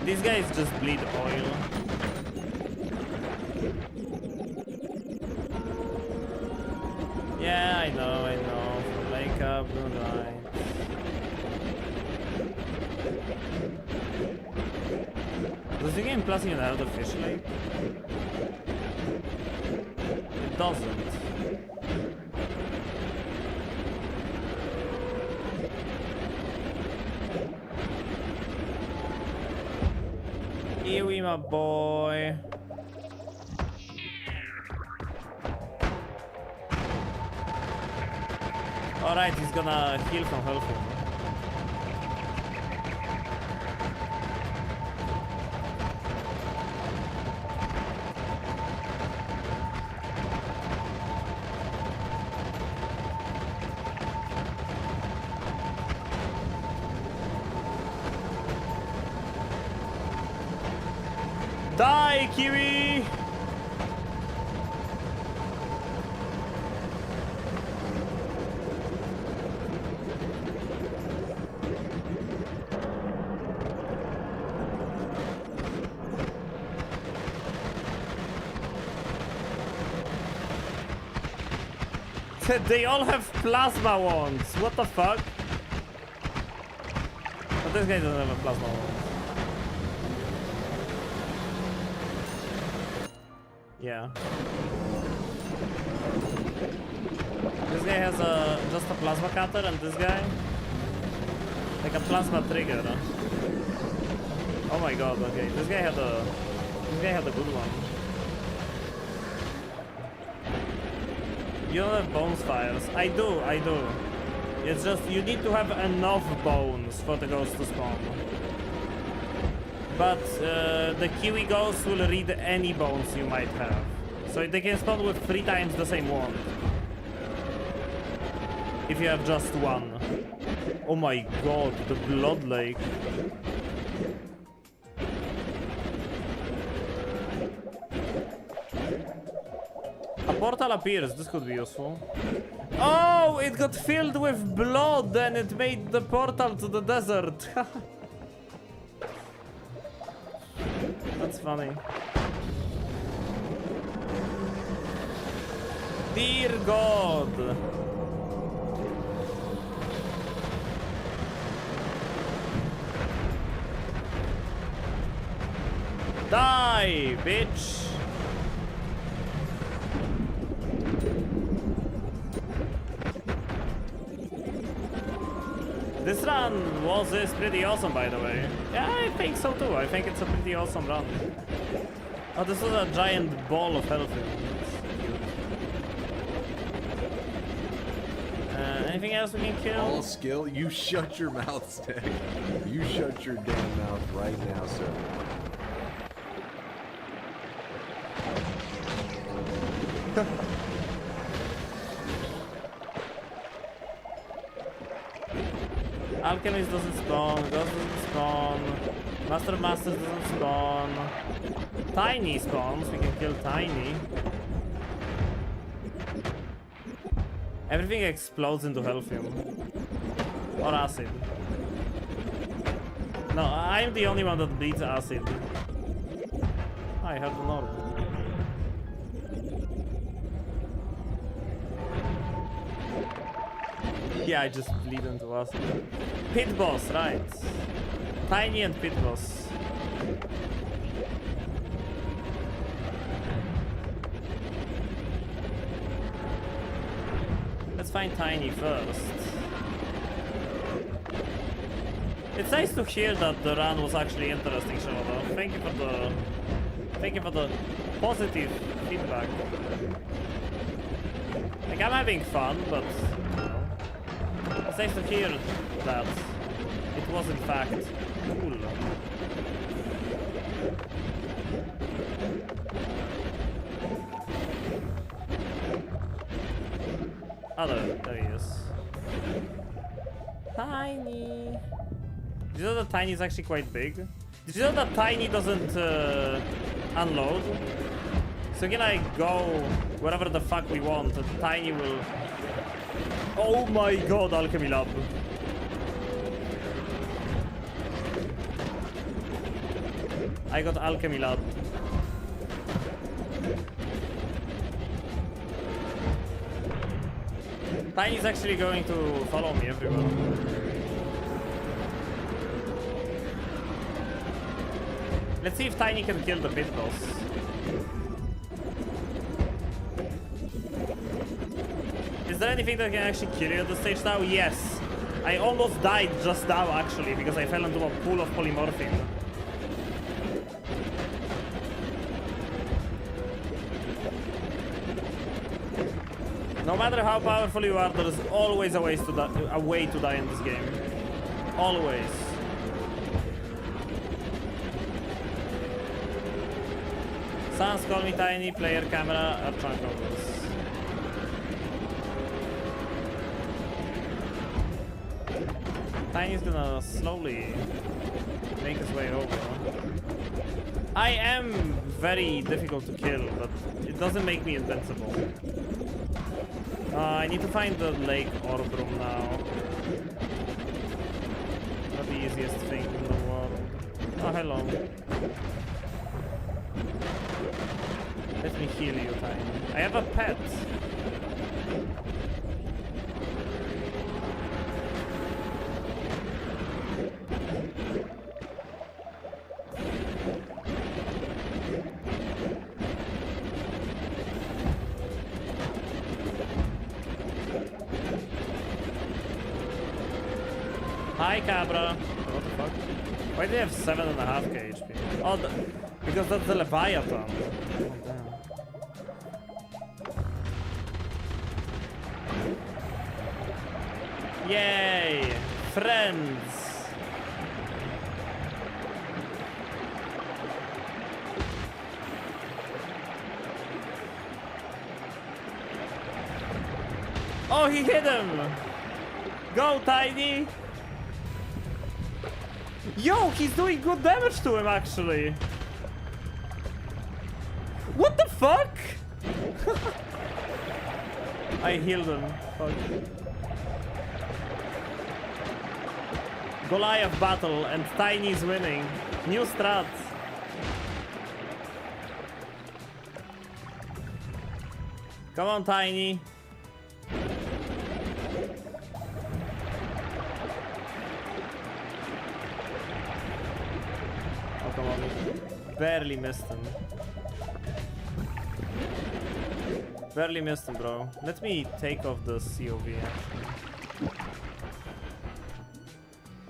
These guys just bleed oil. Yeah, I know. For makeup, don't die. Does the game plus even have the fish lake? It doesn't. Kiwi, my boy. Alright, he's gonna heal from health. Die, Kiwi! They all have plasma wands. What the fuck? But this guy doesn't have a plasma wand. Yeah. This guy has just a plasma cutter, and this guy like a plasma trigger. Oh my god, okay. This guy had a good one. You don't have bones fires. I do. It's just you need to have enough bones for the ghost to spawn. But the Kiwi ghosts will read any bones you might have. So they can spawn with 3 times the same one. If you have just one. Oh my god, the blood lake. A portal appears, this could be useful. Oh, it got filled with blood and it made the portal to the desert. That's funny. Dear God. Die, bitch! This run is pretty awesome, by the way. Yeah, I think so too. I think it's a pretty awesome run. Oh, this was a giant ball of health. Anything else we can kill? All skill? You shut your mouth, Stick. You shut your damn mouth right now, sir. Alchemist doesn't spawn, doesn't spawn. Master of Masters doesn't spawn. Tiny spawns, we can kill Tiny. Everything explodes into Healthium. Or acid. No, I'm the only one that bleeds acid. I have the normal. Yeah, I just bleed into acid. Pit boss, right. Tiny and pit boss. Let's find Tiny first. It's nice to hear that the run was actually interesting, Shinoda. Thank you for the positive feedback. Like, I'm having fun, but you know, it's nice to hear that it was in fact cool. Oh, there he is. Tiny. Did you know that Tiny is actually quite big? Did you know that Tiny doesn't unload? So can I go wherever the fuck we want and Tiny will... Oh my god, Alchemy Lab. I got Alchemy Lab. Tiny's actually going to follow me everywhere. Let's see if Tiny can kill the pit boss. Is there anything that can actually kill you at this stage now? Yes. I almost died just now actually because I fell into a pool of polymorphine. No matter how powerful you are, there is always a way to die in this game. Always. Sans call me Tiny, player camera, or trunk overs. Tiny's gonna slowly make his way over. I am very difficult to kill, but it doesn't make me invincible. I need to find the lake orb room now. Not the easiest thing in the world. Oh, hello. Let me heal you, Tiny. I have a pet. Hi, Cabra. What the fuck? Why do they have 7.5k HP? Oh, because that's the Leviathan. Oh, damn. Yay! Friends! Oh, he hit him! Go, Tiny! Yo, he's doing good damage to him, actually. What the fuck? I healed him. Fuck. Goliath battle and Tiny's winning. New strat. Come on, Tiny. Oh, come on. Barely missed him. Barely missed him, bro. Let me take off the COV actually.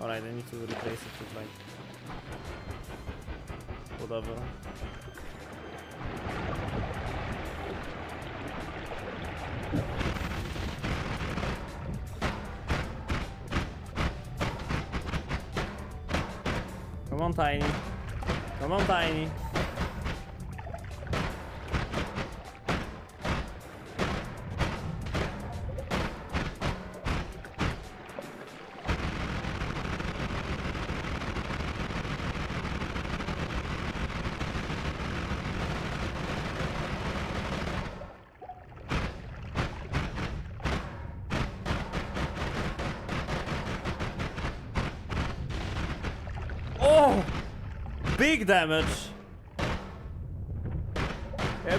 Alright, I need to replace it with like whatever. Come on, Tiny. Come on, Tiny. Oh! Big damage!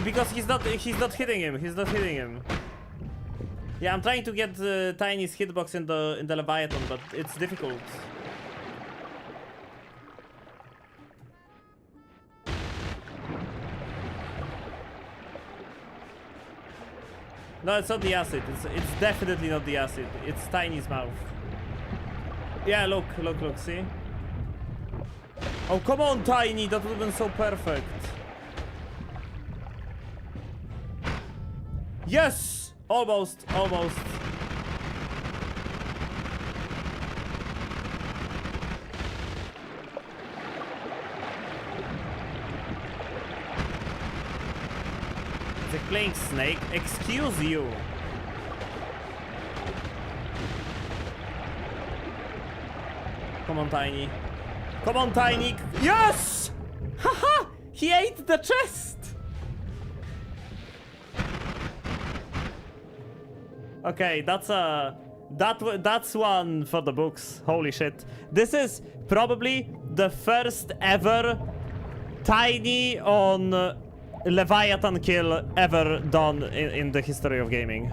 Because he's not hitting him. He's not hitting him. Yeah, I'm trying to get Tiny's hitbox in the Leviathan, but it's difficult. No, it's not the acid. It's definitely not the acid. It's Tiny's mouth. Yeah, look, see? Oh, come on, Tiny! That would have been so perfect. Yes! Almost. It's like playing Snake. Excuse you. Come on, Tiny. Come on, Tiny. Yes! Haha! He ate the chest! Okay, that's one for the books. Holy shit. This is probably the first ever Tiny on Leviathan kill ever done in the history of gaming.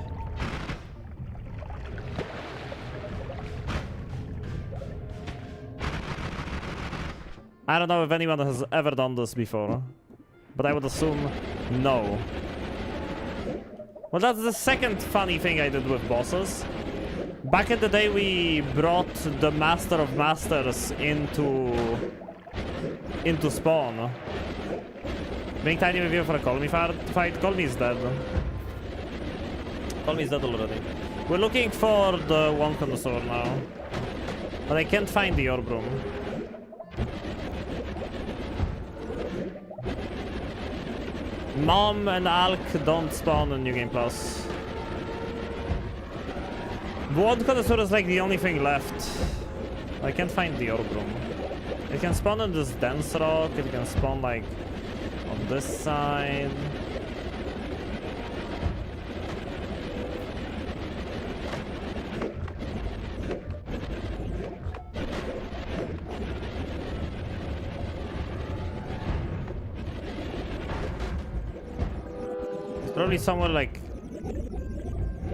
I don't know if anyone has ever done this before, but I would assume no. Well, that's the second funny thing I did with bosses. Back in the day, we brought the Master of Masters into spawn. Being Tiny with you for a Call Me fight. Call Me is dead. Call Me is dead already. We're looking for the one connoisseur now, but I can't find the orb room. Mom and Alk don't spawn in New Game Plus. One connoisseur is like the only thing left. I can't find the orb room. It can spawn in this dense rock, it can spawn like on this side. Probably somewhere like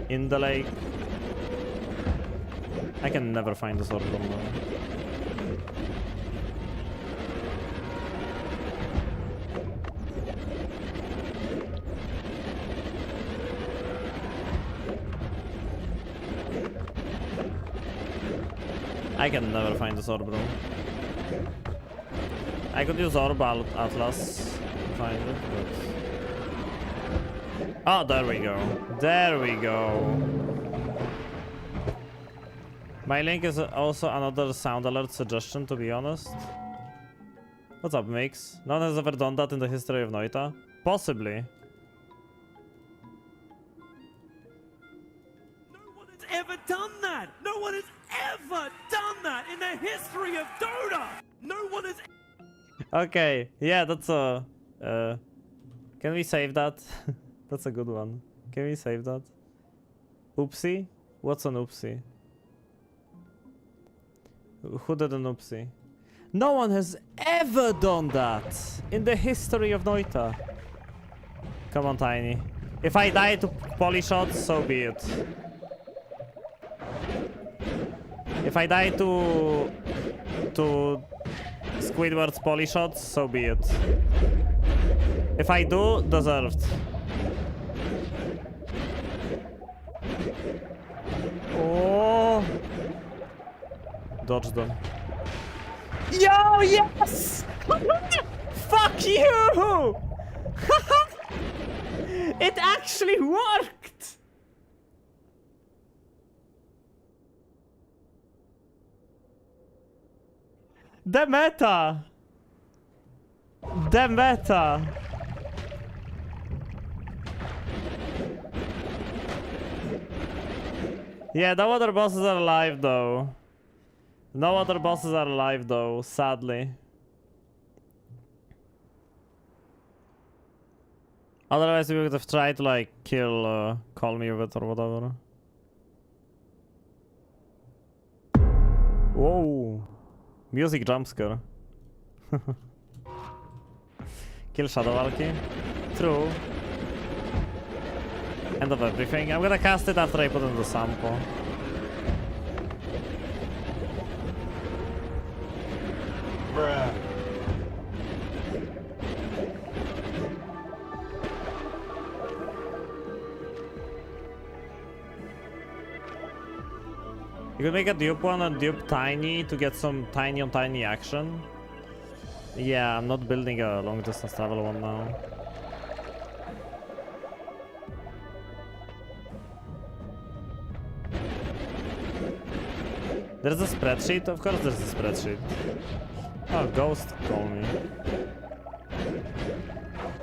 in the lake. I can never find the sword room though. I can never find the sword room. I could use Orb Atlas to find it, but... Oh, there we go. There we go. My link is also another sound alert suggestion, to be honest. What's up, Mix? No one has ever done that in the history of Noita? Possibly. No one has ever done that! No one has ever done that in the history of Dota! No one has... Okay, yeah, that's a... can we save that? That's a good one. Can we save that? Oopsie? What's an oopsie? Who did an oopsie? No one has ever done that in the history of Noita. Come on, Tiny. If I die to polyshots, so be it. If I die to Squidward's polyshots, so be it. If I do, deserved. Oh! Dodge them. Yo, yes! Fuck you! It actually worked! The meta! The meta! Yeah, no other bosses are alive though. No other bosses are alive though, sadly. Otherwise we would have tried to like kill Call Me with it or whatever. Whoa. Music jumpscare. Kill Shadow Valky. True. End of everything. I'm gonna cast it after I put in the sample. Bruh. You could make a dupe one and dupe tiny to get some tiny on tiny action. Yeah, I'm not building a long distance travel one now. There's a spreadsheet? Of course there's a spreadsheet. Oh, ghost call me.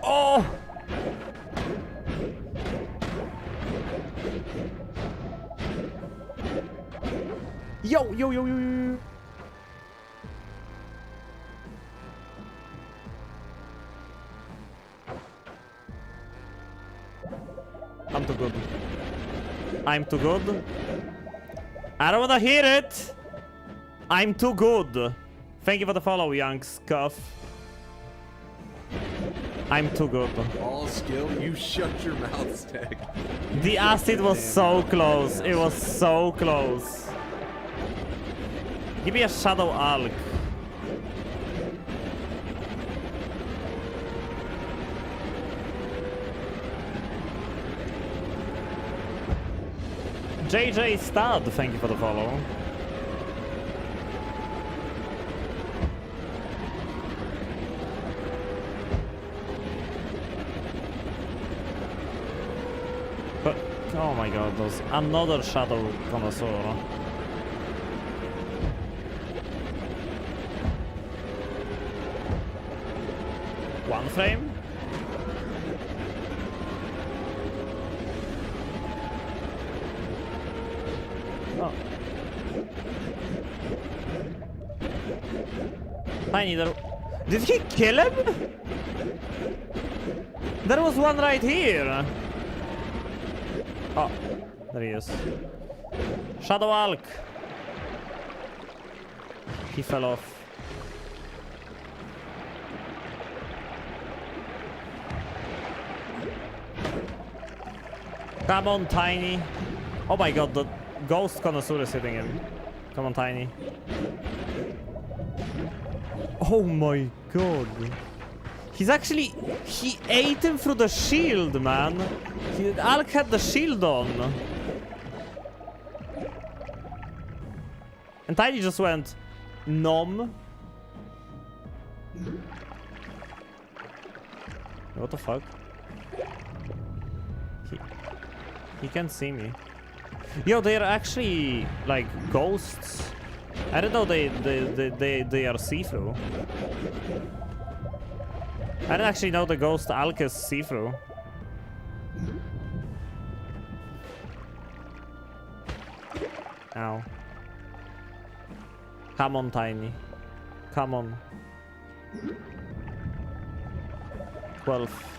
Oh! Yo, yo, yo, yo, yo. I'm too good. I'm too good. I don't wanna hear it! I'm too good. Thank you for the follow, young scuff. I'm too good. All skill, you shut your mouth, Stack. The acid was so close. It was so close. Give me a Shadow Alk. JJ Stud, thank you for the follow. But, oh my god, there's another Shadow Connoisseur. One frame? Oh. Tiny, did he kill him? There was one right here. Oh, there he is. Shadow Alk. He fell off. Come on, Tiny. Oh my god, the Ghost Connoisseur is hitting him. Come on, Tiny. Oh my god. He's actually... He ate him through the shield, man. Alk had the shield on. And Tiny just went... Nom. What the fuck? He can't see me. Yo, they're actually like ghosts. I don't know they are see-through. I didn't actually know the ghost Alk is see-through. Ow. Come on, Tiny. Come on. 12.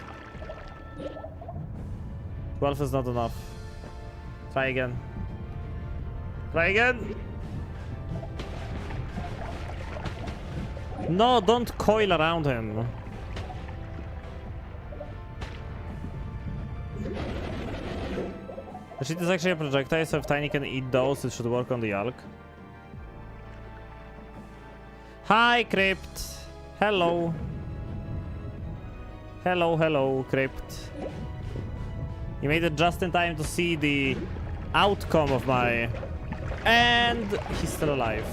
12 is not enough. Try again. Try again! No, don't coil around him. The shit is actually a projectile, so if Tiny can eat those, it should work on the Alk. Hi, Crypt! Hello. Hello, hello, Crypt. You made it just in time to see the outcome of my... And he's still alive.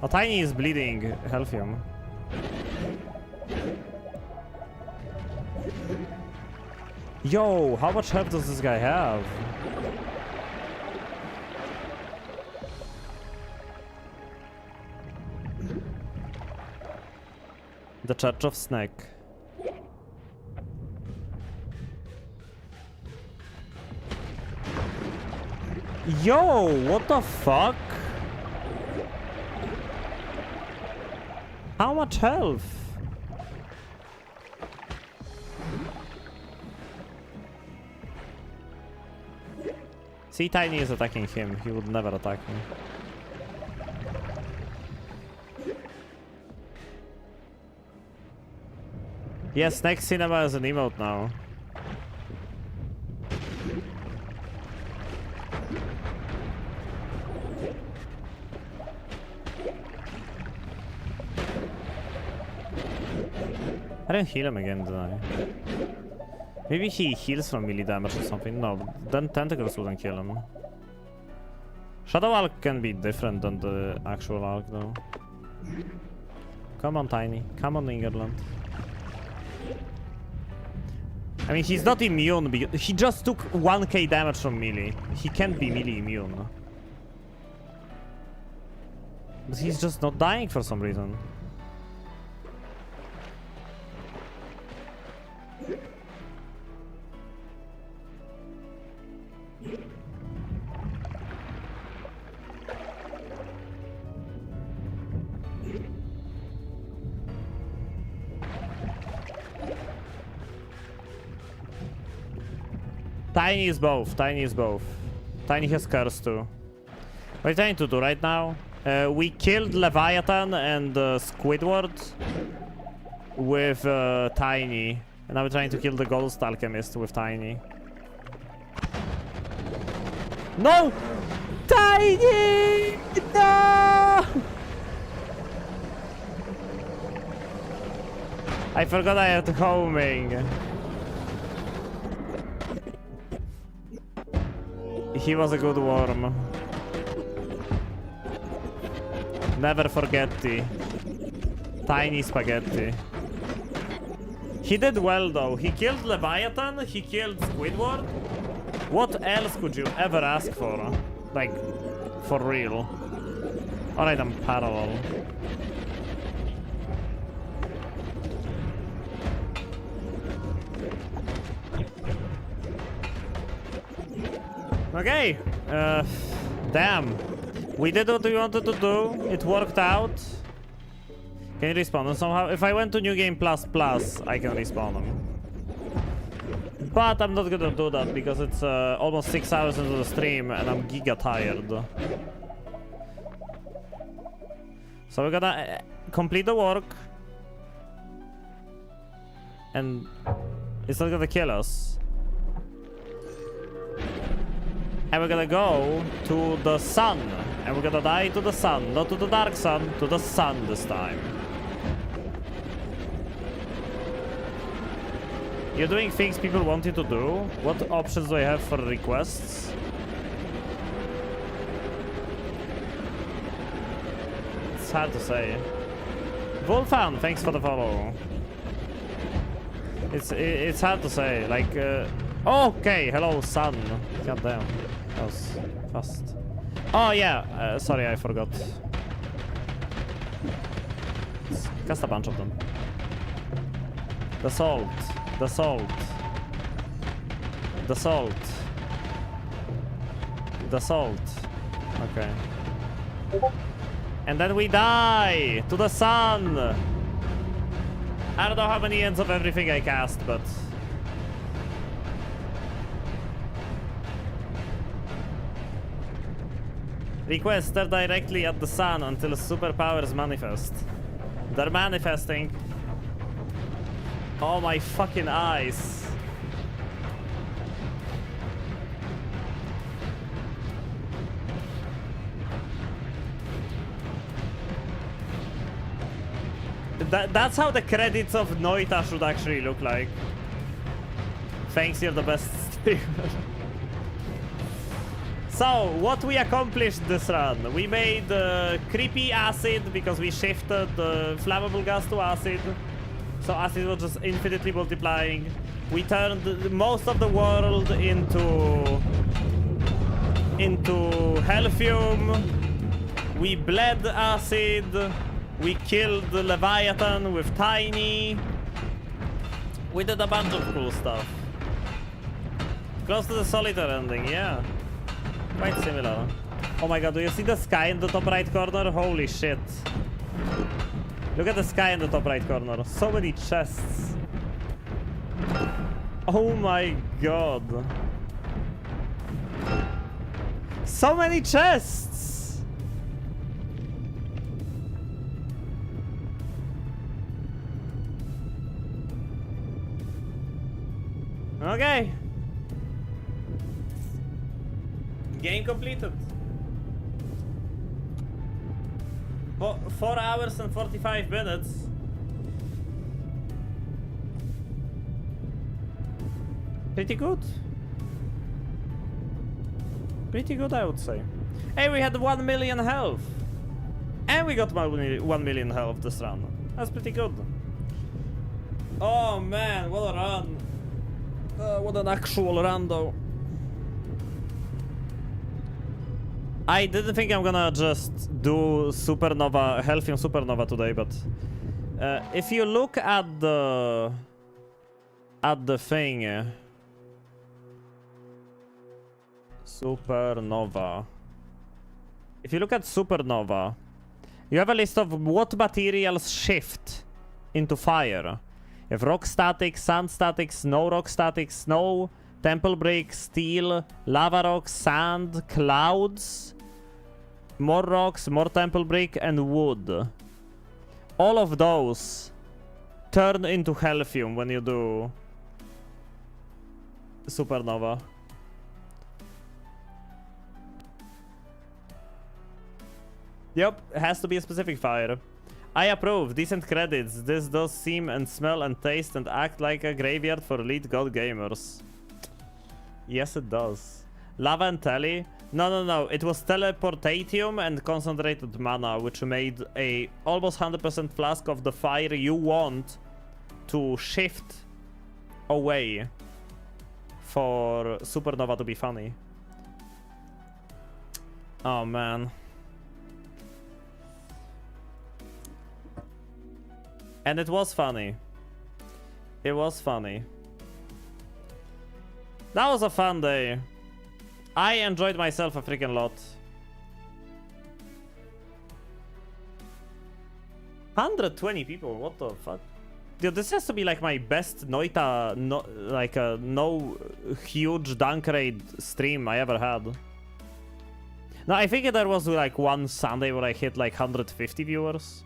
Oh, Tiny is bleeding, Healthium. Yo, how much health does this guy have? The Church of Snake. Yo, what the fuck? How much health? See, Tiny is attacking him. He would never attack me. Yes, next cinema is an emote now. I didn't heal him again, did I? Maybe he heals from melee damage or something. No, then tentacles wouldn't kill him. Shadow Arc can be different than the actual Arc though. Come on, Tiny. Come on, Ingerland. I mean, he's not immune because he just took 1k damage from melee. He can't be melee immune. But he's just not dying for some reason. Tiny is both. Tiny is both. Tiny has curse too. What are you trying to do right now? We killed Leviathan and Squidward with Tiny. And now we're trying to kill the Ghost Alchemist with Tiny. No! Tiny! No! I forgot I had homing. He was a good worm. Never forget the Tiny spaghetti. He did well though. He killed Leviathan, he killed Squidward. What else could you ever ask for? Like, for real. Alright, I'm parallel. Okay, damn. We did what we wanted to do. It worked out. Can you respawn them somehow? If I went to New Game Plus Plus, I can respawn them. But I'm not gonna do that because it's almost 6 hours into the stream and I'm giga tired. So we're gonna complete the work. And it's not gonna kill us. And we're gonna go to the sun. And we're gonna die to the sun. Not to the dark sun, to the sun this time. You're doing things people want you to do? What options do I have for requests? It's hard to say. Wolfhound, thanks for the follow. It's hard to say, like... okay, hello, sun. God damn. That was fast. Oh yeah, sorry, I forgot. Let's cast a bunch of them. The salt. The salt. The salt. The salt. Okay. And then we die to the sun. I don't know how many ends of everything I cast, but... Request stare directly at the sun until superpowers manifest. They're manifesting. Oh my fucking eyes. That's how the credits of Noita should actually look like. Thanks, you're the best streamer. So, what we accomplished this run? We made creepy acid because we shifted the flammable gas to acid. So acid was just infinitely multiplying. We turned most of the world into Healthium. We bled acid. We killed the Leviathan with Tiny. We did a bunch of cool stuff. Close to the solitaire ending, yeah. Quite similar. Oh my god, do you see the sky in the top right corner? Holy shit. Look at the sky in the top right corner. So many chests. Oh my god. So many chests! Okay. Game completed. 4 hours and 45 minutes. Pretty good. Pretty good, I would say. Hey, we had 1 million health. And we got 1 million health this run. That's pretty good. Oh man, what a run. What an actual run though. I didn't think I'm gonna just do Supernova, Healthium Supernova today, but if you look at the thing, Supernova. If you look at Supernova, you have a list of what materials shift into fire. You have rock static, sand static, snow rock static, snow, temple brick, steel, lava rock, sand, clouds, more rocks, more temple brick, and wood. All of those turn into Healthium when you do Supernova. Yep, it has to be a specific fire. I approve. Decent credits. This does seem and smell and taste and act like a graveyard for elite god gamers. Yes, it does. Lava and tele? No. It was teleportatium and concentrated mana, which made a almost 100% flask of the fire you want to shift away for Supernova to be funny. Oh, man. And it was funny. It was funny. That was a fun day. I enjoyed myself a freaking lot. 120 people, what the fuck? Dude, this has to be like my best Noita, no huge dunk raid stream I ever had. No, I think there was like one Sunday where I hit like 150 viewers.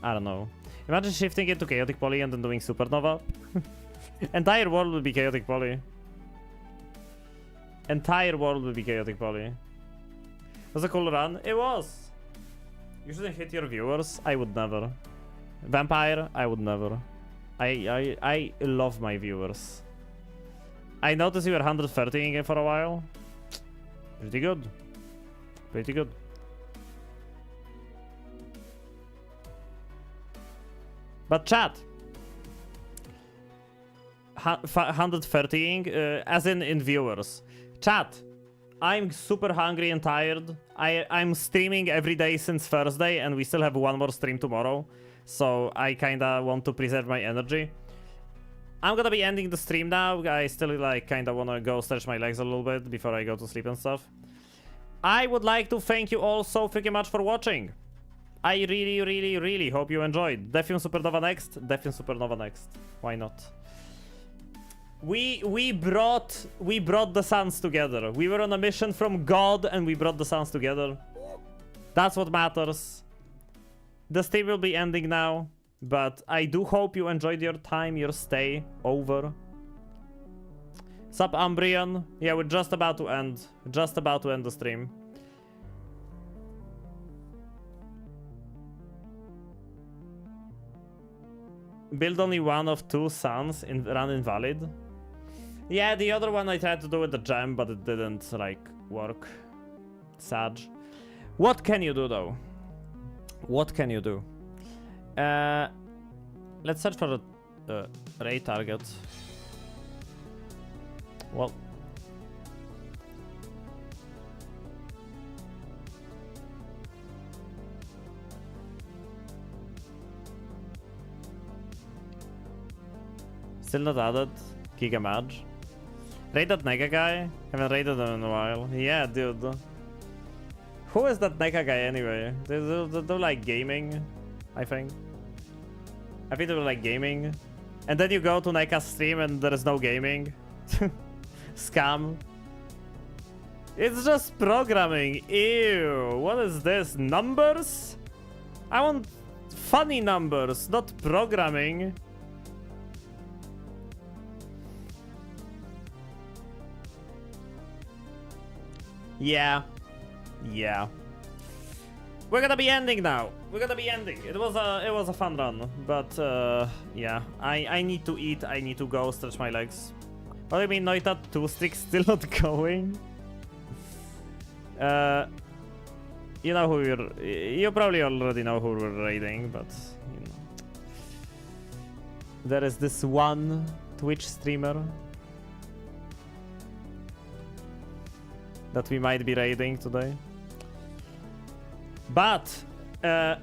I don't know. Imagine shifting it to Chaotic Poly and then doing Supernova. Entire world would be Chaotic Poly. Entire world would be Chaotic Poly. Was a cool run? It was. You shouldn't hit your viewers. I would never. Vampire? I would never. I love my viewers. I noticed you were 130ing it for a while. Pretty good. Pretty good. But chat, 130ing, as in viewers. Chat, I'm super hungry and tired. I'm streaming every day since Thursday, and we still have one more stream tomorrow. So I kinda want to preserve my energy. I'm gonna be ending the stream now. I still like kinda wanna go stretch my legs a little bit before I go to sleep and stuff. I would like to thank you all so freaking much for watching. I really hope you enjoyed. Healthium Supernova next. Healthium Supernova next. Why not? We brought the suns together. We were on a mission from God and we brought the suns together. That's what matters. The stream will be ending now, but I do hope you enjoyed your time, your stay over. Sup, Umbrian? Yeah, we're just about to end. Just about to end the stream. Build only one of two suns in run invalid. Yeah, the other one I tried to do with the gem, but it didn't like work. Sad. What can you do though? What can you do? Let's search for a raid target. Well, still not added. Giga Mage. Raid that Nega guy? Haven't raided him in a while. Yeah, dude. Who is that Nega guy anyway? They like gaming, I think. I think they were like gaming. And then you go to Neka's stream and there is no gaming. Scam. It's just programming. Ew. What is this? Numbers? I want funny numbers, not programming. Yeah. Yeah. We're gonna be ending now. We're gonna be ending. It was a fun run, but yeah. I need to eat. I need to go stretch my legs. What do you mean, Noita? 2 streaks still not going? You know who you probably already know who we're raiding, but you know. There is this one Twitch streamer that we might be raiding today. But the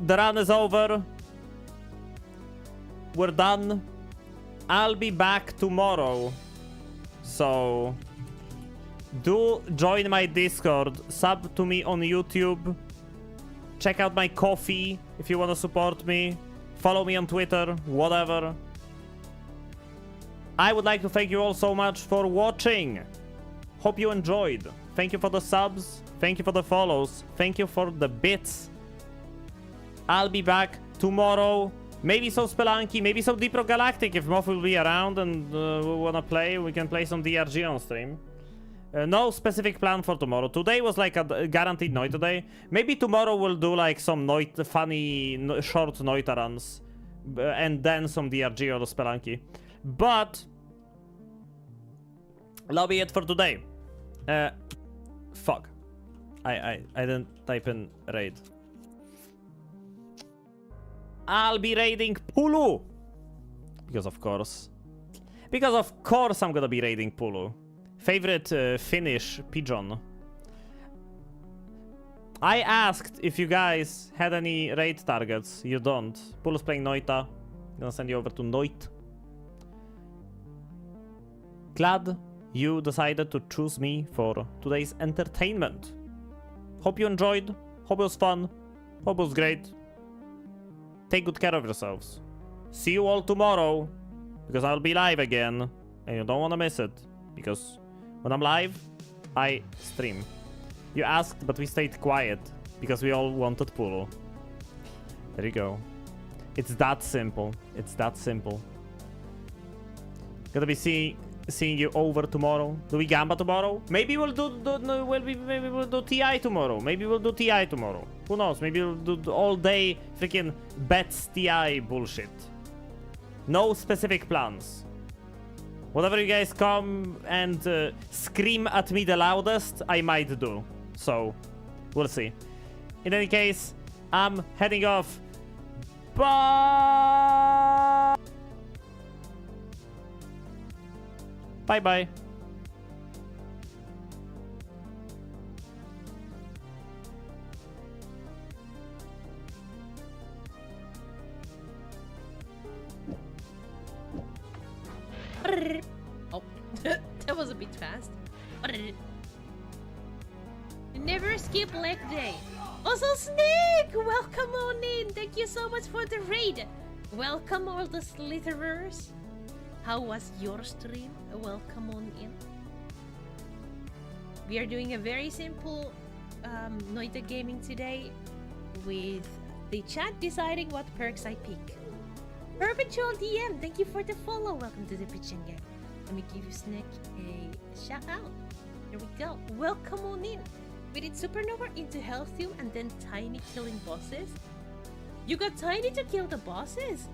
run is over. We're done. I'll be back tomorrow. So do join my Discord, sub to me on YouTube, check out my coffee if you want to support me, follow me on Twitter, whatever. I would like to thank you all so much for watching. Hope you enjoyed. Thank you for the subs. Thank you for the follows. Thank you for the bits. I'll be back tomorrow. Maybe some Spelunky, maybe some Deep Rock Galactic if Moff will be around and we wanna play. We can play some DRG on stream. No specific plan for tomorrow. Today was like a guaranteed Noita day. Maybe tomorrow we'll do like some funny short Noita runs. And then some DRG or Spelunky. But that'll be it for today. Fuck. I didn't type in raid. I'll be raiding Pulu. Because of course. Because of course I'm gonna be raiding Pulu. Favorite Finnish pigeon. I asked if you guys had any raid targets. You don't. Pulu's playing Noita. I'm gonna send you over to Noita. Glad you decided to choose me for today's entertainment. Hope you enjoyed. Hope it was fun. Hope it was great. Take good care of yourselves. See you all tomorrow, because I'll be live again, and you don't want to miss it, because when I'm live, I stream. You asked, but we stayed quiet, because we all wanted Pulu. There you go. It's that simple. It's that simple. Gonna be seeing you over tomorrow. Do we Gamba tomorrow? Maybe we'll do maybe we'll do TI tomorrow. Maybe we'll do TI tomorrow. Who knows? Maybe we'll do all day freaking bets TI bullshit. No specific plans. Whatever you guys come and scream at me the loudest, I might do. So, we'll see. In any case, I'm heading off. Bye! Bye-bye. Oh, that was a bit fast. Never skip leg day. Also, Snake, welcome on in. Thank you so much for the raid. Welcome all the Slitherers. How was your stream? Welcome on in. We are doing a very simple Noita gaming today with the chat deciding what perks I pick. Perpetual DM, thank you for the follow. Welcome to the pitching game. Let me give you Snake a shout out. Here we go. Welcome on in. We did Supernova into Healthium and then Tiny killing bosses. You got Tiny to kill the bosses?